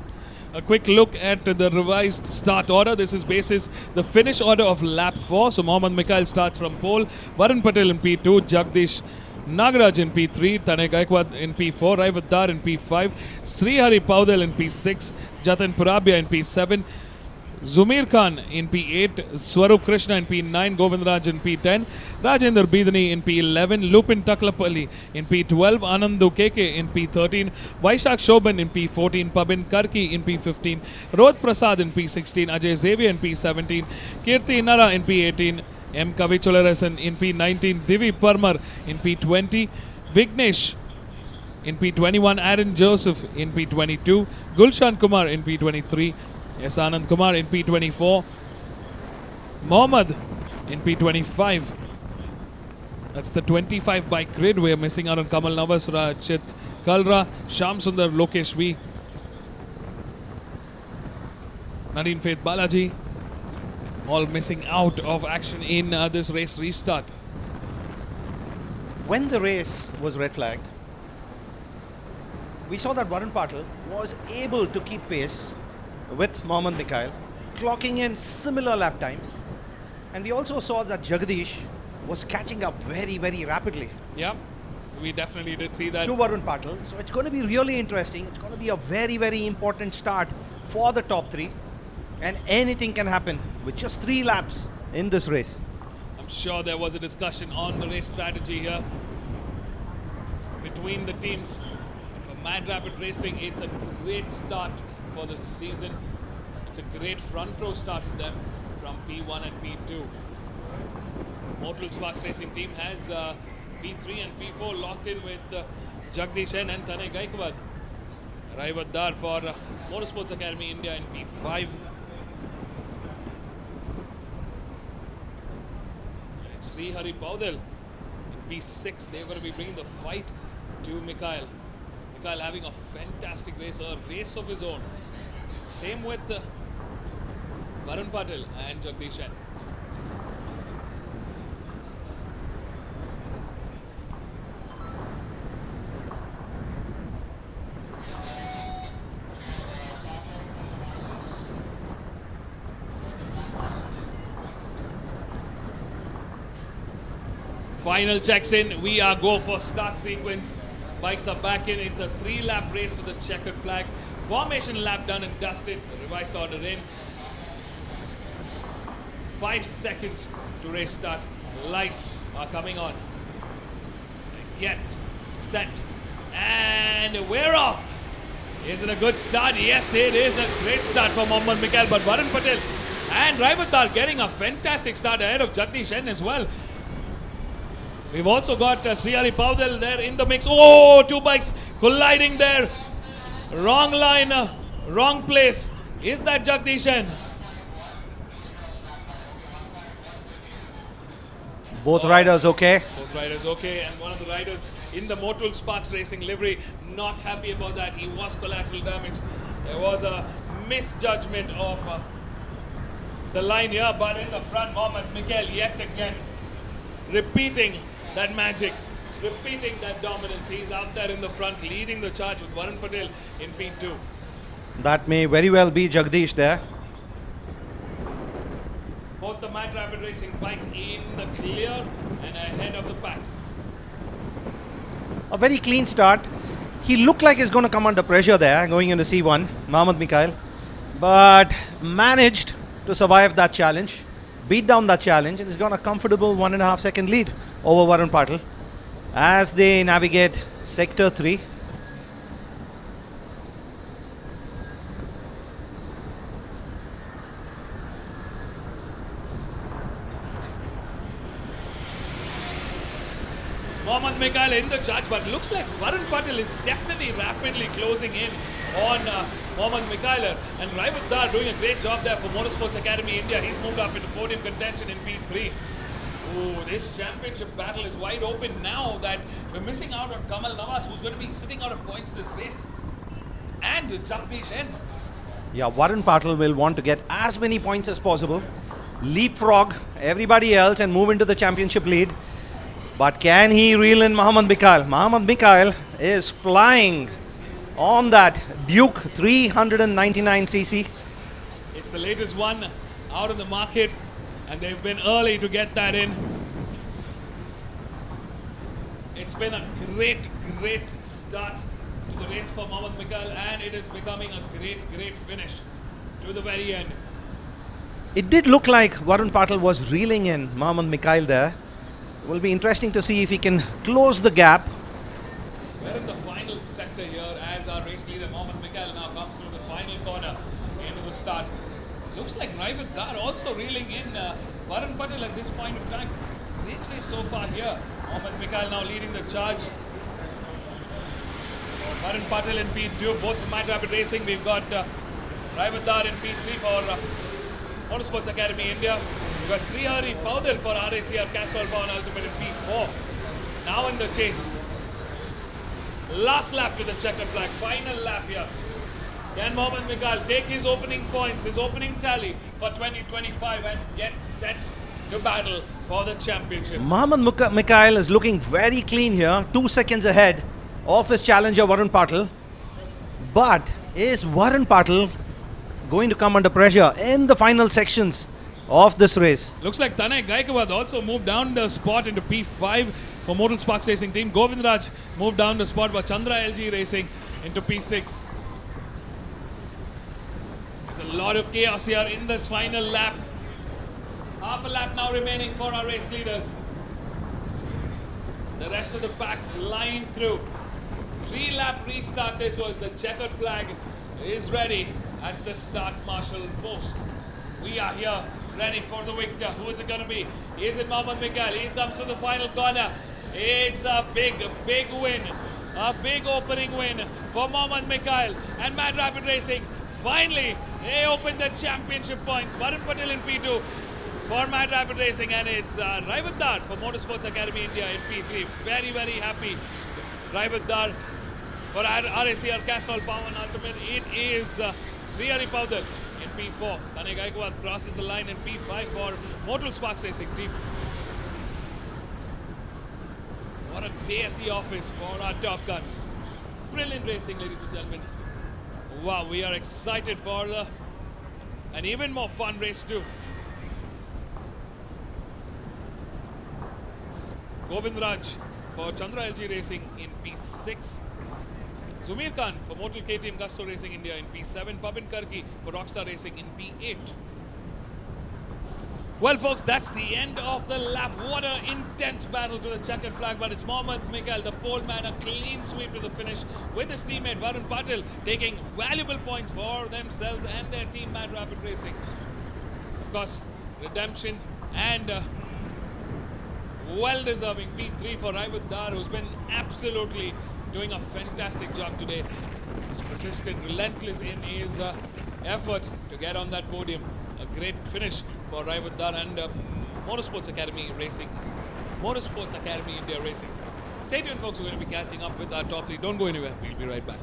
A quick look at the revised start order. This is basis the finish order of lap 4. So Mohammad Mikhail starts from pole, Varun Patil in P2, Jagdish Nagaraj in P3, Tanay Gaikwad in P4, Raivaddar in P5, Srihari Paudel in P6, Jatin Purabia in P7, Zumir Khan in P8, Swarup Krishna in P9, Govindraj in P10, Rajendra Bidani in P11, Lupin Taklapalli in P12, Anandu Keke in P13, Vaishak Shoban in P14, Pabin Karki in P15, Rodh Prasad in P16, Ajay Xavier in P17, Kirti Nara in P18, M. Kavicholarasan in P19, Divi Parmar in P20, Vignesh in P21, Aaron Joseph in P22, Gulshan Kumar in P23, S. Anand Kumar in P24, Mohammad in P25. That's the 25 bike grid. We are missing out on Kamal Navas, Rachit Kalra, Sham Sundar, Lokesh V, Nadine Faith Balaji, all missing out of action in this race restart. When the race was red flagged, we saw that Varun Patil was able to keep pace with Mohammad Mikhail, clocking in similar lap times. And we also saw that Jagdish was catching up very, very rapidly. Yeah, we definitely did see that. To Varun Patil. So it's going to be really interesting. It's going to be a very, very important start for the top 3. And anything can happen with just 3 laps in this race. I'm sure there was a discussion on the race strategy here between the teams. For Mad Rapid Racing, it's a great start for the season. It's a great front row start for them from P1 and P2. Mortal Sparks Racing team has P3 and P4 locked in with Jagdish N and Tanay Gaikwad. Raivaddar for Motorsports Academy India in P5. And Srihari Paudel in P6. They're going to be bringing the fight to Mikhail. Mikhail having a fantastic race, a race of his own. Same with Varun Patil and Jagdish N. Final checks in. We are go for start sequence. Bikes are back in. It's a 3-lap race with a checkered flag. Formation lap done and dusted. The revised order in. 5 seconds to race start. Lights are coming on. Get set. And we're off. Is it a good start? Yes, it is a great start for Mohammad Mikhail. But Varun Patil and Raivaddar getting a fantastic start ahead of Jagdish N as well. We've also got Srihari Paudel there in the mix. Oh, 2 bikes colliding there. Wrong line, wrong place. Is that Jagdish N? Both riders okay. Both riders okay. And one of the riders in the Mortal Sparks Racing livery not happy about that. He was collateral damage. There was a misjudgment of the line here. But in the front, Mohammad Mikhail yet again repeating that magic, repeating that dominance. He's out there in the front, leading the charge with Varun Patil in P2. That may very well be Jagdish there. Both the Mad Rapid Racing bikes in the clear and ahead of the pack. A very clean start. He looked like he's going to come under pressure there, going into C1, Mohammad Mikhail. But managed to survive that challenge, beat down that challenge, and he's got a comfortable 1.5 second lead over Varun Patil as they navigate Sector 3. Mohammad Mikhail in the charge, but looks like Varun Patil is definitely rapidly closing in on Mohammad Mikhail, and Raivat Dar doing a great job there for Motorsports Academy India. He's moved up into podium contention in P3. Ooh, this championship battle is wide open now that we're missing out on Kamal Nawaz, who's going to be sitting out of points this race, and Jagdish N. Yeah, Varun Patil will want to get as many points as possible, leapfrog everybody else and move into the championship lead. But can he reel in Mohammad Mikhail? Mohammad Mikhail is flying on that Duke 399cc. It's the latest one out in the market, and they've been early to get that in. It's been a great start to the race for Mohammad Mikhail, and it is becoming a great finish to the very end. It did look like Varun Patil was reeling in Mohammad Mikhail there. It will be interesting to see if he can close the gap. We're in the final sector here as our race leader Mohammad Mikhail now comes through the final corner into the start. Looks like Raivat Dar also reeling in Varun Patil at this point of time. Great race so far here. Mohammad Mikhail now leading the charge. Varun Patil in P2, both from Mad Rapid Racing. We've got Raivat Dar in P3 for Motorsports Academy India. We've got Srihari Paudel for RACR Castrol Power Ultimate in P4. Now in the chase. Last lap to the checkered flag. Final lap here. Can Mohammad Mikhail take his opening points, his opening tally for 2025 and get set to battle for the championship? Mohammad Mikhail is looking very clean here, 2 seconds ahead of his challenger Varun Patil. But is Varun Patil going to come under pressure in the final sections of this race? Looks like Tanay Gaikwad also moved down the spot into P5 for Modal Sparks Racing team. Govindraj moved down the spot for Chandra LG Racing into P6. There's a lot of chaos here in this final lap. Half a lap now remaining for our race leaders. The rest of the pack flying through. 3-lap restart. This was the checkered flag is ready at the start marshal post. We are here ready for the victor. Who is it going to be? Is it Mohammad Mikhail? He comes to the final corner. It's a big win. A big opening win for Mohammad Mikhail and Mad Rapid Racing. Finally, they opened the championship points. Varun Patil in P2 for Mad Rapid Racing, and it's Raivat Dar for Motorsports Academy India in P3. Very happy. Raivat Dar for RACR Castrol Power Ultimate. It is Srihari Paudel in P4. Tanay Gaikwad crosses the line in P5 for Modal Sparks Racing team. What a day at the office for our Top Guns. Brilliant racing, ladies and gentlemen. Wow, we are excited for an even more fun race too. Govindraj for Chandra LG Racing in P6. Zumeer Khan for Motul KTM Gusto Racing India in P7. Pabin Karki for Rockstar Racing in P8. Well, folks, that's the end of the lap. What an intense battle to the checkered flag, but it's Mohammad Mikhail, the pole man, a clean sweep to the finish with his teammate Varun Patil taking valuable points for themselves and their team Mad Rapid Racing. Of course, redemption and well-deserving P3 for Raivat Dar, who's been absolutely doing a fantastic job today. He's persistent, relentless in his effort to get on that podium. A great finish for Raivat Dar and Motorsports Academy Racing. Motorsports Academy India Racing. Stay tuned, folks. We're going to be catching up with our top 3. Don't go anywhere. We'll be right back.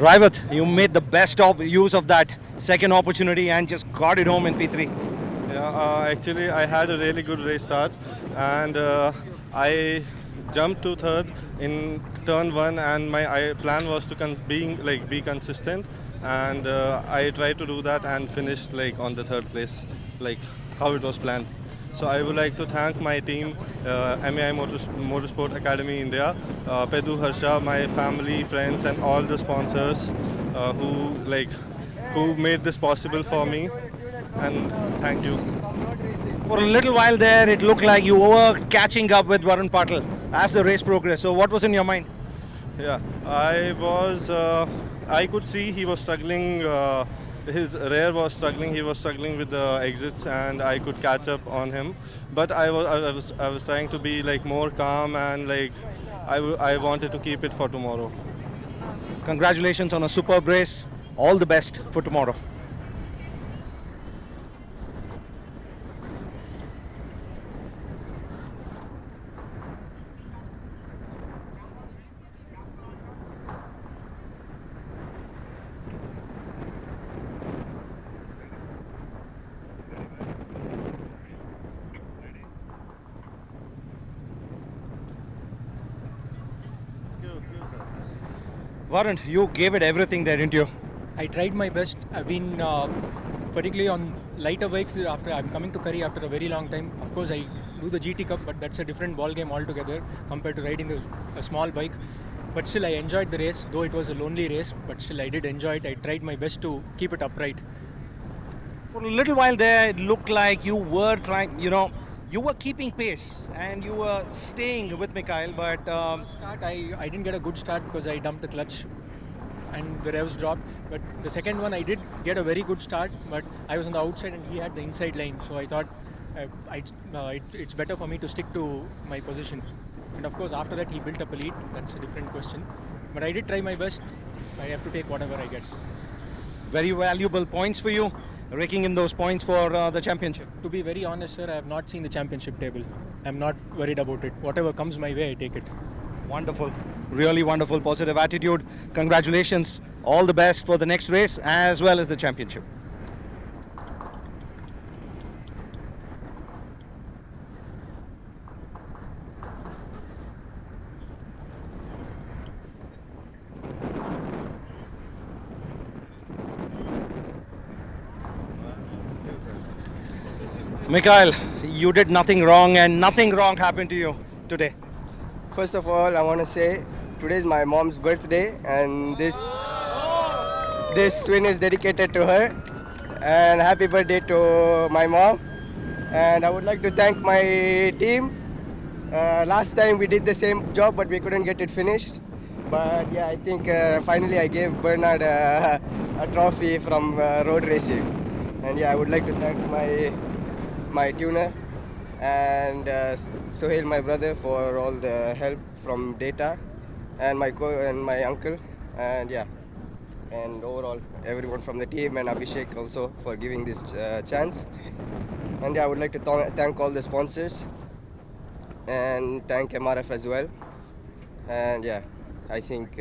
Raivat, you made the best use of that second opportunity and just got it home in P3. Yeah, actually I had a really good race start, and I jumped to third in turn 1, and my plan was to be consistent, and I tried to do that and finished like on the third place, like how it was planned. So I would like to thank my team, MAI Motorsport Academy India, Pedu, Harsha, my family, friends, and all the sponsors who made this possible for me. And thank you. For a little while there, it looked like you were catching up with Varun Patil as the race progressed. So what was in your mind? Yeah, I could see he was struggling, his rear was struggling, he was struggling with the exits, and I could catch up on him. But I was trying to be like more calm, and I wanted to keep it for tomorrow. Congratulations on a superb race. All the best for tomorrow. Varun, you gave it everything there, didn't you? I tried my best. I've been particularly on lighter bikes after I'm coming to Curry after a very long time. Of course, I do the GT Cup, but that's a different ball game altogether compared to riding a small bike. But still, I enjoyed the race, though it was a lonely race. But still, I did enjoy it. I tried my best to keep it upright. For a little while there, it looked like you were trying, you were keeping pace and you were staying with Mikhail, but... I didn't get a good start because I dumped the clutch and the revs dropped. But the second one, I did get a very good start, but I was on the outside and he had the inside line. So I thought it's better for me to stick to my position. And of course, after that, he built up a lead. That's a different question. But I did try my best. I have to take whatever I get. Very valuable points for you, raking in those points for the championship. To be very honest, sir, I have not seen the championship table. I'm not worried about it. Whatever comes my way, I take it. Wonderful. Really wonderful, positive attitude. Congratulations. All the best for the next race as well as the championship. Mikhail, you did nothing wrong and nothing wrong happened to you today. First of all, I want to say today is my mom's birthday, and this win is dedicated to her. And happy birthday to my mom. And I would like to thank my team. Last time we did the same job, but we couldn't get it finished. But yeah, I think finally I gave Bernard a trophy from road racing. And yeah, I would like to thank my tuner and Sohail, my brother, for all the help from data, and my uncle, and yeah, and overall everyone from the team, and Abhishek also for giving this chance. And yeah, I would like to thank all the sponsors and thank MRF as well. And yeah, I think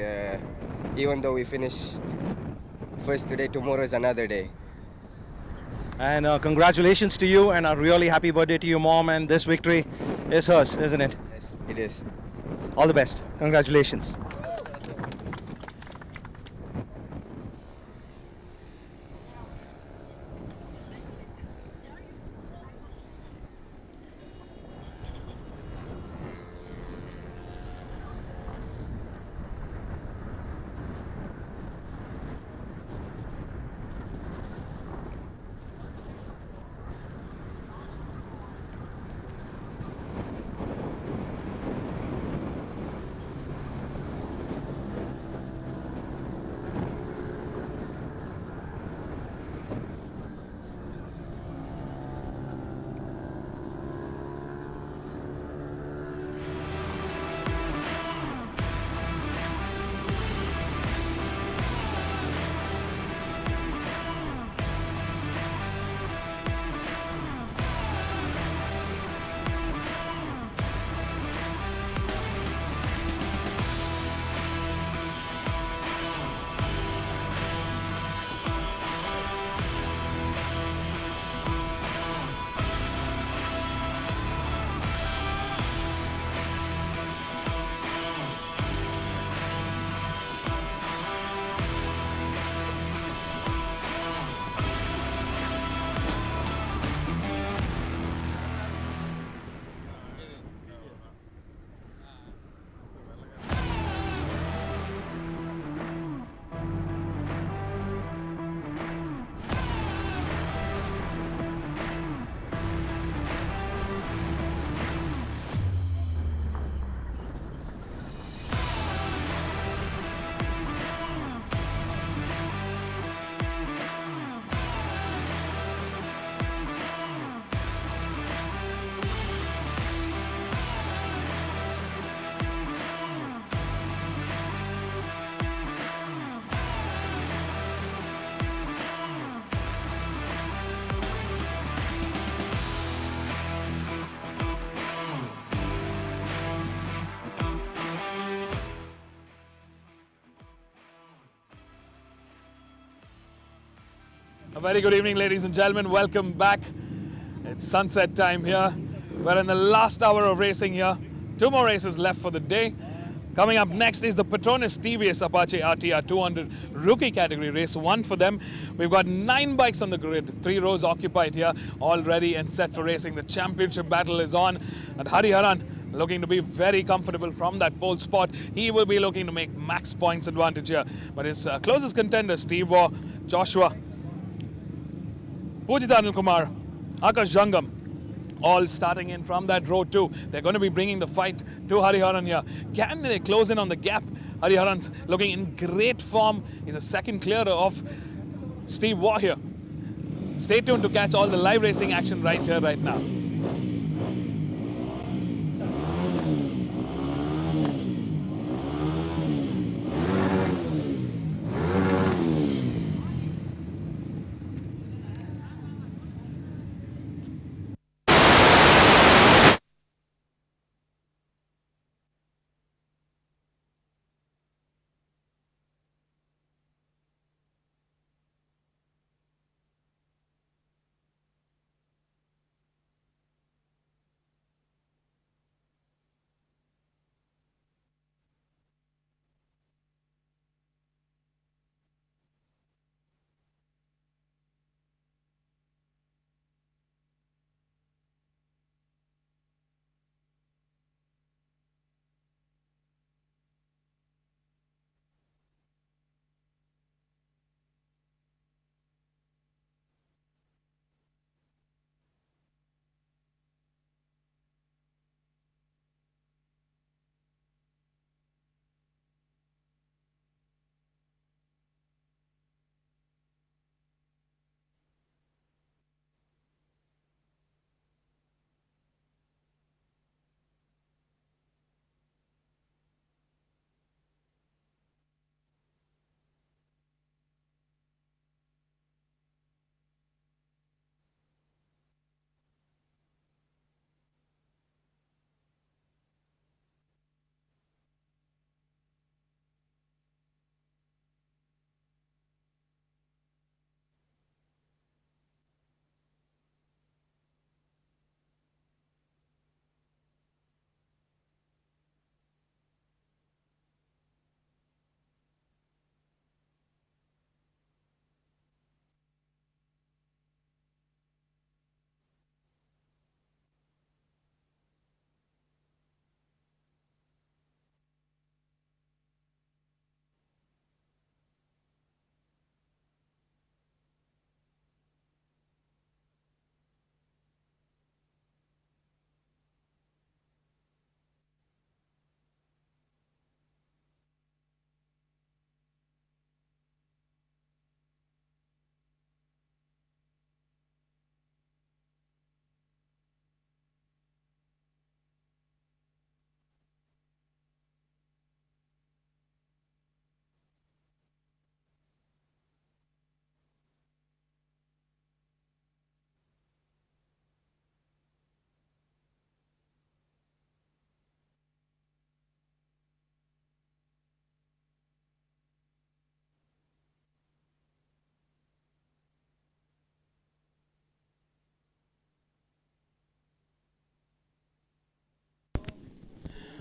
even though we finish first today, tomorrow is another day. And congratulations to you, and a really happy birthday to your mom, and this victory is hers, isn't it? Yes, it is. All the best. Congratulations. very good evening, ladies and gentlemen. Welcome back. It's sunset time here. We're in the last hour of racing here. 2 more races left for the day. Coming up next is the Petronas TVS Apache RTR 200 rookie category race 1 for them. We've got 9 bikes on the grid, 3 rows occupied here, all ready and set for racing. The championship battle is on, and Hariharan looking to be very comfortable from that pole spot. He will be looking to make max points advantage here. But his closest contenders, Steve Waugh, Joshua, Pujita Anil Kumar, Akash Jangam, all starting in from that row 2. They're going to be bringing the fight to Hariharan here. Can they close in on the gap? Hariharan's looking in great form. He's a second clear of Steve Waugh here. Stay tuned to catch all the live racing action right here, right now.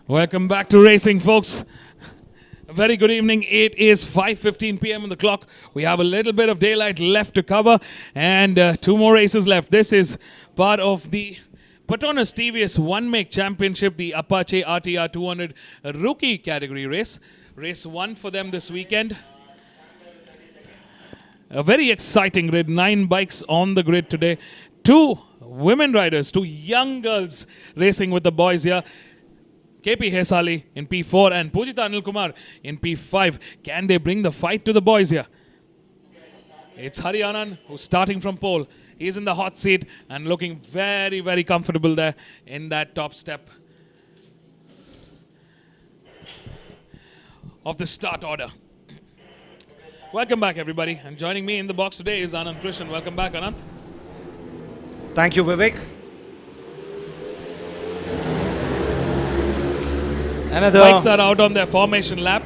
Welcome back to racing, folks. A very good evening. It is 5:15 p.m. on the clock. We have a little bit of daylight left to cover and 2 more races left. This is part of the Petronas TVS One-Make Championship, the Apache RTR 200 rookie category race. Race 1 for them this weekend. A very exciting grid. 9 bikes on the grid today. 2 women riders, 2 young girls racing with the boys here. KP Hesali in P4 and Pujita Anil Kumar in P5. Can they bring the fight to the boys here? It's Hariharan who's starting from pole. He's in the hot seat and looking very, very comfortable there in that top step of the start order. Welcome back, everybody. And joining me in the box today is Anand Krishnan. Welcome back, Anand. Thank you, Vivek. Bikes are out on their formation lap.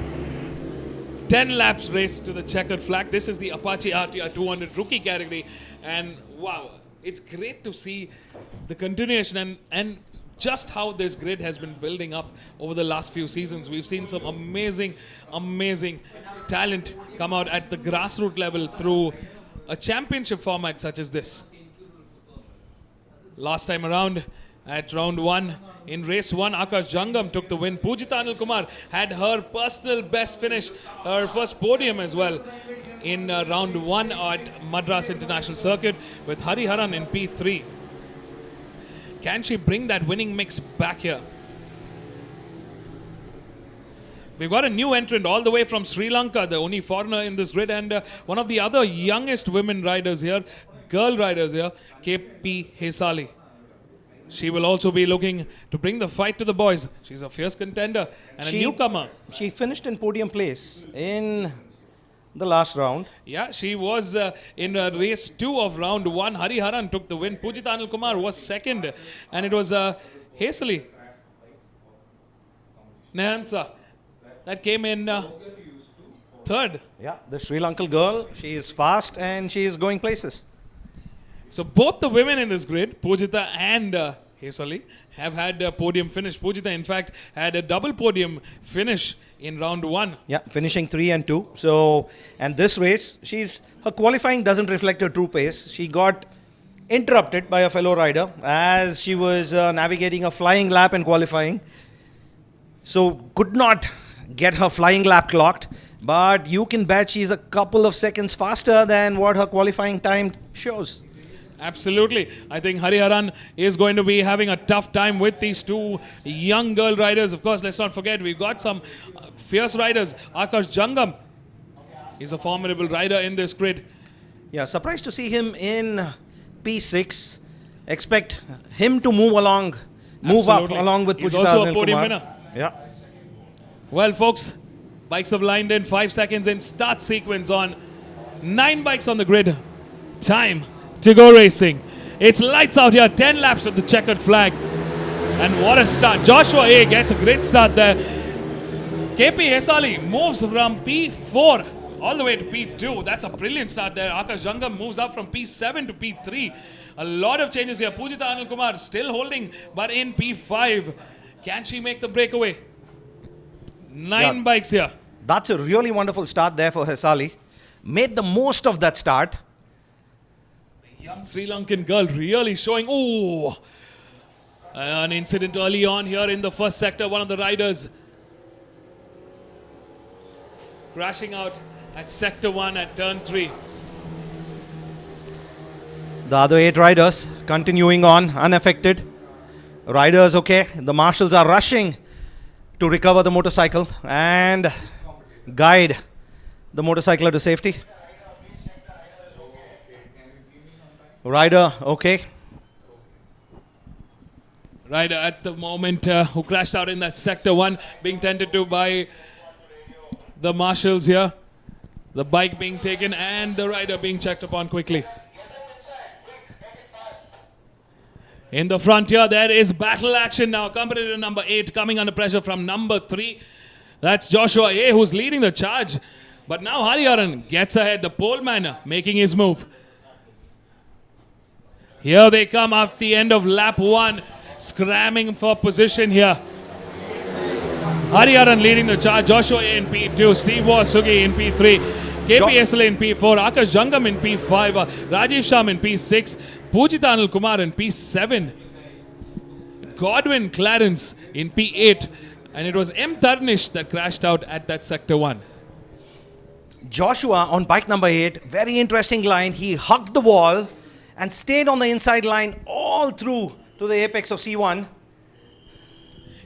10 laps race to the checkered flag. This is the Apache RR 200 rookie category. And wow, it's great to see the continuation and just how this grid has been building up over the last few seasons. We've seen some amazing talent come out at the grassroots level through a championship format such as this. Last time around at round 1, in race 1, Akash Jangam took the win. Pujita Anil Kumar had her personal best finish, her first podium as well in round 1 at Madras International Circuit with Hari Haran in P3. Can she bring that winning mix back here? We've got a new entrant all the way from Sri Lanka, the only foreigner in this grid, and one of the other youngest women riders here, girl riders here, KP Hesali. She will also be looking to bring the fight to the boys. She's a fierce contender and a newcomer. She finished in podium place in the last round. Yeah, she was in race 2 of round 1. Hari Haran took the win. Pujita Anil Kumar was second, and it was Hesali Nehansa that came in third. Yeah, the Sri Lankan girl, she is fast and she is going places. So both the women in this grid, Pujita and Hesali, have had a podium finish. Pujita, in fact, had a double podium finish in round 1. Yeah, finishing 3 and 2. So, and this race, her qualifying doesn't reflect her true pace. She got interrupted by a fellow rider as she was navigating a flying lap in qualifying. So, could not get her flying lap clocked. But you can bet she's a couple of seconds faster than what her qualifying time shows. Absolutely. I think Hari Haran is going to be having a tough time with these two young girl riders. Of course, let's not forget, we've got some fierce riders. Akash Jangam is a formidable rider in this grid. Yeah, surprised to see him in P6. Expect him to move up along with Pujita. He's also a Anil podium Kumar. winner. Yeah. Well, folks, bikes have lined in. 5 seconds in. Start sequence on. 9 bikes on the grid. Time to go racing. It's lights out here. 10 laps at the checkered flag. And what a start. Joshua A gets a great start there. KP Hesali moves from P4 all the way to P2. That's a brilliant start there. Akash Jangam moves up from P7 to P3. A lot of changes here. Pujita Anil Kumar still holding, but in P5. Can she make the breakaway? 9 bikes here. That's a really wonderful start there for Hesali. Made the most of that start. Young Sri Lankan girl really showing, an incident early on here in the first sector. One of the riders crashing out at sector 1 at turn 3. The other 8 riders continuing on unaffected. Riders okay. The marshals are rushing to recover the motorcycle and guide the motorcycler to safety. Rider, okay. Rider at the moment who crashed out in that sector 1, being tended to by the marshals here. The bike being taken and the rider being checked upon quickly. In the front here, there is battle action now. Competitor number 8 coming under pressure from number 3. That's Joshua A who's leading the charge. But now Hari Haran gets ahead. The pole man making his move. Here they come after the end of lap 1, scramming for position here. Hari Haran leading the charge, Joshua A in P2, Steve Wasugi in P3, KPSL in P4, Akash Jangam in P5, Rajiv Sham in P6, Pujita Anil Kumar in P7, Godwin Clarence in P8, and it was M. Tarnish that crashed out at that sector 1. Joshua on bike number 8, very interesting line. He hugged the wall and stayed on the inside line all through to the apex of C1.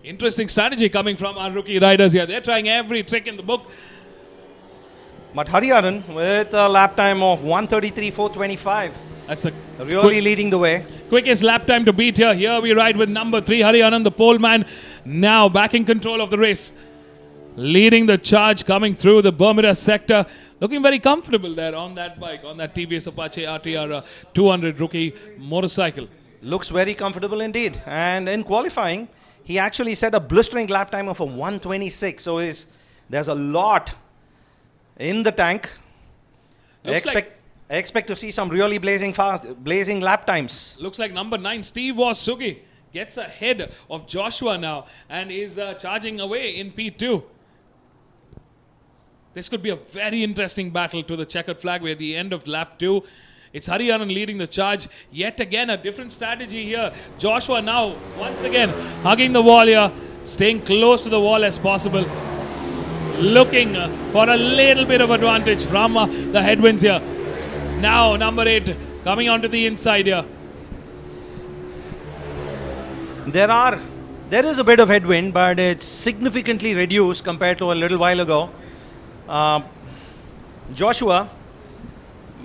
Interesting strategy coming from our rookie riders here. They're trying every trick in the book. But Hari Haran with a lap time of 1:33.425. That's a really leading the way. Quickest lap time to beat here. Here we ride with number 3, Hari Haran, the pole man, now back in control of the race. Leading the charge coming through the Bermuda sector. Looking very comfortable there on that bike, on that TVS Apache RR 200 rookie motorcycle. Looks very comfortable indeed. And in qualifying, he actually set a blistering lap time of a 1:26. So there's a lot in the tank. I Looks expect to see some really blazing lap times. Looks like number 9, Steve Wasugi, gets ahead of Joshua now and is charging away in P2. This could be a very interesting battle to the checkered flag. We're at the end of lap 2. It's Hariharan leading the charge. Yet again, a different strategy here. Joshua now, once again, hugging the wall here, staying close to the wall as possible. Looking for a little bit of advantage from the headwinds here. Now, number 8 coming onto the inside here. There is a bit of headwind, but it's significantly reduced compared to a little while ago. Joshua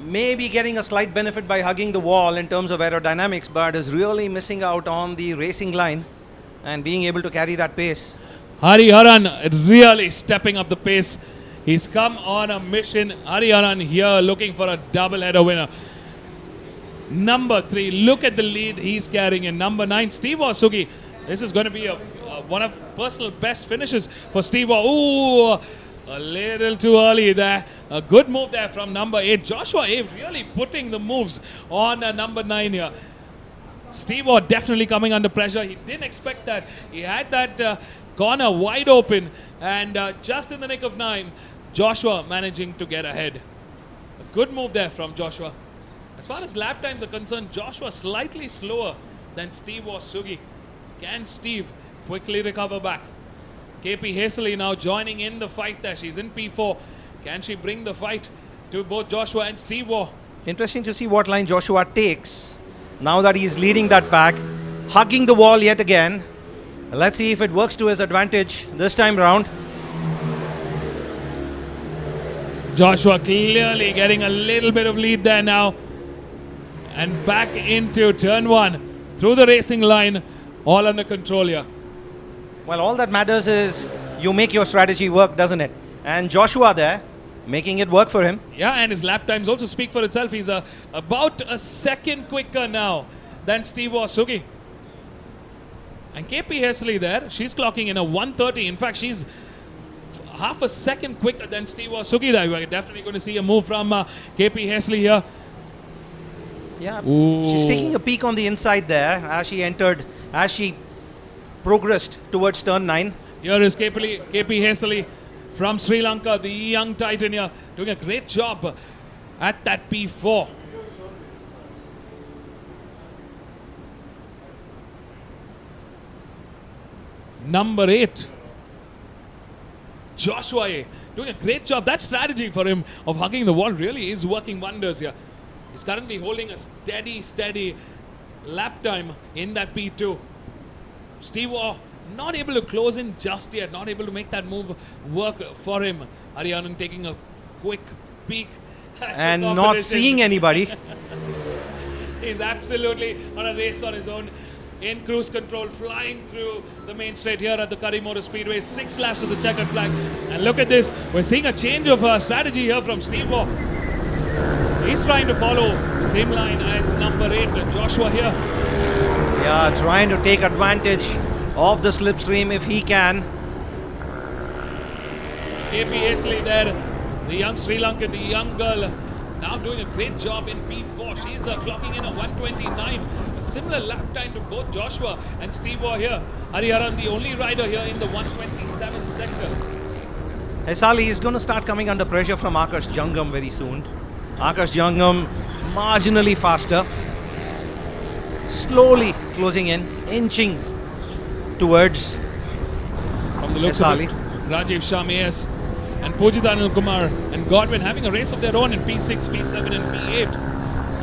may be getting a slight benefit by hugging the wall in terms of aerodynamics, but is really missing out on the racing line and being able to carry that pace. Hariharan really stepping up the pace. He's come on a mission. Hariharan here looking for a double-header winner. Number 3, look at the lead he's carrying in. Number 9, Steve Wasugi. This is going to be one of personal best finishes for Steve. Ooh, a little too early there. A good move there from number 8. Joshua A really putting the moves on number 9 here. Steve definitely coming under pressure. He didn't expect that. He had that corner wide open, and just in the nick of time, Joshua managing to get ahead. A good move there from Joshua. As far as lap times are concerned, Joshua slightly slower than Steve Wasugi. Can Steve quickly recover back? KP Hazley now joining in the fight there. She's in P4. Can she bring the fight to both Joshua and Steve Waugh? Interesting to see what line Joshua takes now that he's leading that pack. Hugging the wall yet again. Let's see if it works to his advantage this time round. Joshua clearly getting a little bit of lead there now. And back into turn 1. Through the racing line. All under control here. Well, all that matters is you make your strategy work, doesn't it? And Joshua there, making it work for him. Yeah, and his lap times also speak for itself. He's about a second quicker now than Steve Wasugi. And KP Hazley there, she's clocking in a 1:30. In fact, she's half a second quicker than Steve Wasugi there. We're definitely going to see a move from KP Hazley here. Yeah, Ooh. She's taking a peek on the inside there as she progressed towards turn 9. Here is KP Hazley from Sri Lanka, the young titan here, doing a great job at that P4. Number 8, Joshua A, doing a great job. That strategy for him of hugging the wall really is working wonders here. He's currently holding a steady lap time in that P2. Steve Waugh not able to close in just yet, not able to make that move work for him. Hariharan taking a quick peek at And the not competition. seeing anybody. He's absolutely on a race on his own. In cruise control, flying through the main straight here at the Curry Motor Speedway. 6 laps of the checkered flag. And look at this. We're seeing a change of strategy here from Steve Waugh. He's trying to follow the same line as number 8, Joshua here. Yeah, trying to take advantage of the slipstream if he can. KP Hazley there, the young Sri Lankan, the young girl, now doing a great job in P4. She's clocking in a 1:29. A similar lap time to both Joshua and Steve Waugh here. Hariharan, the only rider here in the 1:27 sector. Hazley is going to start coming under pressure from Akash Jangam very soon. Akash Jangam marginally faster. Slowly closing in, inching towards From the looks of it, Rajiv Shamayas and Pujita Anil Kumar and Godwin having a race of their own in P6, P7 and P8.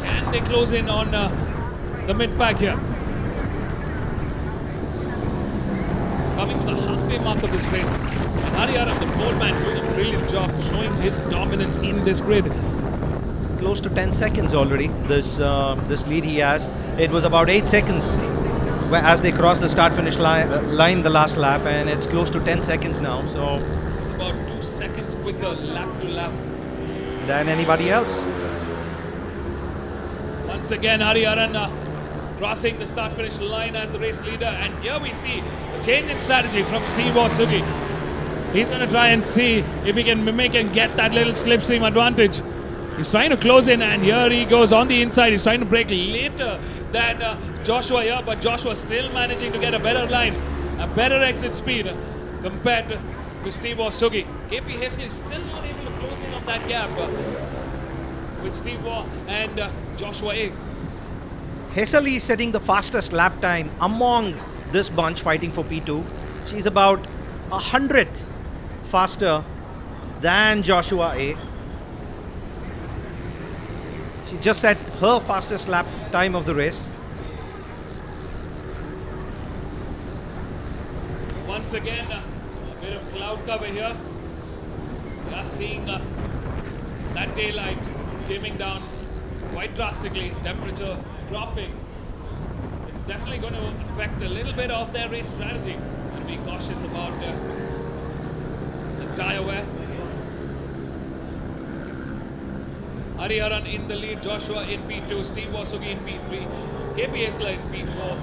Can they close in on the mid-pack here? Coming to the halfway mark of this race. And Hariharan, the pole man, doing a brilliant job showing his dominance in this grid. close to 10 seconds already, this lead he has. It was about 8 seconds as they crossed the start-finish line the last lap, and it's close to 10 seconds now. So It's about 2 seconds quicker lap to lap than anybody else. Once again, Hariharan crossing the start-finish line as the race leader, and here we see a change in strategy from Steve Wasugi. He's going to try and see if he can mimic and get that little slipstream advantage. He's trying to close in, and here he goes on the inside. He's trying to break later than Joshua here, but Joshua still managing to get a better line, a better exit speed compared to Steve Sugi. KP Hesley still not able to close in on that gap with Steve Waugh and Joshua A. Hesley is setting the fastest lap time among this bunch fighting for P2. She's about 100th faster than Joshua A. She just set her fastest lap time of the race. Once again, a bit of cloud cover here. We are seeing that daylight dimming down quite drastically, temperature dropping. It's definitely going to affect a little bit of their race strategy. And be cautious about the tire wear. Hariharan in the lead, Joshua in P2, Steve Wasugi in P3, KP Esla in P4,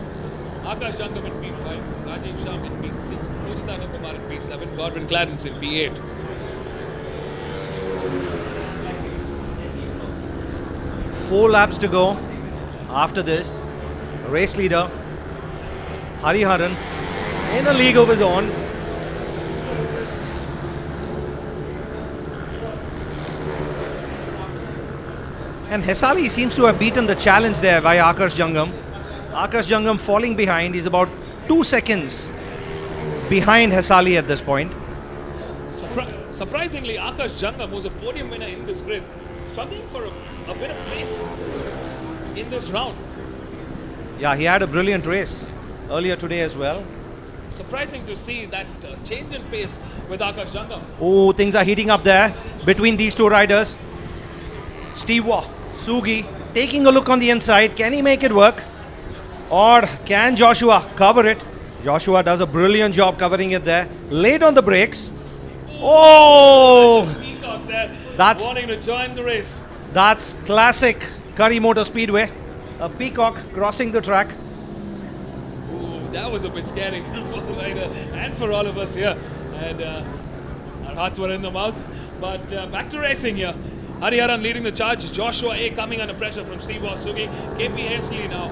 Akash Jangam in P5, Rajiv Sham in P6, Pujita Kumar in P7, Godwin Clarence in P8. Four laps to go after this. Race leader Hariharan in a league of his own. And Hesali seems to have beaten the challenge there by Akash Jangam. Akash Jangam falling behind. He's about 2 seconds behind Hesali at this point. Surprisingly, Akash Jangam, who's a podium winner in this grid, struggling for a bit of pace in this round. Yeah, he had a brilliant race earlier today as well. Surprising to see that change in pace with Akash Jangam. Oh, things are heating up there between these two riders. Steve Waugh, Sugi taking a look on the inside. Can he make it work? Or can Joshua cover it? Joshua does a brilliant job covering it there. Late on the brakes. Oh! That's wanting to join the race. That's classic Curry Motor Speedway. A peacock crossing the track. Ooh, that was a bit scary for the rider and for all of us here. And our hearts were in the mouth. But back to racing here. Hariharan leading the charge. Joshua A coming under pressure from Steve Wasugi. KP Hesley now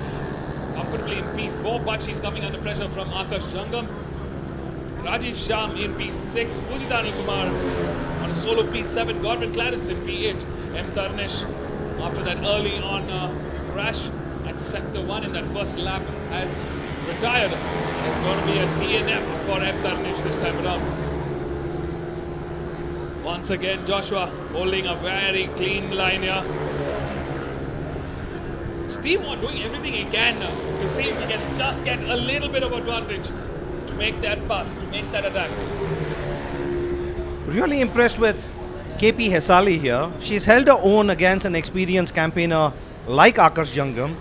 comfortably in P4, but she's coming under pressure from Akash Jangam. Rajiv Sham in P6. Pujita Kumar on a solo P7. Godwin Clarence in P8. M. Tarnish after that early on crash at sector 1 in that first lap has retired. It's going to be a DNF for M. Tarnish this time around. Once again, Joshua holding a very clean line here. Steve Waugh doing everything he can to see if he can just get a little bit of advantage to make that pass, to make that attack. Really impressed with KP Hesali here. She's held her own against an experienced campaigner like Akash Jangam.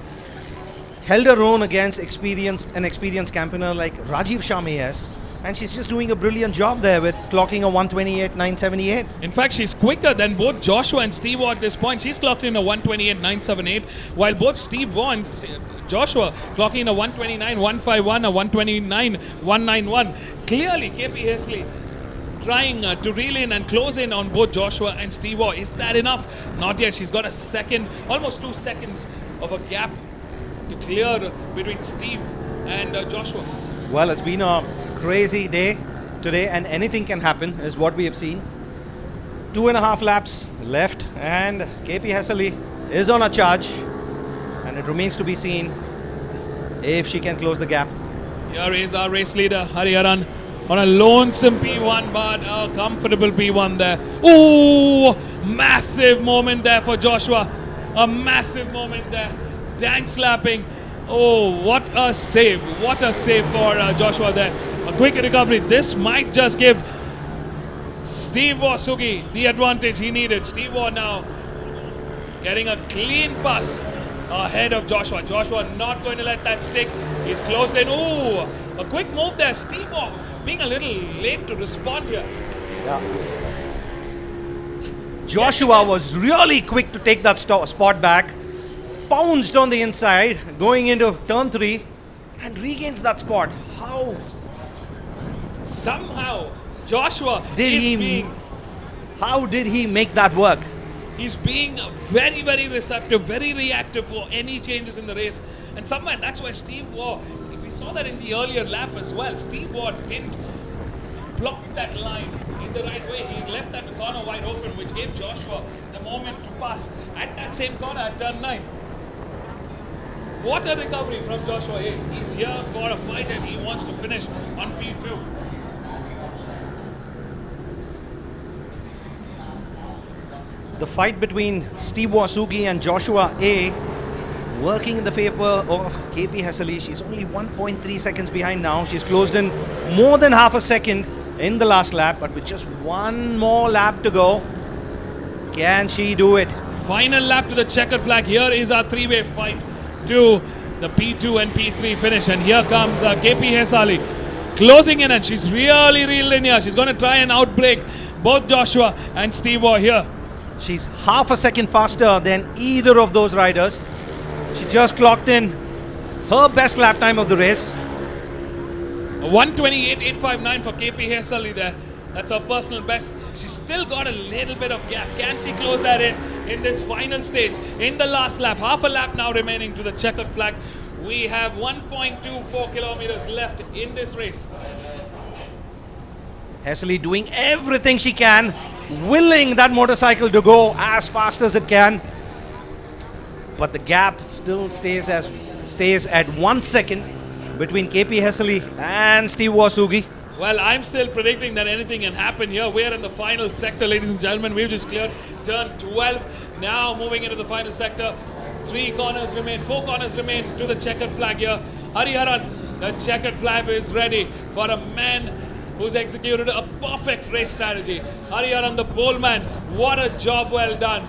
Held her own against an experienced campaigner like Rajiv Sham AS. And she's just doing a brilliant job there with clocking a 128.978. In fact, she's quicker than both Joshua and Steve Waugh at this point. She's clocked in a 128.978, while both Steve Waugh and Joshua clocking in a 129.151, a 129.191. Clearly, KP Hesley trying to reel in and close in on both Joshua and Steve Waugh. Is that enough? Not yet. She's got a second, almost 2 seconds of a gap to clear between Steve and Joshua. Well, it's been a crazy day today, and anything can happen is what we have seen. 2.5 laps left, and KP Hesley is on a charge, and it remains to be seen if she can close the gap. Here is our race leader, Hariharan, on a lonesome P1, but a comfortable P1 there. Ooh, massive moment there for Joshua. A massive moment there. Tank slapping. Oh, what a save. What a save for Joshua there. A quick recovery. This might just give Steve Wasugi the advantage he needed. Steve Waugh now getting a clean pass ahead of Joshua. Joshua not going to let that stick. He's closed in. Ooh, a quick move there. Steve Waugh being a little late to respond here. Yeah. Joshua was really quick to take that spot back. Pounced on the inside, going into turn 3, and regains that spot. How? Somehow Joshua how did he make that work? He's being very, very receptive, very reactive for any changes in the race. And somewhere that's why Steve Waugh, we saw that in the earlier lap as well. Steve Waugh didn't block that line in the right way. He left that corner wide open, which gave Joshua the moment to pass at that same corner at turn 9. What a recovery from Joshua A. He's here for a fight and he wants to finish on P2. The fight between Steve Wasugi and Joshua A working in the favor of KP Hessely. She's only 1.3 seconds behind now. She's closed in more than half a second in the last lap, but with just one more lap to go, can she do it? Final lap to the checkered flag. Here is our three-way fight to the P2 and P3 finish. And here comes KP Hessely closing in, and she's really reeled in here. She's going to try and outbreak both Joshua and Steve Waugh here. She's half a second faster than either of those riders. She just clocked in her best lap time of the race. 1:28.859 for KP Hessely there. That's her personal best. She's still got a little bit of gap. Can she close that in this final stage? In the last lap, half a lap now remaining to the checkered flag. We have 1.24 kilometers left in this race. Hessely doing everything she can, willing that motorcycle to go as fast as it can. But the gap still stays at 1 second between KP Hessely and Steve Wasugi. Well, I'm still predicting that anything can happen here. We're in the final sector, ladies and gentlemen. We've just cleared turn 12. Now moving into the final sector. 4 corners remain to the checkered flag here. Hariharan, the checkered flag is ready for a man who's executed a perfect race strategy. Hariharan, the pole man, what a job well done.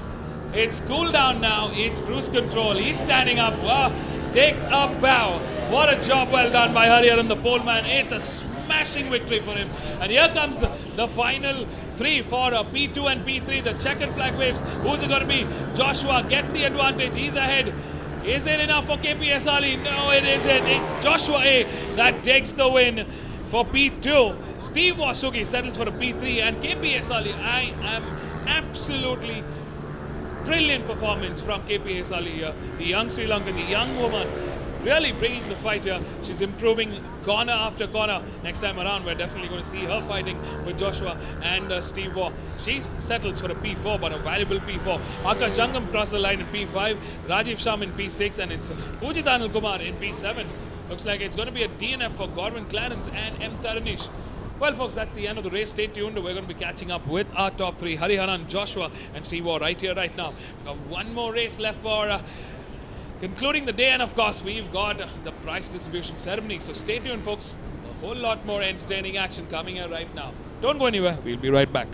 It's cool down now, it's cruise control. He's standing up. Wow. Take a bow. What a job well done by Hariharan, the pole man. It's a smashing victory for him. And here comes the final 3 for P2 and P3. The checkered flag waves. Who's it going to be? Joshua gets the advantage. He's ahead. Is it enough for KP Hessely? No, it isn't. It's Joshua A that takes the win for P2. Steve Wasugi settles for a P3 and KP Hessely. I am absolutely brilliant performance from KP Hessely here. The young Sri Lankan, the young woman, really bringing the fight here. She's improving corner after corner. Next time around, we're definitely going to see her fighting with Joshua and Steve Waugh. She settles for a P4, but a valuable P4. Aka Jangam crossed the line in P5, Rajiv Sham in P6, and it's Pujit Anil Kumar in P7. Looks like it's going to be a DNF for Godwin Clarence and M. Taranish. Well, folks, that's the end of the race. Stay tuned. We're going to be catching up with our top 3, Hariharan, Joshua, and Steve Waugh right here, right now. We've got one more race left for concluding the day, and of course, we've got the prize distribution ceremony. So stay tuned, folks. A whole lot more entertaining action coming here right now. Don't go anywhere. We'll be right back.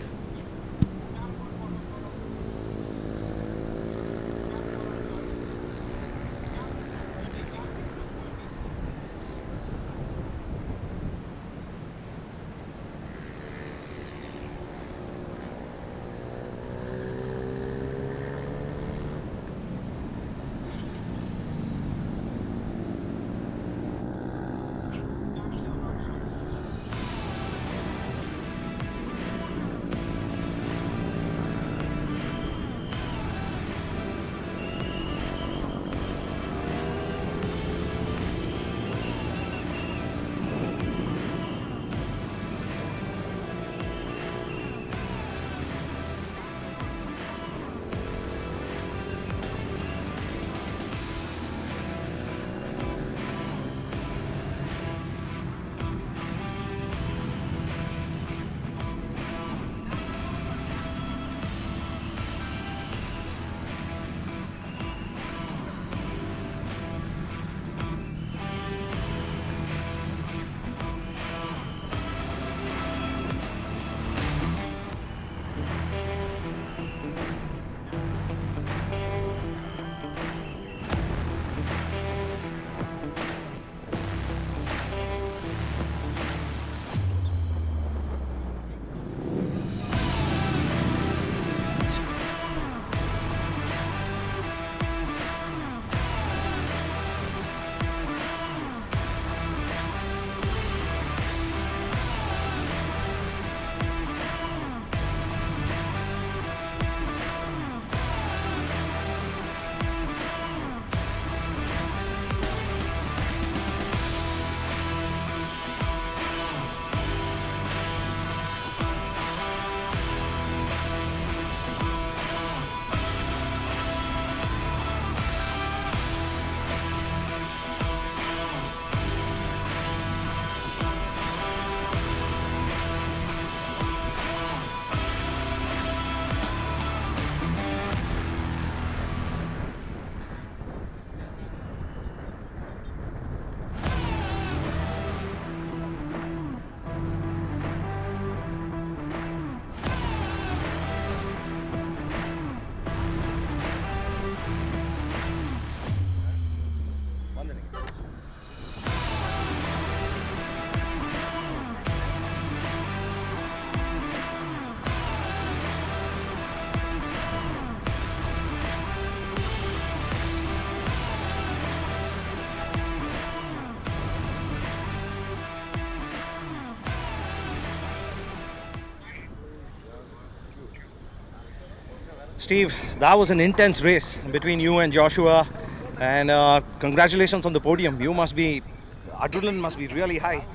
Steve, that was an intense race between you and Joshua, and congratulations on the podium. Adrenaline must be really high.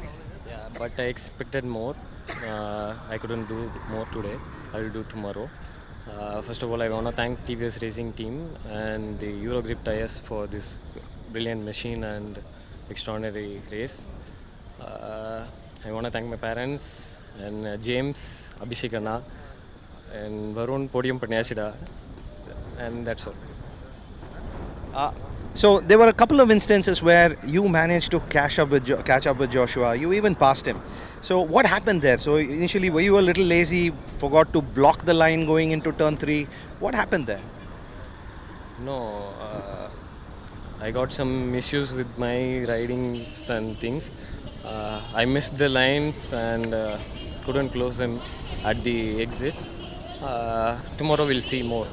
Yeah, but I expected more. I couldn't do more today. I will do tomorrow. First of all, I want to thank TVS Racing team and the Eurogrip tires for this brilliant machine and extraordinary race. I want to thank my parents and James, Abhishek Anna, and Varun podium panniyachida, and that's all. So there were a couple of instances where you managed to catch up with Joshua. You even passed him. So what happened there? So initially, were you a little lazy, forgot to block the line going into turn 3? What happened there? No, I got some issues with my ridings and things. I missed the lines and couldn't close them at the exit. Tomorrow we'll see more.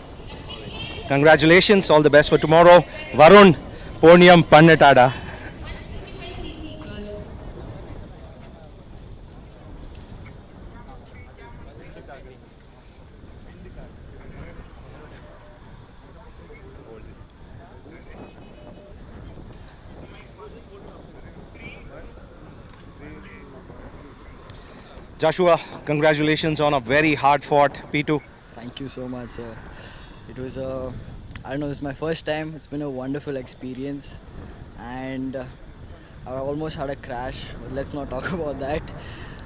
Congratulations, all the best for tomorrow. Varun, podium pannitada. Joshua, congratulations on a very hard-fought P2. Thank you so much. It was I don't know, it's my first time. It's been a wonderful experience, and I almost had a crash, but let's not talk about that.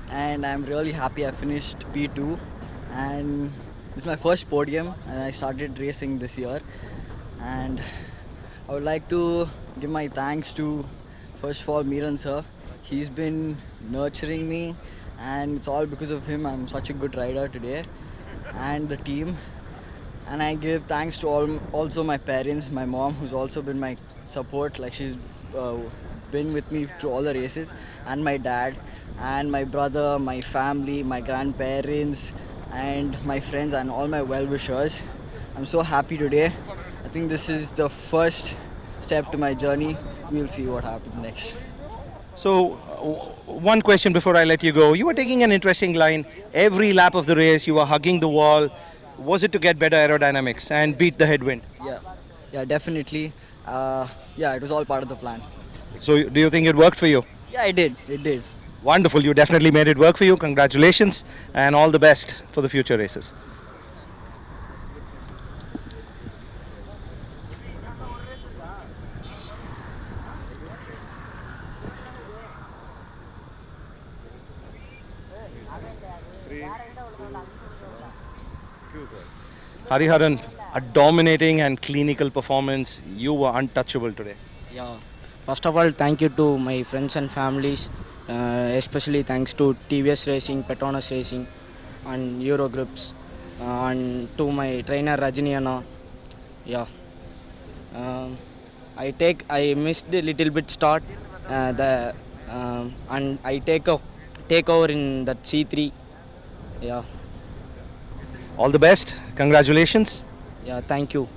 And I'm really happy I finished P2, and this is my first podium, and I started racing this year. And I would like to give my thanks to, first of all, Miran sir. He's been nurturing me, and it's all because of him I'm such a good rider today, and the team. And I give thanks to also my parents, my mom, who's also been my support. Like, she's been with me through all the races, and my dad, and my brother, my family, my grandparents, and my friends, and all my well-wishers. I'm so happy today. I think this is the first step to my journey. We'll see what happens next. So, one question before I let you go. You were taking an interesting line. Every lap of the race, you were hugging the wall. Was it to get better aerodynamics and beat the headwind? Yeah, definitely. Yeah, it was all part of the plan. So, do you think it worked for you? Yeah, it did. Wonderful. You definitely made it work for you. Congratulations and all the best for the future races. Hariharan, a dominating and clinical performance. You were untouchable today. Yeah. First of all, thank you to my friends and families, especially thanks to TVS Racing, Petronas Racing, and Eurogroups, and to my trainer Rajini Anna. Yeah. I missed a little bit start, and I take over in that C3. Yeah. All the best. Congratulations. Yeah, thank you.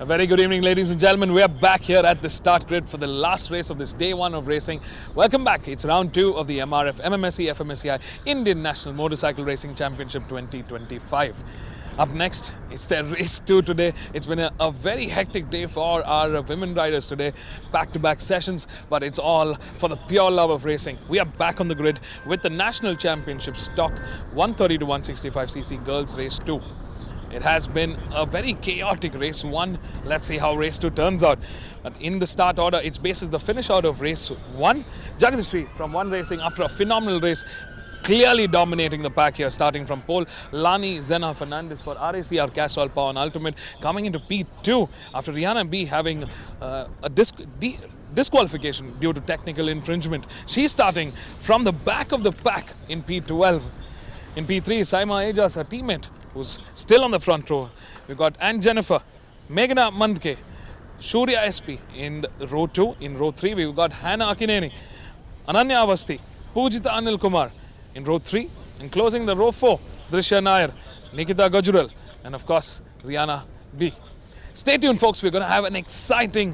A very good evening, ladies and gentlemen. We are back here at the start grid for the last race of this day one of racing. Welcome back. It's round 2 of the MRF MMSC fmsci Indian National Motorcycle Racing Championship 2025. Up next, it's their race 2 today. It's been a very hectic day for our women riders today. Back-to-back sessions, but it's all for the pure love of racing. We are back on the grid with the National Championship Stock 130 to 165cc Girls Race 2. It has been a very chaotic race 1. Let's see how race 2 turns out. But in the start order, it's basis the finish out of race 1. Jagadishri from One Racing after a phenomenal race, clearly dominating the pack here, starting from pole. Lani Zena Fernandez for RACR Castrol Power and Ultimate coming into P2 after Rihanna B having a disqualification due to technical infringement. She's starting from the back of the pack in P12. In P3, Saima Ajas, her teammate, who's still on the front row. We've got Anne Jennifer, Meghna Mandke, Shurya SP in row 2. In row 3, we've got Hannah Akineni, Ananya Avasti, Pujita Anil Kumar in row 3. And closing the row 4, Drishya Nair, Nikita Gajurel, and of course, Rihanna B. Stay tuned, folks. We're going to have an exciting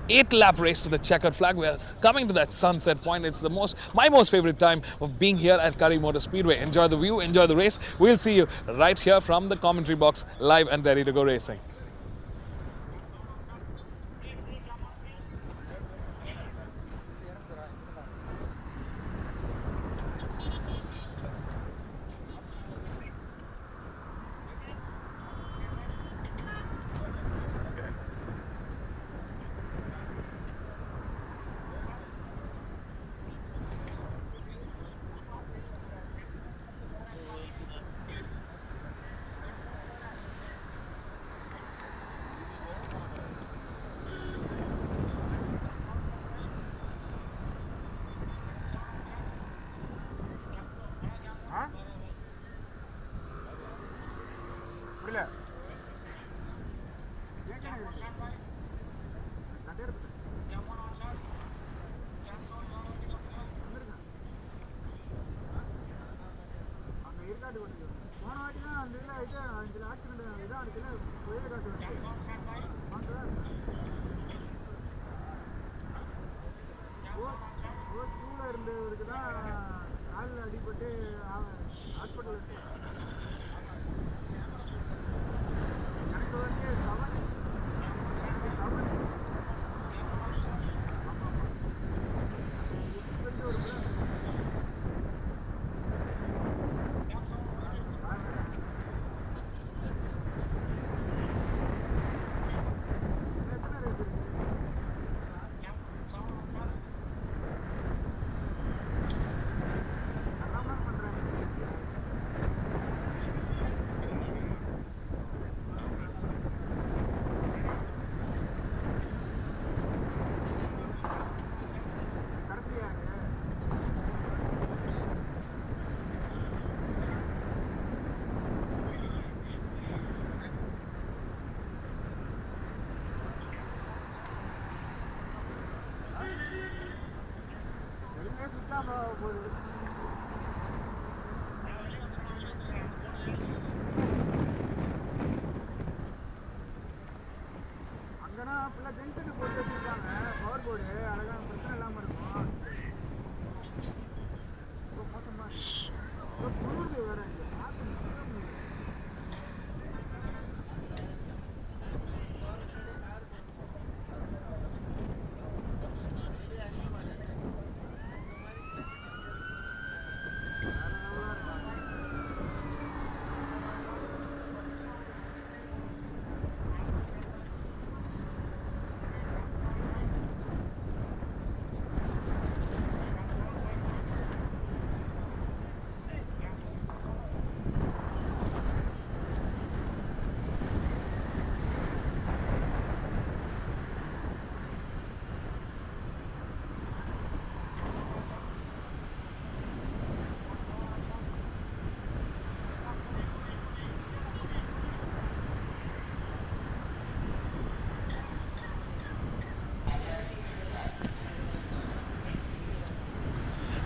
8-lap race to the checkered flag. We are coming to that sunset point. It's my most favorite time of being here at Curry Motor Speedway. Enjoy the view, enjoy the race. We'll see you right here from the commentary box, live and ready to go racing.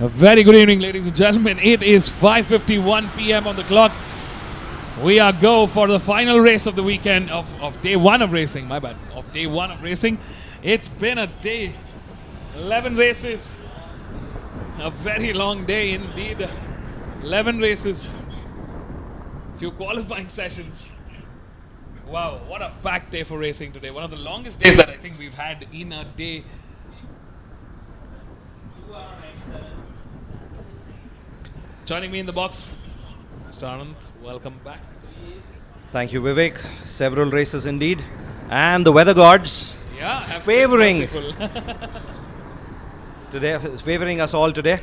A very good evening, ladies and gentlemen. It is 5:51 p.m. on the clock. We are go for the final race of the weekend of day one of racing. My bad. Of day one of racing. It's been a day. 11 races. A very long day indeed. 11 races. Few qualifying sessions. Wow, what a packed day for racing today. One of the longest days that I think we've had in a day. Joining me in the box, Mr. Anand, welcome back. Thank you, Vivek. Several races indeed. And the weather gods favoring today, favoring us all today.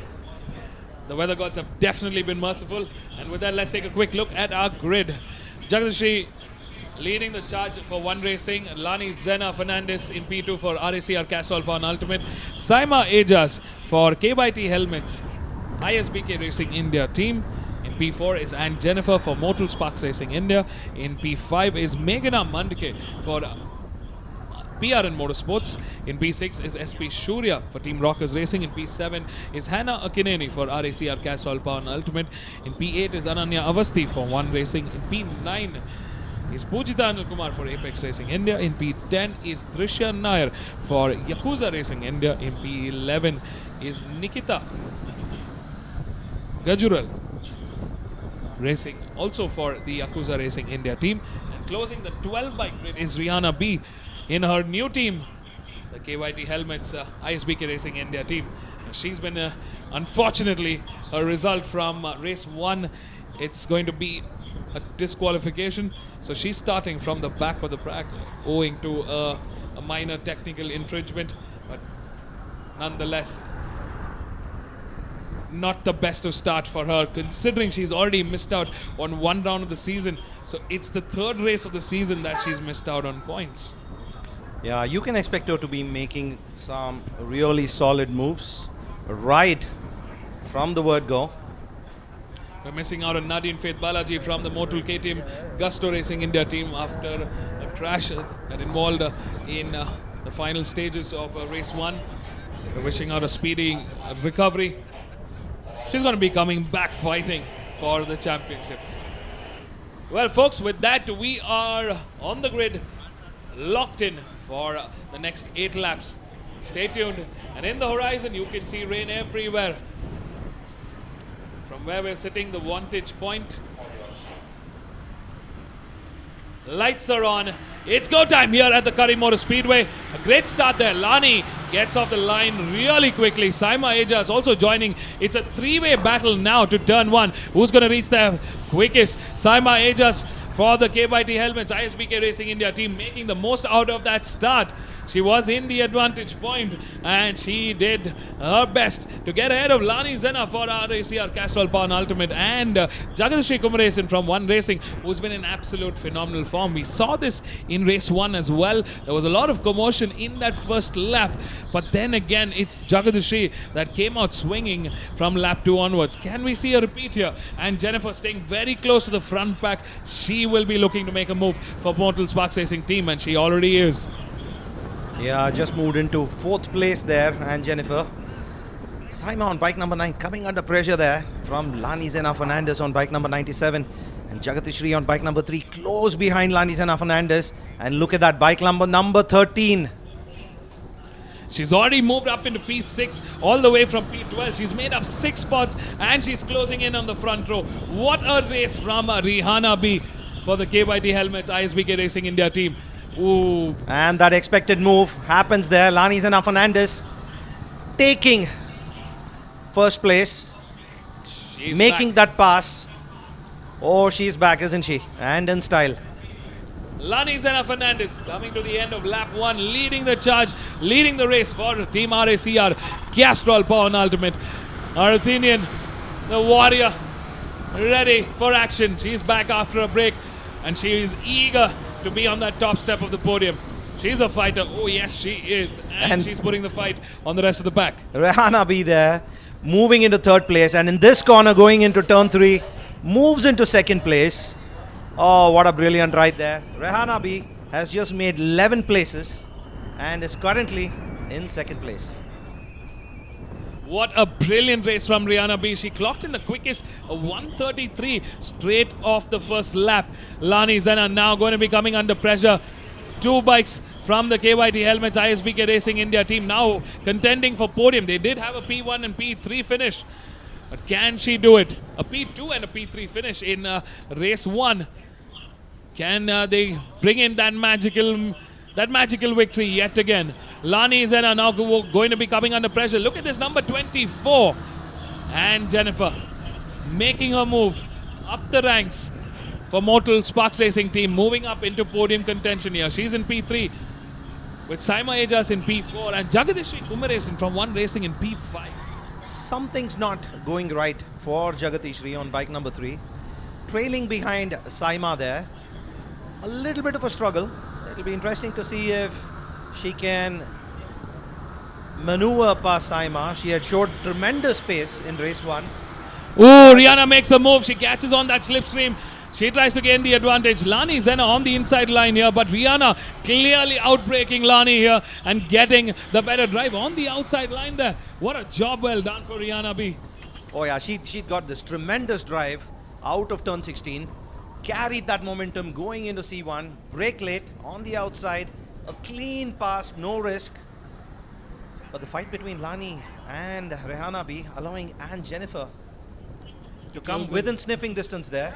The weather gods have definitely been merciful. And with that, let's take a quick look at our grid. Jagadishri leading the charge for one racing. Lani Zena Fernandez in P2 for RACR Castrol Power Ultimate. Saima Ajas for KYT Helmets ISBK Racing India team. In P4 is Anne Jennifer for Mortal Sparks Racing India. In P5 is Meghana Mandike for PRN Motorsports. In P6 is SP Shurya for Team Rockers Racing. In P7 is Hannah Akineni for RACR Castrol Power Ultimate. In P8 is Ananya Avasti for One Racing. In P9 is Pujita Anil Kumar for Apex Racing India. In P10 is Trishya Nair for Yakuza Racing India. In P11 is Nikita Gajural Racing also for the Yakuza Racing India team. And closing the 12 bike grid is Rihanna B in her new team, the KYT Helmets ISBK Racing India team. She's been unfortunately her result from race 1, it's going to be a disqualification. So she's starting from the back of the track owing to a minor technical infringement, but nonetheless not the best of start for her, considering she's already missed out on one round of the season. So it's the third race of the season that she's missed out on points. Yeah, you can expect her to be making some really solid moves right from the word go. We're missing out on Nadine Faith Balaji from the Motul KTM Gusto Racing India team after a crash that involved in the final stages of race 1. We're wishing her a speedy recovery. She's going to be coming back fighting for the championship. Well, folks, with that, we are on the grid, locked in for the next 8 laps. Stay tuned. And in the horizon, you can see rain everywhere. From where we're sitting, the vantage point. Lights are on. It's go time here at the Curry Motor Speedway. A great start there. Lani gets off the line really quickly. Saima Ajas also joining. It's a 3-way battle now to turn 1. Who's going to reach there quickest? Saima Ajas for the KYT Helmets ISBK Racing India team, making the most out of that start. She was in the advantage point and she did her best to get ahead of Lani Zena for RACR Castrol Power Ultimate and Jagadishri Kumaresan from One Racing, who's been in absolute phenomenal form. We saw this in race 1 as well. There was a lot of commotion in that first lap, but then again it's Jagadishri that came out swinging from lap 2 onwards. Can we see a repeat here? And Jennifer staying very close to the front pack. She will be looking to make a move for Mortal Sparks Racing team, and she already is. Yeah, just moved into 4th place there, and Jennifer. Saima on bike number 9 coming under pressure there from Lani Zena Fernandez on bike number 97, and Jagatishri on bike number 3 close behind Lani Zena Fernandez. And look at that bike number 13. She's already moved up into P6 all the way from P12. She's made up 6 spots and she's closing in on the front row. What a race from Rihanna B for the KYT Helmets ISBK Racing India team. Ooh. And that expected move happens there. Lani Zena Fernandez taking first place, making that pass. Oh, she's back, isn't she? And in style. Lani Zena Fernandez coming to the end of lap 1, leading the charge, leading the race for Team RACR Castrol Power Ultimate. Our Athenian, the warrior, ready for action. She's back after a break and she is eager to be on that top step of the podium. She's a fighter. Oh yes, she is. And she's putting the fight on the rest of the pack. Rihanna B there, moving into 3rd place, and in this corner going into turn 3, moves into 2nd place. Oh, what a brilliant ride there. Rihanna B has just made 11 places and is currently in 2nd place. What a brilliant race from Rihanna B. She clocked in the quickest 1:33 straight off the first lap. Lani Zenna now going to be coming under pressure. 2 bikes from the KYT Helmets ISBK Racing India team now contending for podium. They did have a P1 and P3 finish. But can she do it? A P2 and a P3 finish in race 1. Can they bring in that magical victory yet again? Lani Zenna now going to be coming under pressure. Look at this number 24. And Jennifer making her move up the ranks for Mortal Sparks Racing team, moving up into podium contention here. She's in P3 with Saima Ajas in P4 and Jagadishri Kumaresan from One Racing in P5. Something's not going right for Jagatishri on bike number 3. Trailing behind Saima there. A little bit of a struggle. It'll be interesting to see if she can maneuver past Saima. She had showed tremendous pace in race 1. Ooh, Rihanna makes a move. She catches on that slipstream. She tries to gain the advantage. Lani Zenna on the inside line here, but Rihanna clearly outbreaking Lani here and getting the better drive on the outside line there. What a job well done for Rihanna B. Oh yeah, she got this tremendous drive out of turn 16. Carried that momentum going into C1. Brake late on the outside. A clean pass, no risk. But the fight between Lani and Rihanna B allowing Anne Jennifer to come within sniffing distance there.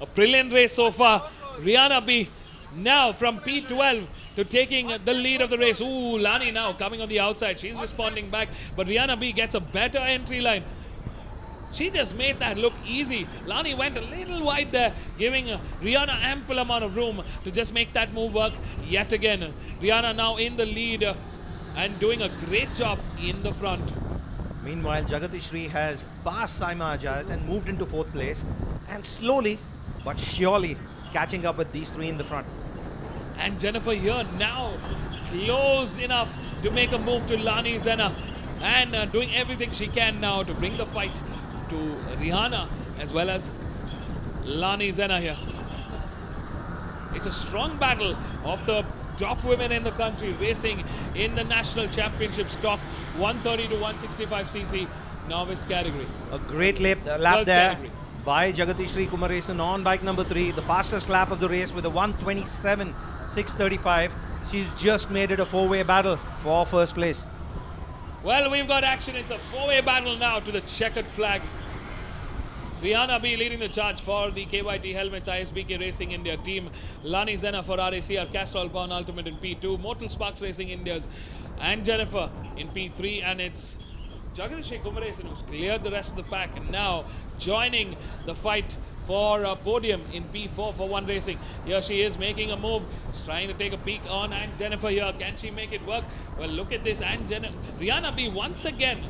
A brilliant race so far. Rihanna B now from P12 to taking the lead of the race. Ooh, Lani now coming on the outside. She's responding back, but Rihanna B gets a better entry line. She just made that look easy. Lani went a little wide there, giving Rihanna ample amount of room to just make that move work yet again. Rihanna now in the lead and doing a great job in the front. Meanwhile, Jagatishri has passed Saima Ajas and moved into 4th place and slowly but surely catching up with these 3 in the front. And Jennifer here now close enough to make a move to Lani Zenna and doing everything she can now to bring the fight to Rihanna as well as Lani Zenna here. It's a strong battle of the top women in the country racing in the national championship stock 130 to 165cc novice category. A great lap there by Jagatishri Kumaresan on bike number 3, the fastest lap of the race with a 127.635. She's just made it a 4-way battle for first place. Well, we've got action. It's a 4-way battle now to the checkered flag. Rihanna B leading the charge for the KYT Helmets ISBK Racing India team. Lani Zenna for RACR Castrol Pound Ultimate in P2. Mortal Sparks Racing India's and Jennifer in P3. And it's Jagadishri Kumaresan who's cleared the rest of the pack and now joining the fight for a podium in P4 for One Racing. Here she is making a move. She's trying to take a peek on and Jennifer here. Can she make it work? Well, look at this. And Rihanna B once again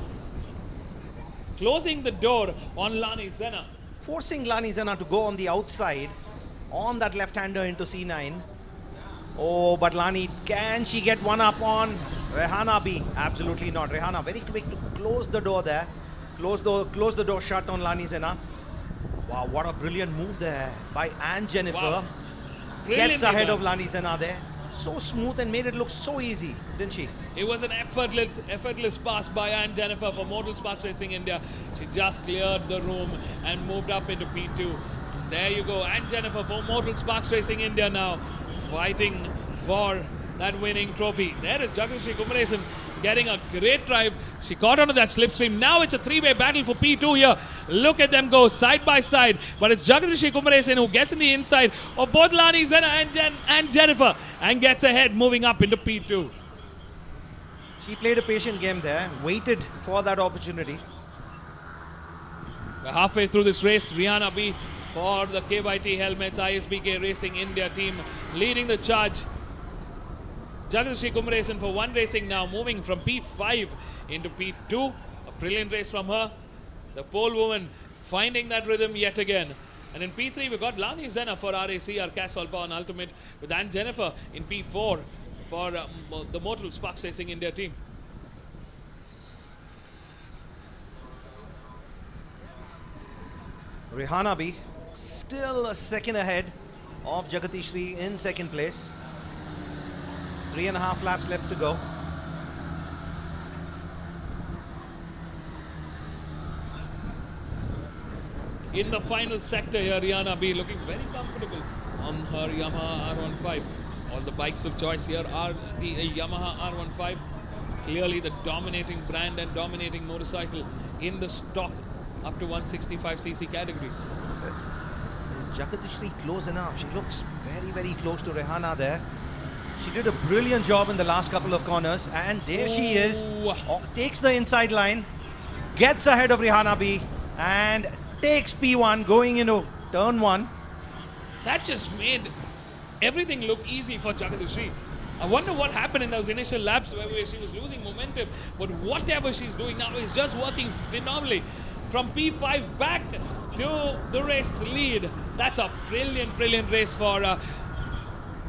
closing the door on Lani Zenna. Forcing Lani Zenna to go on the outside on that left-hander into C9. Oh, but Lani, can she get one up on Rihanna B? Absolutely not. Rihanna very quick to close the door there. Close the door shut on Lani Zenna. Wow, what a brilliant move there by Anne Jennifer. Wow. Gets ahead of Lani Zenna there. So smooth and made it look so easy, didn't she? It was an effortless pass by Anne Jennifer for Mortal Sparks Racing India. She just cleared the room and moved up into P2. There you go, Anne Jennifer for Mortal Sparks Racing India now fighting for that winning trophy. There is Jagadishri Kumaresan getting a great drive. She caught onto that slipstream. Now it's a 3-way battle for P2 here. Look at them go side by side. But it's Jagadishri Kumaresan who gets in the inside of both Lani Zenna and Jennifer and gets ahead moving up into P2. She played a patient game there, waited for that opportunity. We're halfway through this race. Rihanna B for the KYT Helmets ISBK Racing India team leading the charge. Jagadishri Kumaresan for One Racing now moving from P5 into P2. A brilliant race from her. The pole woman finding that rhythm yet again. And in P3 we've got Lani Zenna for RACR Castrol Pound Ultimate with Anne Jennifer in P4 for the Mortal Sparks Racing India team. Rihanna B still a second ahead of Jagatishri in second place. 3.5 laps left to go. in the final sector here. Rihanna B looking very comfortable on her Yamaha R15. All the bikes of choice here are the Yamaha R15. Clearly the dominating brand and dominating motorcycle in the stock up to 165cc categories. Is Jagadishri close enough? She looks very, very close to Rihanna there. She did a brilliant job in the last couple of corners, and there she is. Takes the inside line, gets ahead of Rihanna B, and takes P1 going into turn 1. That just made everything look easy for Jagadishri. I wonder what happened in those initial laps where she was losing momentum, but whatever she's doing now is just working phenomenally. From P5 back to the race lead. That's a brilliant, brilliant race for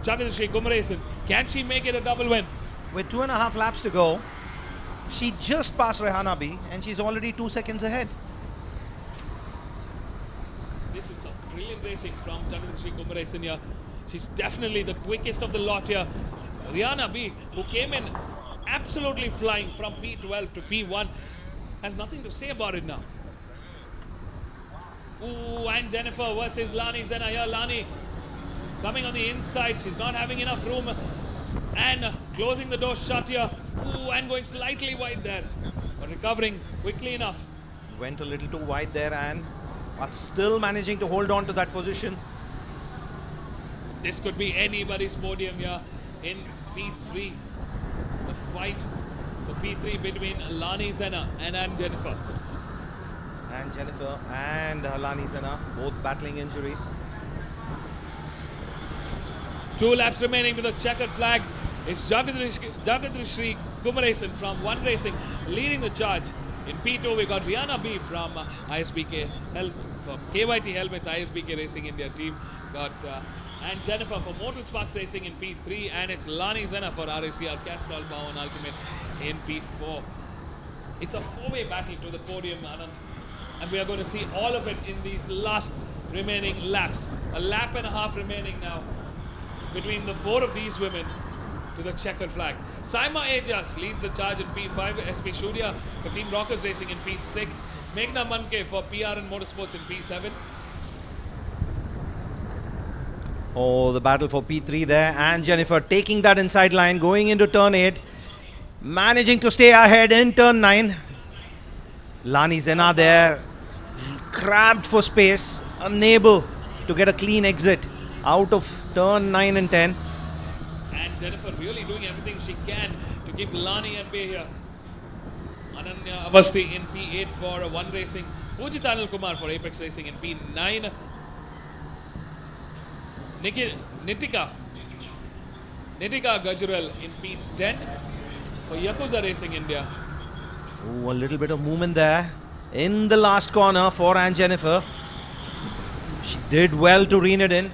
Jagadishri Kumaresan. Can she make it a double win? With 2.5 laps to go, she just passed Rihanna B, and she's already 2 seconds ahead. This is some brilliant racing from Jagadishri Kumaresan here. She's definitely the quickest of the lot here. Rihanna B, who came in absolutely flying from P12 to P1, has nothing to say about it now. Ooh, and Jennifer versus Lani Zena here. Lani coming on the inside. She's not having enough room. And closing the door shut here. Ooh, and going slightly wide there. But recovering quickly enough. Went a little too wide there, and but still managing to hold on to that position. This could be anybody's podium here in P3. The fight for P3 between Lani Zena and Anne Jennifer. And Jennifer and Lani Zena both battling injuries. 2 laps remaining with a checkered flag. It's Jagadishri Kumaresan from One Racing leading the charge. In P2 we got Rihanna B from ISBK from KYT Helmets ISBK Racing India team. Got and Jennifer for Motor Sparks Racing in P3, and it's Lani Zena for RACR Castrol Bowen Ultimate in P4. It's a 4-way battle to the podium, Anand, and we are going to see all of it in these last remaining laps. A lap and a half remaining now between the 4 of these women to the checkered flag. Saima Ajas leads the charge in P5, SP Shurya for Team Rockers Racing in P6, Meghna Manke for PRN Motorsports in P7. Oh, the battle for P3 there, and Jennifer taking that inside line, going into turn 8, managing to stay ahead in turn 9. Lani Zena there, cramped for space, unable to get a clean exit out of turn 9 and 10. And Jennifer really doing everything she can to keep Lani at bay here. Ananya Avasti in P8 for One Racing. Pujit Anil Kumar for Apex Racing in P9. Nitika Gajurel in P10 for Yakuza Racing India. Oh, a little bit of movement there in the last corner for Anne Jennifer. She did well to rein it in.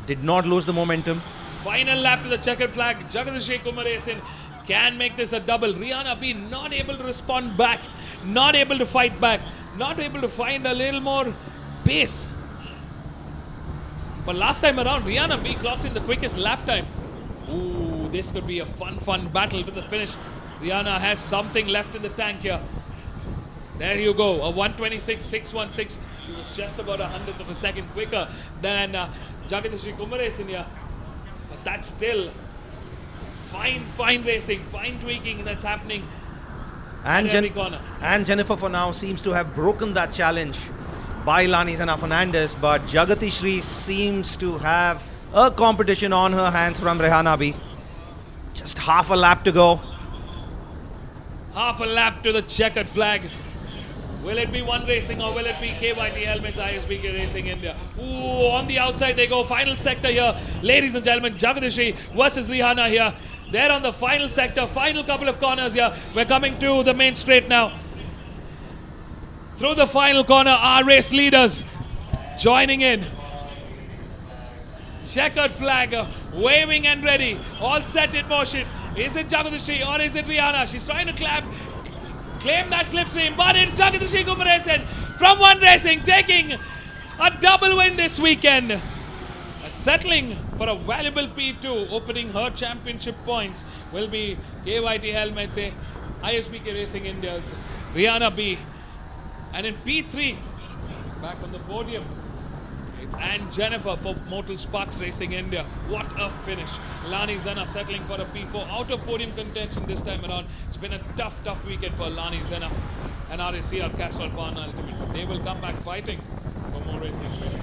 Did not lose the momentum. Final lap to the checkered flag. Jagadishri Kumaresan can make this a double. Rihanna B not able to respond back, not able to fight back, not able to find a little more pace. But last time around, Rihanna B clocked in the quickest lap time. Ooh, this could be a fun battle to the finish. Rihanna has something left in the tank here. There you go, a 126.616. She was just about 100th of a second quicker than Jagadishri Kumaresan here. But that's still fine racing, fine tweaking that's happening And at every corner. And Jennifer for now seems to have broken that challenge by Lani Zena Fernandez, but Jagadishri seems to have a competition on her hands from Rihanna B. Just half a lap to go. Half a lap to the checkered flag. Will it be One Racing or will it be KYT Helmets ISBK Racing India? Ooh, on the outside they go. Final sector here. Ladies and gentlemen, Jagadishri versus Rihanna here. They're on the final sector, final couple of corners here. We're coming to the main straight now. Through the final corner, our race leaders joining in. Checkered flag, waving and ready, all set in motion. Is it Jagadishri or is it Rihanna? She's trying to claim that slipstream, but it's Jagadishri Kumaresan from One Racing taking a double win this weekend. Settling for a valuable P2, opening her championship points will be KYT Helmets, ISBK Racing India's Rihanna B. And in P3, back on the podium. It's Anne Jennifer for Motul Sparks Racing India. What a finish. Lani Zenna settling for a P4 out of podium contention this time around. It's been a tough weekend for Lani Zenna and RACR Castrol Power Ultimate. They will come back fighting for more racing.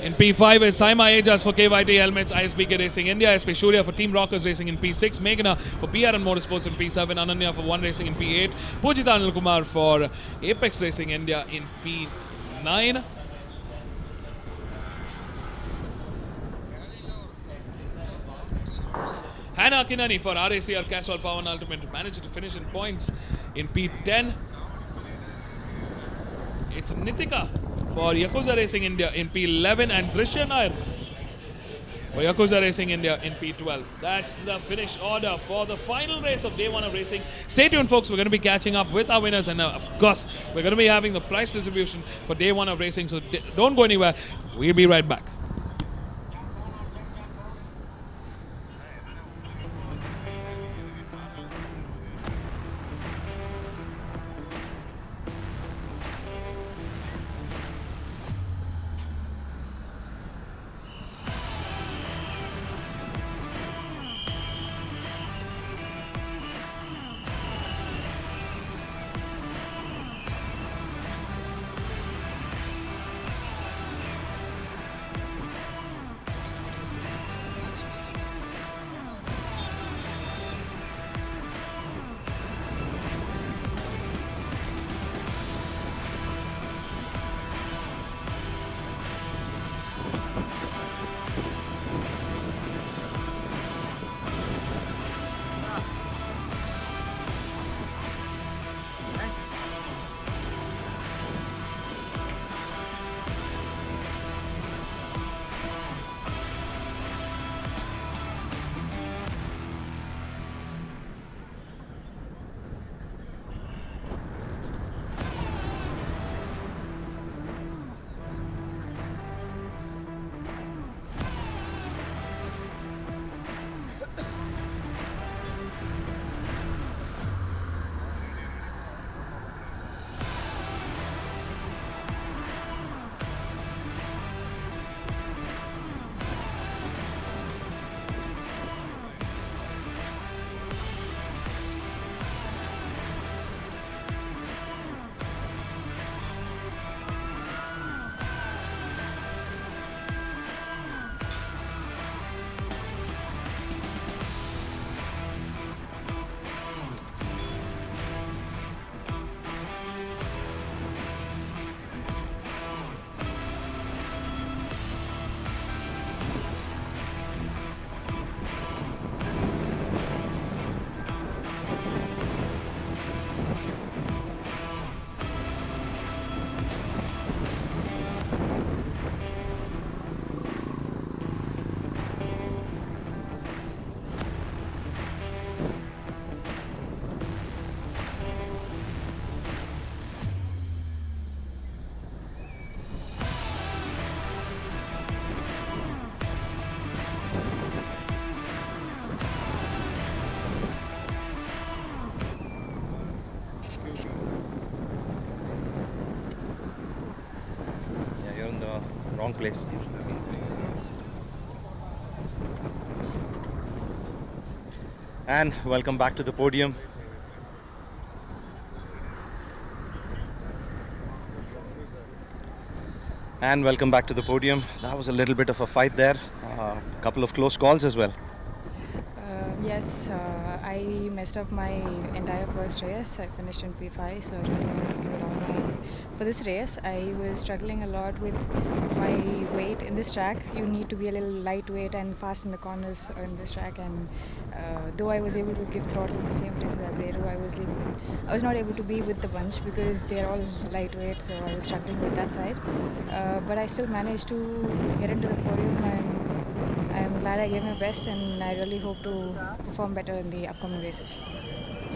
In P5 is Saima Ajas for KYT Helmets, ISBK Racing India, SP Shurya for Team Rockers Racing in P6, Meghna for PRN Motorsports in P7, Ananya for One Racing in P8, Pujita Anil Kumar for Apex Racing India in P9. Hannah Kinani for RACR Castrol Power Ultimate managed to finish in points in P10. It's Nitika for Yakuza Racing India in P11 and Drishya Nair for Yakuza Racing India in P12. That's the finish order for the final race of day one of racing. Stay tuned, folks. We're going to be catching up with our winners, and of course, we're going to be having the prize distribution for day one of racing. So don't go anywhere. We'll be right back. Wrong place. And welcome back to the podium. And welcome back to the podium. That was a little bit of a fight there. A couple of close calls as well. Yes, I messed up my entire first race. I finished in P5, so I really wanted to give it all for this race. I was struggling a lot with my weight in this track. You need to be a little lightweight and fast in the corners in this track, and though I was able to give throttle the same pace as they do, I was not able to be with the bunch because they are all lightweight, so I was struggling with that side. But I still managed to get into the podium, and I'm glad I gave my best, and I really hope to perform better in the upcoming races.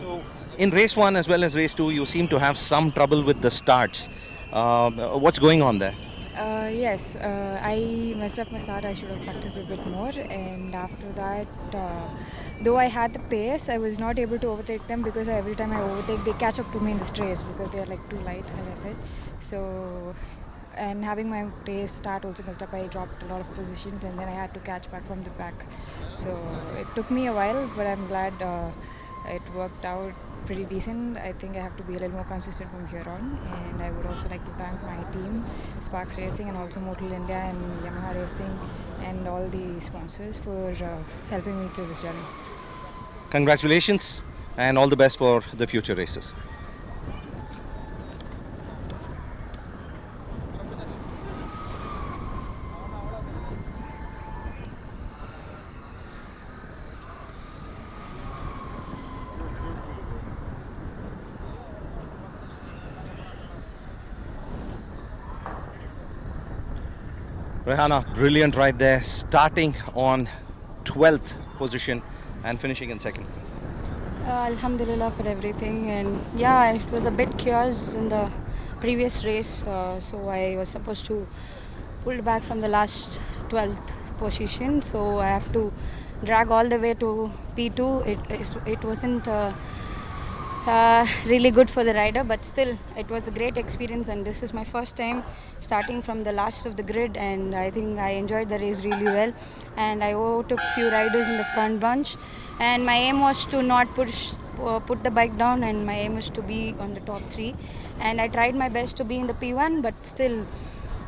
So, in race 1 as well as race 2, you seem to have some trouble with the starts. What's going on there? Yes, I messed up my start. I should have practiced a bit more, and after that though I had the pace, I was not able to overtake them because every time I overtake, they catch up to me in the straights because they are like too light, as I said. So, and having my race start also messed up. I dropped a lot of positions and then I had to catch back from the back. So it took me a while, but I'm glad it worked out pretty decent. I think I have to be a little more consistent from here on, and I would also like to thank my team, Sparks Racing and also Motul India and Yamaha Racing and all the sponsors for helping me through this journey. Congratulations and all the best for the future races. Rehana, brilliant right there, starting on 12th position and finishing in second. Alhamdulillah for everything, and yeah, it was a bit chaos in the previous race, so I was supposed to pull back from the last 12th position, so I have to drag all the way to P2. It wasn't really good for the rider, but still it was a great experience, and this is my first time starting from the last of the grid, and I think I enjoyed the race really well, and I overtook few riders in the front bunch, and my aim was to not put the bike down, and my aim was to be on the top 3, and I tried my best to be in the P1, but still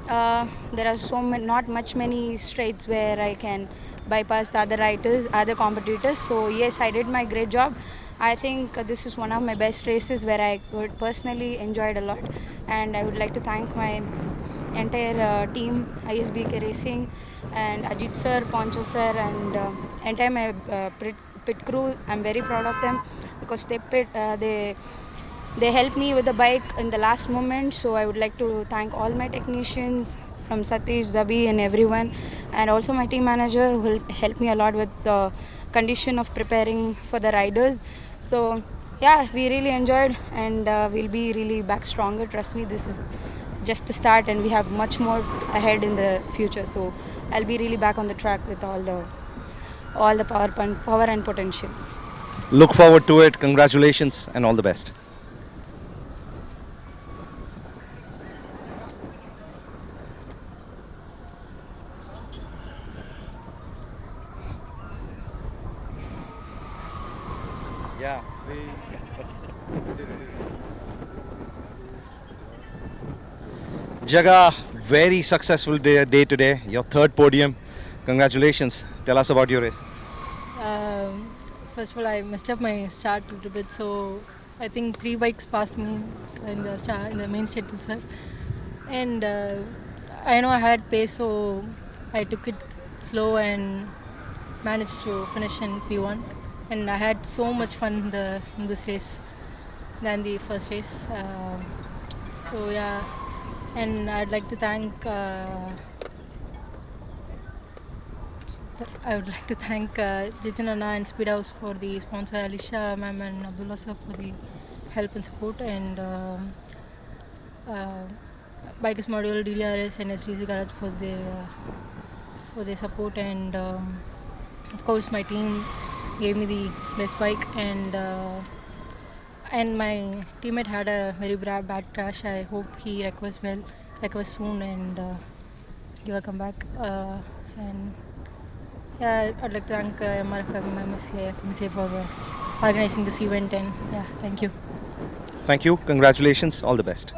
there are not many straights where I can bypass the other riders, other competitors. So yes, I did my great job. I think this is one of my best races where I could personally enjoyed a lot, and I would like to thank my entire team, ISBK Racing, and Ajit sir, Poncho sir, and entire my pit crew. I'm very proud of them because they helped me with the bike in the last moment. So I would like to thank all my technicians from Satish, Zabi, and everyone, and also my team manager who helped me a lot with the condition of preparing for the riders. So yeah, we really enjoyed, and we'll be really back stronger. Trust me, this is just the start, and we have much more ahead in the future. So I'll be really back on the track with all the power and potential. Look forward to it. Congratulations and all the best. Yeah. Jaga, very successful day today. Your third podium. Congratulations. Tell us about your race. First of all, I messed up my start a little bit, so I think 3 bikes passed me in the main straight itself. And I know I had pace, so I took it slow and managed to finish in P1. And I had so much fun in this race than the first race. So yeah, and I'd like to thank Jitin Anna and Speed House for the sponsor, Alisha ma'am and Abdullah sir for the help and support, and Bikers Module, DDRS and SDC Garage for their support, and of course my team gave me the best bike, and my teammate had a very bad crash. I hope he recovers soon, and give a comeback. And yeah, I'd like to thank MRF MMSC fmsci for organizing this event, and yeah, thank you. Thank you. Congratulations. All the best.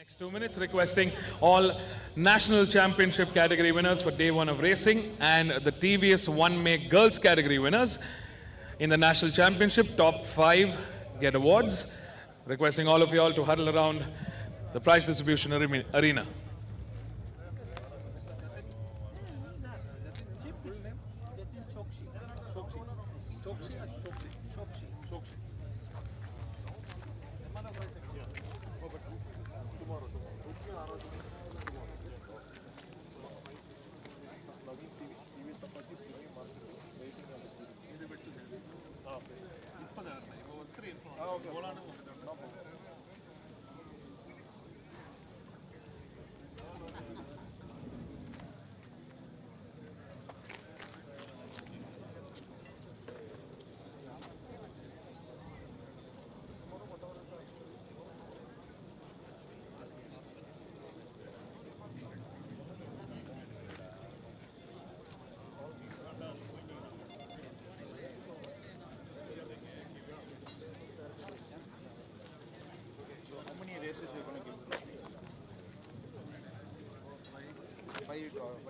Next 2 minutes, requesting all national championship category winners for day one of racing and the TVS One Make girls category winners in the national championship. Top 5 get awards. Requesting all of you all to huddle around the prize distribution arena.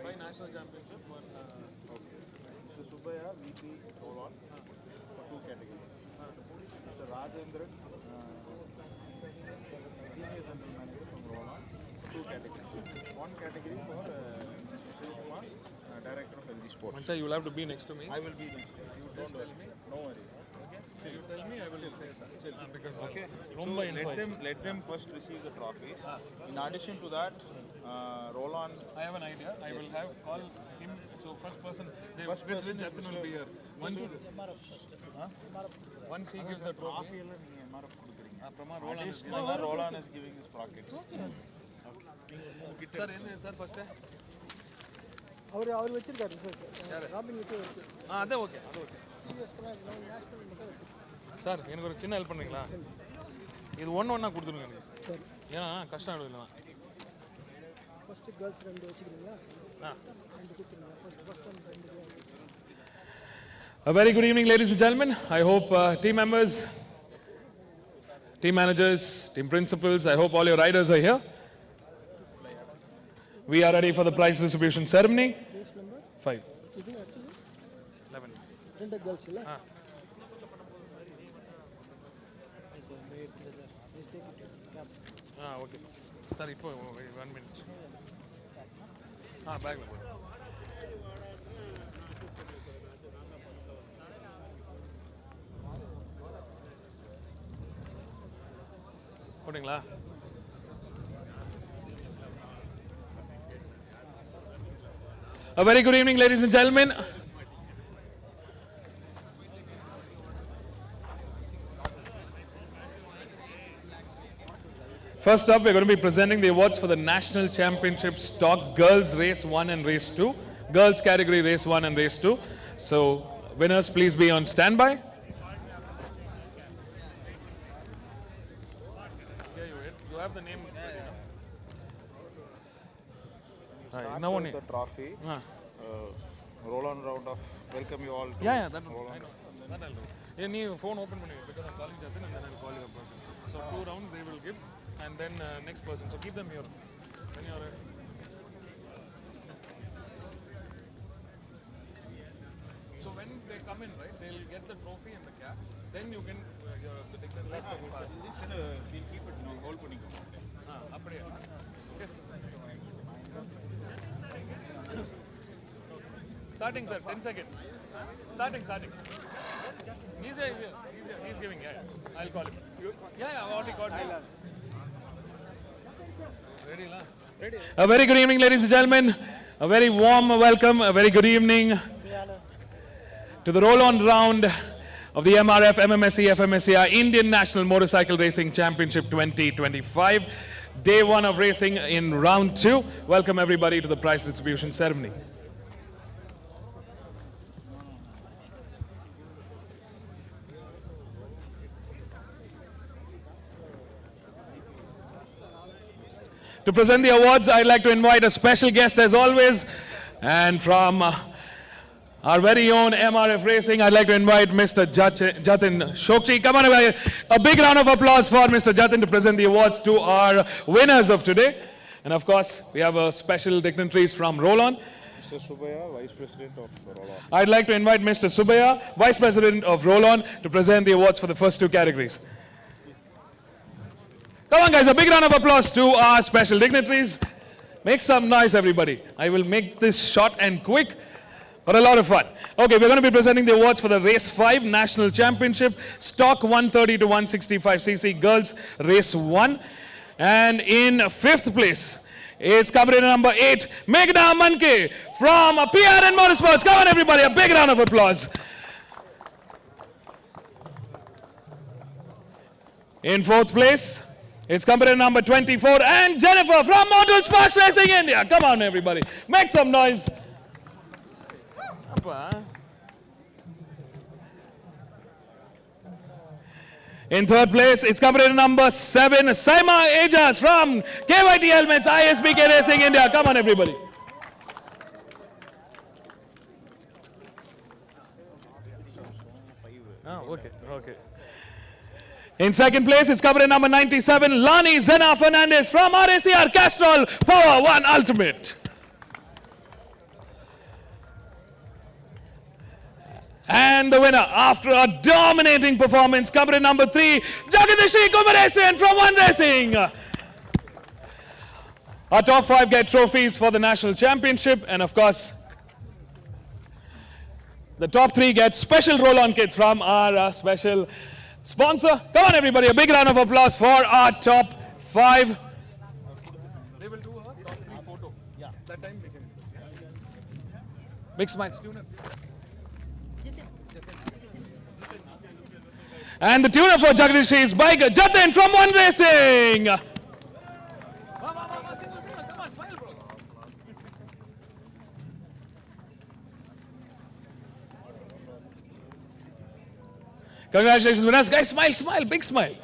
Five national championship. Okay. Mr. Subbaya, VP, roll on for 2 categories. Mr. Rajendran, Senior General Manager from roll on for 2 categories. 1 category for Mr. Kumar, Director of LG Sports. Mancha, you will have to be next to me. I will be next to you. You don't tell me. No worries. Okay. So you tell me, I will say that. Because okay. So let them first receive the trophies. In addition to that, roll on. I have an idea. I will have call him. So first person, Jatin will be here. Once he gives the trophy. Roll on is giving his pockets. Okay. Sir, first. அவர் வச்சிருக்காரு sir robin விட்டு அது okay sir எனக்கு ஒரு சின்ன help பண்ணுறீங்களா இது ஒன்றா கொடுத்துருங்க எனக்கு ஏன்னா கஷ்டம் ஆகிடும் இல்லைனா ஃபஸ்ட்டு கேர்ள்ஸ் 2 வச்சுக்கிறீங்களா ரெண்டு கொடுத்துருங்க first one 2. A very good evening, ladies and gentlemen. I hope team members, team managers, team principals, I hope all your riders are here. We are ready for the prize distribution ceremony. Race number 5. 11. Two girls, right? Okay. Sorry, 1 minute. Bag. போடுங்களா A very good evening, ladies and gentlemen. First up, we're going to be presenting the awards for the National Championship Stock Girls Race 1 and Race 2. Girls category Race 1 and Race 2. So, winners, please be on standby. You have the name. Now only the trophy. Roll on round of welcome you all. To Yeah, that I know. That I'll do. Yeah, you phone open because I'm calling Jatin and then I'll call your person. So 2 rounds they will give, and then next person. So keep them here. When you're ready. So when they come in, right, they'll get the trophy and the cap. Then you can take the rest of the pass. We'll keep it now. Hold putting. Apadiya. Okay. Starting, sir. 10 seconds. Starting. He's here. He's giving. Yeah. I'll call him. Yeah. I already got him. Ready, la? Ready. A very good evening, ladies and gentlemen. A very warm welcome. A very good evening to the roll-on round of the MRF MMSC fmsci Indian National Motorcycle Racing Championship 2025. Day 1 of racing in round 2. Welcome everybody to the prize distribution ceremony. To present the awards, I'd like to invite a special guest as always, and from our very own MRF Racing. I'd like to invite Mr. Jatin Shokchi. Come on, everybody. A big round of applause for Mr. Jatin to present the awards to our winners of today. And of course, we have a special dignitaries from Roll-On. Mr. Subaya, Vice President of Roll-On. I'd like to invite Mr. Subaya, Vice President of Roll-On, to present the awards for the first two categories. Come on, guys, a big round of applause to our special dignitaries. Make some noise, everybody. I will make this short and quick, but a lot of fun. Okay, we're going to be presenting the awards for the Race 5 National Championship, Stock 130 to 165cc Girls Race 1. And in 5th place, it's competitor number 8, Meghna Manke from PRN Motorsports. Come on, everybody, a big round of applause. In 4th place, it's competitor number 24, and Jennifer from Motul Sparks Racing India. Come on, everybody, make some noise. In 3rd place, it's competitor number 7, Saima Ajas from KYT Helmets, ISBK Racing India. Come on, everybody. Oh, okay. In 2nd place, it's competitor number 97, Lani Zena Fernandez from RACR Castrol Power 1 Ultimate. And the winner, after a dominating performance, competitor number 3, Jagadishi Kumaresan from One Racing. Our top 5 get trophies for the National Championship, and of course, the top 3 get special roll-on kits from our special sponsor. Come on, everybody, a big round of applause for our top 5. They will do a top 3 photo. Yeah, that time we can. Big smiles, tune in. And the tuner for Jagadish's bike, Jatin from One Racing. Congratulations, winners. Guys, smile, big smile.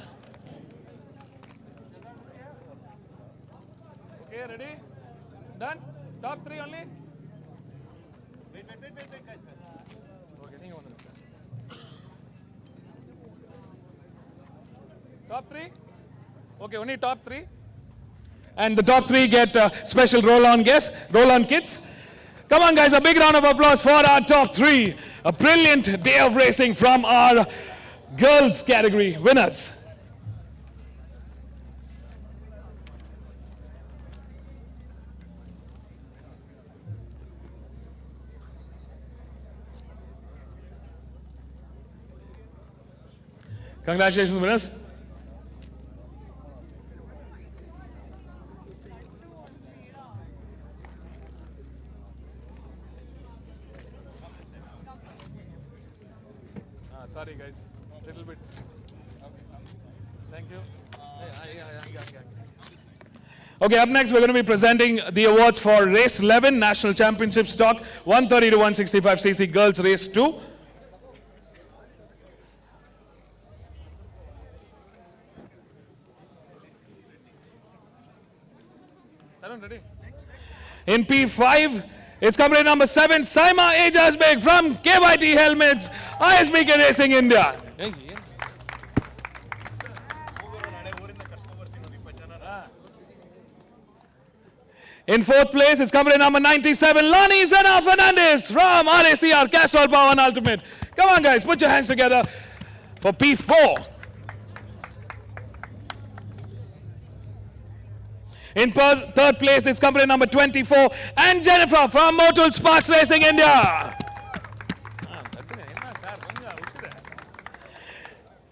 Okay, ready? Done? Top 3 only? Wait, guys. Okay, hang on. Top 3? Okay, only top 3. And the top 3 get special roll-on kits. Come on, guys, a big round of applause for our top 3. A brilliant day of racing from our girls category winners. Congratulations, winners. Sorry, guys. Little bit. Thank you. Okay, up next, we're going to be presenting the awards for Race 11 National Championship Stock 130 to 165cc Girls Race 2. In P5, it's company number 7, Saima Ajazbek from KYT Helmets, ISBK Racing India. In 4th place, it's company number 97, Lani Zena Fernandez from RACR Castrol Power 1 Ultimate. Come on, guys, put your hands together for P4. In 3rd place, it's company number 24, and Jennifer from Motul Sparks Racing India.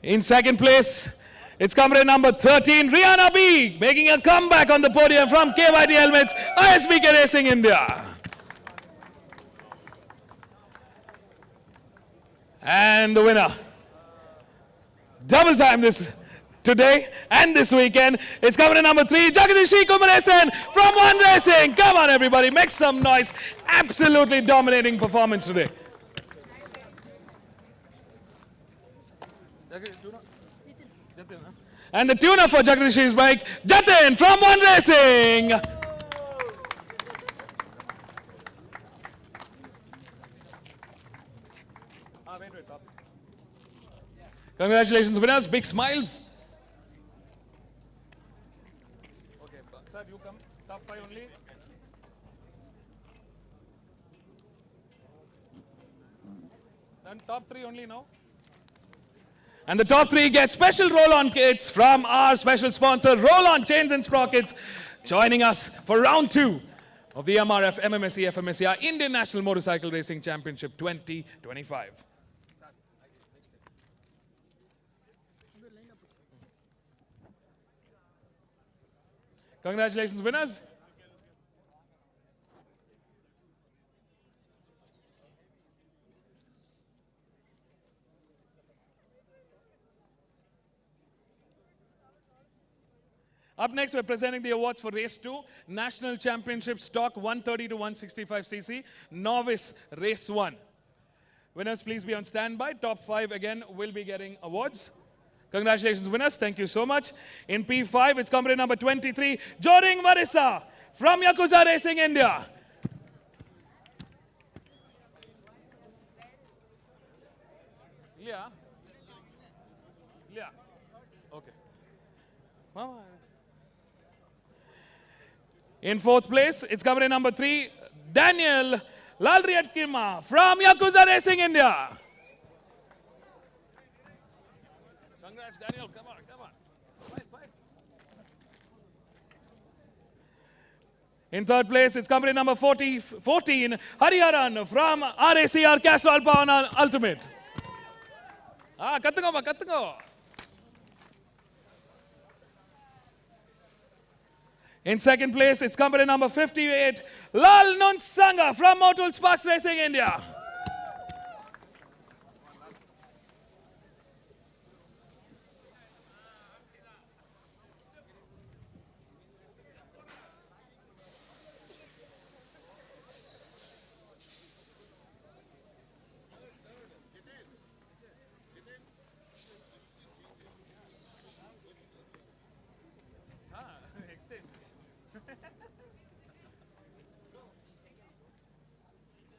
In 2nd place, it's company number 13, Rihanna B, making a comeback on the podium from KYT Helmets, ISBK Racing India. And the winner, double time today and this weekend, it's company number 3, Jagadishi Kumaresan from One Racing. Come on, everybody, make some noise. Absolutely dominating performance today. And the tuner for Jagadishi's bike, Jatin from One Racing. Congratulations, winners. Big smiles. Okay, sir, you come. Top 5 only. Then top 3 only now. And the top 3 get special roll-on kits from our special sponsor, Roll-On Chains and Sprockets, joining us for round 2 of the MRF MMSC fmsci Indian National Motorcycle Racing Championship 2025. Congratulations, winners. Up next, we're presenting the awards for Race 2, National Championship Stock 130 to 165cc, Novice Race 1. Winners, please be on standby. Top 5 again will be getting awards. Congratulations, winners. Thank you so much. In P5, it's company number 23, Joring Marissa from Yakuza Racing India. Yeah. Yeah. Okay. Mama. In 4th place, it's company number 3, Daniel Lalriatkima from Yakuza Racing India. Congrats, Daniel. Come on, come on. Fight. In 3rd place, it's company number 14, Hariharan from RACR Castrol Power Ultimate. Kattungo. In 2nd place, it's company number 58, Lal Nunsanga from Motul Sparks Racing India.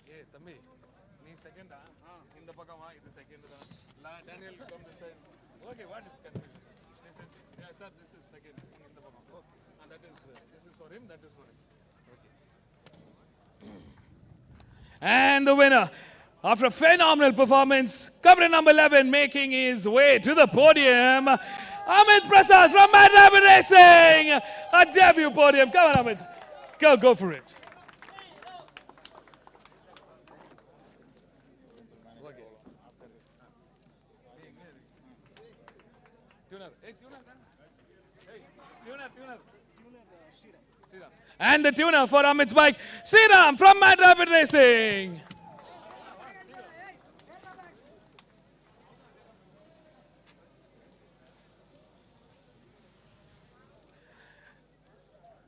Hey, Tambi, me second, in the Pakama, in the second, Daniel come this side. Okay, what is confusion? This is, yeah, sir, this is second in the Pakama. And that is, this is for him, that is for him. Okay. And the winner, after a phenomenal performance, company number 11 making his way to the podium, Amit Prasad from Mad Rabbit Racing, a debut podium. Come on, Amit, go for it. And the tuner for Amit's bike, Sriram from Mad Rabbit Racing.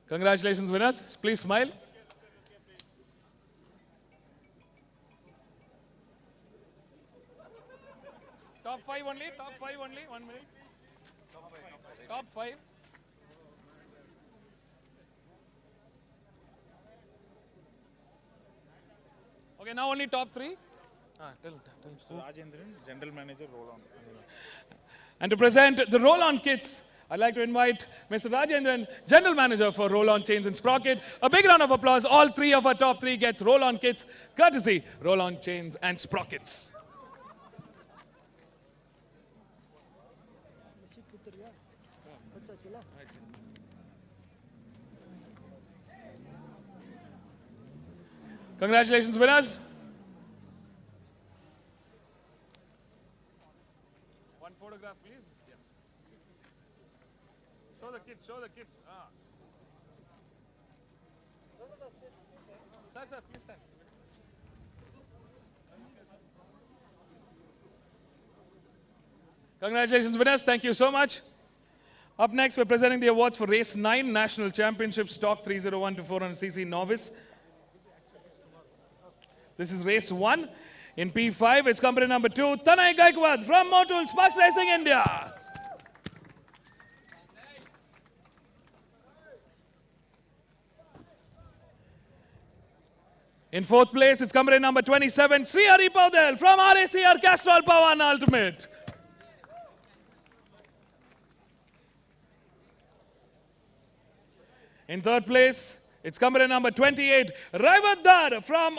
Congratulations, winners. Please smile. Top 5 only, 1 minute. Top 5. Okay, now only top 3. Tell. Rajendran, General Manager, Roll-On. And to present the Roll-On kits, I'd like to invite Mr. Rajendran, General Manager for Roll-On Chains and Sprocket. A big round of applause. All 3 of our top 3 gets Roll-On kits, courtesy Roll-On Chains and Sprockets. Congratulations, winners. One photograph, please. Yes. Show the kids. Sir, please stand. Congratulations, winners. Thank you so much. Up next, we're presenting the awards for Race 9 National Championship Stock 301 to 400cc Novice. This is Race 1. In P5, it's company number 2, Tanay Gaikwad from Motul Sparks Racing India. In 4th place, it's company number 27, Sri Hari Paudel from RACR Castrol Pawan Ultimate. In third place, it's company number 28, Raivat Dar from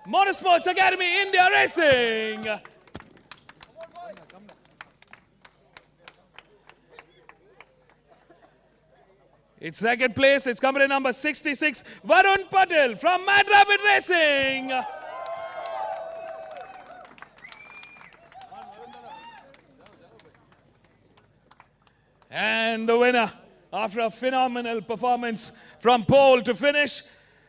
Motorsports Academy, India Racing. In second place, it's company number 66, Varun Patel from Mad Rabbit Racing. And the winner, after a phenomenal performance from pole to finish,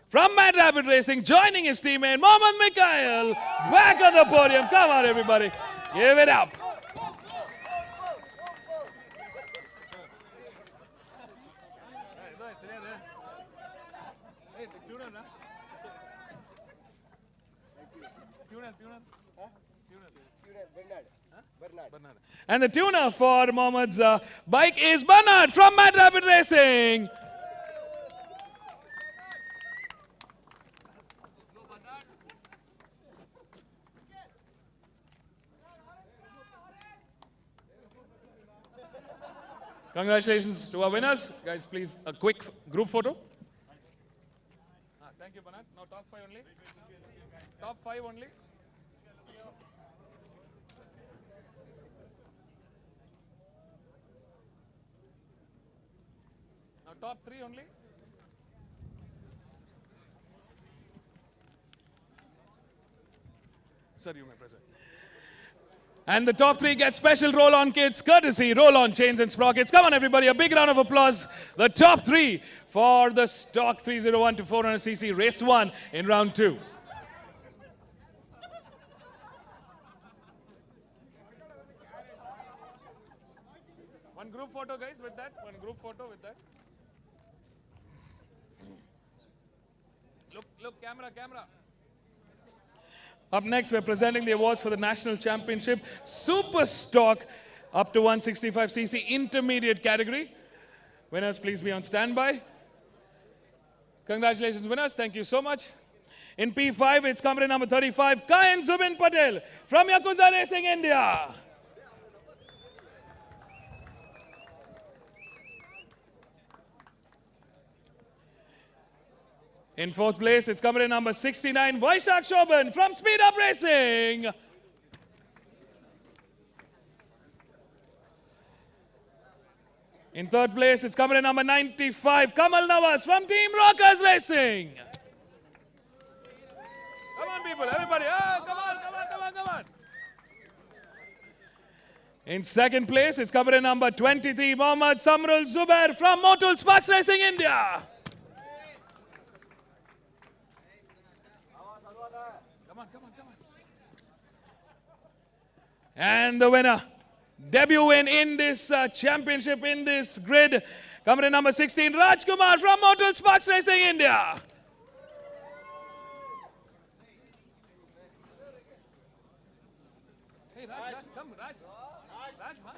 from Mad Rabbit Racing, joining his teammate Mohammad Mikhail, back on the podium. Come on, everybody, give it up. And the tuner for Mohammad's bike is Bernard from Mad Rabbit Racing. Congratulations to our winners. Guys, please, a quick group photo. Thank you, Bernard. Now top 5 only. Top 5 only. Now top 3 only. Sir, you may present. And the top 3 get special roll-on kits, courtesy roll-on chains and sprockets. Come on, everybody, a big round of applause. The top 3 for the stock 301 to 400cc race 1 in round 2. One group photo, guys, with that. One group photo with that. Look, camera. Up next, we're presenting the awards for the National Championship Super Stock up to 165cc Intermediate category. Winners, please be on standby. Congratulations, winners. Thank you so much. In P5, it's company number 35, Kayan Zubin Patel from Yakuza Racing India. In fourth place, it's company number 69, Vaishak Shoban from Speed Up Racing. In third place, it's company number 95, Kamal Nawaz from Team Rockers Racing. Come on, people, everybody. Oh, come on. In second place, it's company number 23, Mohammad Samrul Zubair from Motul Sparks Racing India. And the winner, debut win in this championship, in this grid, company number 16, Rajkumar from Motul Sparks Racing India. Hey, Raj, come, Raj. Raj, man.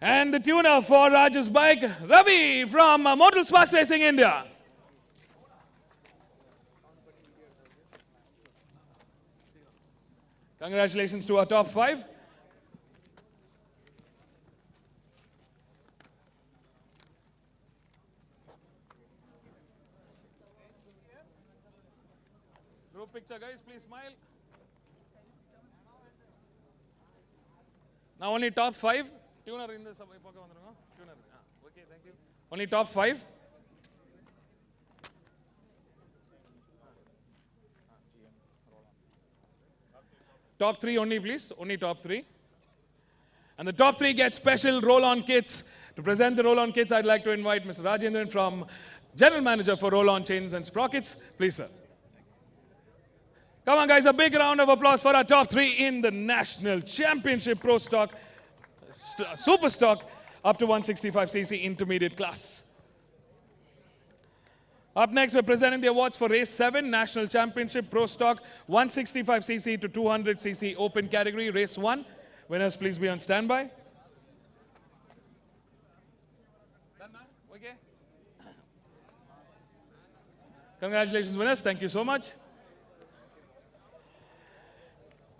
And the tuner for Raj's bike, Ravi from Motul Sparks Racing India. Congratulations to our top 5. Group picture, guys, please smile. Now only top 5. Tuner in the tuner. Okay, thank you. Only top 5. Top 3 only, please. Only top 3. And the top 3 get special roll-on kits. To present the roll-on kits, I'd like to invite Mr. Rajendran from General Manager for Roll-On Chains and Sprockets. Please, sir. Come on, guys, a big round of applause for our top 3 in the National Championship Pro Stock, Super Stock, up to 165cc Intermediate class. Up next, we're presenting the awards for Race 7, National Championship Pro Stock, 165cc to 200cc Open category, Race 1. Winners, please be on standby. Done, man? Okay. Congratulations, winners. Thank you so much.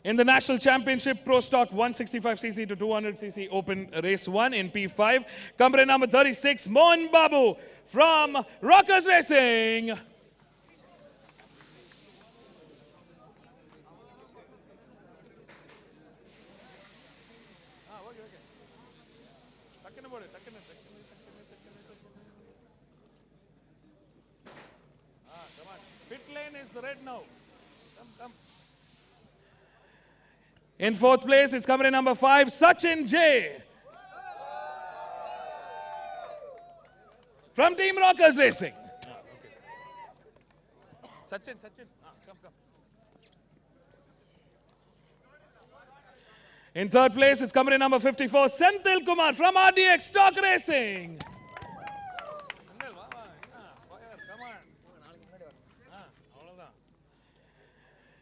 In the National Championship Pro Stock 165cc to 200cc Open Race 1 in P5, company number 36, Mohan Babu from Rockers Racing. Pit lane is red now. Come. In fourth place, it's company number 5, Sachin J. From Team Rockers Racing. Sachin. Come. In third place, it's company number 54, Senthil Kumar from RDX Stock Racing.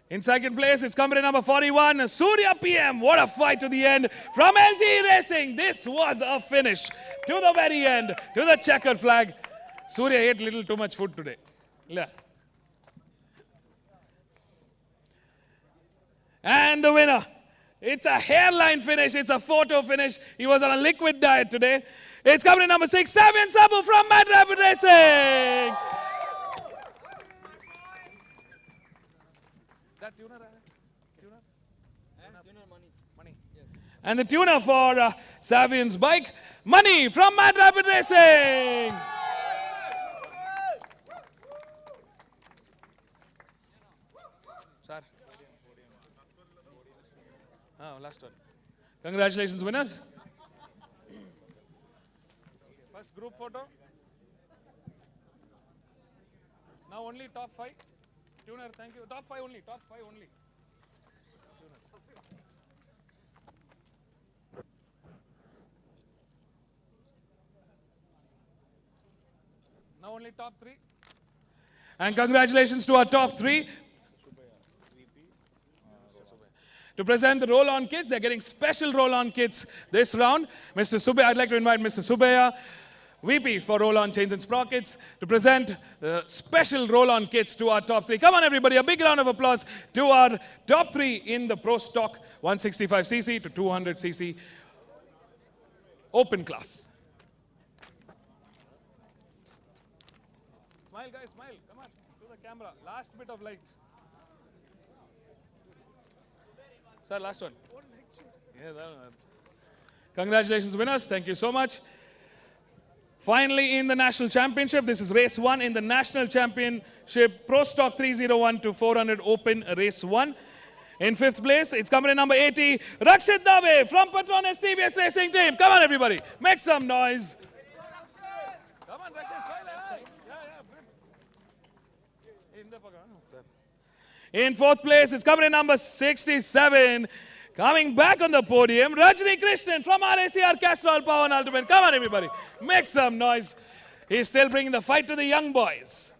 In second place, it's company number 41, Surya PM. What a fight to the end from LG Racing. This was a finish to the very end, to the checkered flag. Surya ate little too much food today. Yeah. And the winner, it's a hairline finish, it's a photo finish. He was on a liquid diet today. It's company number 6, Savian Sabu from Mad Rabbit Racing. That tuner? Money. Yes. And the tuner for Savian's bike, Money from Mad Rabbit Racing. Sir. Last one. Congratulations, winners. First group photo. Now only top 5. Tuner, thank you. Top 5 only. Now only top 3. And congratulations to our top 3. To present the roll-on kits, they're getting special roll-on kits this round. Mr. Subaya, I'd like to invite Mr. Subaya, VP for roll-on chains and sprockets, to present the special roll-on kits to our top 3. Come on, everybody, a big round of applause to our top 3 in the Pro Stock 165cc to 200cc Open class. Smile, guys, smile. Come on, to the camera. Last bit of light. Sir, last one. Yeah, that one. Congratulations, winners. Thank you so much. Finally, in the National Championship, this is Race 1 in the National Championship Pro Stock 301 to 400 Open Race 1. In 5th place, it's company number 80, Rakshit Dave from Petronas TVS Racing Team. Come on, everybody. Make some noise. Come on, Rakshit. In 4th place, it's company number 67. Coming back on the podium, Rajni Krishnan from RACR Castrol Power and Ultimate. Come on, everybody. Make some noise. He's still bringing the fight to the young boys.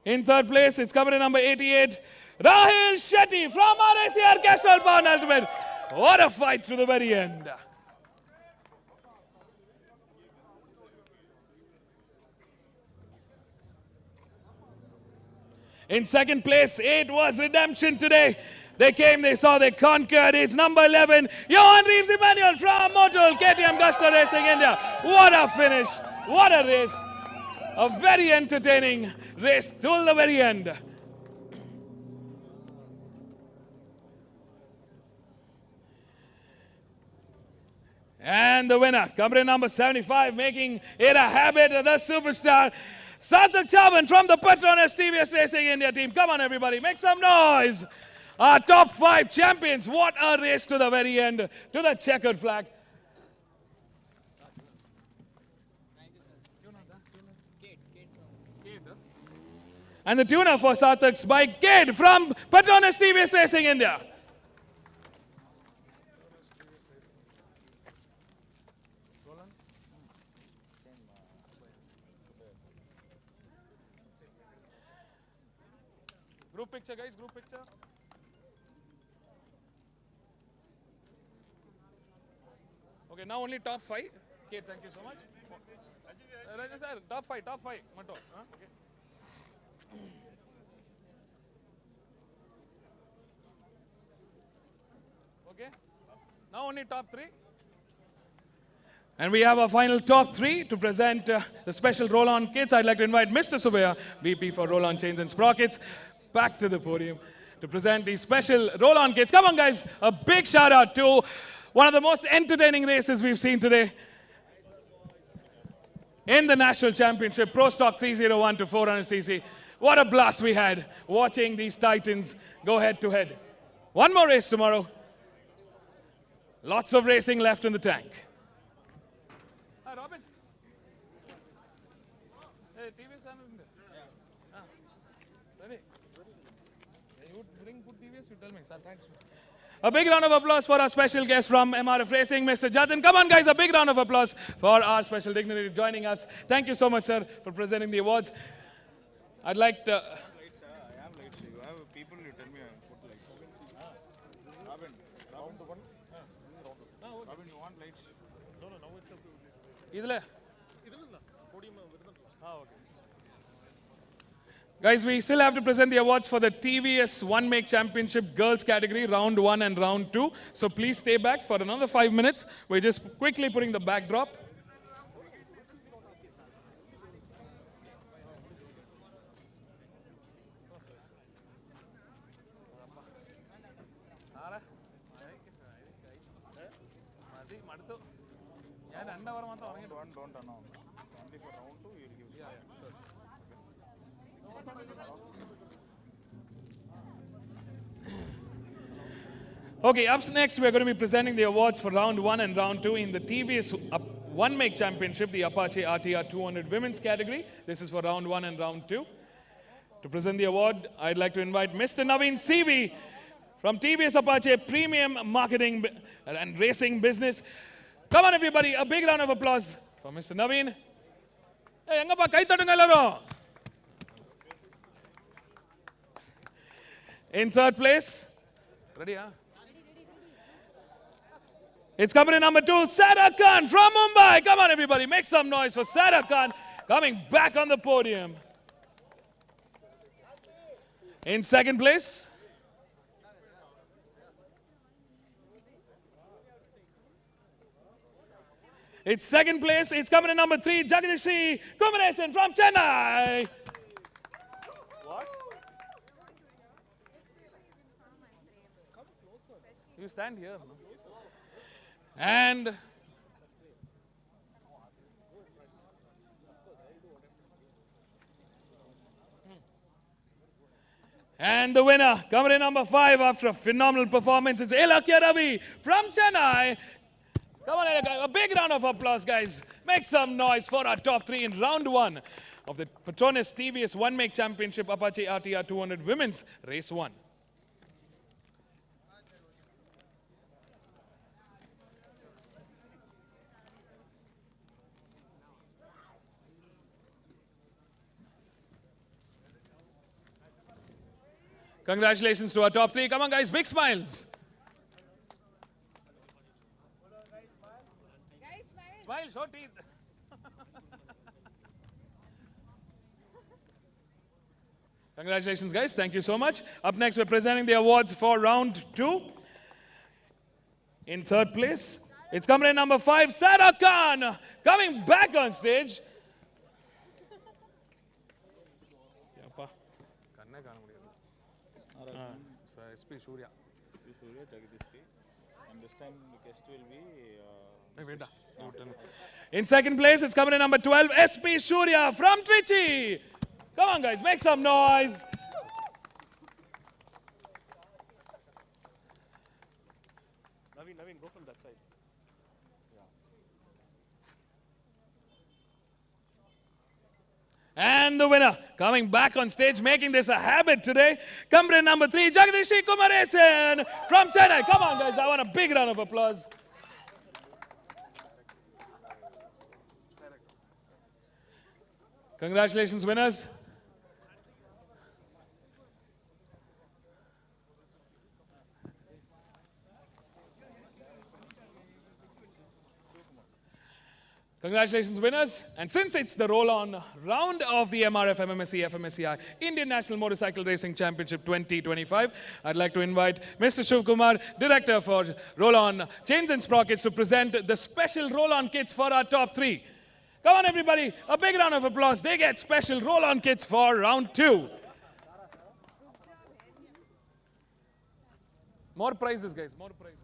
In 3rd place, it's company number 88, Rahul Shetty from RACR Castrol Power and Ultimate. What a fight to the very end. In 2nd place, it was redemption today. They came, they saw, they conquered. It's number 11, Johan Reeves Emmanuel from Motul KTM Gusta Racing India. What a finish. What a race. A very entertaining race till the very end. And the winner, company number 75, making it a habit, the superstar, Sarthak Chavan from the Petronas TVS Racing India team. Come on, everybody, make some noise. Our top 5 champions. What a race to the very end, to the checkered flag. And the tuner for Sarthak's bike, Kid from Petronas TVS Racing India. Group picture, guys, group picture. Okay, now only top 5. Kate, thank you so much. Raja sir, top five, Matto. Okay. Okay. Now only top 3. And we have our final top 3 to present the special roll-on kits. I'd like to invite Mr. Subaya, VP for roll-on chains and sprockets, back to the podium to present these special roll-on kits. Come on, guys. A big shout out to one of the most entertaining races we've seen today in the National Championship, Pro Stock 301 to 400cc. What a blast we had watching these titans go head to head. One more race tomorrow. Lots of racing left in the tank. Hi, Robin. Hey, TV channel. You put TVS, you tell me, sir. Thanks. A big round of applause for our special guest from MRF Racing, Mr. Jatin. Come on, guys, a big round of applause for our special dignitary joining us. Thank you so much, sir, for presenting the awards. I'd like to... I have lights. You have people, you tell me I put lights. Robin, the one. Robin, you want lights? No, now it's up to you. Podium. Okay. Guys, we still have to present the awards for the TVS One Make Championship Girls category, round 1 and round 2. So please stay back for another 5 minutes. We're just quickly putting the backdrop. Don't announce. Only for round 2 you will give. Yeah, sure. Okay, up next we are going to be presenting the awards for round 1 and round 2 in the TVS One Make Championship, the Apache RR 200 women's category. This is for round 1 and round 2. To present the award, I'd like to invite Mr. Naveen CV from TVS Apache Premium Marketing and Racing Business. Come on, everybody, a big round of applause for Mr. Naveen. Hey, engappa kai tadunga ellarum. In third place, ready, huh? It's company number 2, Sada Khan from Mumbai. Come on, everybody, make some noise for Sada Khan coming back on the podium. In second place, it's second place. It's company number 3, Jagadishi Kumaresan from Chennai. What? You stand here. No? And the winner, company number 5, after a phenomenal performance, is Elakya Ravi from Chennai. Come on, a big round of applause, guys. Make some noise for our top 3 in round 1 of the Petronas TVS One Make Championship Apache RR 200 Women's Race 1. Congratulations to our top 3. Come on, guys, big smiles. Smile, show teeth. Congratulations, guys. Thank you so much. Up next, we're presenting the awards for round 2. In third place, it's company number 5, Sada Khan, coming back on stage. So SP Surya. Jagadish. And this time the guest will be... In second place, it's company number 12, SP Surya from Trichy. Come on, guys, make some noise. Naveen, go from that side. And the winner, coming back on stage, making this a habit today, company number 3, Jagadishi Kumaresan from Chennai. Come on, guys, I want a big round of applause. Congratulations, winners. Congratulations, winners. And since it's the roll-on round of the MRF MMSC fmsci Indian National Motorcycle Racing Championship 2025, I'd like to invite Mr. Shiv Kumar, Director for Roll-On Chains and Sprockets, to present the special roll-on kits for our top 3. Come on, everybody. A big round of applause. They get special roll-on kits for round 2. More prizes, guys. More prizes.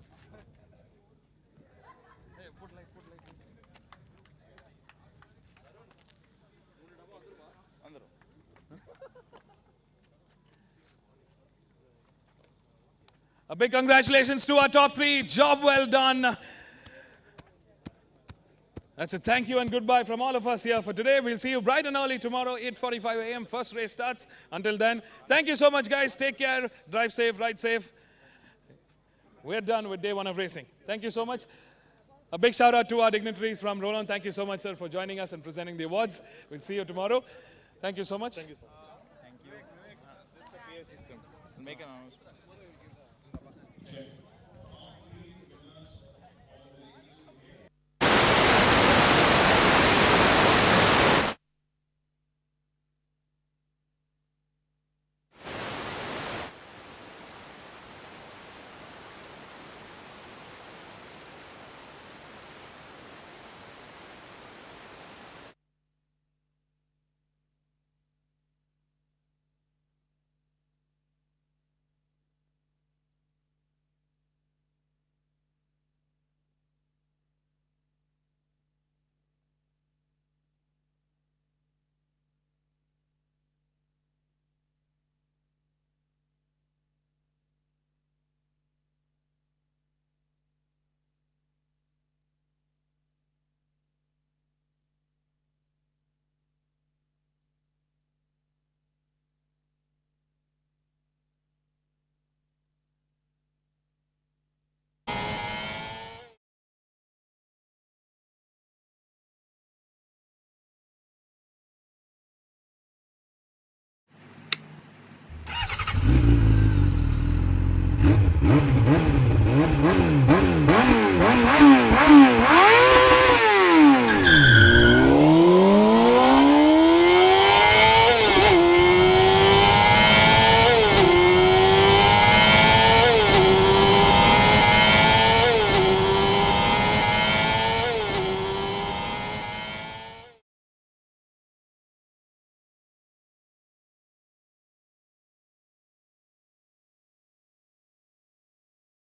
Hey, put light, put light. A big congratulations to our top 3. Job well done. That's a thank you and goodbye from all of us here for today. We'll see you bright and early tomorrow, 8:45 a.m. First race starts. Until then, thank you so much, guys. Take care. Drive safe, ride safe. We're done with day 1 of racing. Thank you so much. A big shout out to our dignitaries from Roll-On. Thank you so much, sir, for joining us and presenting the awards. We'll see you tomorrow. Thank you so much. Thank you so much. Thank you. This is the PA system. Make an announcement.